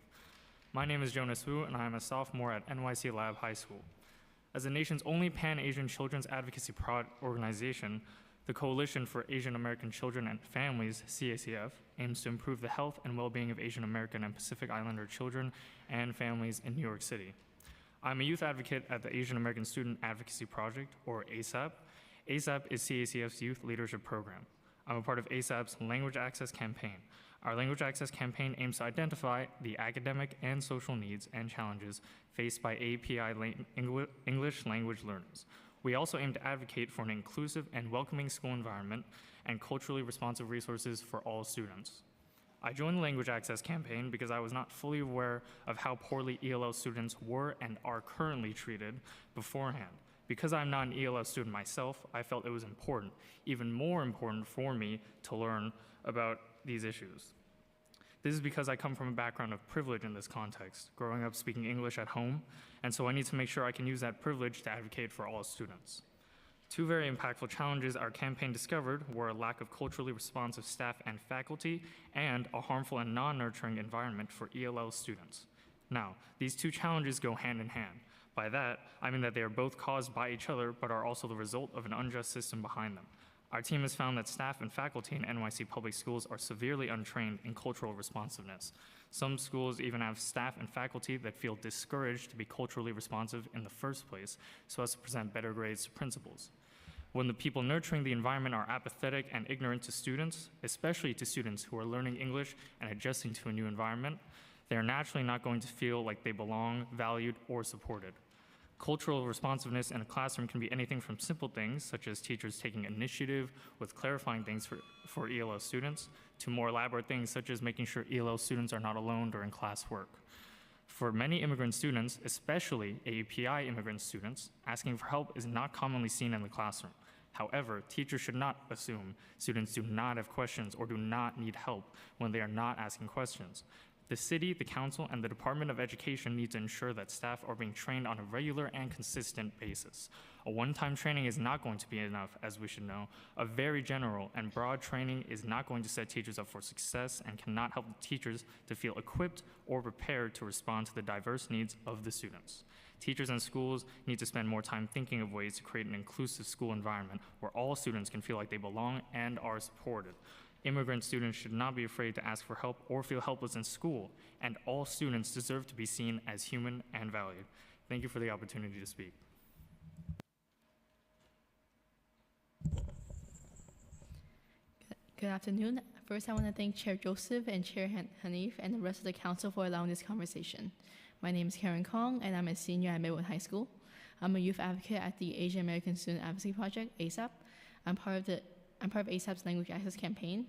My name is Jonas Wu, and I am a sophomore at NYC Lab High School. As the nation's only Pan-Asian children's advocacy organization, the Coalition for Asian American Children and Families, CACF, aims to improve the health and well-being of Asian American and Pacific Islander children and families in New York City. I'm a youth advocate at the Asian American Student Advocacy Project, or ASAP. ASAP is CACF's youth leadership program. I'm a part of ASAP's Language Access Campaign. Our Language Access Campaign aims to identify the academic and social needs and challenges faced by API English language learners. We also aim to advocate for an inclusive and welcoming school environment and culturally responsive resources for all students. I joined the Language Access Campaign because I was not fully aware of how poorly ELL students were and are currently treated beforehand, Because I'm not an ELL student myself, I felt it was important, even more important for me to learn about these issues. This is because I come from a background of privilege in this context, growing up speaking English at home, and so I need to make sure I can use that privilege to advocate for all students. Two very impactful challenges our campaign discovered were a lack of culturally responsive staff and faculty, and a harmful and non-nurturing environment for ELL students. Now, these two challenges go hand in hand. By that, I mean that they are both caused by each other, but are also the result of an unjust system behind them. Our team has found that staff and faculty in NYC public schools are severely untrained in cultural responsiveness. Some schools even have staff and faculty that feel discouraged to be culturally responsive in the first place, so as to present better grades to principals. When the people nurturing the environment are apathetic and ignorant to students, especially to students who are learning English and adjusting to a new environment, they are naturally not going to feel like they belong, valued, or supported. Cultural responsiveness in a classroom can be anything from simple things, such as teachers taking initiative with clarifying things for ELL students, to more elaborate things, such as making sure ELL students are not alone during classwork. For many immigrant students, especially API immigrant students, asking for help is not commonly seen in the classroom. However, teachers should not assume students do not have questions or do not need help when they are not asking questions. The city, the council, and the Department of Education need to ensure that staff are being trained on a regular and consistent basis. A one-time training is not going to be enough, as we should know. A very general and broad training is not going to set teachers up for success and cannot help the teachers to feel equipped or prepared to respond to the diverse needs of the students. Teachers and schools need to spend more time thinking of ways to create an inclusive school environment where all students can feel like they belong and are supported. Immigrant students should not be afraid to ask for help or feel helpless in school, and all students deserve to be seen as human and valued. Thank you for the opportunity to speak. Good afternoon. First, I want to thank Chair Joseph and Chair Hanif and the rest of the council for allowing this conversation. My name is Karen Kong, and I'm a senior at Midwood High School. I'm a youth advocate at the Asian American Student Advocacy Project, ASAP. I'm part of ASAP's Language Access Campaign.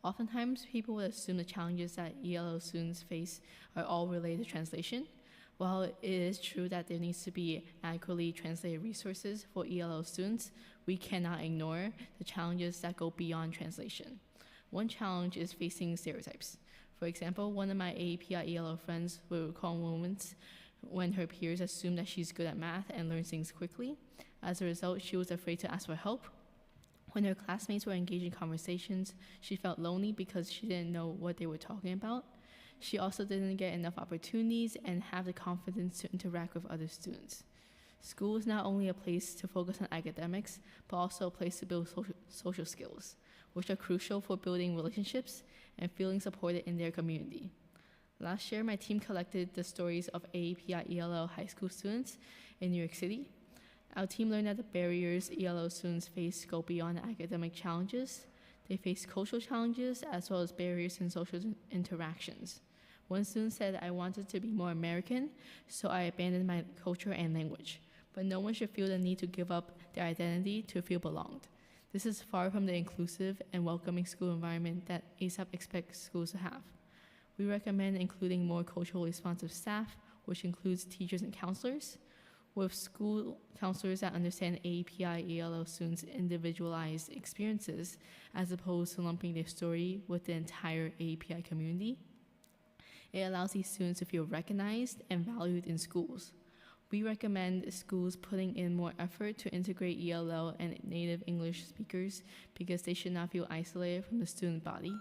Oftentimes, people would assume the challenges that ELL students face are all related to translation. While it is true that there needs to be adequately translated resources for ELL students, we cannot ignore the challenges that go beyond translation. One challenge is facing stereotypes. For example, one of my API ELL friends will recall moments when her peers assumed that she's good at math and learns things quickly. As a result, she was afraid to ask for help. When her classmates were engaged in conversations, she felt lonely because she didn't know what they were talking about. She also didn't get enough opportunities and have the confidence to interact with other students. School is not only a place to focus on academics, but also a place to build social skills, which are crucial for building relationships and feeling supported in their community. Last year, my team collected the stories of API ELL high school students in New York City. Our team learned that the barriers ELL students face go beyond academic challenges. They face cultural challenges as well as barriers in social interactions. One student said, "I wanted to be more American, so I abandoned my culture and language. But no one should feel the need to give up their identity to feel belonged." This is far from the inclusive and welcoming school environment that ASAP expects schools to have. We recommend including more culturally responsive staff, which includes teachers and counselors, with school counselors that understand API ELL students' individualized experiences, as opposed to lumping their story with the entire API community. It allows these students to feel recognized and valued in schools. We recommend schools putting in more effort to integrate ELL and native English speakers because they should not feel isolated from the student body.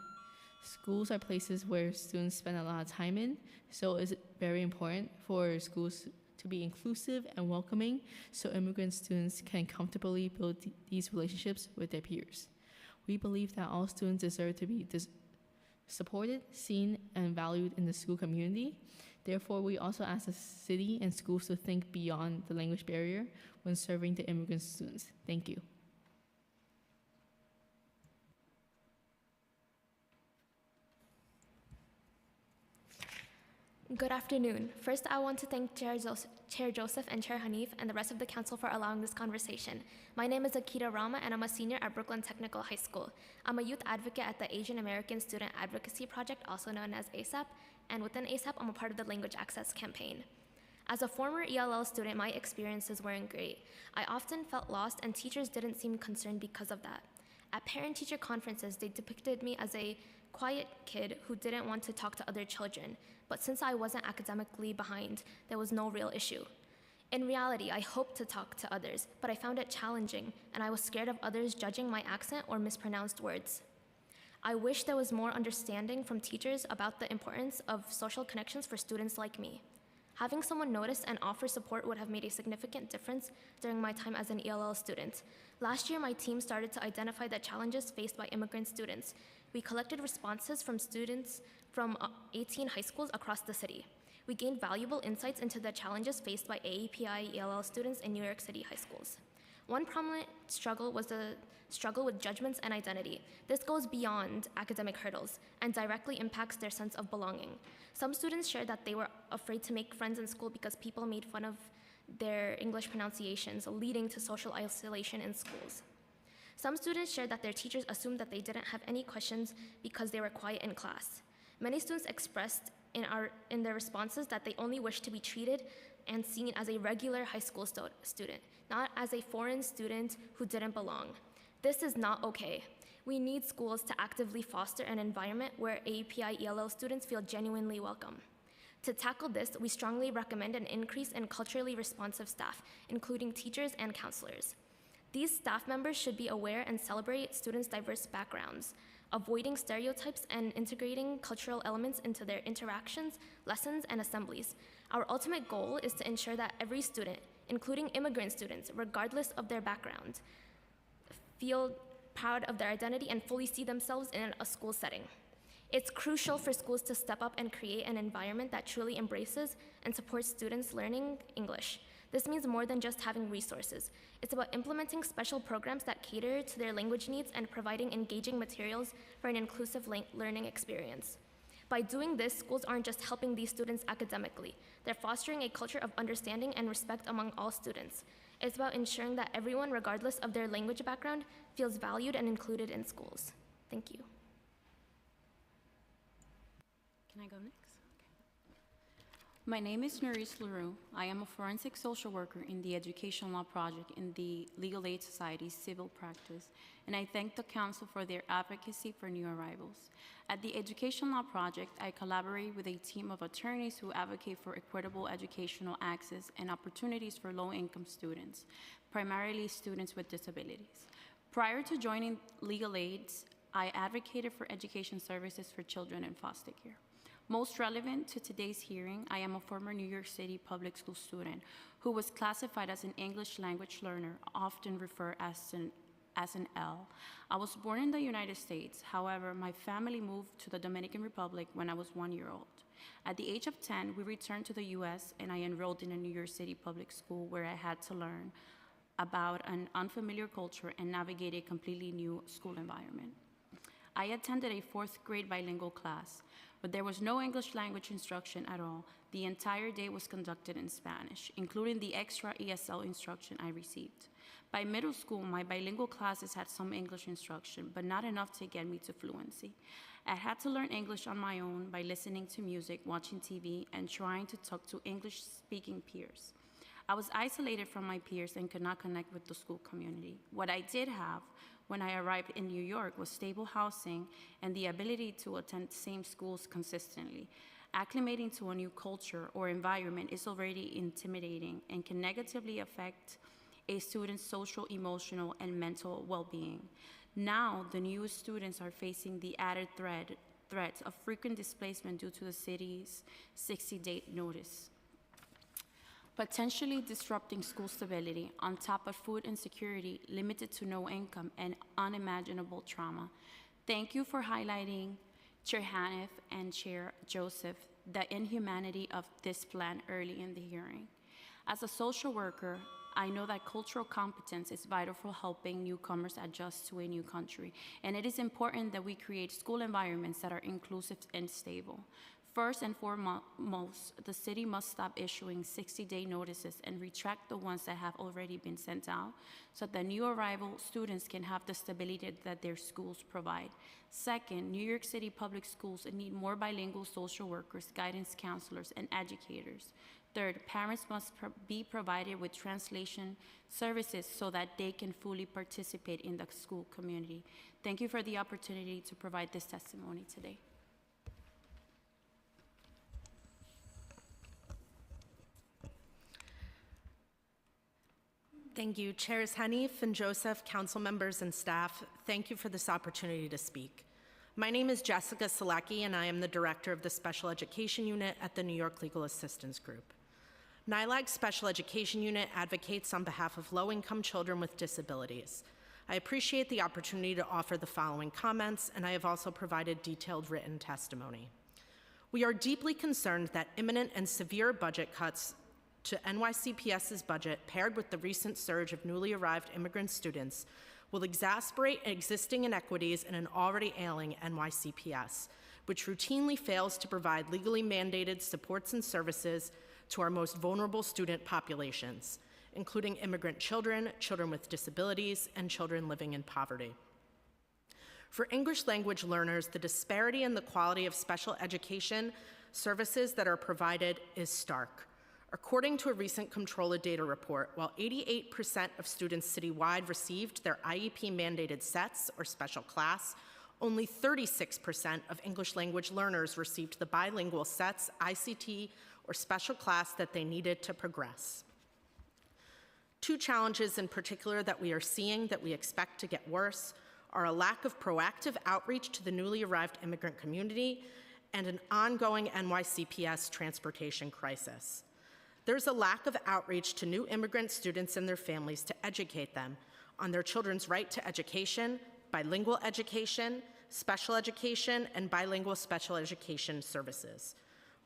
Schools are places where students spend a lot of time in, so it's very important for schools to be inclusive and welcoming so immigrant students can comfortably build these relationships with their peers. We believe that all students deserve to be supported, seen, and valued in the school community. Therefore, we also ask the city and schools to think beyond the language barrier when serving the immigrant students. Thank you. Good afternoon. First, I want to thank Chair Joseph and Chair Hanif and the rest of the council for allowing this conversation. My name is Akita Rama, and I'm a senior at Brooklyn Technical High School. I'm a youth advocate at the Asian American Student Advocacy Project, also known as ASAP, and within ASAP, I'm a part of the Language Access Campaign. As a former ELL student, my experiences weren't great. I often felt lost, and teachers didn't seem concerned because of that. At parent-teacher conferences, they depicted me as a quiet kid who didn't want to talk to other children, but since I wasn't academically behind, there was no real issue. In reality, I hoped to talk to others, but I found it challenging, and I was scared of others judging my accent or mispronounced words. I wish there was more understanding from teachers about the importance of social connections for students like me. Having someone notice and offer support would have made a significant difference during my time as an ELL student. Last year, my team started to identify the challenges faced by immigrant students. We collected responses from students from 18 high schools across the city. We gained valuable insights into the challenges faced by AAPI ELL students in New York City high schools. One prominent struggle was the struggle with judgments and identity. This goes beyond academic hurdles and directly impacts their sense of belonging. Some students shared that they were afraid to make friends in school because people made fun of their English pronunciations, leading to social isolation in schools. Some students shared that their teachers assumed that they didn't have any questions because they were quiet in class. Many students expressed in their responses that they only wished to be treated and seen as a regular high school student, not as a foreign student who didn't belong. This is not okay. We need schools to actively foster an environment where API ELL students feel genuinely welcome. To tackle this, we strongly recommend an increase in culturally responsive staff, including teachers and counselors. These staff members should be aware and celebrate students' diverse backgrounds, avoiding stereotypes and integrating cultural elements into their interactions, lessons, and assemblies. Our ultimate goal is to ensure that every student, including immigrant students, regardless of their background, feel proud of their identity and fully see themselves in a school setting. It's crucial for schools to step up and create an environment that truly embraces and supports students learning English. This means more than just having resources. It's about implementing special programs that cater to their language needs and providing engaging materials for an inclusive learning experience. By doing this, schools aren't just helping these students academically. They're fostering a culture of understanding and respect among all students. It's about ensuring that everyone, regardless of their language background, feels valued and included in schools. Thank you. Can I go next? My name is Maurice Leroux. I am a forensic social worker in the Education Law Project in the Legal Aid Society's civil practice, and I thank the Council for their advocacy for new arrivals. At the Education Law Project, I collaborate with a team of attorneys who advocate for equitable educational access and opportunities for low-income students, primarily students with disabilities. Prior to joining Legal Aid, I advocated for education services for children in foster care. Most relevant to today's hearing, I am a former New York City public school student who was classified as an English language learner, often referred as an L. I was born in the United States. However, my family moved to the Dominican Republic when I was 1 year old. At the age of 10, we returned to the US and I enrolled in a New York City public school where I had to learn about an unfamiliar culture and navigate a completely new school environment. I attended a 4th grade bilingual class, but there was no English language instruction at all. The entire day was conducted in Spanish, including the extra ESL instruction I received. By middle school, my bilingual classes had some English instruction, but not enough to get me to fluency. I had to learn English on my own by listening to music, watching TV, and trying to talk to English-speaking peers. I was isolated from my peers and could not connect with the school community. What I did have when I arrived in New York was stable housing and the ability to attend the same schools consistently. Acclimating to a new culture or environment is already intimidating and can negatively affect a student's social, emotional, and mental well-being. Now, the newest students are facing the added threat of frequent displacement due to the city's 60-day notice, potentially disrupting school stability on top of food insecurity, limited to no income, and unimaginable trauma. Thank you for highlighting, Chair Hanif and Chair Joseph, the inhumanity of this plan early in the hearing. As a social worker, I know that cultural competence is vital for helping newcomers adjust to a new country, and it is important that we create school environments that are inclusive and stable. First and foremost, the city must stop issuing 60-day notices and retract the ones that have already been sent out so that new arrival students can have the stability that their schools provide. Second, New York City public schools need more bilingual social workers, guidance counselors, and educators Third, parents must be provided with translation services so that they can fully participate in the school community. Thank you for the opportunity to provide this testimony today. Thank you, Chairs Hanif and Joseph, council members and staff. Thank you for this opportunity to speak. My name is Jessica Selecki, and I am the director of the Special Education Unit at the New York Legal Assistance Group. NYLAG's Special Education Unit advocates on behalf of low-income children with disabilities. I appreciate the opportunity to offer the following comments, and I have also provided detailed written testimony. We are deeply concerned that imminent and severe budget cuts to NYCPS's budget, paired with the recent surge of newly arrived immigrant students, will exacerbate existing inequities in an already ailing NYCPS, which routinely fails to provide legally mandated supports and services to our most vulnerable student populations, including immigrant children, children with disabilities, and children living in poverty. For English language learners, the disparity in the quality of special education services that are provided is stark. According to a recent Comptroller data report, while 88% of students citywide received their IEP-mandated sets or special class, only 36% of English language learners received the bilingual sets, ICT, or special class that they needed to progress. Two challenges in particular that we are seeing that we expect to get worse are a lack of proactive outreach to the newly arrived immigrant community and an ongoing NYCPS transportation crisis. There's a lack of outreach to new immigrant students and their families to educate them on their children's right to education, bilingual education, special education, and bilingual special education services.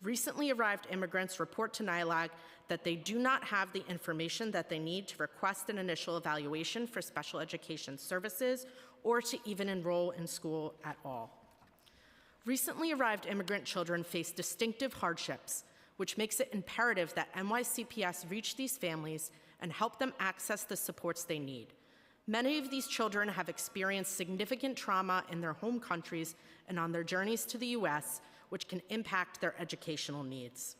Recently arrived immigrants report to NYLAG that they do not have the information that they need to request an initial evaluation for special education services or to even enroll in school at all. Recently arrived immigrant children face distinctive hardships, which makes it imperative that NYCPS reach these families and help them access the supports they need. Many of these children have experienced significant trauma in their home countries and on their journeys to the US, which can impact their educational needs.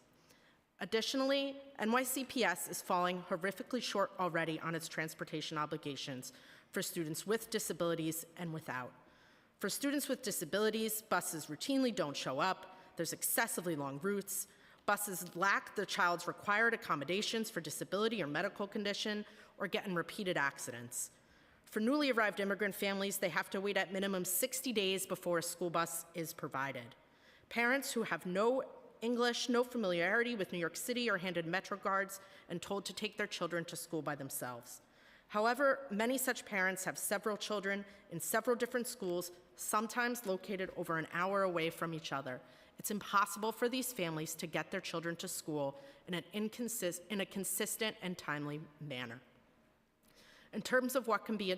Additionally, NYCPS is falling horrifically short already on its transportation obligations for students with disabilities and without. For students with disabilities, buses routinely don't show up, there's excessively long routes, buses lack the child's required accommodations for disability or medical condition, or get in repeated accidents. For newly arrived immigrant families, they have to wait at minimum 60 days before a school bus is provided. Parents who have no English, no familiarity with New York City are handed Metro cards and told to take their children to school by themselves. However, many such parents have several children in several different schools, sometimes located over an hour away from each other. It's impossible for these families to get their children to school in a consistent and timely manner. In terms of what can be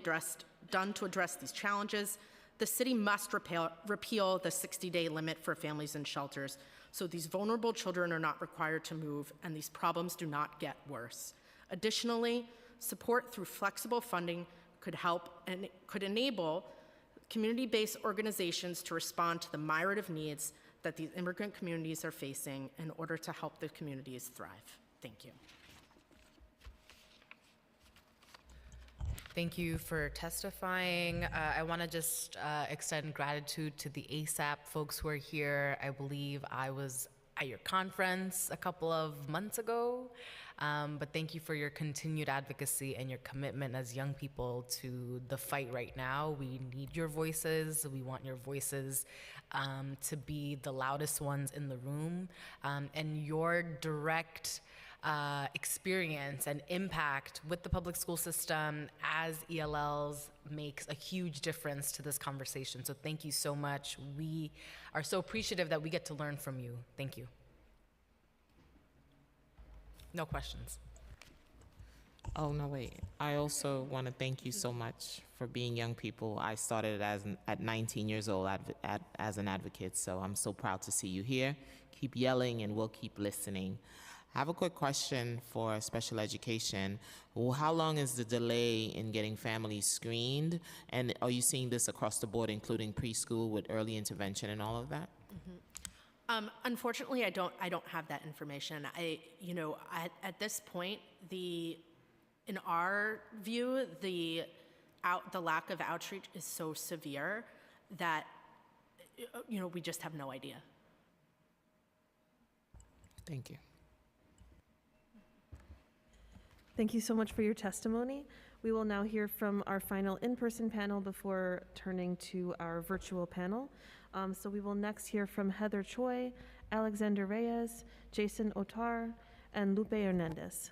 done to address these challenges, the city must repeal the 60-day limit for families in shelters so these vulnerable children are not required to move and these problems do not get worse. Additionally, support through flexible funding could help and could enable community-based organizations to respond to the myriad of needs that these immigrant communities are facing in order to help the communities thrive. Thank you. Thank you for testifying. I want to just extend gratitude to the ASAP folks who are here. I believe I was at your conference a couple of months ago, but thank you for your continued advocacy and your commitment as young people to the fight right now. We need your voices. We want your voices to be the loudest ones in the room, and your direct experience and impact with the public school system as ELLs makes a huge difference to this conversation. So thank you so much. We are so appreciative that we get to learn from you. Thank you. No questions. Oh, no, wait. I also want to thank you so much for being young people. I started at 19 years old as an advocate, so I'm so proud to see you here. Keep yelling and we'll keep listening. I have a quick question for special education. Well, how long is the delay in getting families screened? And are you seeing this across the board, including preschool with early intervention and all of that? Unfortunately, I don't have that information. At this point, in our view, the lack of outreach is so severe that we just have no idea. Thank you. Thank you so much for your testimony. We will now hear from our final in-person panel before turning to our virtual panel. So we will next hear from Heather Choi, Alexander Reyes, Jason Otar, and Lupe Hernandez.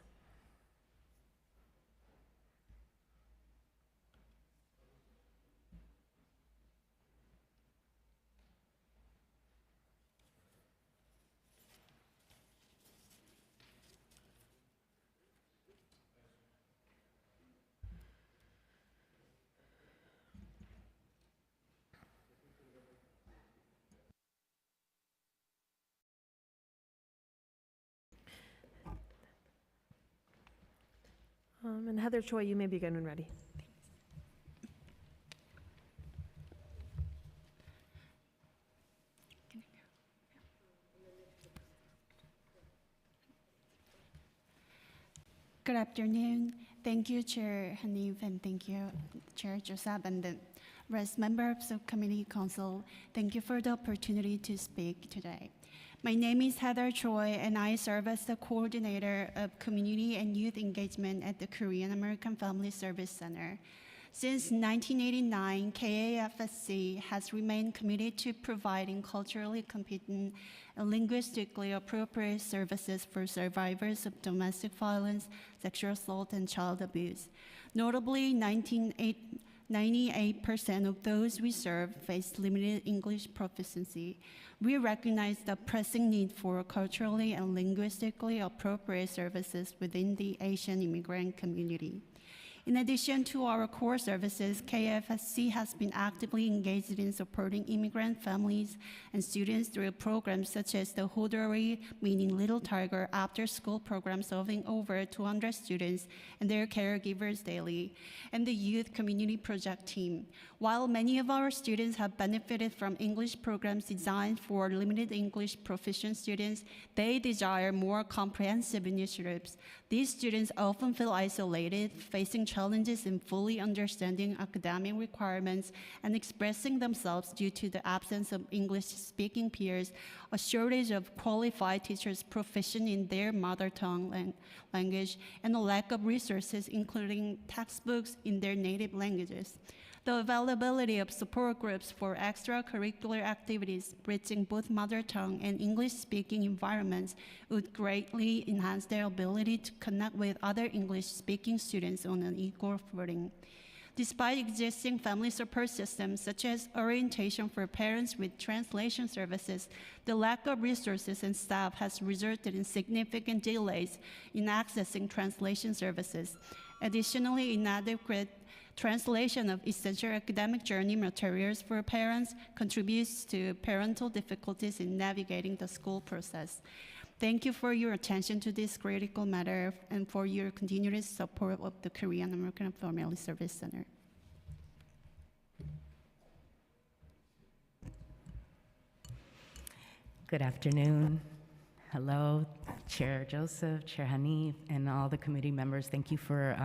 And Heather Choi, you may begin when ready. Good afternoon. Thank you, Chair Hanif, and thank you, Chair Joseph, and the rest members of Community Council. Thank you for the opportunity to speak today. My name is Heather Choi, and I serve as the coordinator of community and youth engagement at the Korean American Family Service Center. Since 1989, KAFSC has remained committed to providing culturally competent and linguistically appropriate services for survivors of domestic violence, sexual assault, and child abuse. Notably, 98% of those we serve face limited English proficiency. We recognize the pressing need for culturally and linguistically appropriate services within the Asian immigrant community. In addition to our core services, KFSC has been actively engaged in supporting immigrant families and students through programs such as the Hodori, meaning Little Tiger, after-school program serving over 200 students and their caregivers daily, and the Youth Community Project team. While many of our students have benefited from English programs designed for limited English proficient students, they desire more comprehensive initiatives. These students often feel isolated, facing challenges in fully understanding academic requirements and expressing themselves due to the absence of English-speaking peers, a shortage of qualified teachers proficient in their mother tongue language, and a lack of resources, including textbooks in their native languages. The availability of support groups for extracurricular activities bridging both mother tongue and English-speaking environments would greatly enhance their ability to connect with other English-speaking students on an equal footing. Despite existing family support systems such as orientation for parents with translation services, the lack of resources and staff has resulted in significant delays in accessing translation services. Additionally, inadequate translation of essential academic journey materials for parents contributes to parental difficulties in navigating the school process. Thank you for your attention to this critical matter and for your continuous support of the Korean American Family Service Center. Good afternoon. Hello, Chair Joseph, Chair Hanif, and all the committee members. Thank you for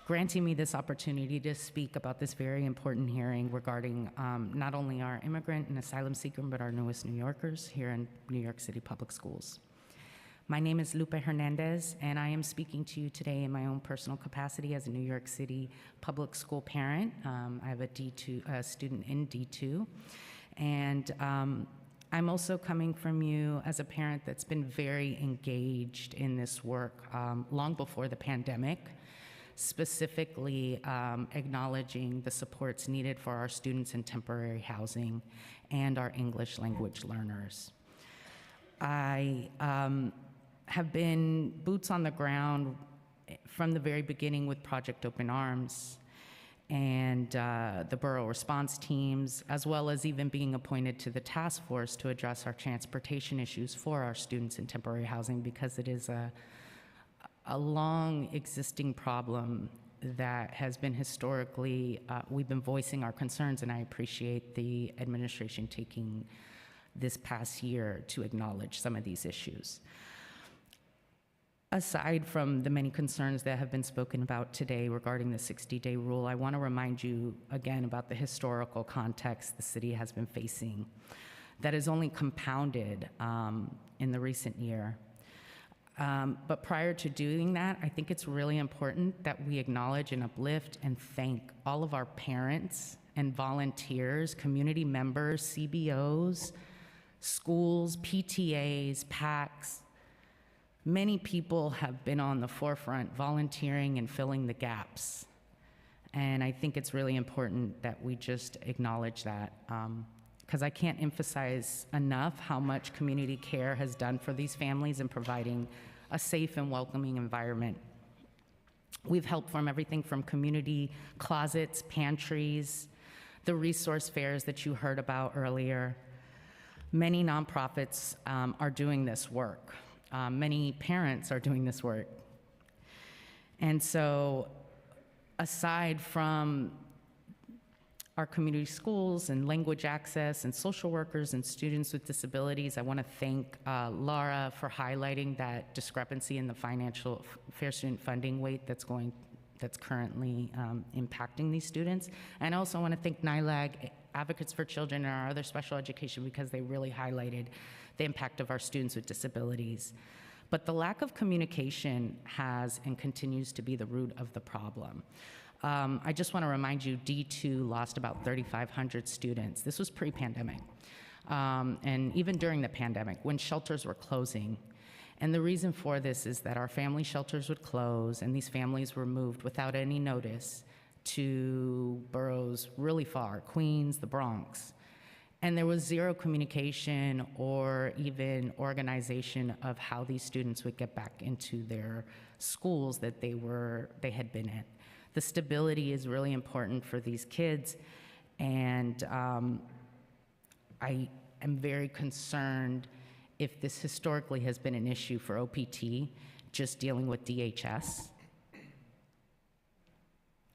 granting me this opportunity to speak about this very important hearing regarding not only our immigrant and asylum seeker, but our newest New Yorkers here in New York City Public Schools. My name is Lupe Hernandez, and I am speaking to you today in my own personal capacity as a New York City public school parent. I have a student in D2, and I'm also coming from you as a parent that's been very engaged in this work long before the pandemic, specifically acknowledging the supports needed for our students in temporary housing and our English language learners. I have been boots on the ground from the very beginning with Project Open Arms and the borough response teams, as well as even being appointed to the task force to address our transportation issues for our students in temporary housing, because it is a long existing problem that has been historically, we've been voicing our concerns, and I appreciate the administration taking this past year to acknowledge some of these issues. Aside from the many concerns that have been spoken about today regarding the 60-day rule, I want to remind you again about the historical context the city has been facing that is only compounded in the recent year. But prior to doing that, I think it's really important that we acknowledge and uplift and thank all of our parents and volunteers, community members, CBOs, schools, PTAs, PACs. Many people have been on the forefront volunteering and filling the gaps. And I think it's really important that we just acknowledge that, because I can't emphasize enough how much community care has done for these families in providing a safe and welcoming environment. We've helped from everything from community closets, pantries, the resource fairs that you heard about earlier. Many nonprofits are doing this work. Many parents are doing this work. And so, aside from our community schools and language access and social workers and students with disabilities, I want to thank Laura for highlighting that discrepancy in the financial fair student funding weight that's currently impacting these students. And I also want to thank NILAG, Advocates for Children, and our other special education, because they really highlighted the impact of our students with disabilities. But the lack of communication has and continues to be the root of the problem. I just want to remind you, D2 lost about 3,500 students. This was pre-pandemic. And even during the pandemic, when shelters were closing. And the reason for this is that our family shelters would close, and these families were moved without any notice to boroughs really far, Queens, the Bronx. And there was zero communication or even organization of how these students would get back into their schools that they had been in. The stability is really important for these kids, and I am very concerned if this historically has been an issue for OPT, just dealing with DHS.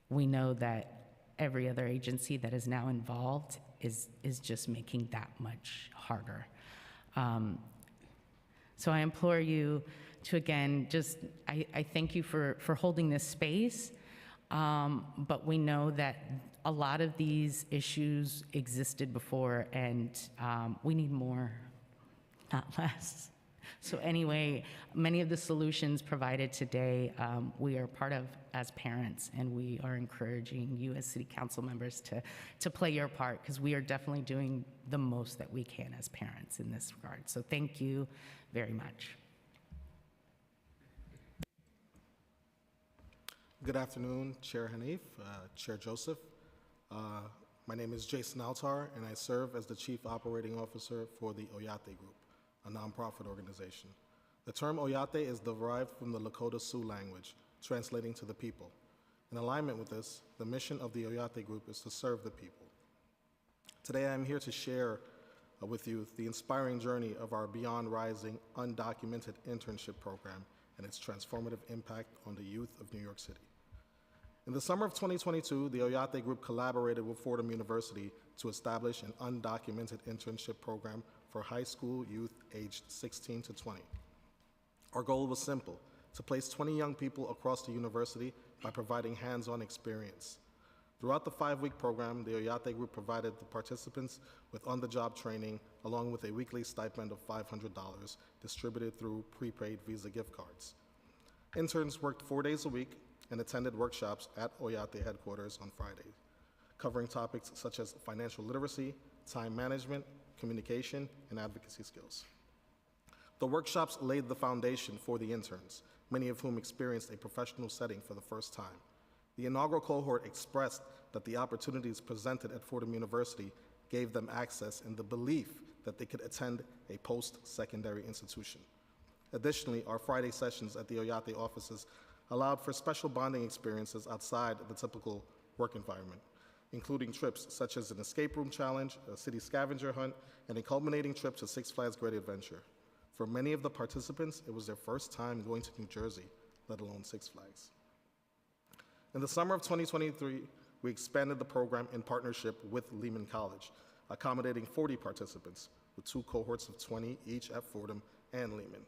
We know that every other agency that is now involved is just making that much harder. So I implore you to, again, I thank you for holding this space, but we know that a lot of these issues existed before, and we need more, not less. So anyway, many of the solutions provided today, we are part of as parents, and we are encouraging you as city council members to play your part, because we are definitely doing the most that we can as parents in this regard. So thank you very much. Good afternoon, Chair Hanif, Chair Joseph. My name is Jason Altar, and I serve as the Chief Operating Officer for the Oyate Group, a nonprofit organization. The term Oyate is derived from the Lakota Sioux language, translating to the people. In alignment with this, the mission of the Oyate Group is to serve the people. Today I am here to share with you the inspiring journey of our Beyond Rising undocumented internship program and its transformative impact on the youth of New York City. In the summer of 2022, the Oyate Group collaborated with Fordham University to establish an undocumented internship program for high school youth aged 16 to 20. Our goal was simple: to place 20 young people across the university by providing hands-on experience. Throughout the 5-week program, the Oyate Group provided the participants with on-the-job training, along with a weekly stipend of $500 distributed through prepaid Visa gift cards. Interns worked 4 days a week and attended workshops at Oyate headquarters on Fridays, covering topics such as financial literacy, time management, communication, and advocacy skills. The workshops laid the foundation for the interns, many of whom experienced a professional setting for the first time. The inaugural cohort expressed that the opportunities presented at Fordham University gave them access in the belief that they could attend a post-secondary institution. Additionally, our Friday sessions at the Oyate offices allowed for special bonding experiences outside the typical work environment, including trips such as an escape room challenge, a city scavenger hunt, and a culminating trip to Six Flags Great Adventure. For many of the participants, it was their first time going to New Jersey, let alone Six Flags. In the summer of 2023, we expanded the program in partnership with Lehman College, accommodating 40 participants. with 2 cohorts of 20 each at Fordham and Lehman.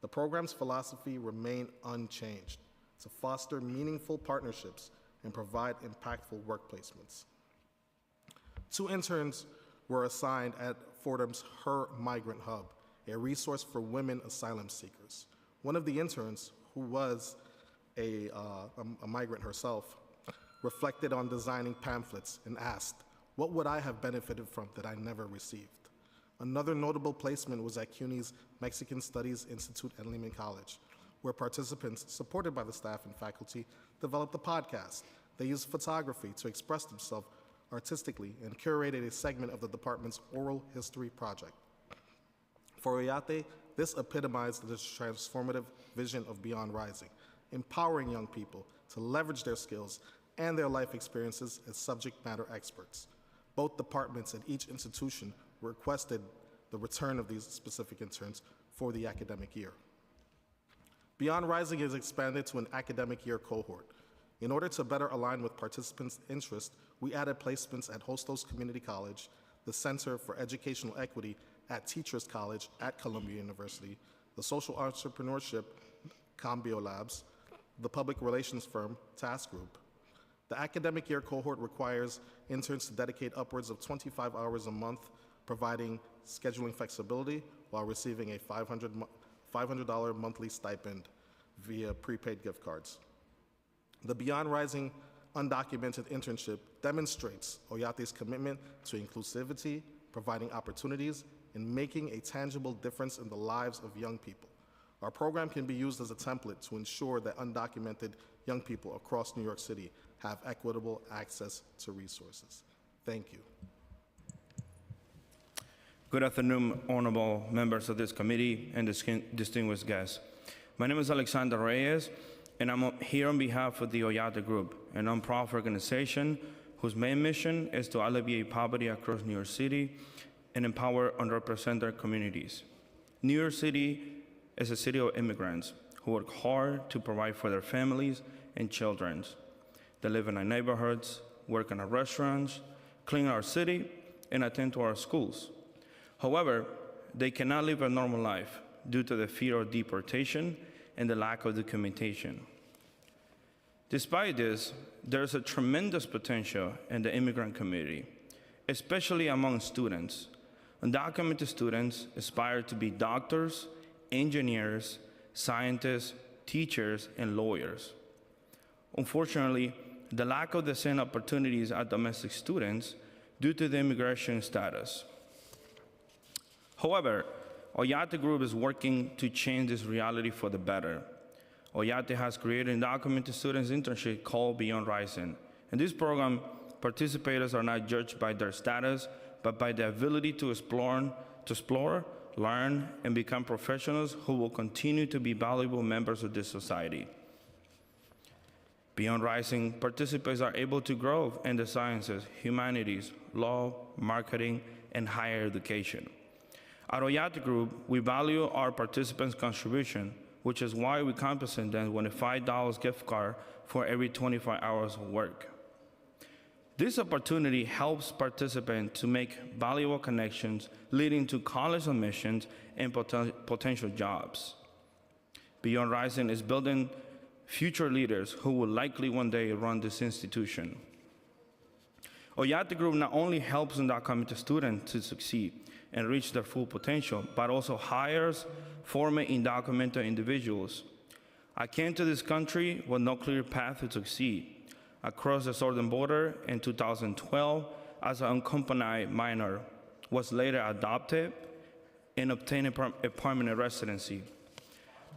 The program's philosophy remained unchanged: to foster meaningful partnerships and provide impactful work placements. 2 interns were assigned at Fordham's Her Migrant Hub, a resource for women asylum seekers. One of the interns, who was a migrant herself, reflected on designing pamphlets and asked, "What would I have benefited from that I never received?" Another notable placement was at CUNY's Mexican Studies Institute at Lehman College, where participants, supported by the staff and faculty, developed a podcast. They used photography to express themselves artistically and curated a segment of the department's oral history project. For Oyate, this epitomized the transformative vision of Beyond Rising, empowering young people to leverage their skills and their life experiences as subject matter experts. Both departments at each institution requested the return of these specific interns for the academic year. Beyond Rising is expanded to an academic year cohort. In order to better align with participants' interests, we added placements at Hostos Community College, the Center for Educational Equity at Teachers College at Columbia University, the Social Entrepreneurship Comm Labs, the public relations firm Task Group. The academic year cohort requires interns to dedicate upwards of 25 hours a month, providing scheduling flexibility while receiving a $500 monthly stipend via prepaid gift cards. The Beyond Rising undocumented internship demonstrates Oyate's commitment to inclusivity, providing opportunities, and making a tangible difference in the lives of young people. Our program can be used as a template to ensure that undocumented young people across New York City have equitable access to resources. Thank you. Good afternoon, honorable members of this committee and distinguished guests. My name is Alexander Reyes, and I'm here on behalf of the Oyate Group, a nonprofit organization whose main mission is to alleviate poverty across New York City and empower underrepresented communities. New York City is a city of immigrants who work hard to provide for their families and children. They live in our neighborhoods, work in our restaurants, clean our city, and attend to our schools. However, they cannot live a normal life due to the fear of deportation and the lack of documentation. Despite this, there's a tremendous potential in the immigrant community, especially among students. Undocumented students aspire to be doctors, engineers, scientists, teachers, and lawyers. Unfortunately, the lack of the same opportunities are domestic students due to the immigration status. However, Oyate Group is working to change this reality for the better. Oyate has created an undocumented students internship called Beyond Rising. In this program, participators are not judged by their status, but by the ability to explore, learn, and become professionals who will continue to be valuable members of this society. Beyond Rising, participants are able to grow in the sciences, humanities, law, marketing, and higher education. At Oyate Group, we value our participants' contribution, which is why we compensate them with a $5 gift card for every 25 hours of work. This opportunity helps participants to make valuable connections, leading to college admissions and potential jobs. Beyond Rising is building future leaders who will likely one day run this institution. Oyate Group not only helps undocumented students to succeed and reach their full potential, but also hires former undocumented individuals. I came to this country with no clear path to succeed. I crossed the southern border in 2012 as an unaccompanied minor, was later adopted, and obtained a permanent residency.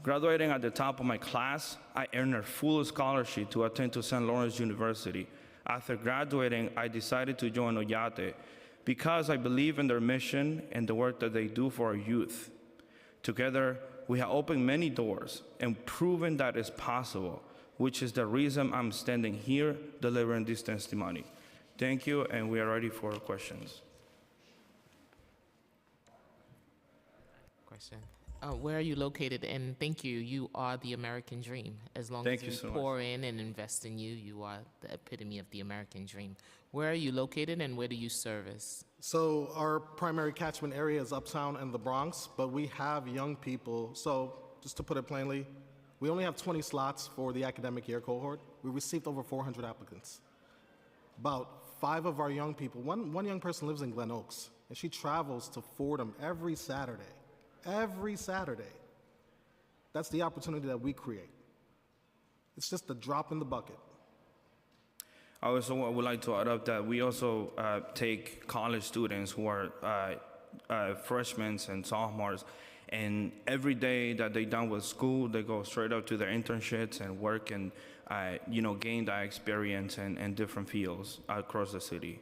Graduating at the top of my class, I earned a full scholarship to attend to St. Lawrence University. After graduating, I decided to join Oyate because I believe in their mission and the work that they do for our youth. Together, we have opened many doors and proven that it's possible, which is the reason I'm standing here delivering this testimony. Thank you, and we are ready for questions. Question? Where are you located? And thank you. You are the American dream. As long Thank as you we so much. pour in and invest in you, you are the epitome of the American dream. Where are you located and where do you service? So our primary catchment area is Uptown and the Bronx, but we have young people. So just to put it plainly, we only have 20 slots for the academic year cohort. We received over 400 applicants. About 5 of our young people, one young person lives in Glen Oaks, and she travels to Fordham every Saturday. Every Saturday. That's the opportunity that we create. It's just a drop in the bucket. I also would like to add up that we also take college students who are freshmen and sophomores, and every day that they're done with school, they go straight up to their internships and work and gain that experience in different fields across the city.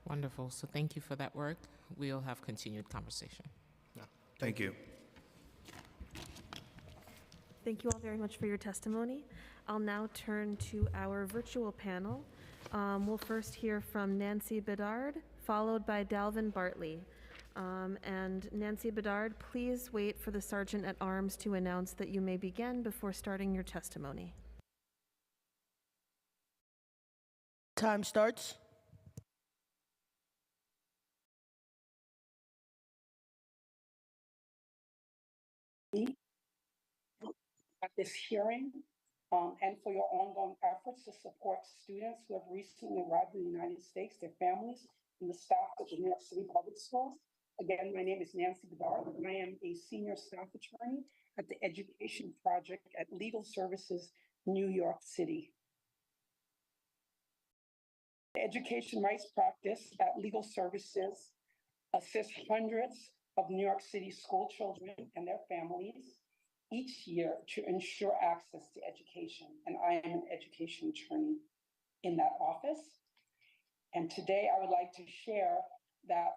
Wonderful. So thank you for that work. We'll have continued conversation. Yeah. Thank you. Thank you all very much for your testimony. I'll now turn to our virtual panel. We'll first hear from Nancy Bedard, followed by Dalvin Bartley. And Nancy Bedard, please wait for the Sergeant at Arms to announce that you may begin before starting your testimony. Time starts. At this hearing and for your ongoing efforts to support students who have recently arrived in the United States, their families, and the staff of the New York City Public Schools. Again, my name is Nancy Bedard, and I am a senior staff attorney at the Education Project at Legal Services, New York City. The education rights practice at Legal Services assists hundreds of New York City school children and their families each year to ensure access to education. And I am an education attorney in that office. And today I would like to share that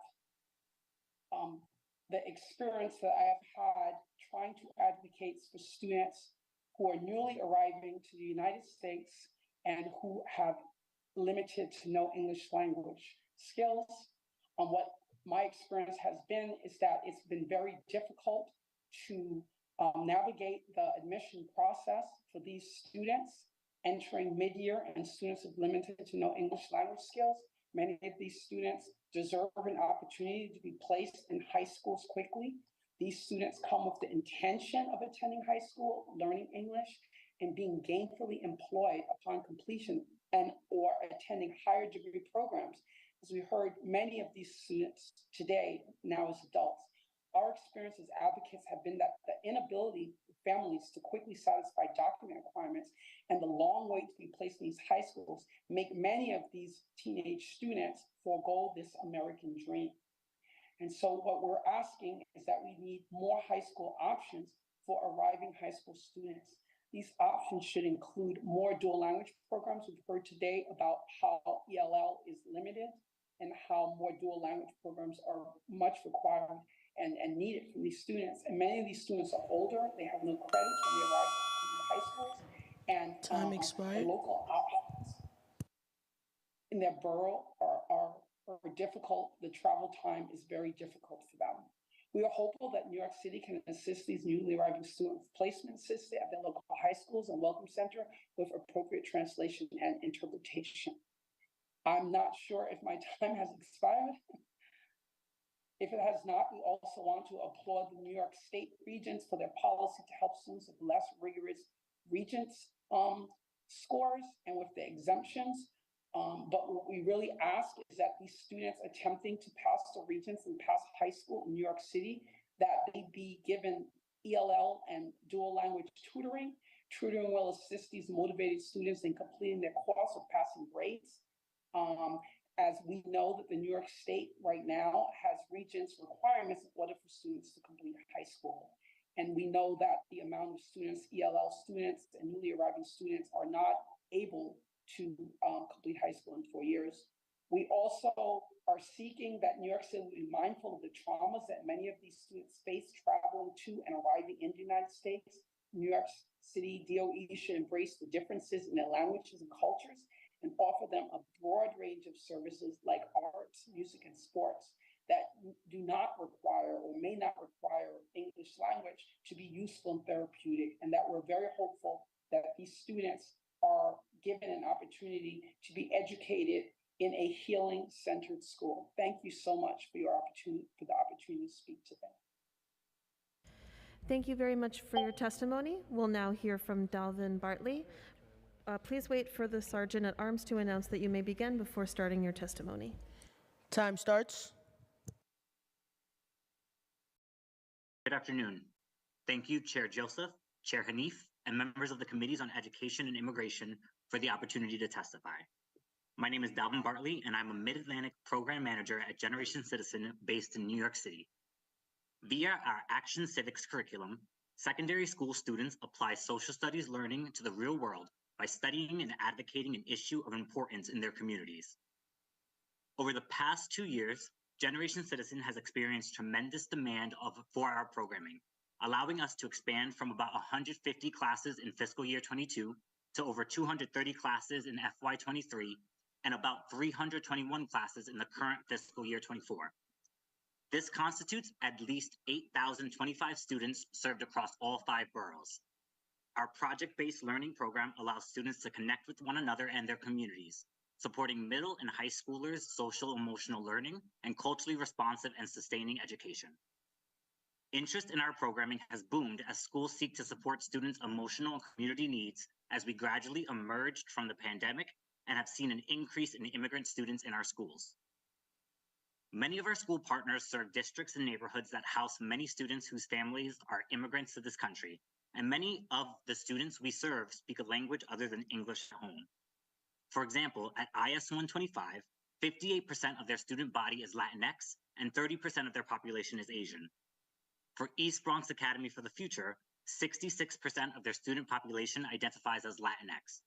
the experience that I have had trying to advocate for students who are newly arriving to the United States and who have limited to no English language skills. What my experience has been is that it's been very difficult to navigate the admission process for these students entering mid-year and students with limited to no English language skills. Many of these students deserve an opportunity to be placed in high schools quickly. These students come with the intention of attending high school, learning English, and being gainfully employed upon completion and or attending higher degree programs. As we heard, many of these students today, now as adults, our experience as advocates have been that the inability of families to quickly satisfy document requirements and the long wait to be placed in these high schools make many of these teenage students forego this American dream. And so what we're asking is that we need more high school options for arriving high school students. These options should include more dual language programs. We've heard today about how ELL is limited and how more dual language programs are much required and needed from these students. And many of these students are older. They have no credits when they arrive in high schools. And time expired. The local options in their borough are difficult. The travel time is very difficult for them. We are hopeful that New York City can assist these newly arriving students with placement assistance at their local high schools and welcome center with appropriate translation and interpretation. I'm not sure if my time has expired. If it has not, we also want to applaud the New York State Regents for their policy to help students with less rigorous Regents scores and with the exemptions. But what we really ask is that these students attempting to pass the Regents and pass high school in New York City, that they be given ELL and dual language tutoring. Tutoring will assist these motivated students in completing their course or passing grades. As we know that the New York State right now has Regents requirements in order for students to complete high school. And we know that the amount of students, ELL students and newly arriving students are not able to complete high school in 4 years. We also are seeking that New York City will be mindful of the traumas that many of these students face traveling to and arriving in the United States. New York City DOE should embrace the differences in their languages and cultures and offer them a broad range of services like arts, music, and sports. that do not require or may not require English language to be useful and therapeutic, and that we're very hopeful that these students are given an opportunity to be educated in a healing-centered school. Thank you so much for your opportunity, for the opportunity to speak today. Thank you very much for your testimony. We'll now hear from Dalvin Bartley. Please wait for the Sergeant at Arms to announce that you may begin before starting your testimony. Time starts. Good afternoon. Thank you, Chair Joseph, Chair Hanif, and members of the Committees on Education and Immigration for the opportunity to testify. My name is Dalvin Bartley, and I'm a Mid-Atlantic Program Manager at Generation Citizen based in New York City. Via our Action Civics curriculum, secondary school students apply social studies learning to the real world by studying and advocating an issue of importance in their communities. Over the past 2 years, Generation Citizen has experienced tremendous demand for our programming, allowing us to expand from about 150 classes in fiscal year 22 to over 230 classes in FY 23 and about 321 classes in the current fiscal year 24. This constitutes at least 8,025 students served across all 5 boroughs. Our project-based learning program allows students to connect with one another and their communities, supporting middle and high schoolers' social emotional learning and culturally responsive and sustaining education. Interest in our programming has boomed as schools seek to support students' emotional and community needs as we gradually emerged from the pandemic and have seen an increase in immigrant students in our schools. Many of our school partners serve districts and neighborhoods that house many students whose families are immigrants to this country, and many of the students we serve speak a language other than English at home. For example, at IS 125, 58% of their student body is Latinx and 30% of their population is Asian. For East Bronx Academy for the Future, 66% of their student population identifies as Latinx.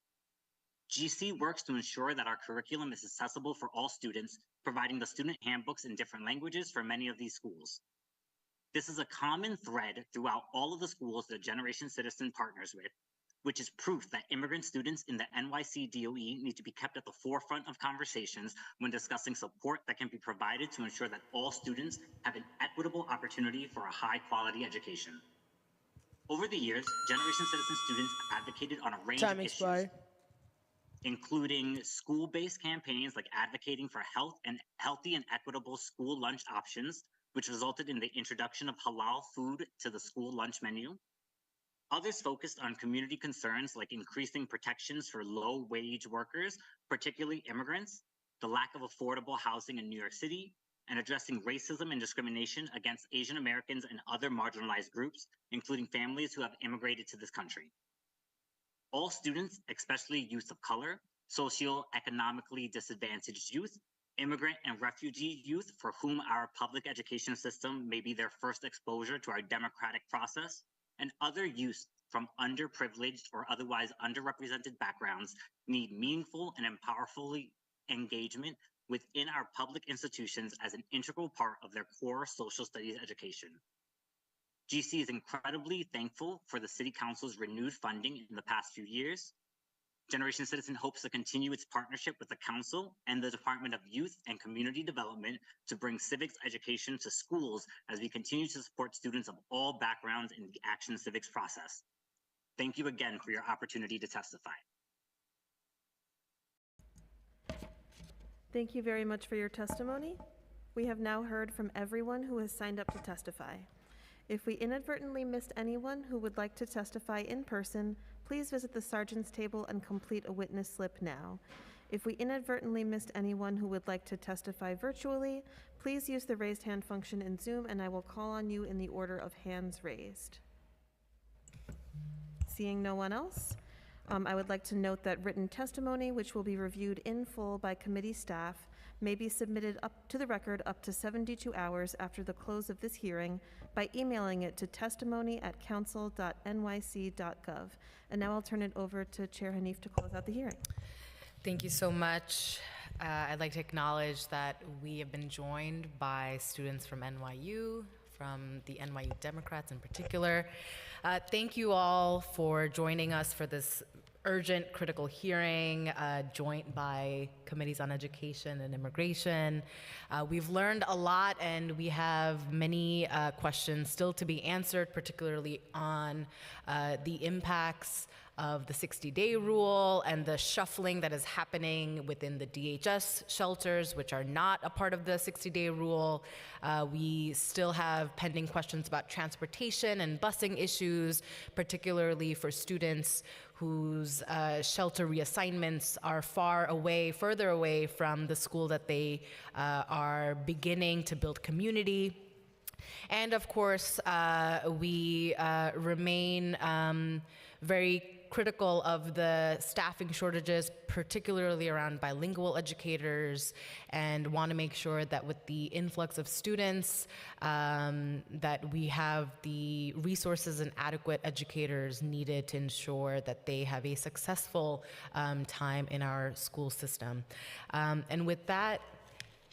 GC works to ensure that our curriculum is accessible for all students, providing the student handbooks in different languages for many of these schools. This is a common thread throughout all of the schools that Generation Citizen partners with, which is proof that immigrant students in the NYC DOE need to be kept at the forefront of conversations when discussing support that can be provided to ensure that all students have an equitable opportunity for a high-quality education. Over the years, Generation Citizen students advocated on a range of issues, including school-based campaigns like advocating for healthy and equitable school lunch options, which resulted in the introduction of halal food to the school lunch menu. Others focused on community concerns like increasing protections for low-wage workers, particularly immigrants, the lack of affordable housing in New York City, and addressing racism and discrimination against Asian Americans and other marginalized groups, including families who have immigrated to this country. All students, especially youth of color, socioeconomically disadvantaged youth, immigrant and refugee youth for whom our public education system may be their first exposure to our democratic process, and other youth from underprivileged or otherwise underrepresented backgrounds need meaningful and powerful engagement within our public institutions as an integral part of their core social studies education. GC is incredibly thankful for the City Council's renewed funding in the past few years. Generation Citizen hopes to continue its partnership with the Council and the Department of Youth and Community Development to bring civics education to schools as we continue to support students of all backgrounds in the Action Civics process. Thank you again for your opportunity to testify. Thank you very much for your testimony. We have now heard from everyone who has signed up to testify. If we inadvertently missed anyone who would like to testify in person, please visit the sergeant's table and complete a witness slip now. If we inadvertently missed anyone who would like to testify virtually, please use the raised hand function in Zoom and I will call on you in the order of hands raised. Seeing no one else, I would like to note that written testimony, which will be reviewed in full by committee staff, may be submitted up to the record up to 72 hours after the close of this hearing by emailing it to testimony@council.nyc.gov. And now I'll turn it over to Chair Hanif to close out the hearing. Thank you so much. I'd like to acknowledge that we have been joined by students from NYU, from the NYU Democrats in particular. Thank you all for joining us for this urgent critical hearing joint by Committees on Education and Immigration. We've learned a lot, and we have many questions still to be answered, particularly on the impacts of the 60-day rule and the shuffling that is happening within the DHS shelters, which are not a part of the 60-day rule. We still have pending questions about transportation and busing issues, particularly for students whose shelter reassignments are further away from the school that they are beginning to build community. And of course, we remain very critical of the staffing shortages, particularly around bilingual educators, and want to make sure that with the influx of students, that we have the resources and adequate educators needed to ensure that they have a successful time in our school system. And with that,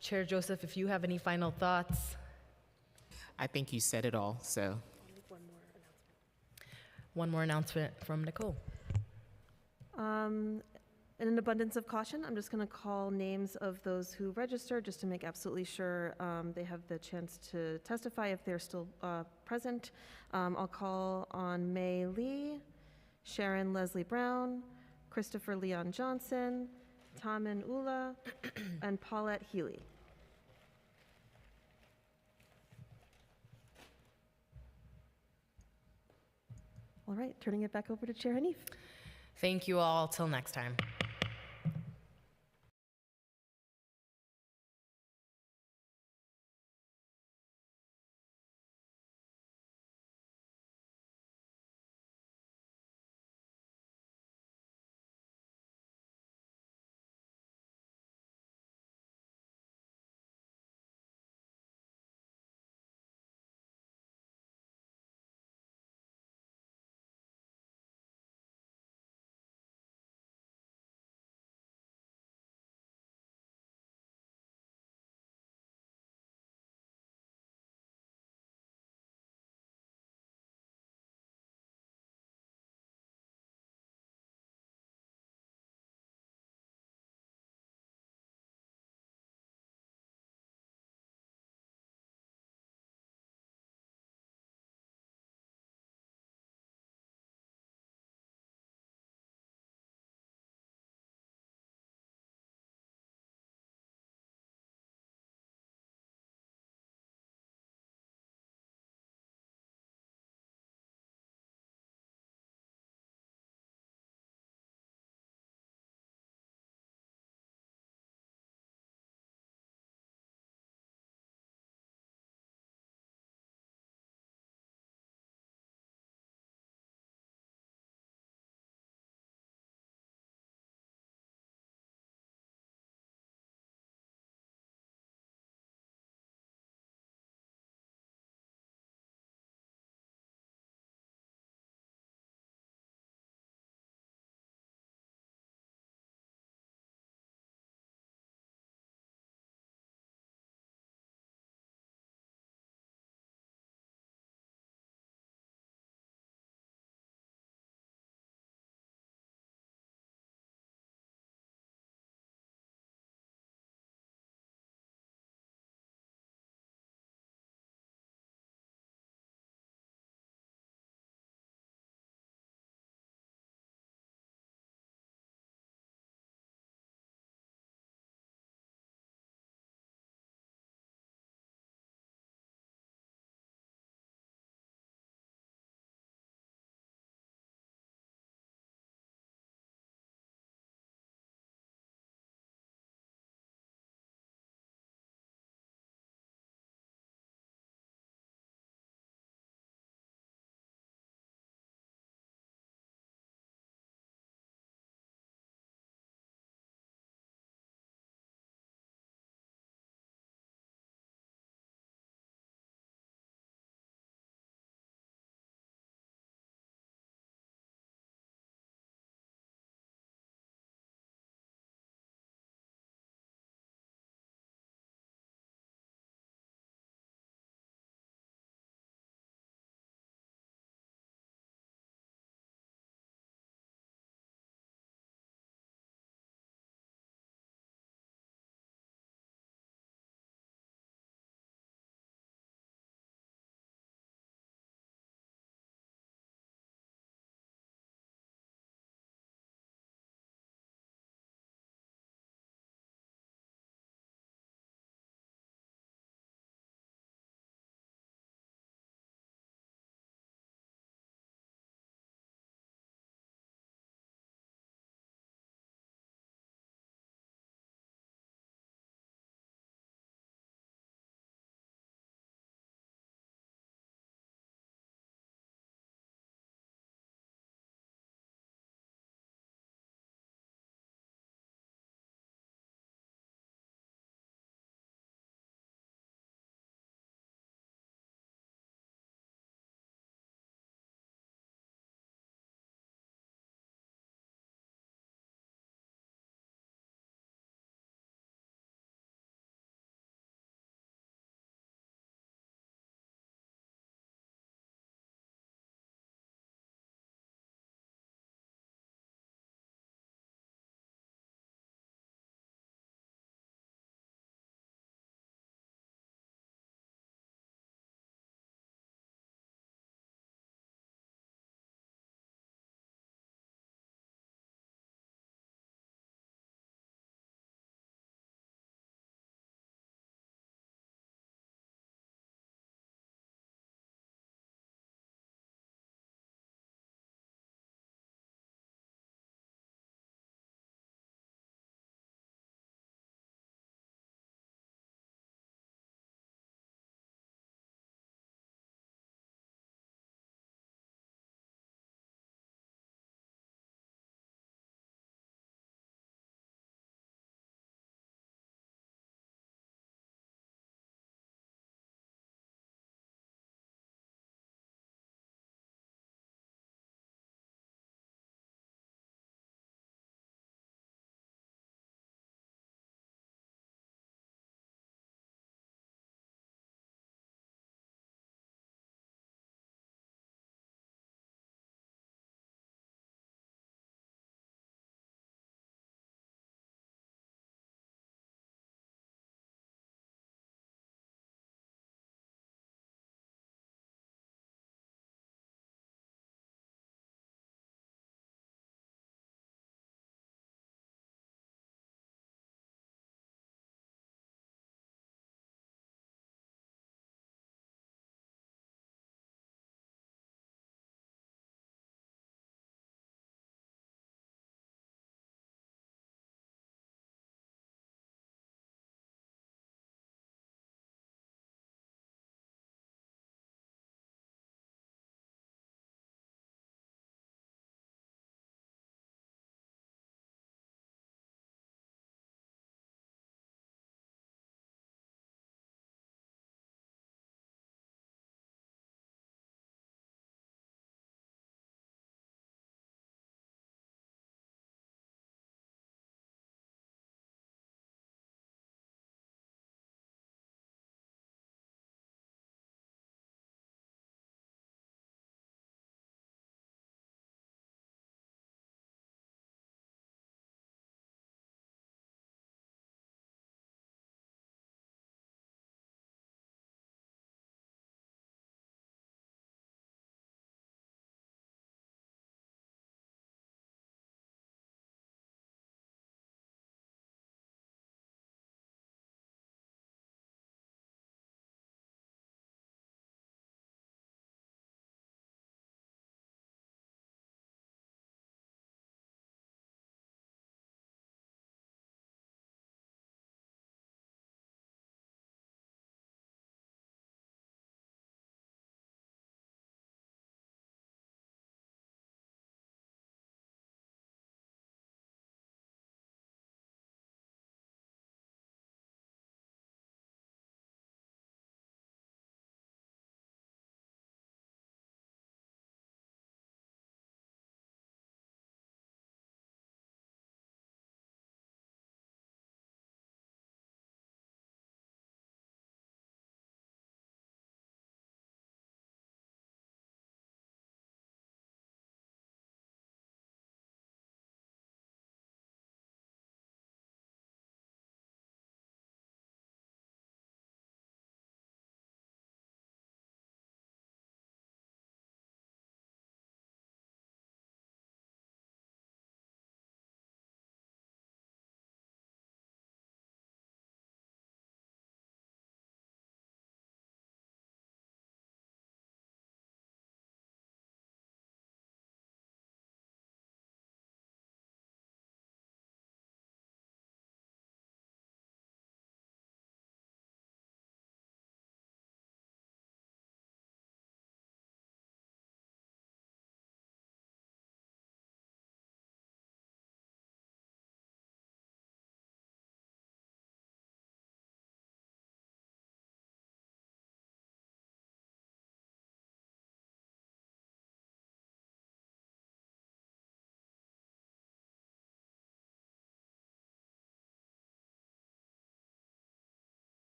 Chair Joseph, if you have any final thoughts. I think you said it all, so. One more announcement from Nicole. In an abundance of caution, I'm just going to call names of those who registered just to make absolutely sure they have the chance to testify if they're still present. I'll call on May Lee, Sharon Leslie Brown, Christopher Leon Johnson, Tamin Ula, and Paulette Healy. All right, turning it back over to Chair Hanif. Thank you all. Till next time.